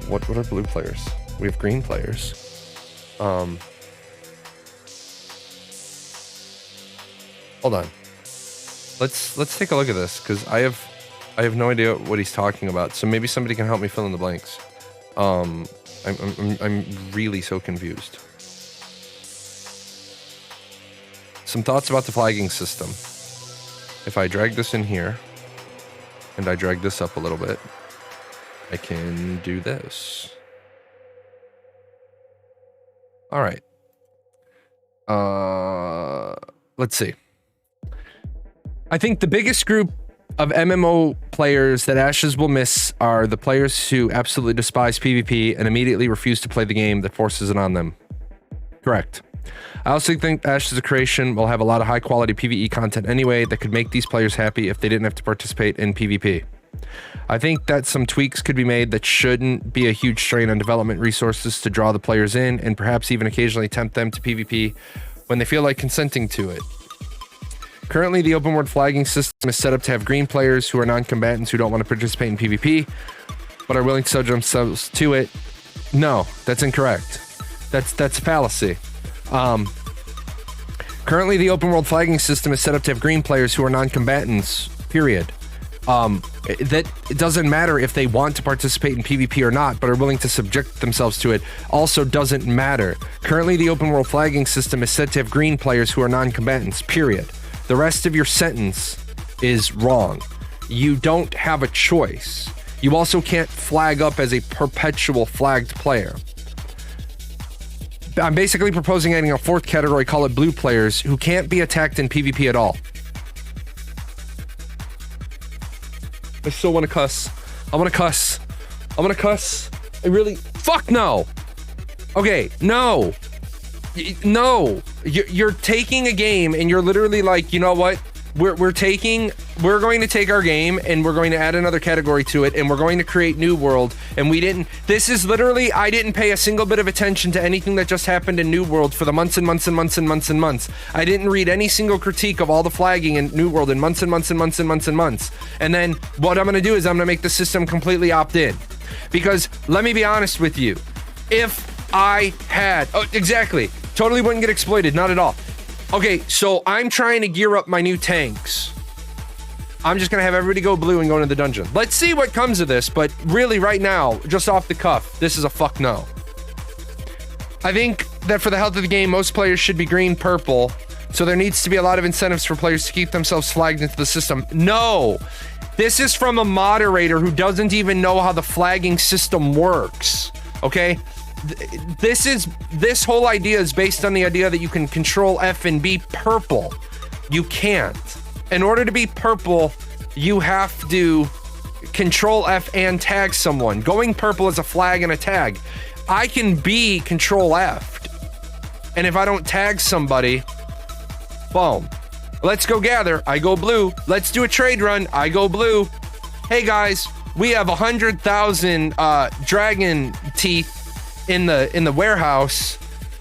What are blue players? We have green players. Hold on. Let's take a look at this, because I have no idea what he's talking about. So maybe somebody can help me fill in the blanks. I'm really so confused. Some thoughts about the flagging system. If I drag this in here, and I drag this up a little bit, I can do this. All right. Let's see. I think the biggest group of MMO players that Ashes will miss are the players who absolutely despise PvP and immediately refuse to play the game that forces it on them. Correct. I also think Ashes of Creation will have a lot of high quality PvE content anyway that could make these players happy if they didn't have to participate in PvP. I think that some tweaks could be made that shouldn't be a huge strain on development resources to draw the players in, and perhaps even occasionally tempt them to PvP when they feel like consenting to it. Currently, the open world flagging system is set up to have green players who are non-combatants who don't want to participate in PvP, but are willing to subject themselves to it. No, that's incorrect. That's fallacy. Currently, the open world flagging system is set up to have green players who are non-combatants, period. That it doesn't matter if they want to participate in PvP or not, but are willing to subject themselves to it. Also doesn't matter. Currently, the open world flagging system is set to have green players who are non-combatants, period. The rest of your sentence is wrong. You don't have a choice. You also can't flag up as a perpetual flagged player. I'm basically proposing adding a fourth category, call it blue players, who can't be attacked in PvP at all. I still want to cuss. I want to cuss. I want to cuss. I really... Fuck no! Okay, no. No. You're taking a game and you're literally like, you know what? We're going to take our game and we're going to add another category to it and we're going to create New World, and this is literally, I didn't pay a single bit of attention to anything that just happened in New World for the months and months and months and months and months. I didn't read any single critique of all the flagging in New World in months and months and months and months and months. And then what I'm going to do is I'm going to make the system completely opt-in. Because let me be honest with you, if I had, exactly, totally wouldn't get exploited, not at all. Okay, so I'm trying to gear up my new tanks. I'm just gonna have everybody go blue and go into the dungeon. Let's see what comes of this, but really right now, just off the cuff, this is a fuck no. I think that for the health of the game, most players should be green, purple, so there needs to be a lot of incentives for players to keep themselves flagged into the system. No! This is from a moderator who doesn't even know how the flagging system works, okay? This whole idea is based on the idea that you can control F and be purple. You can't. In order to be purple, you have to control F and tag someone. Going purple is a flag and a tag. I can be control F, and if I don't tag somebody, boom. Let's go gather. I go blue. Let's do a trade run. I go blue. Hey guys, we have 100,000 dragon teeth in the warehouse,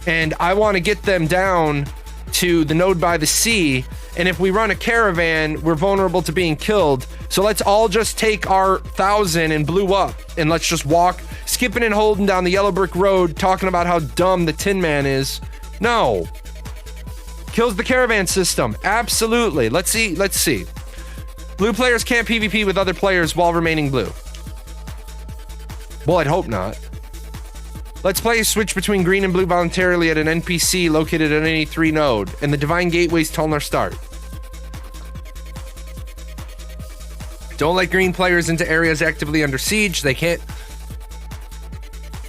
and I want to get them down to the node by the sea, and if we run a caravan, we're vulnerable to being killed, so let's all just take our 1,000 and blue up, and let's just walk skipping and holding down the yellow brick road talking about how dumb the Tin Man is. No. Kills the caravan system. Absolutely. Let's see. Blue players can't PvP with other players while remaining blue. Well, I'd hope not. Let's play a switch between green and blue voluntarily at an NPC located at any 3 node, and the Divine Gateway's Tulnar start. Don't let green players into areas actively under siege. They can't...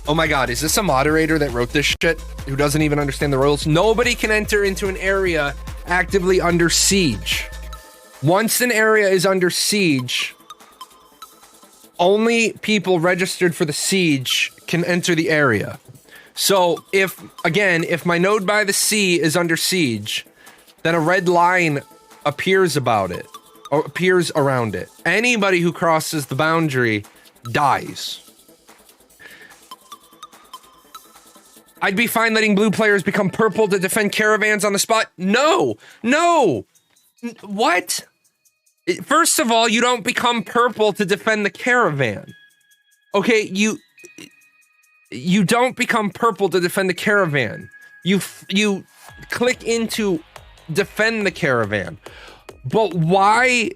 Oh my god, is this a moderator that wrote this shit who doesn't even understand the rules? Nobody can enter into an area actively under siege. Once an area is under siege, only people registered for the siege can enter the area. So if my node by the sea is under siege, then a red line appears about it, or appears around it. Anybody who crosses the boundary dies. I'd be fine letting blue players become purple to defend caravans on the spot. No! What? First of all, you don't become purple to defend the caravan. Okay, you don't become purple to defend the caravan. You click into defend the caravan. But why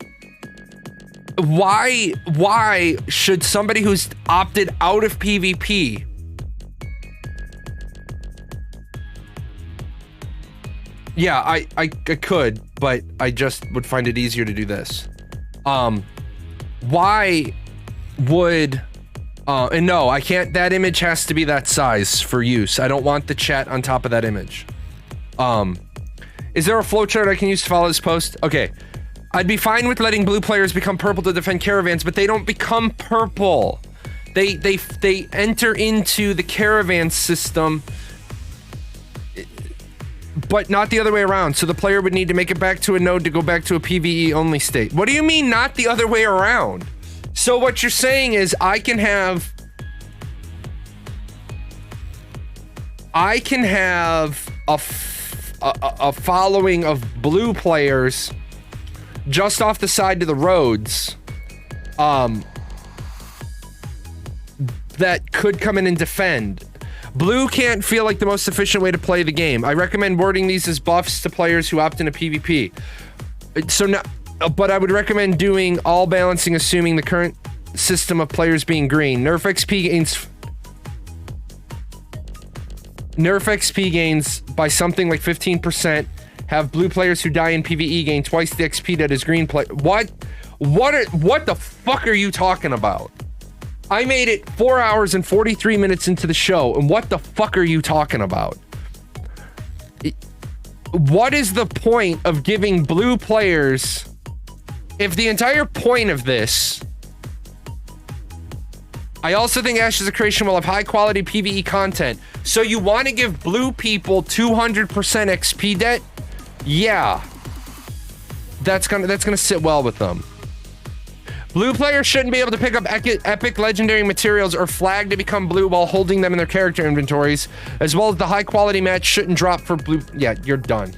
should somebody who's opted out of PvP Yeah, I could, but I just would find it easier to do this. Why would... and no, I can't... That image has to be that size for use. I don't want the chat on top of that image. Is there a flowchart I can use to follow this post? Okay. I'd be fine with letting blue players become purple to defend caravans, but they don't become purple. They enter into the caravan system, but not the other way around. So the player would need to make it back to a node to go back to a PvE only state. What do you mean not the other way around? So what you're saying is I can have a following of blue players just off the side of the roads that could come in and defend. Blue can't feel like the most efficient way to play the game. I recommend wording these as buffs to players who opt into PvP. So now, but I would recommend doing all balancing assuming the current system of players being green. Nerf XP gains by something like 15%. Have blue players who die in PvE gain twice the XP that is green play. What the fuck are you talking about? I made it 4 hours and 43 minutes into the show, and what the fuck are you talking about? What is the point of giving blue players, if the entire point of this... I also think Ashes of Creation will have high quality PvE content. So you want to give blue people 200% XP debt? Yeah. That's gonna sit well with them. Blue players shouldn't be able to pick up epic legendary materials or flag to become blue while holding them in their character inventories, as well as the high quality match shouldn't drop for blue. Yeah, you're done.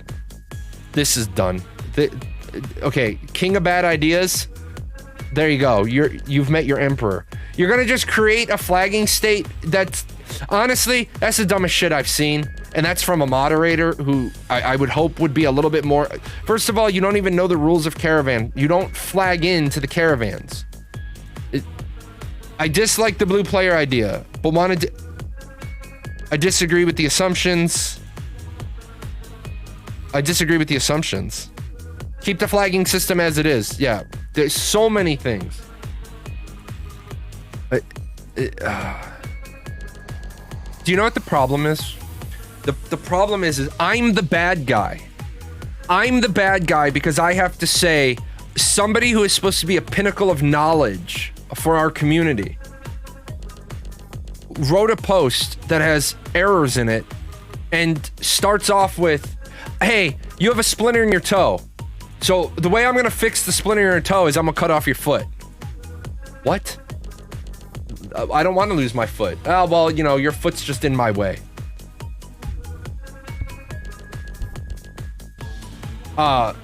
This is done. Okay, king of bad ideas. There you go. You've met your emperor. You're gonna just create a flagging state that's... Honestly, that's the dumbest shit I've seen. And that's from a moderator who I would hope would be a little bit more... First of all, you don't even know the rules of caravan. You don't flag into the caravans. I dislike the blue player idea, but I disagree with the assumptions. Keep the flagging system as it is. Yeah, there's so many things. Do you know what the problem is? The problem is I'm the bad guy. I'm the bad guy because I have to say somebody who is supposed to be a pinnacle of knowledge for our community wrote a post that has errors in it and starts off with, hey, you have a splinter in your toe. So the way I'm gonna fix the splinter in your toe is I'm gonna cut off your foot. What? I don't want to lose my foot. Oh, well, you know, your foot's just in my way. What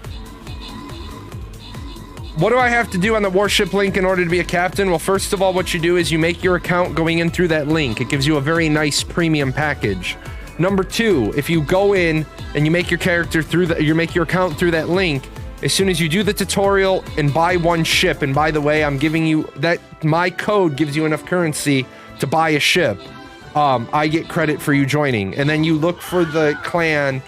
do I have to do on the warship link in order to be a captain? Well, first of all, what you do is you make your account going in through that link. It gives you a very nice premium package. Number two, if you go in and you make your character through you make your account through that link, as soon as you do the tutorial and buy one ship, and by the way, I'm giving you that, my code gives you enough currency to buy a ship. I get credit for you joining. And then you look for the clan,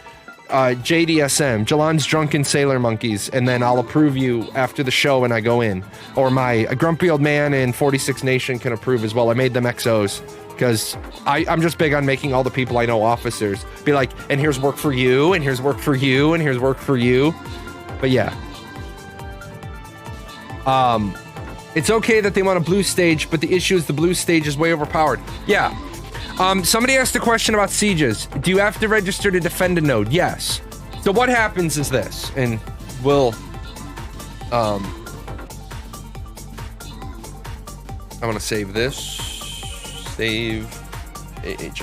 JDSM, Jahlon's Drunken Sailor Monkeys, and then I'll approve you after the show when I go in. Or my Grumpy Old Man in 46 Nation can approve as well. I made them XOs because I'm just big on making all the people I know officers. Be like, and here's work for you, and here's work for you, and here's work for you. But yeah. It's okay that they want a blue stage, but the issue is the blue stage is way overpowered. Yeah. Somebody asked a question about sieges. Do you have to register to defend a node? Yes. So what happens is this, and we'll... I want to save this. Save...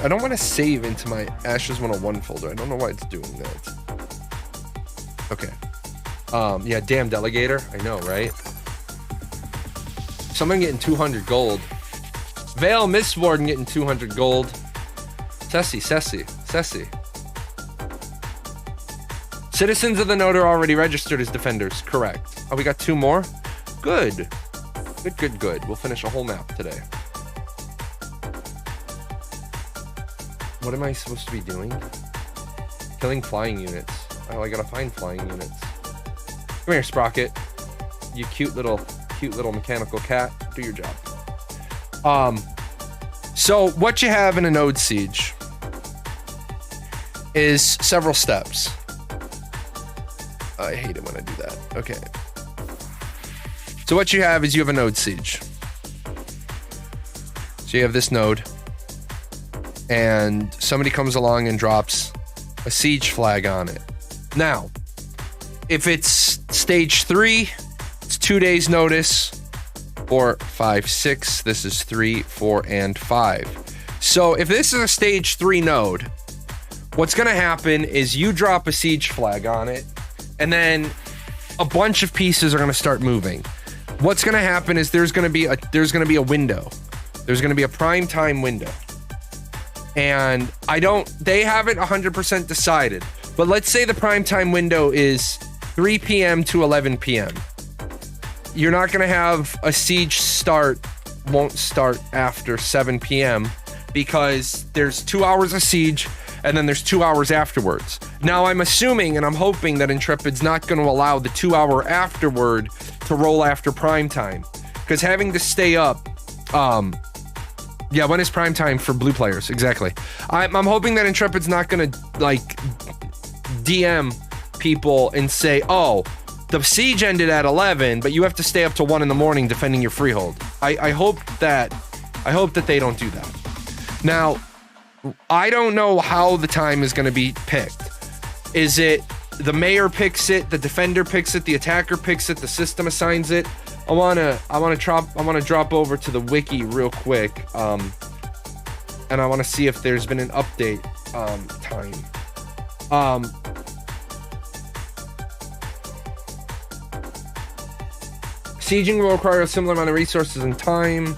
I don't want to save into my Ashes 101 folder. I don't know why it's doing that. Okay. Yeah, damn delegator. I know, right? Someone getting 200 gold. Vale Mistwarden getting 200 gold. Ceci. Citizens of the node are already registered as defenders. Correct. Oh, we got 2 more? Good. Good. We'll finish a whole map today. What am I supposed to be doing? Killing flying units. Oh, I gotta find flying units. Come here, Sprocket. You cute little mechanical cat. Do your job. So what you have in a node siege is several steps. I hate it when I do that. Okay. So what you have is you have a node siege. So you have this node, and somebody comes along and drops a siege flag on it. Now, if it's stage 3, it's 2 days notice. 4, 5, 6. This is 3, 4, and 5. So if this is a stage 3 node, what's going to happen is you drop a siege flag on it, and then a bunch of pieces are going to start moving. What's going to happen is there's going to be a window. There's going to be a prime time window. And they haven't 100% decided, but let's say the prime time window is 3 p.m. to 11 p.m. You're not going to have a siege won't start after 7 p.m. because there's 2 hours of siege and then there's 2 hours afterwards. Now I'm assuming and I'm hoping that Intrepid's not going to allow the 2 hour afterward to roll after prime time, because having to stay up, yeah, when is prime time for blue players? Exactly. I'm hoping that Intrepid's not gonna like DM people and say, oh, the siege ended at 11, but you have to stay up till 1 in the morning defending your freehold. I hope that they don't do that. Now, I don't know how the time is gonna be picked. Is it the mayor picks it, the defender picks it, the attacker picks it, the system assigns it? I wanna drop over to the wiki real quick, and I wanna see if there's been an update time. Sieging will require a similar amount of resources and time.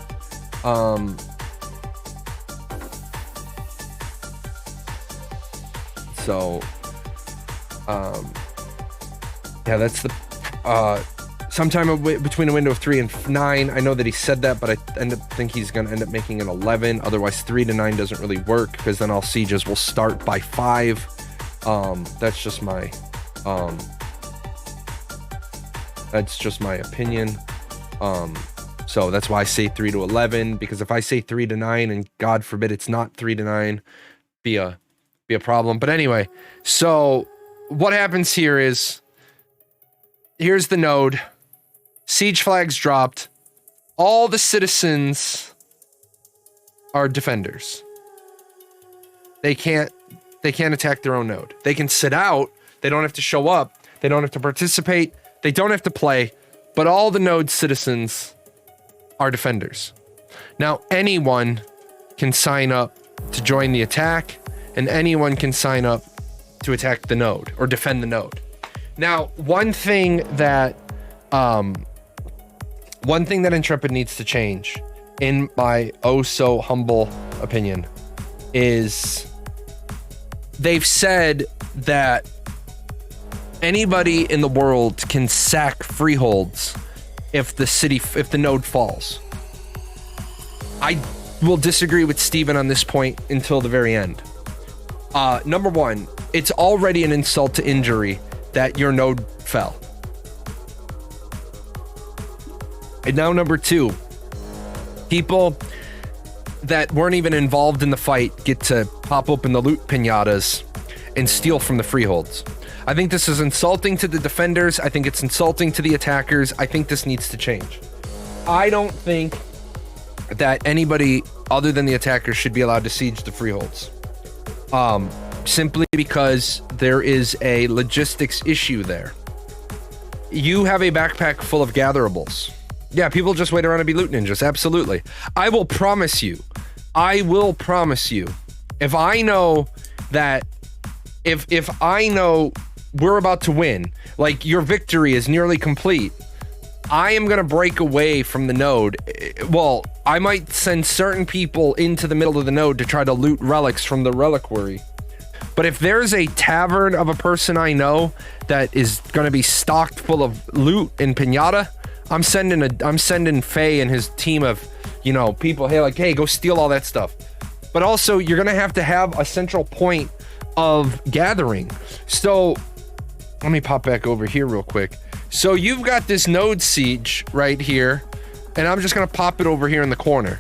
Yeah, that's the sometime between a window of 3 and 9. I know that he said that, but I think he's gonna end up making it 11. Otherwise 3 to 9 doesn't really work, because then all sieges will start by 5. That's just my opinion. So that's why I say 3 to 11, because if I say 3 to 9 and God forbid it's not 3 to 9, be a problem. But anyway, so what happens here is, here's the node. Siege flags dropped. All the citizens are defenders. They can't attack their own node. They can sit out. They don't have to show up. They don't have to participate. They don't have to play. But all the node citizens are defenders. Now, anyone can sign up to join the attack, and anyone can sign up to attack the node or defend the node. Now, one thing that Intrepid needs to change, in my oh so humble opinion, is they've said that anybody in the world can sack freeholds if the node falls. I will disagree with Steven on this point until the very end. Number one, it's already an insult to injury that your node fell. And now number two, people that weren't even involved in the fight get to pop open the loot pinatas and steal from the freeholds. I think this is insulting to the defenders. I think it's insulting to the attackers. I think this needs to change. I don't think that anybody other than the attackers should be allowed to siege the freeholds. Simply because there is a logistics issue there. You have a backpack full of gatherables. Yeah, people just wait around to be loot ninjas. Absolutely. I will promise you, if I know that, if I know we're about to win, like your victory is nearly complete, I am going to break away from the node. Well, I might send certain people into the middle of the node to try to loot relics from the reliquary. But if there's a tavern of a person I know that is going to be stocked full of loot and pinata, I'm sending Faye and his team of, people, hey, go steal all that stuff. But also, you're going to have a central point of gathering. So let me pop back over here real quick. So you've got this node siege right here, and I'm just going to pop it over here in the corner.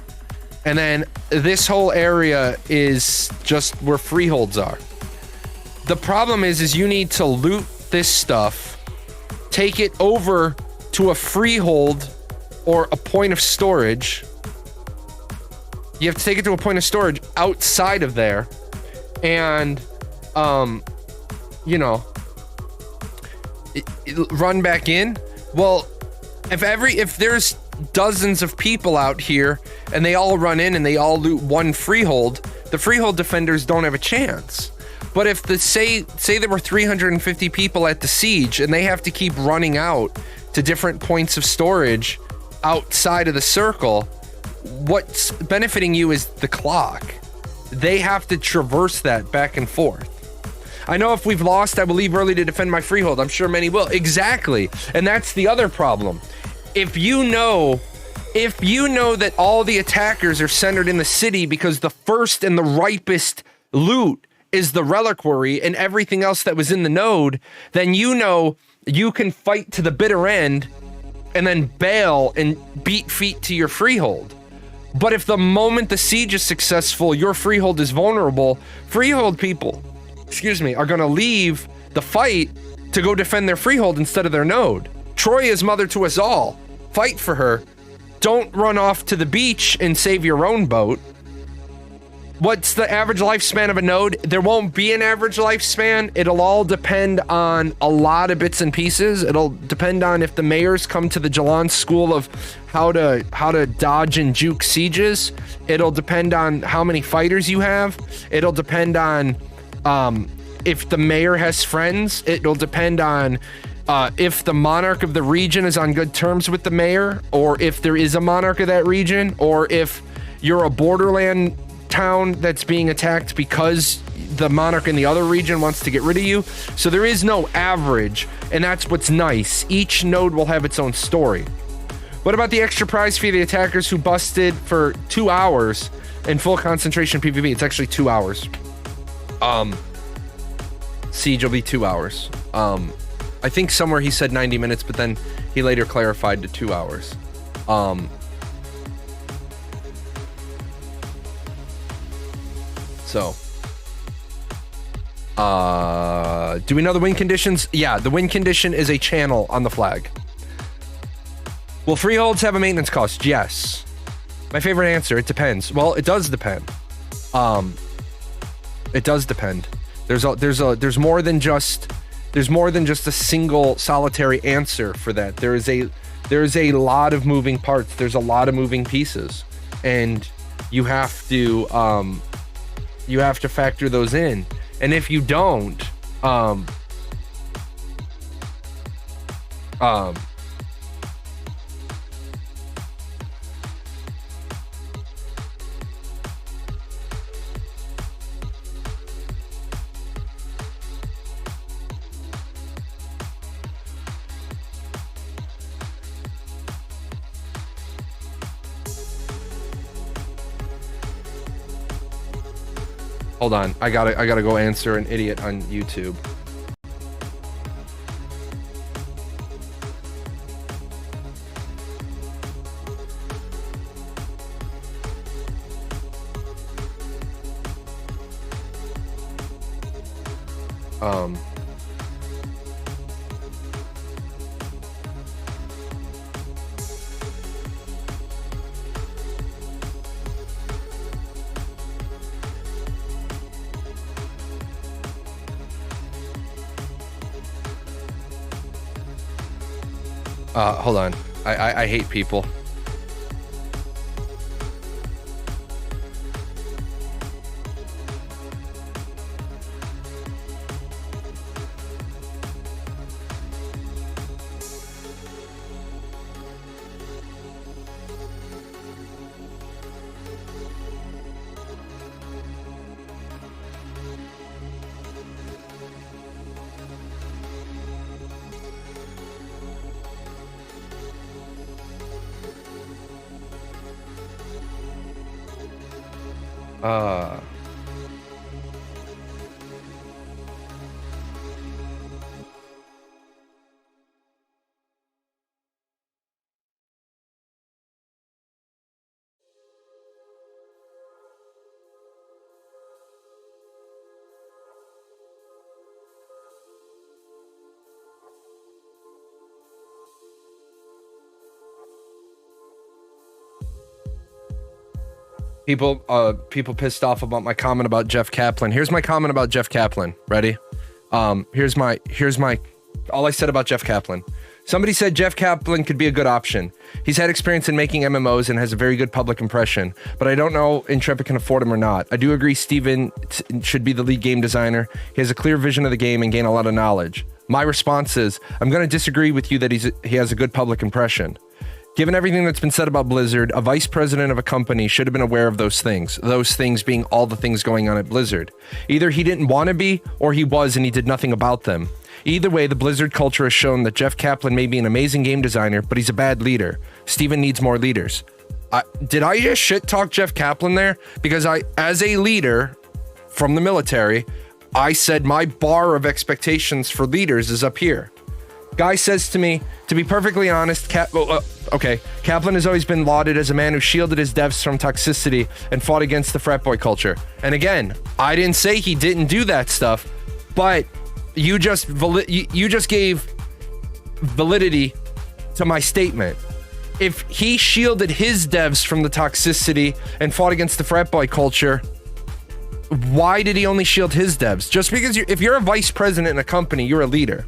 And then this whole area is just where freeholds are. The problem is you need to loot this stuff, take it over to a freehold or a point of storage. You have to take it to a point of storage outside of there, and run back in. Well, If there's dozens of people out here and they all run in and they all loot one freehold, the freehold defenders don't have a chance. But if say there were 350 people at the siege and they have to keep running out to different points of storage outside of the circle, what's benefiting you is the clock. They have to traverse that back and forth. I know if we've lost, I will leave early to defend my freehold. I'm sure many will. Exactly. And that's the other problem. If you know that all the attackers are centered in the city because the first and the ripest loot is the reliquary and everything else that was in the node, then you know you can fight to the bitter end and then bail and beat feet to your freehold. But if the moment the siege is successful, your freehold is vulnerable, freehold people, are gonna leave the fight to go defend their freehold instead of their node. Troy is mother to us all. Fight for her. Don't run off to the beach and save your own boat. What's the average lifespan of a node? There won't be an average lifespan. It'll all depend on a lot of bits and pieces. It'll depend on if the mayors come to the Jahlon school of how to dodge and juke sieges. It'll depend on how many fighters you have. It'll depend on if the mayor has friends. It'll depend on if the monarch of the region is on good terms with the mayor, or if there is a monarch of that region, or if you're a borderland town that's being attacked because the monarch in the other region wants to get rid of you. So there is no average, and that's what's nice. Each node will have its own story. What about the extra prize fee, the attackers who busted for 2 hours in full concentration PvP? It's actually 2 hours. Siege will be 2 hours. I think somewhere he said 90 minutes, but then he later clarified to 2 hours. Do we know the win conditions? Yeah, the win condition is a channel on the flag. Will freeholds have a maintenance cost? Yes. My favorite answer, it depends. Well, it does depend. It does depend. There's more than just a single solitary answer for that. There's a lot of moving parts. There's a lot of moving pieces, and you have to factor those in. And if you don't, hold on, I gotta go answer an idiot on YouTube. Hold on. I hate people. People pissed off about my comment about Jeff Kaplan. Here's my comment about Jeff Kaplan. Ready? Here's my all I said about Jeff Kaplan. Somebody said Jeff Kaplan could be a good option. He's had experience in making MMOs and has a very good public impression, but I don't know Intrepid can afford him or not. I do agree Steven should be the lead game designer. He has a clear vision of the game and gain a lot of knowledge. My response is, I'm going to disagree with you that he has a good public impression. Given everything that's been said about Blizzard, a vice president of a company should have been aware of those things being all the things going on at Blizzard. Either he didn't want to be, or he was and he did nothing about them. Either way, the Blizzard culture has shown that Jeff Kaplan may be an amazing game designer, but he's a bad leader. Steven needs more leaders. Did I just shit talk Jeff Kaplan there? Because as a leader from the military, I said my bar of expectations for leaders is up here. Guy says to me, to be perfectly honest, Kaplan has always been lauded as a man who shielded his devs from toxicity and fought against the frat boy culture. And again, I didn't say he didn't do that stuff, but you just gave validity to my statement. If he shielded his devs from the toxicity and fought against the frat boy culture, why did he only shield his devs? Just because if you're a vice president in a company, you're a leader.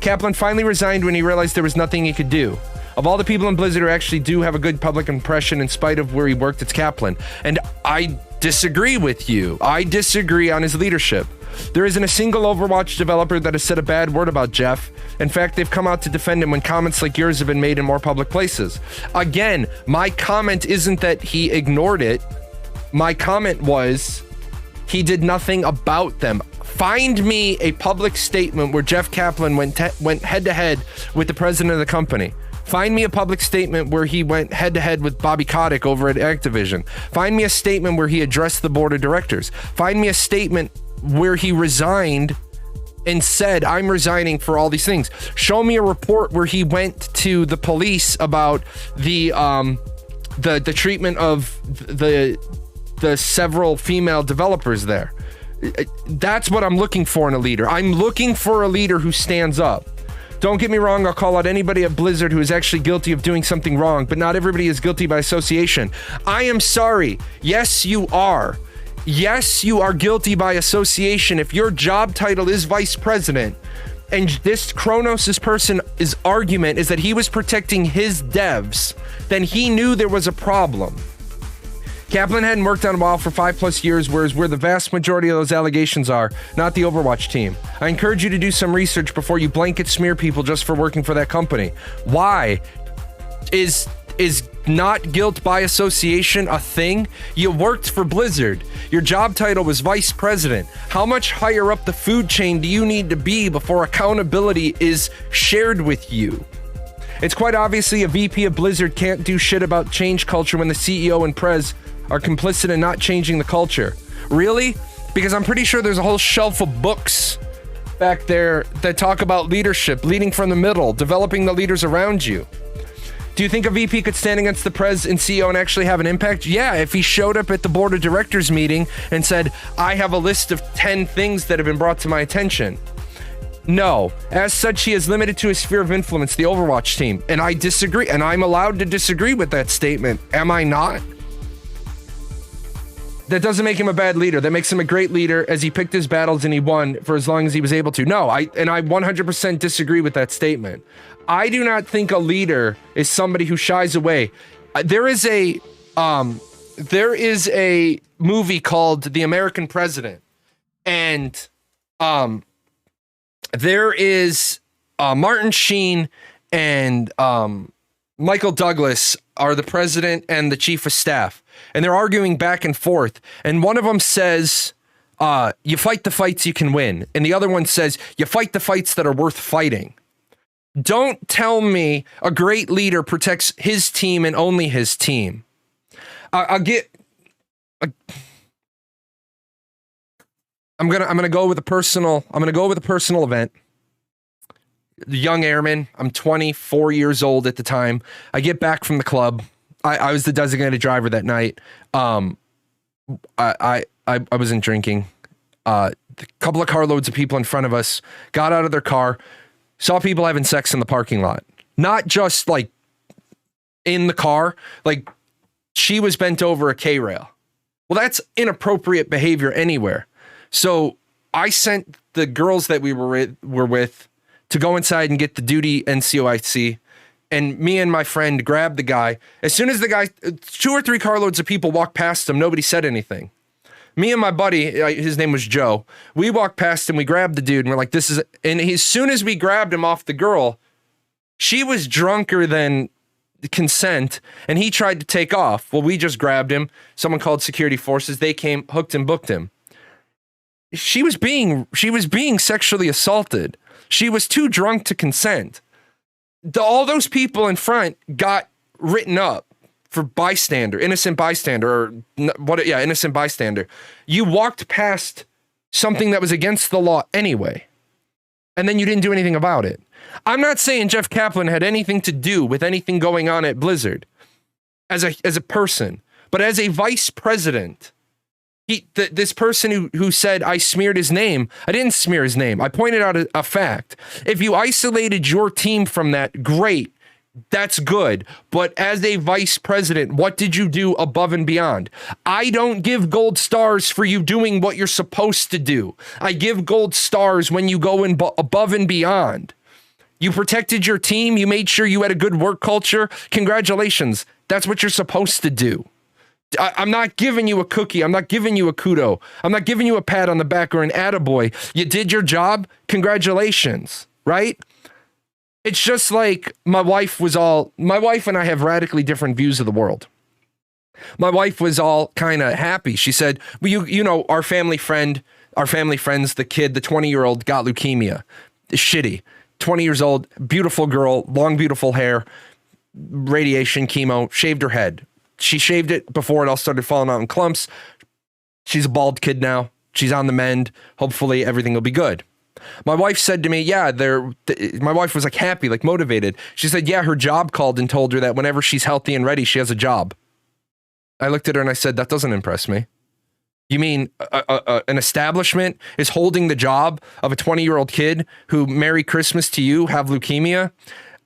Kaplan finally resigned when he realized there was nothing he could do. Of all the people in Blizzard who actually do have a good public impression in spite of where he worked, it's Kaplan. And I disagree with you. I disagree on his leadership. There isn't a single Overwatch developer that has said a bad word about Jeff. In fact, they've come out to defend him when comments like yours have been made in more public places. Again, my comment isn't that he ignored it. My comment was he did nothing about them. Find me a public statement where Jeff Kaplan went head-to-head with the president of the company. Find me a public statement where he went head-to-head with Bobby Kotick over at Activision. Find me a statement where he addressed the board of directors. Find me a statement where he resigned and said, I'm resigning for all these things. Show me a report where he went to the police about the treatment of the several female developers there. That's what I'm looking for in a leader. I'm looking for a leader who stands up. Don't get me wrong, I'll call out anybody at Blizzard who is actually guilty of doing something wrong, but not everybody is guilty by association. I am sorry. Yes, you are. Yes, you are guilty by association. If your job title is vice president, and this Kronos' person's argument is that he was protecting his devs, then he knew there was a problem. Kaplan hadn't worked on WoW for 5+ years, whereas where the vast majority of those allegations are, not the Overwatch team. I encourage you to do some research before you blanket smear people just for working for that company. Why? Is not guilt by association a thing? You worked for Blizzard. Your job title was vice president. How much higher up the food chain do you need to be before accountability is shared with you? It's quite obviously a VP of Blizzard can't do shit about change culture when the CEO and Prez are complicit in not changing the culture. Really? Because I'm pretty sure there's a whole shelf of books back there that talk about leadership, leading from the middle, developing the leaders around you. Do you think a VP could stand against the Prez and CEO and actually have an impact? Yeah, if he showed up at the board of directors meeting and said, I have a list of 10 things that have been brought to my attention. No. As such, he is limited to his sphere of influence, the Overwatch team. And I disagree, and I'm allowed to disagree with that statement. Am I not? That doesn't make him a bad leader. That makes him a great leader as he picked his battles and he won for as long as he was able to. No, I 100% disagree with that statement. I do not think a leader is somebody who shies away. There is a movie called The American President, and there is Martin Sheen and Michael Douglas are the president and the chief of staff, and they're arguing back and forth. And one of them says, you fight the fights you can win. And the other one says, you fight the fights that are worth fighting. Don't tell me a great leader protects his team and only his team. I'm gonna go with a personal event. The young airman. I'm 24 years old at the time. I get back from the club. I was the designated driver that night. I wasn't drinking. A couple of carloads of people in front of us got out of their car, saw people having sex in the parking lot. Not just like in the car, like she was bent over a K-rail. Well, that's inappropriate behavior anywhere. So I sent the girls that we were with to go inside and get the duty NCOIC. And me and my friend grabbed the guy. As soon as the guy, 2 or 3 carloads of people walked past him, nobody said anything. Me and my buddy, his name was Joe, we walked past him, we grabbed the dude, and we're like, this is, and as soon as we grabbed him off the girl, she was drunker than consent, and he tried to take off. Well, we just grabbed him. Someone called security forces. They came, hooked and booked him. She was being sexually assaulted. She was too drunk to consent. All those people in front got written up for bystander, innocent bystander, or what? Yeah, innocent bystander. You walked past something that was against the law anyway, and then you didn't do anything about it. I'm not saying Jeff Kaplan had anything to do with anything going on at Blizzard as a person, but as a vice president, this person who said I smeared his name, I didn't smear his name. I pointed out a fact. If you isolated your team from that, great. That's good. But as a vice president, what did you do above and beyond? I don't give gold stars for you doing what you're supposed to do. I give gold stars when you go above and beyond. You protected your team. You made sure you had a good work culture. Congratulations. That's what you're supposed to do. I'm not giving you a cookie. I'm not giving you a kudo. I'm not giving you a pat on the back or an attaboy. You did your job. Congratulations. Right? It's just like my wife and I have radically different views of the world. My wife was all kind of happy. She said, well, you know, our family friends, the kid, the 20-year-old got leukemia. Shitty. 20 years old, beautiful girl, long, beautiful hair, radiation, chemo, shaved her head. She shaved it before it all started falling out in clumps. She's a bald kid now. She's on the mend. Hopefully everything will be good. My wife said to me, yeah, my wife was like happy, like motivated. She said, yeah, her job called and told her that whenever she's healthy and ready, she has a job. I looked at her and I said, that doesn't impress me. You mean an establishment is holding the job of a 20-year-old kid who, Merry Christmas to you, have leukemia?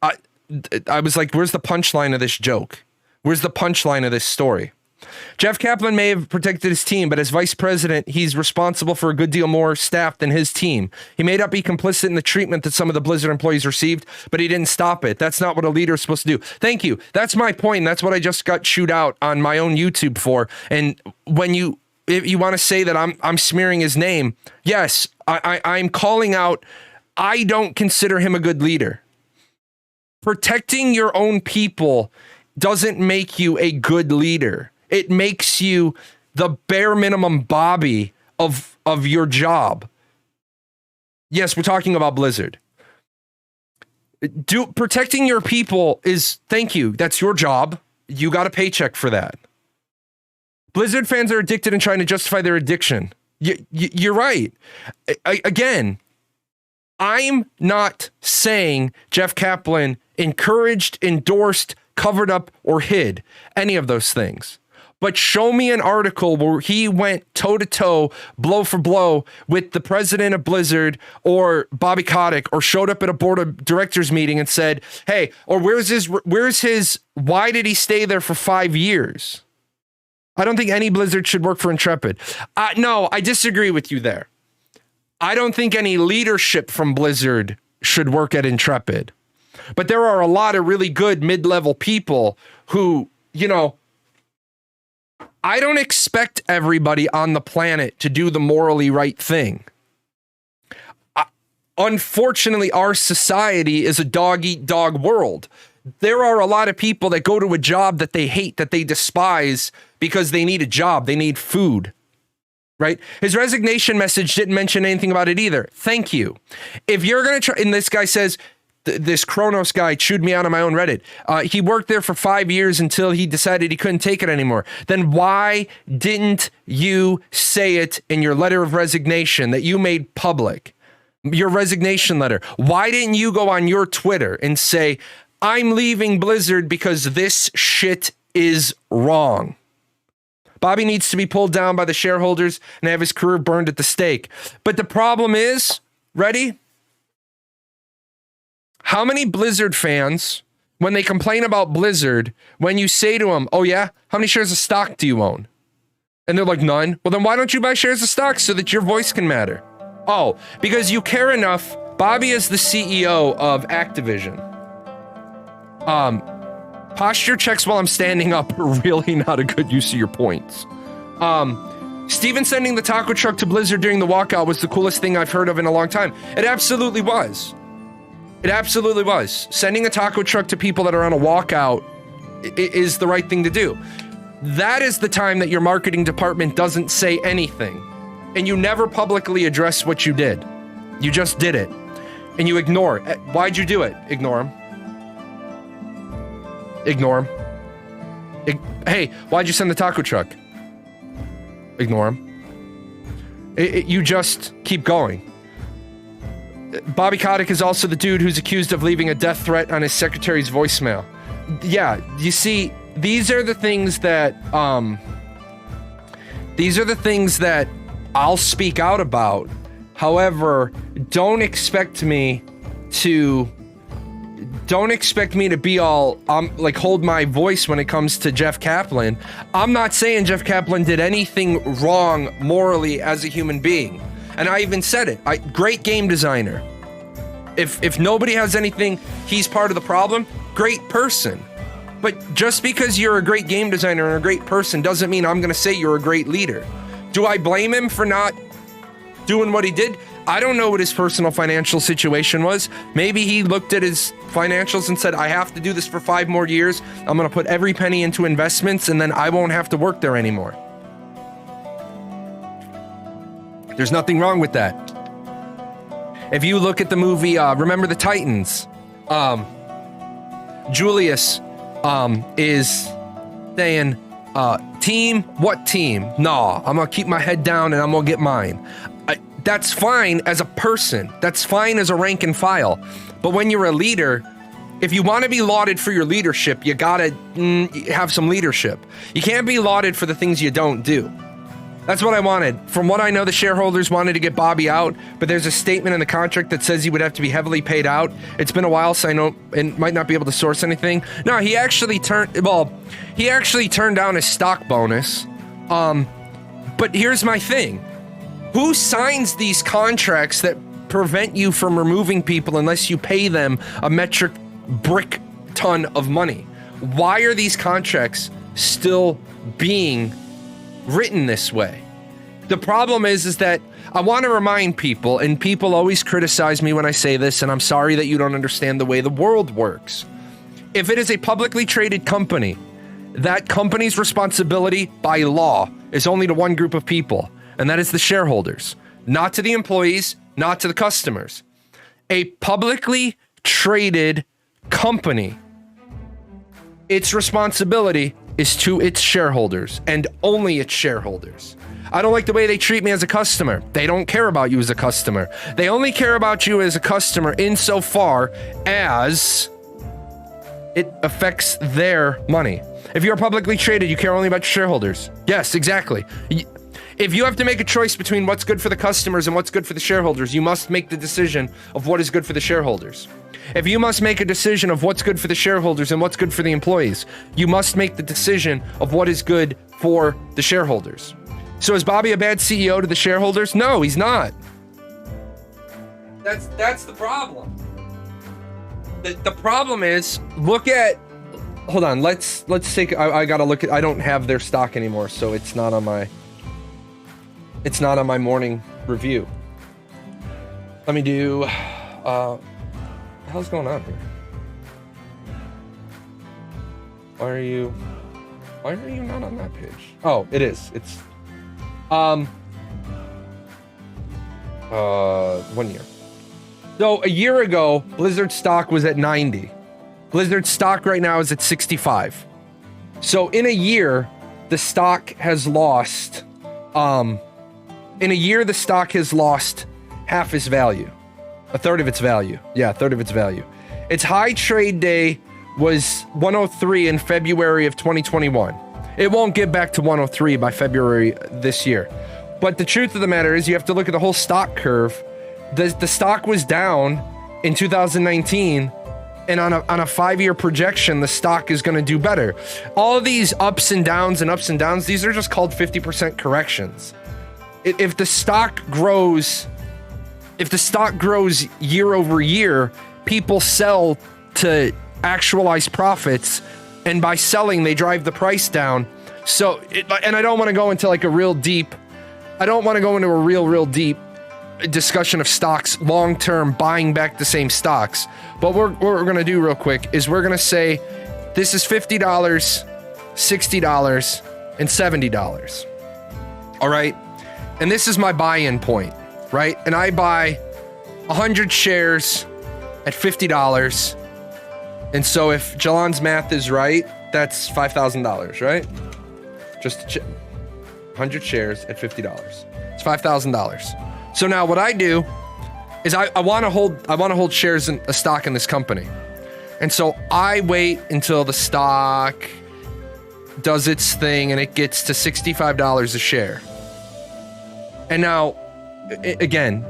I was like, where's the punchline of this joke? Where's the punchline of this story? Jeff Kaplan may have protected his team, but as vice president, he's responsible for a good deal more staff than his team. He may not be complicit in the treatment that some of the Blizzard employees received, but he didn't stop it. That's not what a leader is supposed to do. Thank you. That's my point. That's what I just got chewed out on my own YouTube for. And if you want to say that I'm smearing his name, yes, I'm calling out. I don't consider him a good leader. Protecting your own people doesn't make you a good leader. It makes you the bare minimum Bobby of your job. Yes, we're talking about Blizzard. Protecting your people is, thank you, that's your job. You got a paycheck for that. Blizzard fans are addicted and trying to justify their addiction. You're right. Again, I'm not saying Jeff Kaplan encouraged, endorsed, covered up, or hid any of those things. But show me an article where he went toe-to-toe, blow for blow with the president of Blizzard or Bobby Kotick, or showed up at a board of directors meeting and said, hey, or where's his, why did he stay there for 5 years? I don't think any Blizzard should work for Intrepid. No, I disagree with you there. I don't think any leadership from Blizzard should work at Intrepid. But there are a lot of really good mid-level people who, you know, I don't expect everybody on the planet to do the morally right thing. Unfortunately, our society is a dog-eat-dog world. There are a lot of people that go to a job that they hate, that they despise, because they need a job, they need food, right? His resignation message didn't mention anything about it either. Thank you. If you're going to try, and this guy says, this Kronos guy chewed me out on my own Reddit. He worked there for 5 years until he decided he couldn't take it anymore. Then why didn't you say it in your letter of resignation that you made public? Your resignation letter. Why didn't you go on your Twitter and say, I'm leaving Blizzard because this shit is wrong? Bobby needs to be pulled down by the shareholders and have his career burned at the stake. But the problem is, ready? How many Blizzard fans, when they complain about Blizzard, when you say to them, oh yeah, how many shares of stock do you own? And they're like, none. Well, then why don't you buy shares of stock so that your voice can matter? Oh, because you care enough Bobby is the CEO of Activision. Posture checks while I'm standing up are really not a good use of your points. Steven sending the taco truck to Blizzard during the walkout was the coolest thing I've heard of in a long time. It absolutely was. It absolutely was. Sending a taco truck to people that are on a walkout is the right thing to do. That is the time that your marketing department doesn't say anything. And you never publicly address what you did. You just did it. And you ignore it. Why'd you do it? Ignore him. Ignore him. Hey, why'd you send the taco truck? Ignore him. You just keep going. Bobby Kotick is also the dude who's accused of leaving a death threat on his secretary's voicemail. Yeah, you see, these are the things that I'll speak out about. However, don't expect me to be all like hold my voice when it comes to Jeff Kaplan. I'm not saying Jeff Kaplan did anything wrong morally as a human being. And I even said it. Great game designer. If nobody has anything, he's part of the problem. Great person. But just because you're a great game designer and a great person doesn't mean I'm going to say you're a great leader. Do I blame him for not doing what he did? I don't know what his personal financial situation was. Maybe he looked at his financials and said, I have to do this for 5 more years. I'm going to put every penny into investments and then I won't have to work there anymore. There's nothing wrong with that. If you look at the movie, Remember the Titans, Julius is saying, team? What team? Nah, I'm going to keep my head down and I'm going to get mine. That's fine as a person. That's fine as a rank and file. But when you're a leader, if you want to be lauded for your leadership, you gotta have some leadership. You can't be lauded for the things you don't do. That's what I wanted. From what I know, the shareholders wanted to get Bobby out, but there's a statement in the contract that says he would have to be heavily paid out. It's been a while, so I know and might not be able to source anything. No, he actually turned down his stock bonus. But here's my thing. Who signs these contracts that prevent you from removing people unless you pay them a metric brick ton of money? Why are these contracts still being written this way? The problem is that I want to remind people, and people always criticize me when I say this, and I'm sorry that you don't understand the way the world works. If it is a publicly traded company, that company's responsibility by law is only to one group of people, and that is the shareholders, not to the employees, not to the customers. A publicly traded company, its responsibility is to its shareholders and only its shareholders. I don't like the way they treat me as a customer. They don't care about you as a customer. They only care about you as a customer insofar as it affects their money. If you're publicly traded, you care only about your shareholders. Yes, exactly. If you have to make a choice between what's good for the customers and what's good for the shareholders, you must make the decision of what is good for the shareholders. If you must make a decision of what's good for the shareholders and what's good for the employees, you must make the decision of what is good for the shareholders. So is Bobby a bad CEO to the shareholders? No, he's not. That's the problem. The problem is, look at, hold on, let's take, I gotta look at, I don't have their stock anymore, so it's not on my morning review. Let me do, what the hell's going on here? Why are you not on that page? Oh, it is. It's 1 year. So a year ago, Blizzard stock was at 90. Blizzard stock right now is at 65. So in a year, the stock has lost, half its value. A third of its value. Yeah, a third of its value. Its high trade day was 103 in February of 2021. It won't get back to 103 by February this year. But the truth of the matter is you have to look at the whole stock curve. The stock was down in 2019, and on a 5-year projection, the stock is going to do better. All of these ups and downs, these are just called 50% corrections. If the stock grows if the stock grows year over year, people sell to actualize profits, and by selling, they drive the price down. So, and I don't want to go into like a real deep discussion of stocks long-term, buying back the same stocks. But what we're going to do real quick is we're going to say this is $50, $60, and $70. All right. And this is my buy-in point, right? And I buy 100 shares at $50. And so if Jahlon's math is right, that's $5,000, right? Just 100 shares at $50. It's $5,000. So now what I do is I want to hold shares in a stock in this company. And so I wait until the stock does its thing and it gets to $65 a share. And now, again,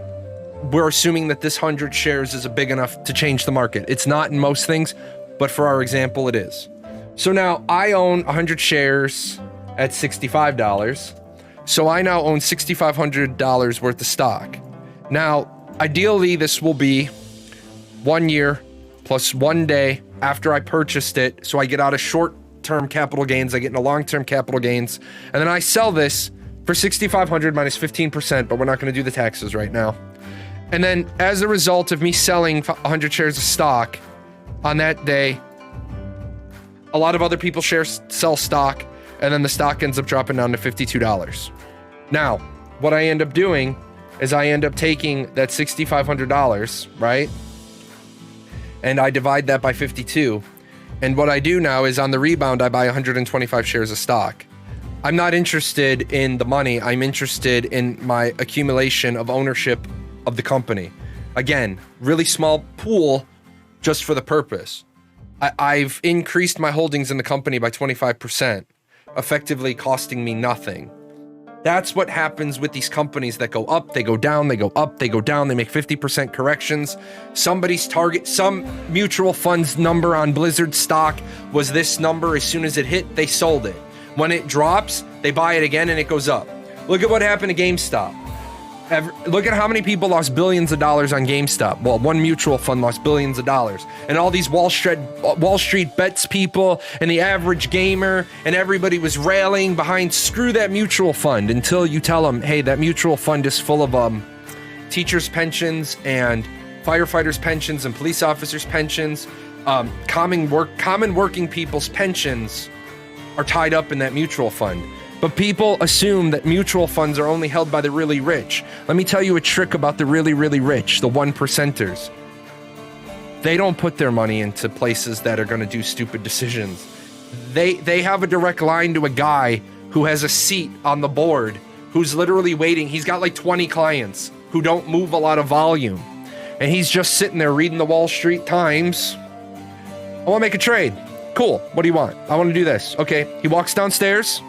we're assuming that this 100 shares is big enough to change the market. It's not in most things, but for our example, it is. So now I own 100 shares at $65. So I now own $6,500 worth of stock. Now, ideally, this will be 1 year plus 1 day after I purchased it. So I get out of short-term capital gains, I get into long-term capital gains, and then I sell this for $6,500 minus 15%, but we're not going to do the taxes right now. And then as a result of me selling 100 shares of stock on that day, a lot of other people sell stock, and then the stock ends up dropping down to $52. Now, what I end up doing is I end up taking that $6,500, right? And I divide that by 52. And what I do now is on the rebound, I buy 125 shares of stock. I'm not interested in the money. I'm interested in my accumulation of ownership of the company. Again, really small pool just for the purpose. I've increased my holdings in the company by 25%, effectively costing me nothing. That's what happens with these companies that go up, they go down, they go up, they go down, they make 50% corrections. Some mutual funds number on Blizzard stock was this number. As soon as it hit, they sold it. When it drops, they buy it again and it goes up. Look at what happened to GameStop. Look at how many people lost billions of dollars on GameStop. Well, one mutual fund lost billions of dollars. And all these Wall Street bets people and the average gamer and everybody was railing behind, screw that mutual fund, until you tell them, hey, that mutual fund is full of teachers' pensions and firefighters' pensions and police officers' pensions. Common working people's pensions are tied up in that mutual fund. But people assume that mutual funds are only held by the really rich. Let me tell you a trick about the really, really rich, the 1%ers. They don't put their money into places that are going to do stupid decisions. They have a direct line to a guy who has a seat on the board, who's literally waiting. He's got like 20 clients who don't move a lot of volume. And he's just sitting there reading the Wall Street Times. I want to make a trade. Cool. What do you want? I want to do this. Okay. He walks downstairs.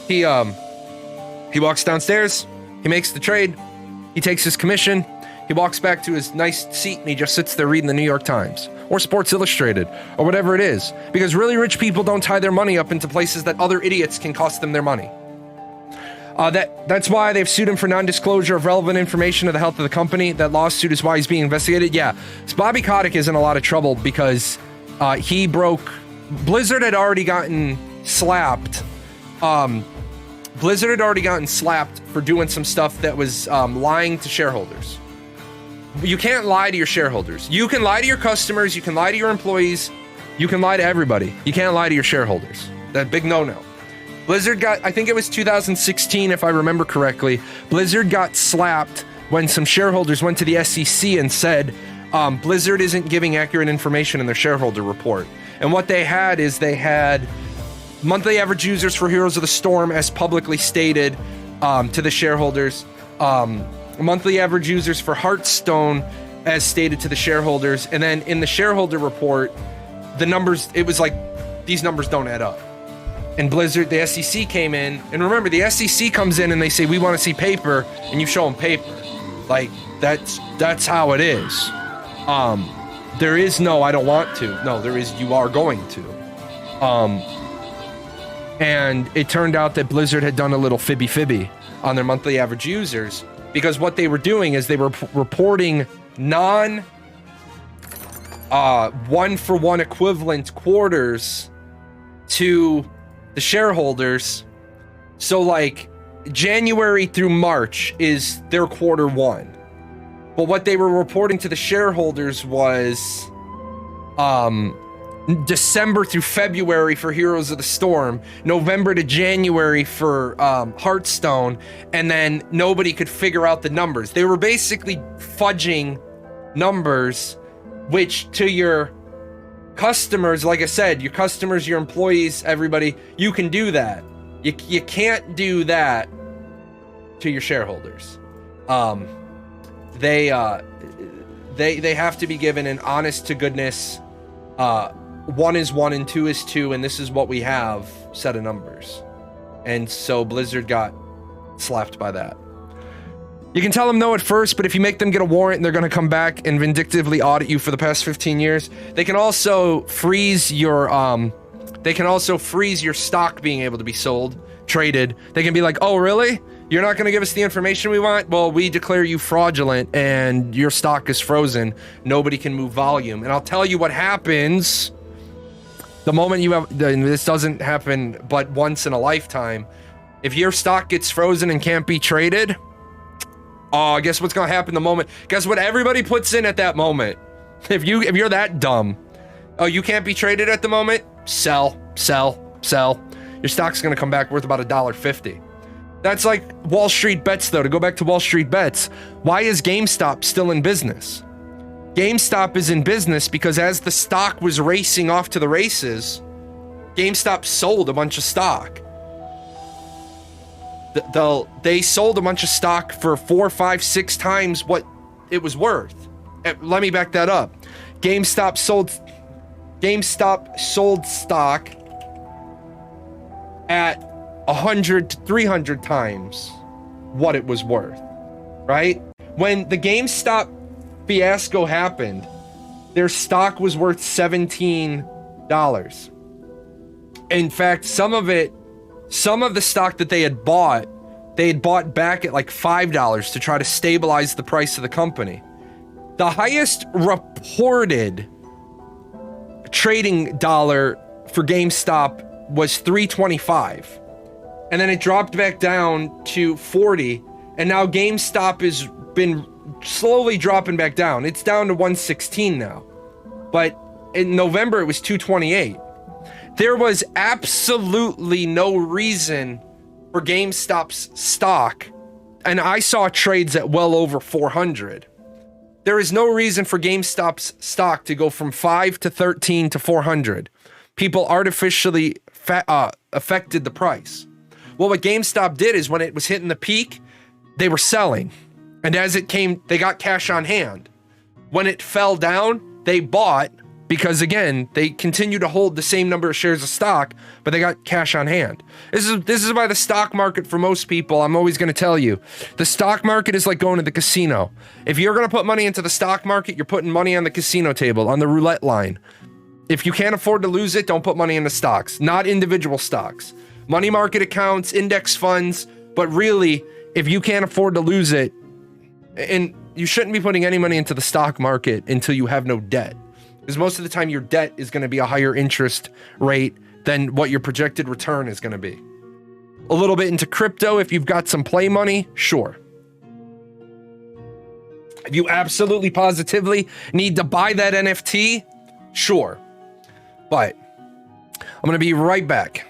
He walks downstairs, he makes the trade, he takes his commission, he walks back to his nice seat and he just sits there reading the New York Times or Sports Illustrated or whatever it is. Because really rich people don't tie their money up into places that other idiots can cost them their money. That's why they've sued him for non-disclosure of relevant information of the health of the company. That lawsuit is why he's being investigated. Yeah, so Bobby Kotick is in a lot of trouble because Blizzard had already gotten slapped. Blizzard had already gotten slapped for doing some stuff that was lying to shareholders. You can't lie to your shareholders. You can lie to your customers, you can lie to your employees, you can lie to everybody. You can't lie to your shareholders. That big no-no. Blizzard got, I think it was 2016 if I remember correctly, Blizzard got slapped when some shareholders went to the SEC and said, Blizzard isn't giving accurate information in their shareholder report. And what they had is they had monthly average users for Heroes of the Storm as publicly stated to the shareholders. Monthly average users for Hearthstone as stated to the shareholders. And then in the shareholder report, the numbers, it was like, these numbers don't add up. And Blizzard, the SEC came in. And remember, the SEC comes in and they say, we want to see paper. And you show them paper. Like, that's how it is. There is no, I don't want to. No, there is, you are going to. And it turned out that Blizzard had done a little fibby on their monthly average users. because what they were doing is they were reporting non one-for-one equivalent quarters to the shareholders. So like January through March is their quarter one, but what they were reporting to the shareholders was December through February for Heroes of the Storm, November to January for Hearthstone, and then nobody could figure out the numbers. They were basically fudging numbers, which to your customers, like I said, your customers, your employees, everybody, you can do that. You can't do that to your shareholders. They have to be given an honest to goodness 1 is 1 and 2 is 2, and this is what we have set of numbers. And so Blizzard got slapped by that. You can tell them no at first, but if you make them get a warrant, they're going to come back and vindictively audit you for the past 15 years. They can also freeze your stock being able to be sold, traded. They can be like, "Oh, really? You're not going to give us the information we want? Well, we declare you fraudulent and your stock is frozen. Nobody can move volume." And I'll tell you what happens the moment you have, this doesn't happen but once in a lifetime. If your stock gets frozen and can't be traded, guess what's going to happen the moment? Guess what everybody puts in at that moment? If you're that dumb, oh, you can't be traded at the moment? Sell. Your stock's going to come back worth about $1.50. That's like Wall Street Bets, though. To go back to Wall Street Bets, why is GameStop still in business? GameStop is in business because as the stock was racing off to the races, GameStop sold a bunch of stock. They sold a bunch of stock for 4, 5, 6 times what it was worth. Let me back that up. GameStop sold stock at 100 to 300 times what it was worth, right? When the GameStop fiasco happened, their stock was worth $17. In fact, some of the stock that they had bought back at like $5 to try to stabilize the price of the company. The highest reported trading dollar for GameStop was $3.25. And then it dropped back down to 40, and now GameStop has been slowly dropping back down. It's down to 116 now. But in November it was 228. There was absolutely no reason for GameStop's stock, and I saw trades at well over 400. There is no reason for GameStop's stock to go from 5 to 13 to 400. People artificially affected the price. Well, what GameStop did is when it was hitting the peak, they were selling. And as it came, they got cash on hand. When it fell down, they bought because, again, they continue to hold the same number of shares of stock, but they got cash on hand. This is why the stock market, for most people, I'm always going to tell you, the stock market is like going to the casino. If you're going to put money into the stock market, you're putting money on the casino table, on the roulette line. If you can't afford to lose it, don't put money into stocks, not individual stocks. Money market accounts, index funds, but really, if you can't afford to lose it, and you shouldn't be putting any money into the stock market until you have no debt. Because most of the time your debt is going to be a higher interest rate than what your projected return is going to be. A little bit into crypto if you've got some play money, sure. If you absolutely positively need to buy that NFT, sure. But I'm going to be right back.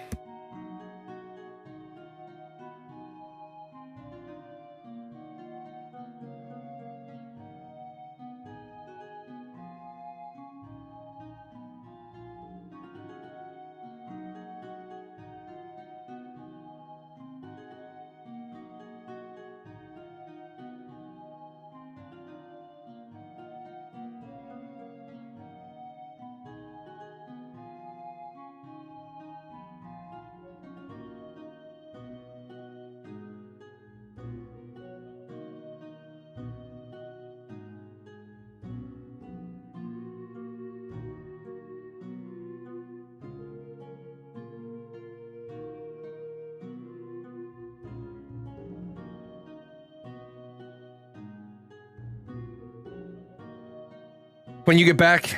When you get back,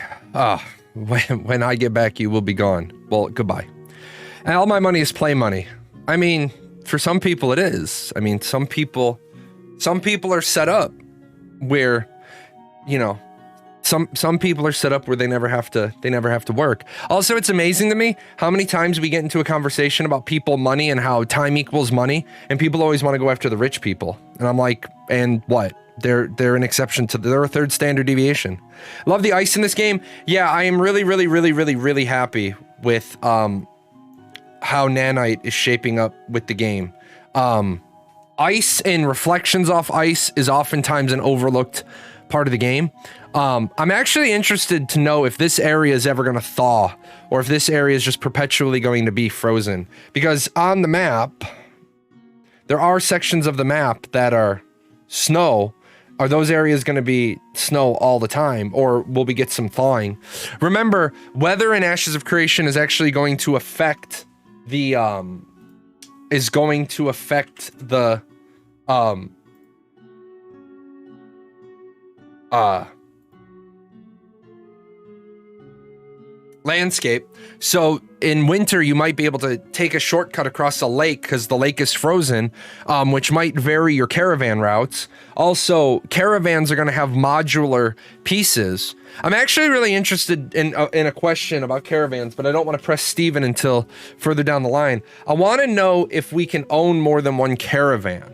when I get back, you will be gone. Well, goodbye. And all my money is play money. I mean, for some people it is. I mean, some people are set up where, you know, some people are set up where they never have to work. Also, it's amazing to me how many times we get into a conversation about people, money, and how time equals money, and people always want to go after the rich people. And I'm like, and what? They're an exception to they're a third standard deviation. Love the ice in this game. Yeah, I am really happy with how Nanite is shaping up with the game. Ice and reflections off ice is oftentimes an overlooked part of the game. I'm actually interested to know if this area is ever going to thaw, or if this area is just perpetually going to be frozen. Because on the map, there are sections of the map that are snow. Are those areas going to be snow all the time, or will we get some thawing? Remember, weather in Ashes of Creation is actually going to affect the landscape. So in winter, you might be able to take a shortcut across a lake because the lake is frozen, which might vary your caravan routes. Also, caravans are going to have modular pieces. I'm actually really interested in a question about caravans, but I don't want to press Steven until further down the line. I want to know if we can own more than one caravan.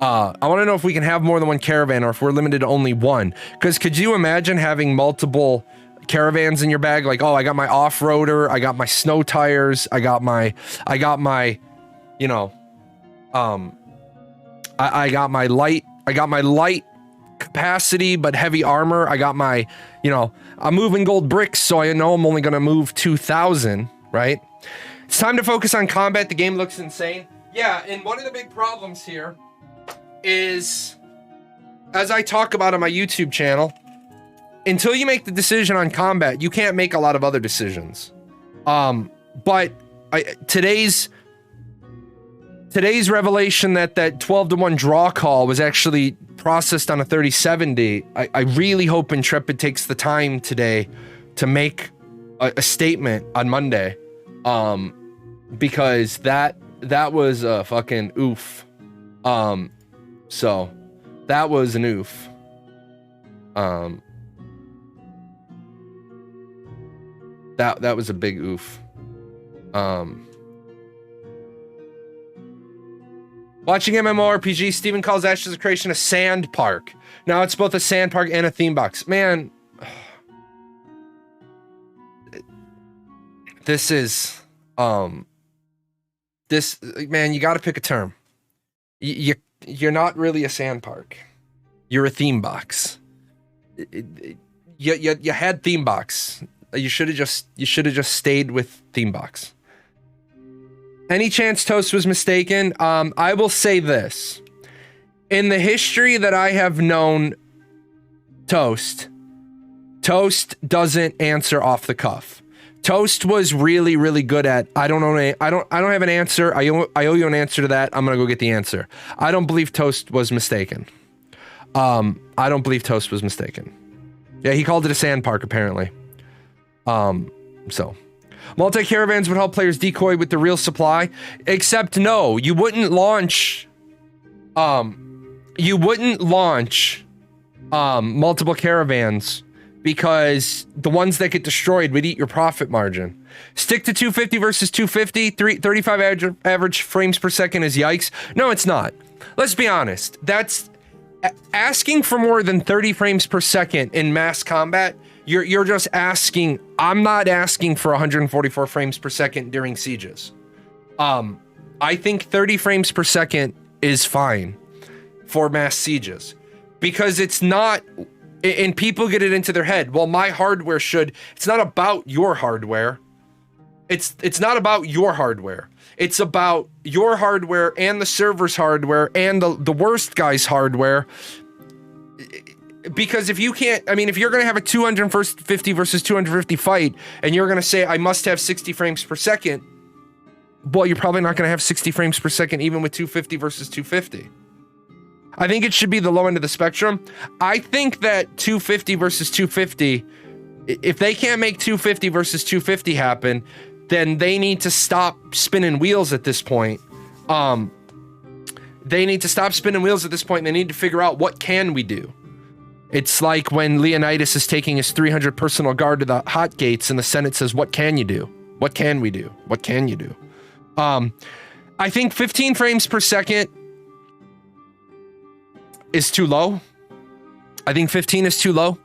I want to know if we can have more than one caravan, or if we're limited to only one. Because could you imagine having multiple caravans in your bag? Like, oh, I got my off-roader, I got my snow tires, I got my, you know, I got my light capacity but heavy armor. I got my, you know, I'm moving gold bricks, so I know I'm only gonna move 2,000, right? It's time to focus on combat. The game looks insane. Yeah, and one of the big problems here is, as I talk about on my YouTube channel, until you make the decision on combat, you can't make a lot of other decisions. But today's revelation that 12-to-1 draw call was actually processed on a 3070. I really hope Intrepid takes the time today to make a statement on Monday, because that was a fucking oof. So that was an oof. That was a big oof. Watching MMORPG, Steven calls Ashes of Creation a sand park. Now it's both a sand park and a theme box. Man, this is, man, you gotta pick a term. You're not really a sand park. You're a theme box. You had theme box. You should have just stayed with theme box. Any chance Toast was mistaken? I will say this. In the history that I have known Toast doesn't answer off the cuff. Toast was really good at, I don't have an answer. I owe you an answer to that. I'm gonna go get the answer. I don't believe Toast was mistaken. I don't believe Toast was mistaken. Yeah, he called it a sand park apparently. So multi-caravans would help players decoy with the real supply, except no, you wouldn't launch multiple caravans, because the ones that get destroyed would eat your profit margin. Stick to 250 versus 250, 35 average frames per second is yikes. No, it's not. Let's be honest. That's asking for more than 30 frames per second in mass combat. You're just asking. I'm not asking for 144 frames per second during sieges. I think 30 frames per second is fine for mass sieges, because it's not, and people get it into their head, well, my hardware should, it's not about your hardware. It's not about your hardware. It's about your hardware and the server's hardware and the worst guy's hardware. Because if you can't, I mean, if you're going to have a 250 versus 250 fight, and you're going to say, I must have 60 frames per second, well, you're probably not going to have 60 frames per second even with 250 versus 250. I think it should be the low end of the spectrum. I think that 250 versus 250, if they can't make 250 versus 250 happen, then they need to stop spinning wheels at this point. They need to stop spinning wheels at this point, and they need to figure out, what can we do? It's like when Leonidas is taking his 300 personal guard to the hot gates and the Senate says, what can you do? What can we do? What can you do? I think 15 frames per second is too low. I think 15 is too low.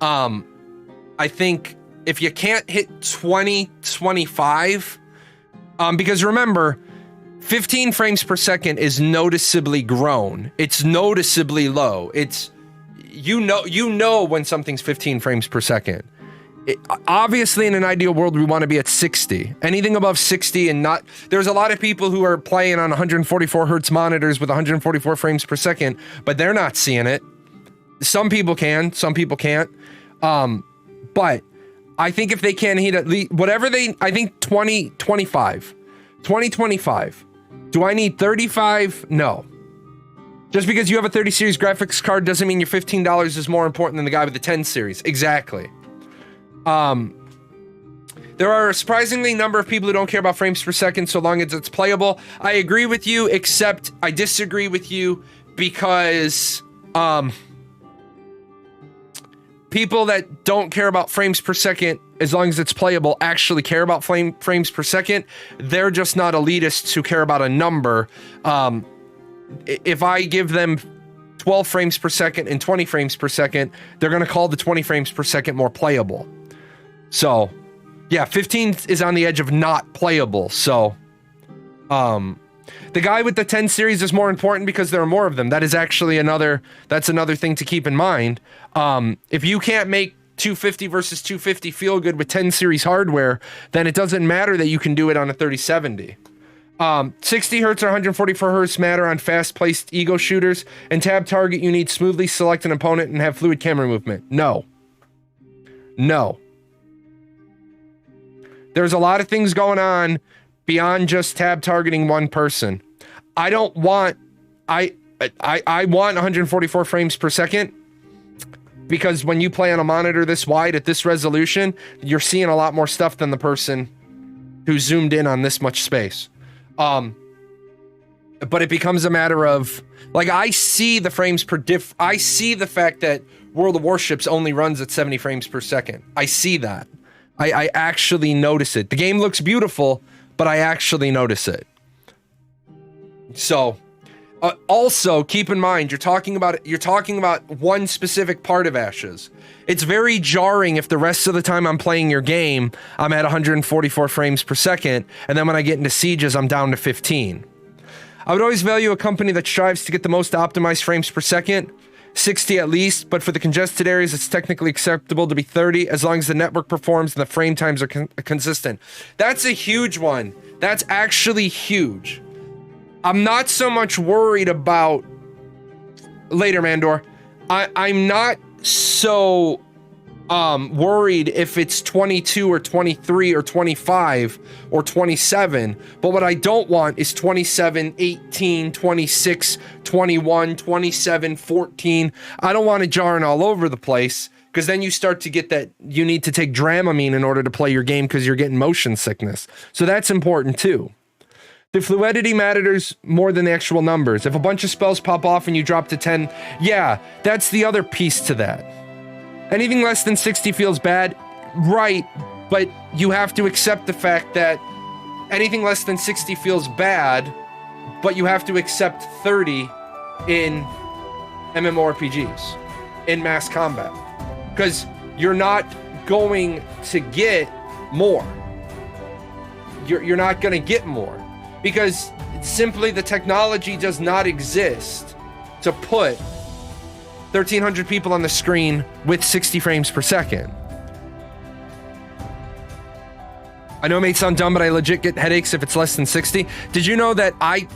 I think if you can't hit 20, 25, because remember, 15 frames per second is noticeably grown. It's noticeably low. It's, you know when something's 15 frames per second. Obviously, in an ideal world, we want to be at 60. Anything above 60 and not... There's a lot of people who are playing on 144 hertz monitors with 144 frames per second, but they're not seeing it. Some people can, some people can't. But I think if they can hit at least... Whatever they... I think 20, 25. 20, 25. Do I need 35? No. Just because you have a 30 series graphics card doesn't mean your $15 is more important than the guy with the 10 series. Exactly. There are a surprisingly number of people who don't care about frames per second so long as it's playable. I agree with you, except I disagree with you because people that don't care about frames per second as long as it's playable actually care about frames per second. They're just not elitists who care about a number. If I give them 12 frames per second and 20 frames per second, they're going to call the 20 frames per second more playable. So, yeah, 15 is on the edge of not playable. So, the guy with the 10 series is more important because there are more of them. That is actually another thing to keep in mind. If you can't make 250 versus 250 feel good with 10 series hardware, then it doesn't matter that you can do it on a 3070. 60 hertz or 144 hertz matter on fast-placed ego shooters, and tab target you need smoothly select an opponent and have fluid camera movement. No. No. There's a lot of things going on beyond just tab targeting one person. I don't want... I want 144 frames per second, because when you play on a monitor this wide at this resolution, you're seeing a lot more stuff than the person who zoomed in on this much space. But it becomes a matter of, like, I see the frames per I see the fact that World of Warships only runs at 70 frames per second. I see that. I actually notice it. The game looks beautiful, but I actually notice it. So, also keep in mind, you're talking about one specific part of Ashes. It's very jarring if the rest of the time I'm playing your game, I'm at 144 frames per second, and then when I get into sieges, I'm down to 15. I would always value a company that strives to get the most optimized frames per second, 60 at least, but for the congested areas, it's technically acceptable to be 30 as long as the network performs and the frame times are consistent. That's a huge one. That's actually huge. I'm not so much worried about... Later, Mandor. I'm not so worried if it's 22 or 23 or 25 or 27, but what I don't want is 27, 18, 26, 21, 27, 14. I don't want it jarring all over the place, because then you start to get that you need to take Dramamine in order to play your game because you're getting motion sickness. So that's important too. The fluidity matters more than the actual numbers. If a bunch of spells pop off and you drop to 10, yeah, that's the other piece to that. Anything less than 60 feels bad, right, but you have to accept the fact that anything less than 60 feels bad, but you have to accept 30 in MMORPGs, in mass combat, because you're not going to get more. You're not going to get more, because simply the technology does not exist to put 1,300 people on the screen with 60 frames per second. I know it may sound dumb, but I legit get headaches if it's less than 60. Did you know that I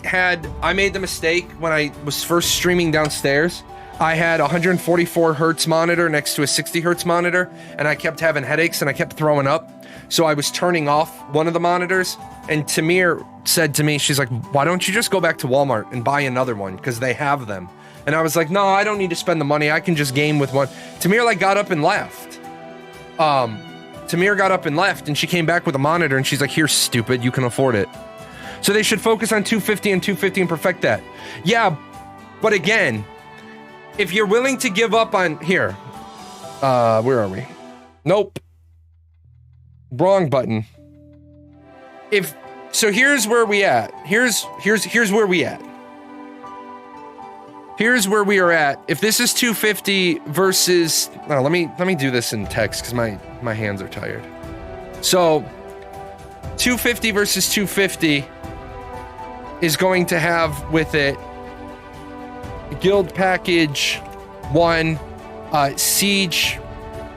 made the mistake when I was first streaming downstairs? I had a 144 hertz monitor next to a 60 hertz monitor, and I kept having headaches and I kept throwing up. So I was turning off one of the monitors And Tamir said to me, she's like, why don't you just go back to Walmart and buy another one? Because they have them. And I was like, no, I don't need to spend the money. I can just game with one. Tamir like got up and left. Tamir got up and left, and she came back with a monitor, and she's like, here, stupid, you can afford it. So they should focus on 250 and 250 and perfect that. Yeah, but again, if you're willing to give up on, here, where are we? Nope. Wrong button. So here's where we at. Here's where we at. Here's where we are at. If this is 250 versus, oh, let me do this in text because my hands are tired. So 250 versus 250 is going to have with it guild package 1, siege,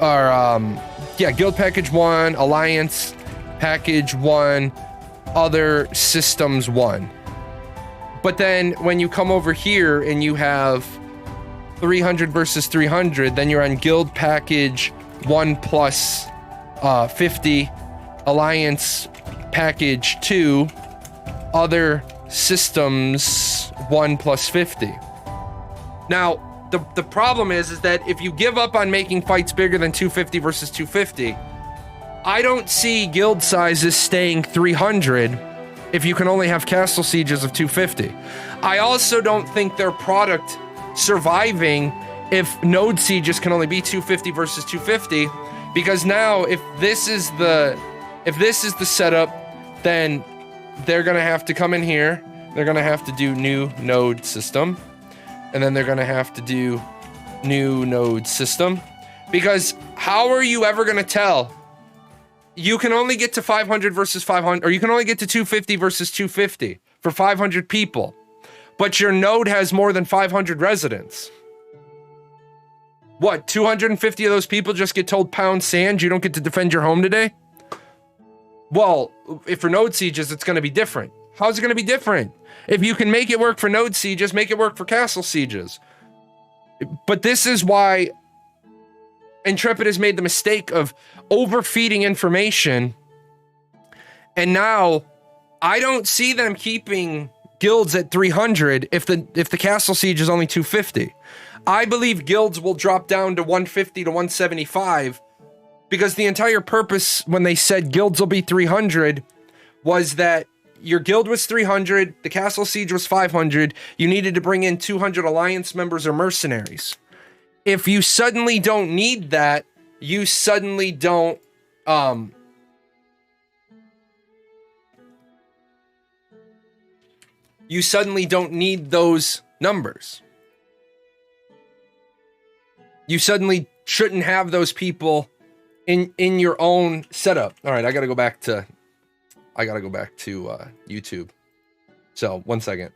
or guild package 1, alliance package 1, other systems 1. But then when you come over here and you have 300 versus 300, then you're on guild package 1 plus 50, alliance package 2, other systems 1 plus 50. Now, the problem is that if you give up on making fights bigger than 250 versus 250, I don't see guild sizes staying 300 if you can only have castle sieges of 250. I also don't think their product surviving if node sieges can only be 250 versus 250, because now if this is the setup, then they're gonna have to come in here, they're gonna have to do new node system, and then they're gonna have to do new node system, because how are you ever gonna tell? You can only get to 500 versus 500, or you can only get to 250 versus 250 for 500 people, but your node has more than 500 residents. What, 250 of those people just get told pound sand, you don't get to defend your home today? Well, if for node sieges, it's going to be different. How's it going to be different? If you can make it work for node sieges, make it work for castle sieges. But this is why Intrepid has made the mistake of overfeeding information, and now I don't see them keeping guilds at 300 if the castle siege is only 250. I believe guilds will drop down to 150 to 175, because the entire purpose when they said guilds will be 300 was that your guild was 300, the castle siege was 500, you needed to bring in 200 alliance members or mercenaries. If you suddenly don't need that, you suddenly don't, need those numbers. You suddenly shouldn't have those people in your own setup. All right, I gotta go back to YouTube. So 1 second.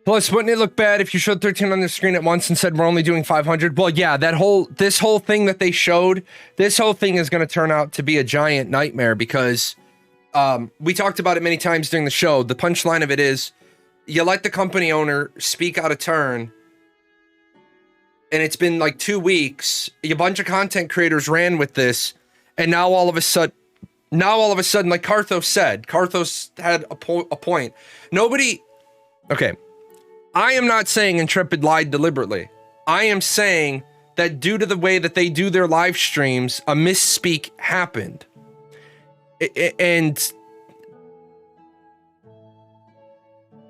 Plus, wouldn't it look bad if you showed 13 on the screen at once and said we're only doing 500? Well, yeah, this whole thing that they showed, this whole thing is going to turn out to be a giant nightmare, because we talked about it many times during the show. The punchline of it is, you let the company owner speak out of turn, and it's been like 2 weeks. A bunch of content creators ran with this, and now all of a sudden, like Karthos said, Karthos had a point. Okay. I am not saying Intrepid lied deliberately. I am saying that due to the way that they do their live streams, a misspeak happened. And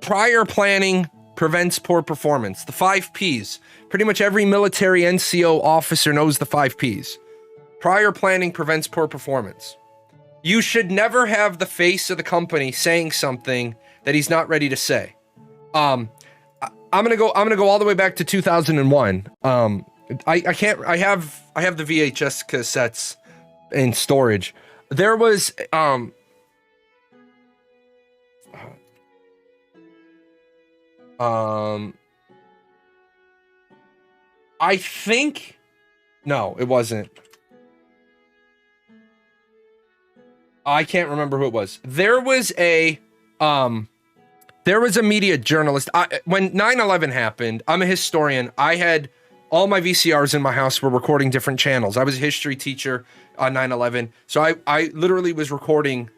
prior planning prevents poor performance. The 5 Ps. Pretty much every military NCO officer knows the 5 Ps. Prior planning prevents poor performance. You should never have the face of the company saying something that he's not ready to say. I'm gonna go all the way back to 2001. I have the VHS cassettes in storage. There was I think, no, it wasn't. I can't remember who it was. There was a media journalist. When 9/11 happened, I'm a historian. I had all my VCRs in my house were recording different channels. I was a history teacher on 9/11. So I literally was recording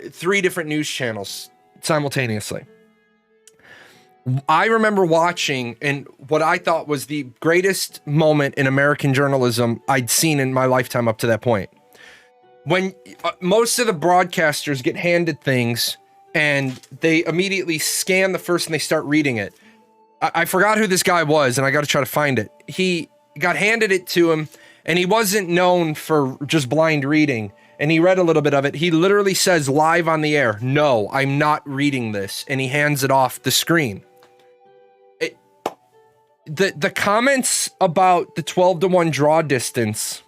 3 different news channels simultaneously. I remember watching, and what I thought was the greatest moment in American journalism I'd seen in my lifetime up to that point. When most of the broadcasters get handed things and they immediately scan the first and they start reading it. I forgot who this guy was, and I got to try to find it. He got handed it to him, and he wasn't known for just blind reading. And he read a little bit of it. He literally says live on the air, "No, I'm not reading this." And he hands it off the screen. The comments about the 12-1 draw distance,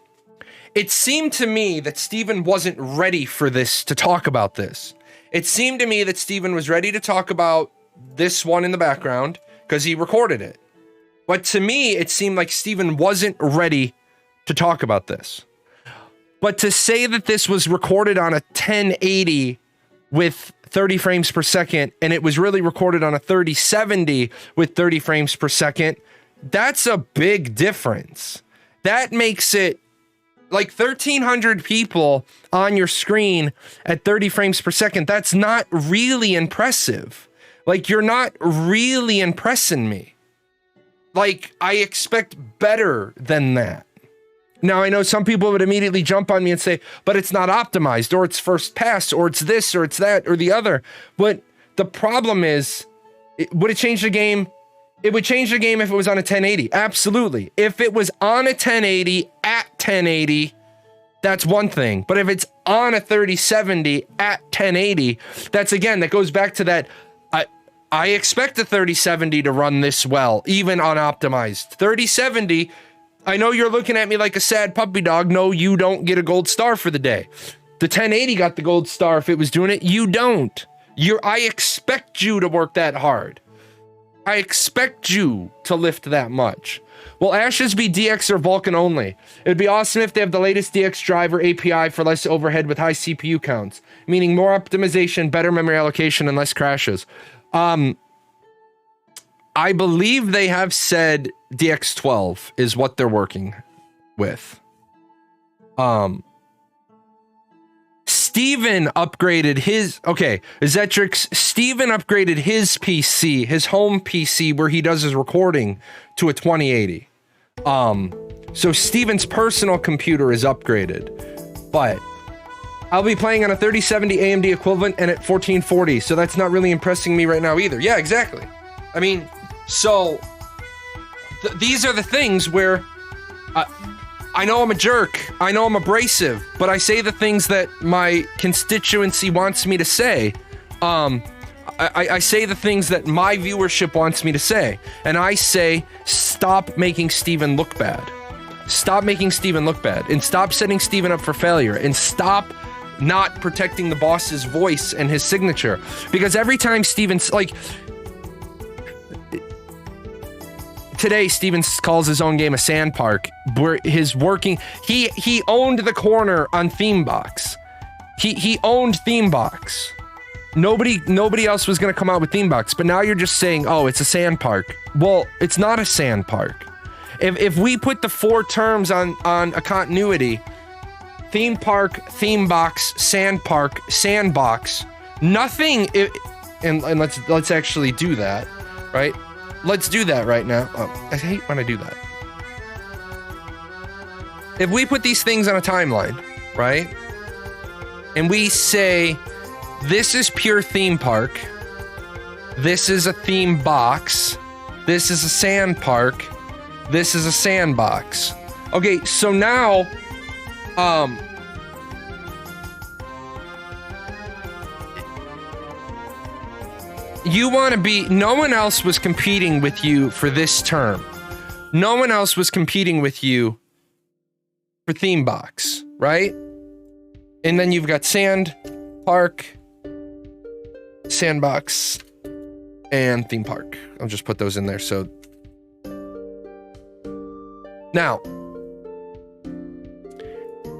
it seemed to me that Steven wasn't ready for this to talk about this. It seemed to me that Steven was ready to talk about this one in the background because he recorded it. But to me, it seemed like Steven wasn't ready to talk about this. But to say that this was recorded on a 1080 with 30 frames per second, and it was really recorded on a 3070 with 30 frames per second, that's a big difference. That makes it like 1,300 people on your screen at 30 frames per second. That's not really impressive. Like, you're not really impressing me. Like, I expect better than that. Now, I know some people would immediately jump on me and say, but it's not optimized, or it's first pass, or it's this, or it's that, or the other. But the problem is, would it change the game? It would change the game if it was on a 1080. Absolutely. If it was on a 1080 at 1080, that's one thing. But if it's on a 3070 at 1080, that goes back to that. I expect a 3070 to run this well, even unoptimized. 3070, I know you're looking at me like a sad puppy dog. No, you don't get a gold star for the day. The 1080 got the gold star if it was doing it. You don't. I expect you to work that hard. I expect you to lift that much. Will Ashes be DX or Vulkan only? It'd be awesome if they have the latest DX driver API for less overhead with high CPU counts, meaning more optimization, better memory allocation, and less crashes. I believe they have said DX12 is what they're working with. Steven upgraded his... Okay, Zetrix, Steven upgraded his PC, his home PC, where he does his recording, to a 2080. So Steven's personal computer is upgraded. But I'll be playing on a 3070 AMD equivalent and at 1440, so that's not really impressing me right now either. Yeah, exactly. I mean, so... these are the things where... I know I'm a jerk, I know I'm abrasive, but I say the things that my constituency wants me to say. I say the things that my viewership wants me to say. And I say, stop making Steven look bad. Stop making Steven look bad. And stop setting Steven up for failure. And stop not protecting the boss's voice and his signature. Because every time Steven's like... Today, Steven calls his own game a sand park, where his working... He owned the corner on Themebox. He owned Themebox. Nobody else was going to come out with Themebox, but now you're just saying, oh, it's a sand park. Well, it's not a sand park. If we put the 4 terms on a continuity, theme park, Themebox, sand park, sandbox, nothing... And let's actually do that, right? Let's do that right now. Oh, I hate when I do that. if we put these things on a timeline, right? And we say, this is pure theme park. This is a theme box. This is a sand park. This is a sandbox. Okay, so now, you want to be, no one else was competing with you for this term. No one else was competing with you for theme box, right? And then you've got sand park, sandbox, and theme park. I'll just put those in there. So now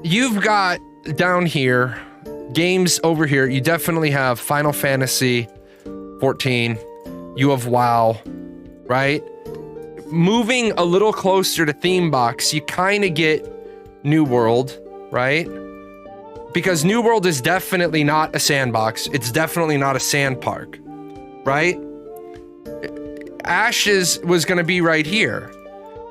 you've got down here games over here. You definitely have Final Fantasy 14. You have WoW, right? Moving a little closer to theme box, you kind of get New World, right? Because New World is definitely not a sandbox. It's definitely not a sand park, right? Ashes was going to be right here.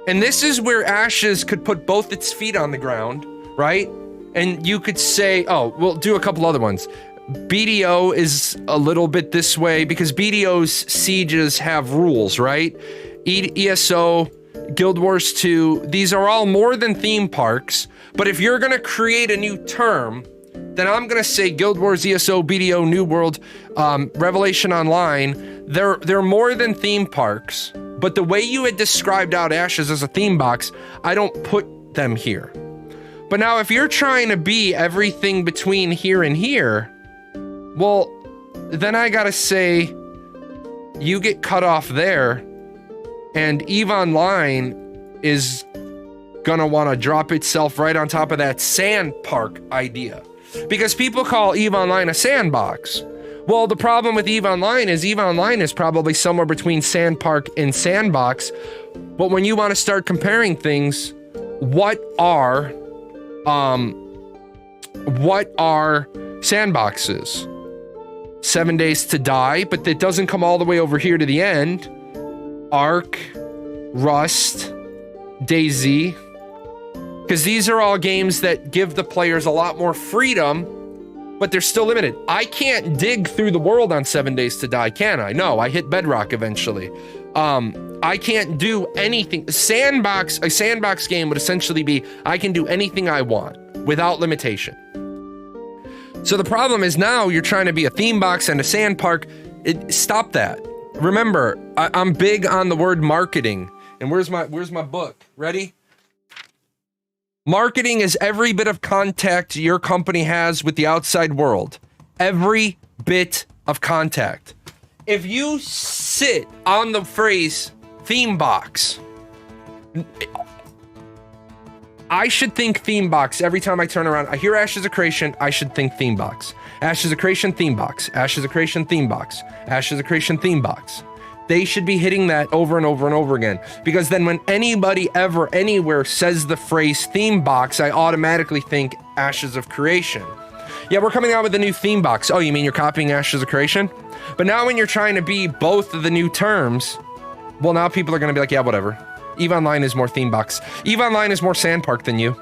And this is where Ashes could put both its feet on the ground, right? And you could say, oh, we'll do a couple other ones. BDO is a little bit this way because BDO's sieges have rules, right? ESO, Guild Wars 2, these are all more than theme parks. But if you're going to create a new term, then I'm going to say Guild Wars, ESO, BDO, New World, Revelation Online, they're more than theme parks. But the way you had described out Ashes as a theme box, I don't put them here. But now if you're trying to be everything between here and here, well, then I got to say you get cut off there. And EVE Online is gonna want to drop itself right on top of that sand park idea. Because people call EVE Online a sandbox. Well, the problem with EVE Online is probably somewhere between sand park and sandbox. But when you want to start comparing things, what are sandboxes? 7 Days to Die, but it doesn't come all the way over here to the end. Ark, Rust, DayZ, because these are all games that give the players a lot more freedom, but they're still limited. I can't dig through the world on 7 Days to Die, can I? No, I hit bedrock eventually. I can't do anything. A sandbox game would essentially be, I can do anything I want without limitation. So the problem is now you're trying to be a theme box and a sand park. Stop that. Remember, I'm big on the word marketing. And where's my book? Ready? Marketing is every bit of contact your company has with the outside world. Every bit of contact. If you sit on the phrase theme box, I should think theme box every time I turn around. I hear Ashes of Creation, I should think theme box. Ashes of Creation, theme box. Ashes of Creation, theme box. Ashes of Creation, theme box. They should be hitting that over and over and over again. Because then when anybody ever, anywhere says the phrase theme box, I automatically think Ashes of Creation. Yeah, we're coming out with a new theme box. Oh, you mean you're copying Ashes of Creation? But now when you're trying to be both of the new terms, well, now people are going to be like, yeah, whatever. EVE Online is more theme box. EVE Online is more sand park than you.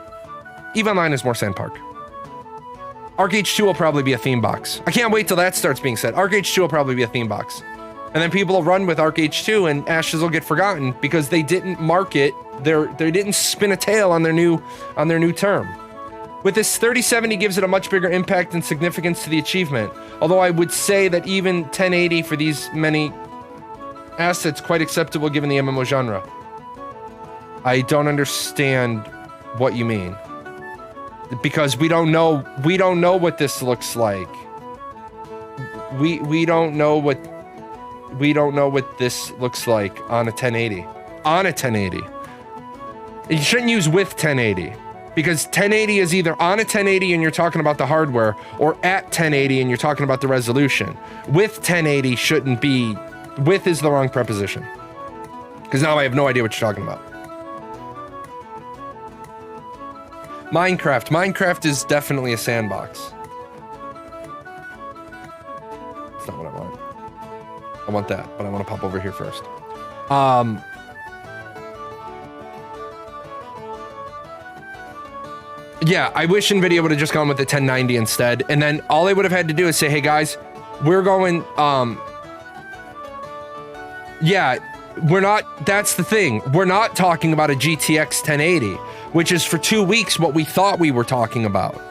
EVE Online is more sand park. ArcH2 will probably be a theme box. I can't wait till that starts being said. ArcH2 will probably be a theme box. And then people will run with ArcH2 and Ashes will get forgotten because they didn't market they didn't spin a tail on their new term. With this 3070 gives it a much bigger impact and significance to the achievement. Although I would say that even 1080 for these many assets quite acceptable given the MMO genre. I don't understand what you mean. Because we don't know what this looks like. We don't know what this looks like on a 1080. On a 1080. You shouldn't use with 1080. Because 1080 is either on a 1080 and you're talking about the hardware, or at 1080 and you're talking about the resolution. With 1080 shouldn't be... With is the wrong preposition. Because now I have no idea what you're talking about. Minecraft. Minecraft is definitely a sandbox. That's not what I want. I want that, but I want to pop over here first. Yeah, I wish NVIDIA would have just gone with the 1090 instead. And then all they would have had to do is say, hey guys, we're going, yeah, we're not, that's the thing. We're not talking about a GTX 1080, which is for 2 weeks what we thought we were talking about.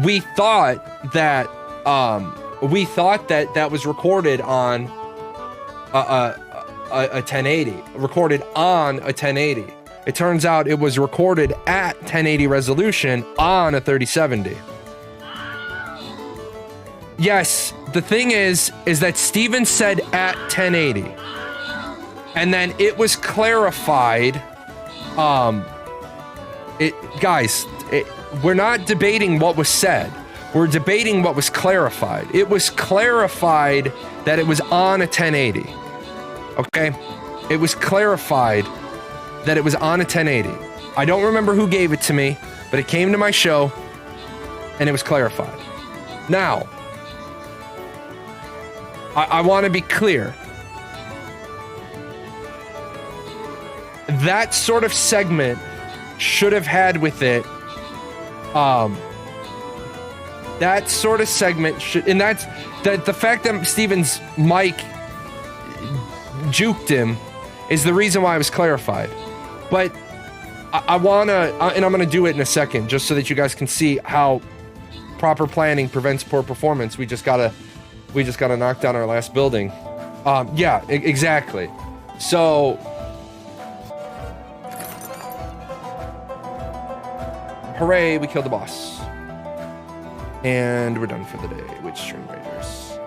We thought that, that was recorded on a 1080, recorded on a 1080. It turns out it was recorded at 1080 resolution on a 3070. Yes, the thing is that Steven said at 1080. And then it was clarified. We're not debating what was said. We're debating what was clarified. It was clarified that it was on a 1080. Okay? It was clarified that it was on a 1080. I don't remember who gave it to me, but it came to my show and it was clarified. Now, I want to be clear. That sort of segment should have had with it, that sort of segment should, and that's the fact that Steven's mic juked him is the reason why it was clarified. But I want to, and I'm going to do it in a second, just so that you guys can see how proper planning prevents poor performance. We just gotta knock down our last building. Yeah, exactly. So, hooray, we killed the boss. And we're done for the day with Stream Raiders.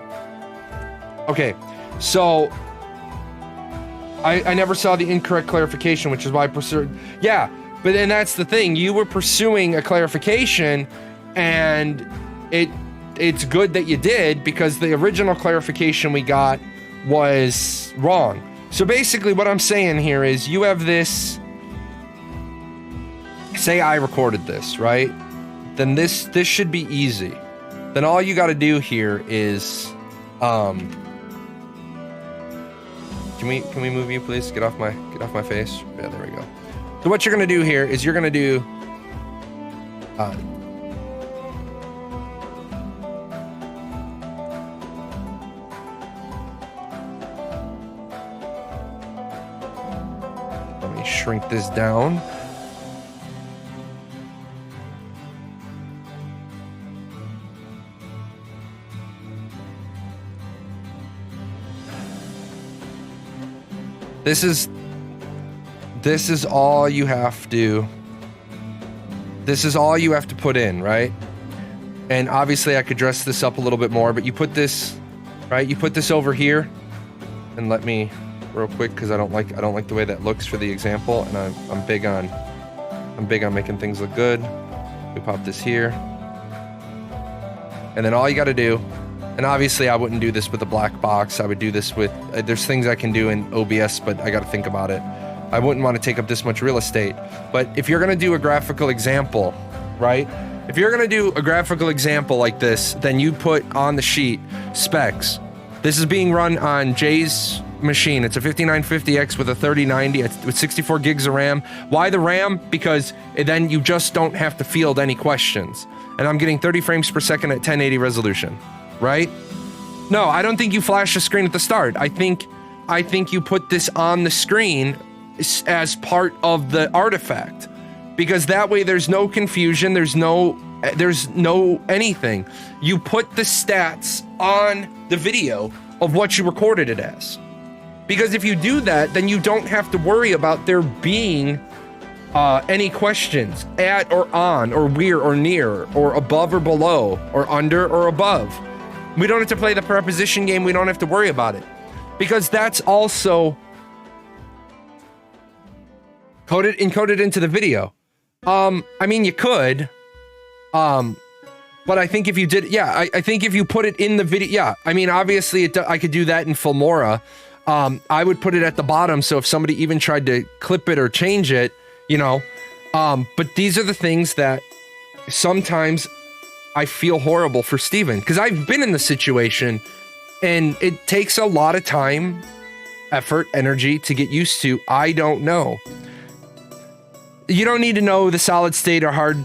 Okay, so I never saw the incorrect clarification, which is why I pursued. Yeah, but then that's the thing. You were pursuing a clarification, and it's good that you did, because the original clarification we got was wrong. So basically what I'm saying here is you have this. Say I recorded this, right? Then this should be easy. Then all you got to do here is Can we move you, please? Get off my face. Yeah, there we go. So what you're gonna do here is you're gonna do let me shrink this down. This is all you have to. This is all you have to put in, right? And obviously I could dress this up a little bit more, but you put this, right? You put this over here, and let me real quick, because I don't like the way that looks for the example, and I'm big on making things look good. We pop this here, and then all you got to do. And obviously I wouldn't do this with a black box. I would do this with, there's things I can do in OBS, but I got to think about it. I wouldn't want to take up this much real estate. But if you're going to do a graphical example, right? If you're going to do a graphical example like this, then you put on the sheet specs. This is being run on Jay's machine. It's a 5950X with a 3090 with 64 gigs of RAM. Why the RAM? Because then you just don't have to field any questions. And I'm getting 30 frames per second at 1080 resolution. Right? No, I don't think you flash the screen at the start. I think you put this on the screen as part of the artifact, because that way there's no confusion, there's no anything. You put the stats on the video of what you recorded it as. Because if you do that, then you don't have to worry about there being any questions at or on or we're or near or above or below or under or above. We don't have to play the preposition game. We don't have to worry about it, because that's also encoded into the video. I mean, you could, but I think if you did, yeah, I think if you put it in the video, yeah, I mean, obviously I could do that in Filmora. I would put it at the bottom, so if somebody even tried to clip it or change it, you know, but these are the things that sometimes I feel horrible for Steven, because I've been in the situation, and it takes a lot of time, effort, energy to get used to. I don't know. You don't need to know the solid state or hard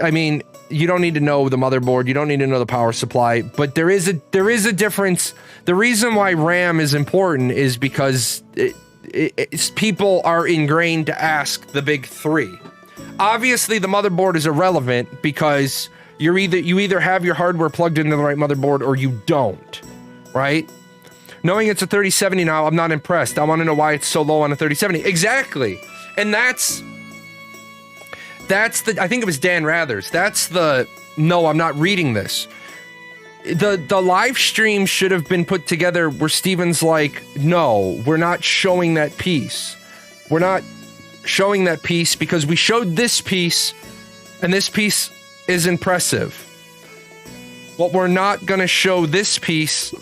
I mean, you don't need to know the motherboard, you don't need to know the power supply, but there is a difference. The reason why RAM is important is because people are ingrained to ask the big three. Obviously, the motherboard is irrelevant because you either have your hardware plugged into the right motherboard or you don't, right? Knowing it's a 3070 now, I'm not impressed. I want to know why it's so low on a 3070. Exactly. And that's the, I think it was Dan Rathers. That's the, no, I'm not reading this. The live stream should have been put together where Steven's like, no, we're not showing that piece. We're not showing that piece because we showed this piece and this piece is impressive. But we're not going to show this piece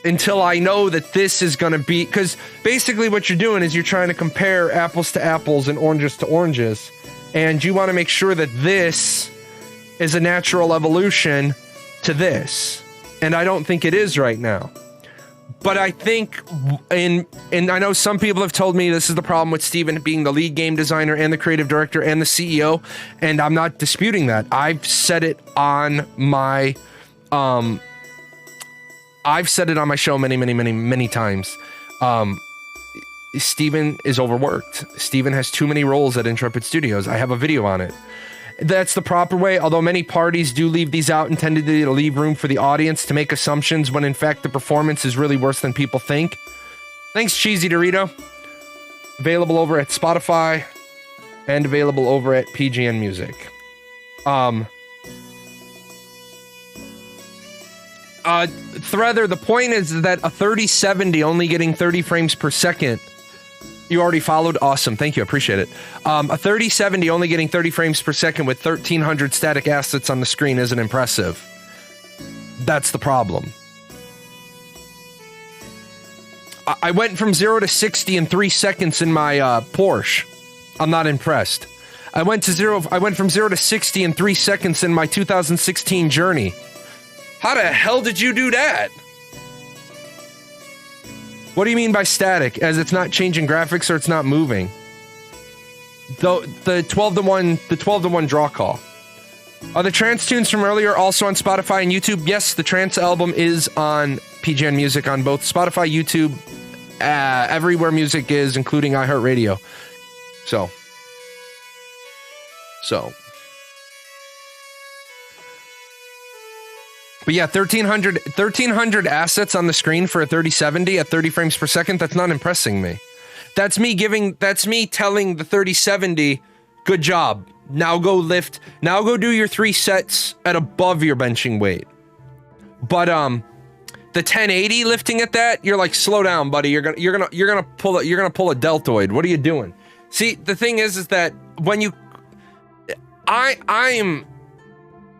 until I know that this is going to be, because basically what you're doing is you're trying to compare apples to apples and oranges to oranges. And you want to make sure that this is a natural evolution to this. And I don't think it is right now. But I think, and I know some people have told me this is the problem with Steven being the lead game designer and the creative director and the CEO, and I'm not disputing that. I've said it on my, show many times. Steven is overworked. Steven has too many roles at Intrepid Studios. I have a video on it. That's the proper way, although many parties do leave these out intended to leave room for the audience to make assumptions when in fact the performance is really worse than people think. Thanks, Cheesy Dorito. Available over at Spotify and available over at PGN Music. Threather, the point is that a 3070 only getting 30 frames per second. You already followed? Awesome. Thank you. I appreciate it. A 3070 only getting 30 frames per second with 1,300 static assets on the screen isn't impressive. That's the problem. I went from 0 to 60 in 3 seconds in my Porsche. I'm not impressed. I went from 0 to 60 in 3 seconds in my 2016 Journey. How the hell did you do that? What do you mean by static? As it's not changing graphics or it's not moving? The 12 to 1 draw call. Are the trance tunes from earlier also on Spotify and YouTube? Yes, the trance album is on PGN Music on both Spotify, YouTube, everywhere music is, including iHeartRadio. So. But yeah, 1,300 assets on the screen for a 3070 at 30 frames per second. That's not impressing me. That's me telling the 3070, good job. Now go do your 3 sets at above your benching weight. But the 1080 lifting at that, you're like, slow down, buddy. You're gonna pull a deltoid. What are you doing? See, the thing is that when you,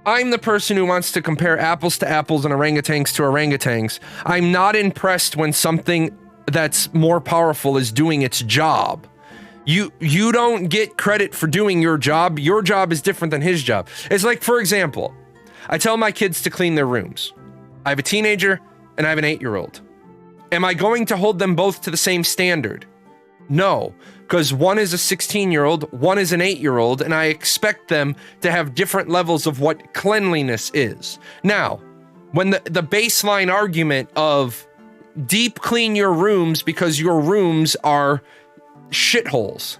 I'm the person who wants to compare apples to apples and orangutans to orangutans. I'm not impressed when something that's more powerful is doing its job. You don't get credit for doing your job. Your job is different than his job. It's like, for example, I tell my kids to clean their rooms. I have a teenager and I have an 8-year-old. Am I going to hold them both to the same standard? No, because one is a 16-year-old, one is an 8-year-old, and I expect them to have different levels of what cleanliness is. Now, when the baseline argument of deep clean your rooms because your rooms are shitholes,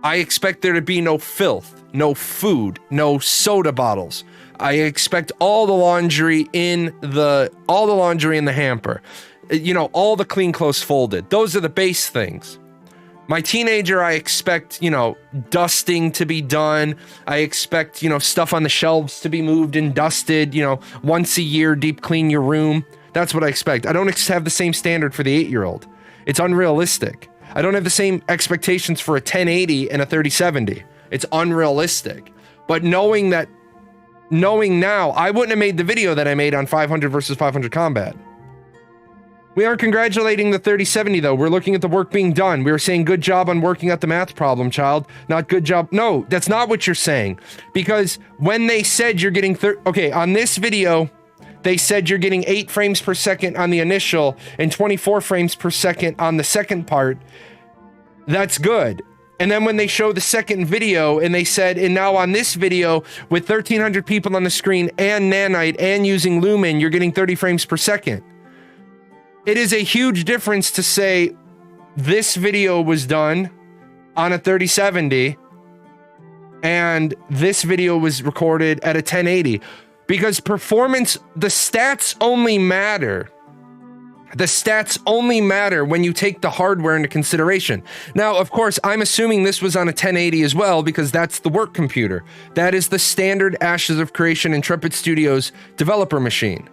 I expect there to be no filth, no food, no soda bottles. I expect all the laundry in the hamper. You know, all the clean clothes folded. Those are the base things. My teenager, I expect, dusting to be done. I expect, stuff on the shelves to be moved and dusted, once a year, deep clean your room. That's what I expect. I don't have the same standard for the 8-year-old. It's unrealistic. I don't have the same expectations for a 1080 and a 3070. It's unrealistic. But knowing now, I wouldn't have made the video that I made on 500 versus 500 combat. We aren't congratulating the 3070 though. We're looking at the work being done. We were saying good job on working out the math problem, child. Not good job. No, that's not what you're saying. Because when they said you're getting on this video, they said you're getting 8 frames per second on the initial and 24 frames per second on the second part. That's good. And then when they show the second video and they said, and now on this video with 1,300 people on the screen and nanite and using lumen, you're getting 30 frames per second. It is a huge difference to say this video was done on a 3070 and this video was recorded at a 1080, because performance, the stats only matter. The stats only matter when you take the hardware into consideration. Now, of course, I'm assuming this was on a 1080 as well, because that's the work computer. That is the standard Ashes of Creation Intrepid Studios developer machine.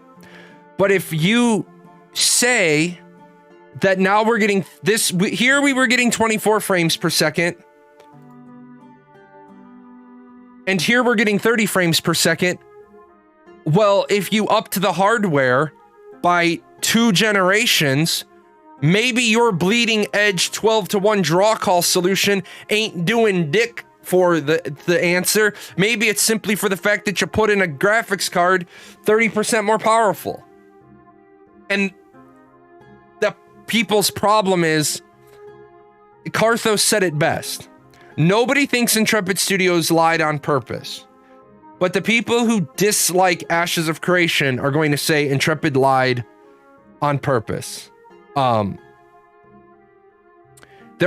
But if you say that now we're getting this, here we were getting 24 frames per second, and here we're getting 30 frames per second. Well, if you up to the hardware by 2 generations, maybe your bleeding edge 12-to-1 draw call solution ain't doing dick for the answer. Maybe it's simply for the fact that you put in a graphics card 30% more powerful. And the people's problem is, Carthos said it best. Nobody thinks Intrepid Studios lied on purpose. But the people who dislike Ashes of Creation are going to say Intrepid lied on purpose. There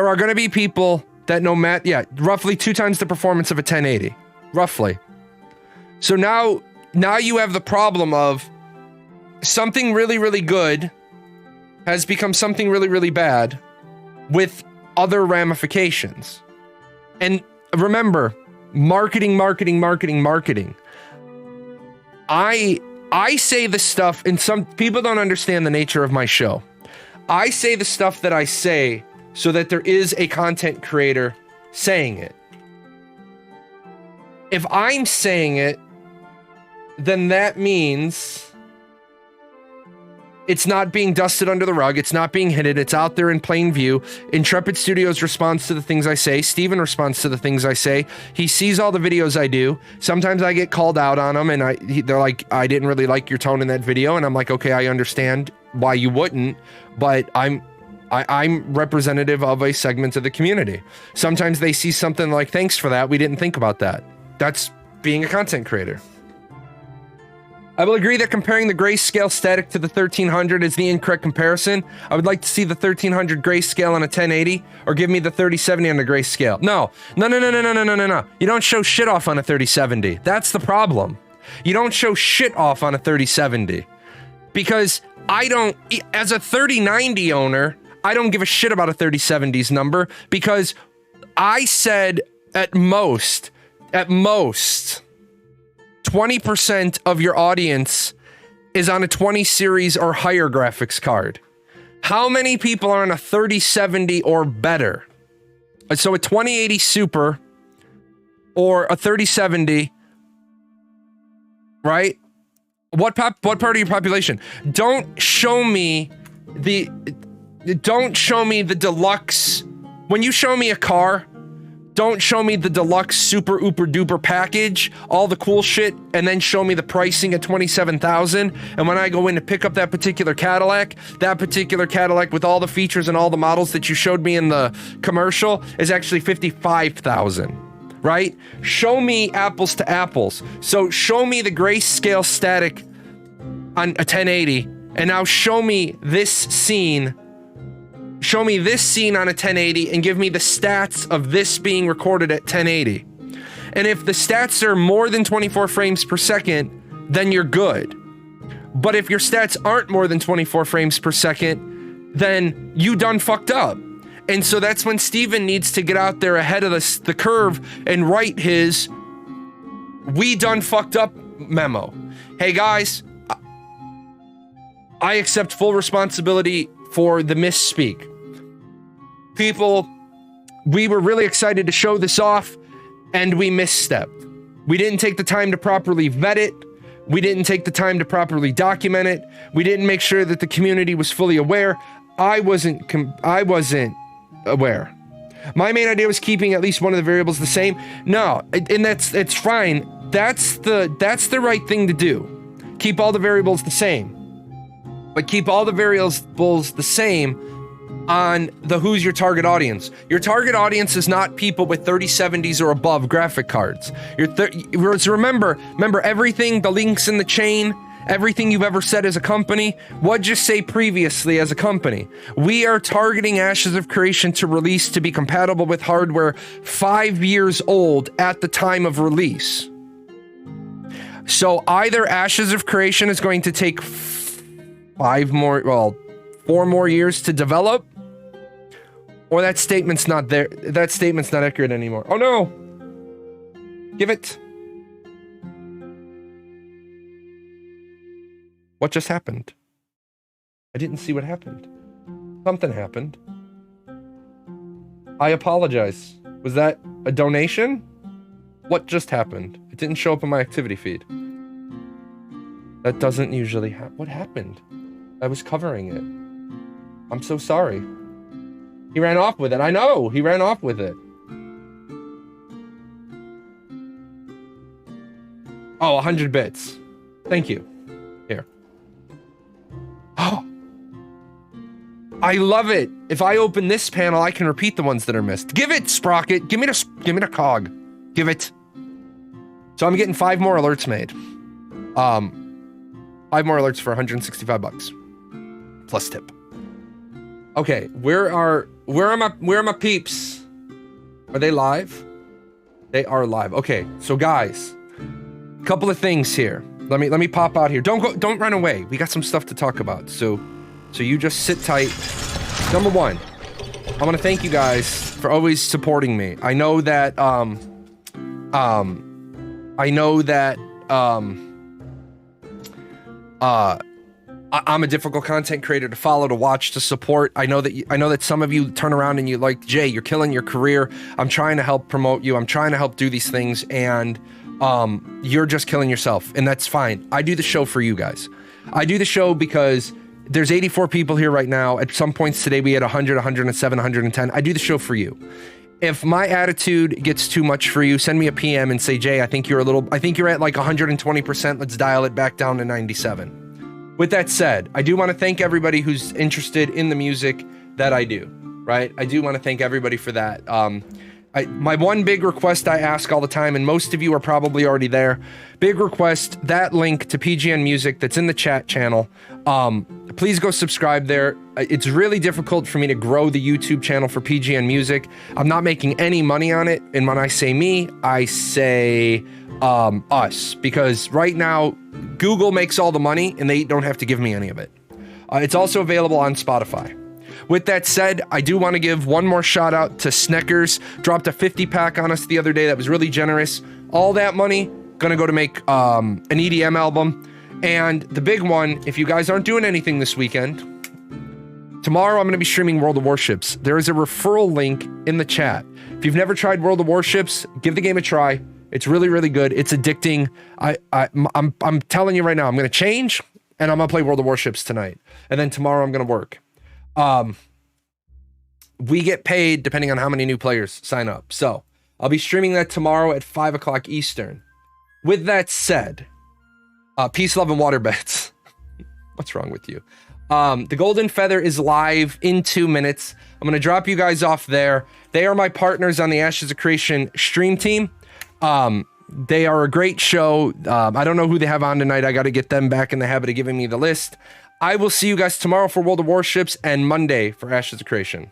are going to be people that roughly 2 times the performance of a 1080, roughly. So now you have the problem of something really, really good has become something really, really bad with other ramifications. And remember, marketing. I say the stuff, and some people don't understand the nature of my show. I say the stuff that I say so that there is a content creator saying it. If I'm saying it, then that means it's not being dusted under the rug. It's not being hidden. It's out there in plain view. Intrepid Studios responds to the things I say. Steven responds to the things I say. He sees all the videos I do. Sometimes I get called out on them, and they're like, I didn't really like your tone in that video. And I'm like, okay, I understand why you wouldn't, but I'm representative of a segment of the community. Sometimes they see something like, thanks for that. We didn't think about that. That's being a content creator. I will agree that comparing the grayscale static to the 1300 is the incorrect comparison. I would like to see the 1300 grayscale on a 1080, or give me the 3070 on the grayscale. No. You don't show shit off on a 3070. That's the problem. You don't show shit off on a 3070. Because as a 3090 owner, I don't give a shit about a 3070's number, because I said at most, 20% of your audience is on a 20 series or higher graphics card. How many people are on a 3070 or better? So a 2080 Super or a 3070, right? What part of your population? Don't show me the deluxe. When you show me a car, don't show me the deluxe super ooper duper package, all the cool shit, and then show me the pricing at $27,000. And when I go in to pick up that particular Cadillac with all the features and all the models that you showed me in the commercial is actually $55,000, right? Show me apples to apples. So show me the grayscale static on a 1080, and now show me this scene. Show me this scene on a 1080 and give me the stats of this being recorded at 1080. And if the stats are more than 24 frames per second, then you're good. But if your stats aren't more than 24 frames per second, then you done fucked up. And so that's when Steven needs to get out there ahead of the curve and write his "we done fucked up" memo. Hey guys, I accept full responsibility for the misspeak. People, we were really excited to show this off, and we misstepped. We didn't take the time to properly vet it. We didn't take the time to properly document it. We didn't make sure that the community was fully aware. I wasn't aware. My main idea was keeping at least one of the variables the same. No, and it's fine. That's the right thing to do. Keep all the variables the same. But keep all the variables the same on the who's your target audience. Your target audience is not people with 3070s or above graphic cards. Remember everything, the links in the chain, everything you've ever said as a company, what'd you say previously as a company? We are targeting Ashes of Creation to release to be compatible with hardware 5 years old at the time of release. So either Ashes of Creation is going to take 4 more years to develop, or that statement's not there. That statement's not accurate anymore. Oh no! Give it. What just happened? I didn't see what happened. Something happened. I apologize. Was that a donation? What just happened? It didn't show up in my activity feed. That doesn't usually happen. What happened? I was covering it. I'm so sorry. He ran off with it. I know. He ran off with it. Oh, 100 bits. Thank you. Here. Oh. I love it. If I open this panel, I can repeat the ones that are missed. Give it, Sprocket. Give me the cog. Give it. So I'm getting 5 more alerts made. 5 more alerts for 165 bucks. Plus tip. Okay, where are my peeps? Are they live? They are live. Okay, so guys, a couple of things here. Let me pop out here. Don't run away. We got some stuff to talk about. So you just sit tight. Number one, I want to thank you guys for always supporting me. I know that I'm a difficult content creator to follow, to watch, to support. I know that some of you turn around and you like, Jay, you're killing your career. I'm trying to help promote you. I'm trying to help do these things, and you're just killing yourself, and that's fine. I do the show for you guys. I do the show because there's 84 people here right now. At some points today, we had 100, 107, 110. I do the show for you. If my attitude gets too much for you, send me a PM and say, Jay, I think you're at like 120%. Let's dial it back down to 97. With that said, I do want to thank everybody who's interested in the music that I do, right? I do want to thank everybody for that. My one big request I ask all the time, and most of you are probably already there, big request, that link to PGN Music that's in the chat channel, please go subscribe there. It's really difficult for me to grow the YouTube channel for PGN Music. I'm not making any money on it, and when I say me, I say us, because right now Google makes all the money and they don't have to give me any of it. It's also available on Spotify. With that said, I do want to give one more shout out to Sneckers. Dropped a 50 pack on us the other day. That was really generous. All that money gonna go to make an EDM album. And the big one, if you guys aren't doing anything this weekend, tomorrow I'm gonna be streaming World of Warships. There is a referral link in the chat. If you've never tried World of Warships, give the game a try. It's really, really good. It's addicting. I'm telling you right now, I'm gonna change and I'm gonna play World of Warships tonight. And then tomorrow I'm gonna work. We get paid depending on how many new players sign up. So I'll be streaming that tomorrow at 5 o'clock Eastern. With that said, peace, love, and water bets. What's wrong with you? The Golden Feather is live in 2 minutes. I'm going to drop you guys off there. They are my partners on the Ashes of Creation stream team. They are a great show. I don't know who they have on tonight. I got to get them back in the habit of giving me the list. I will see you guys tomorrow for World of Warships and Monday for Ashes of Creation.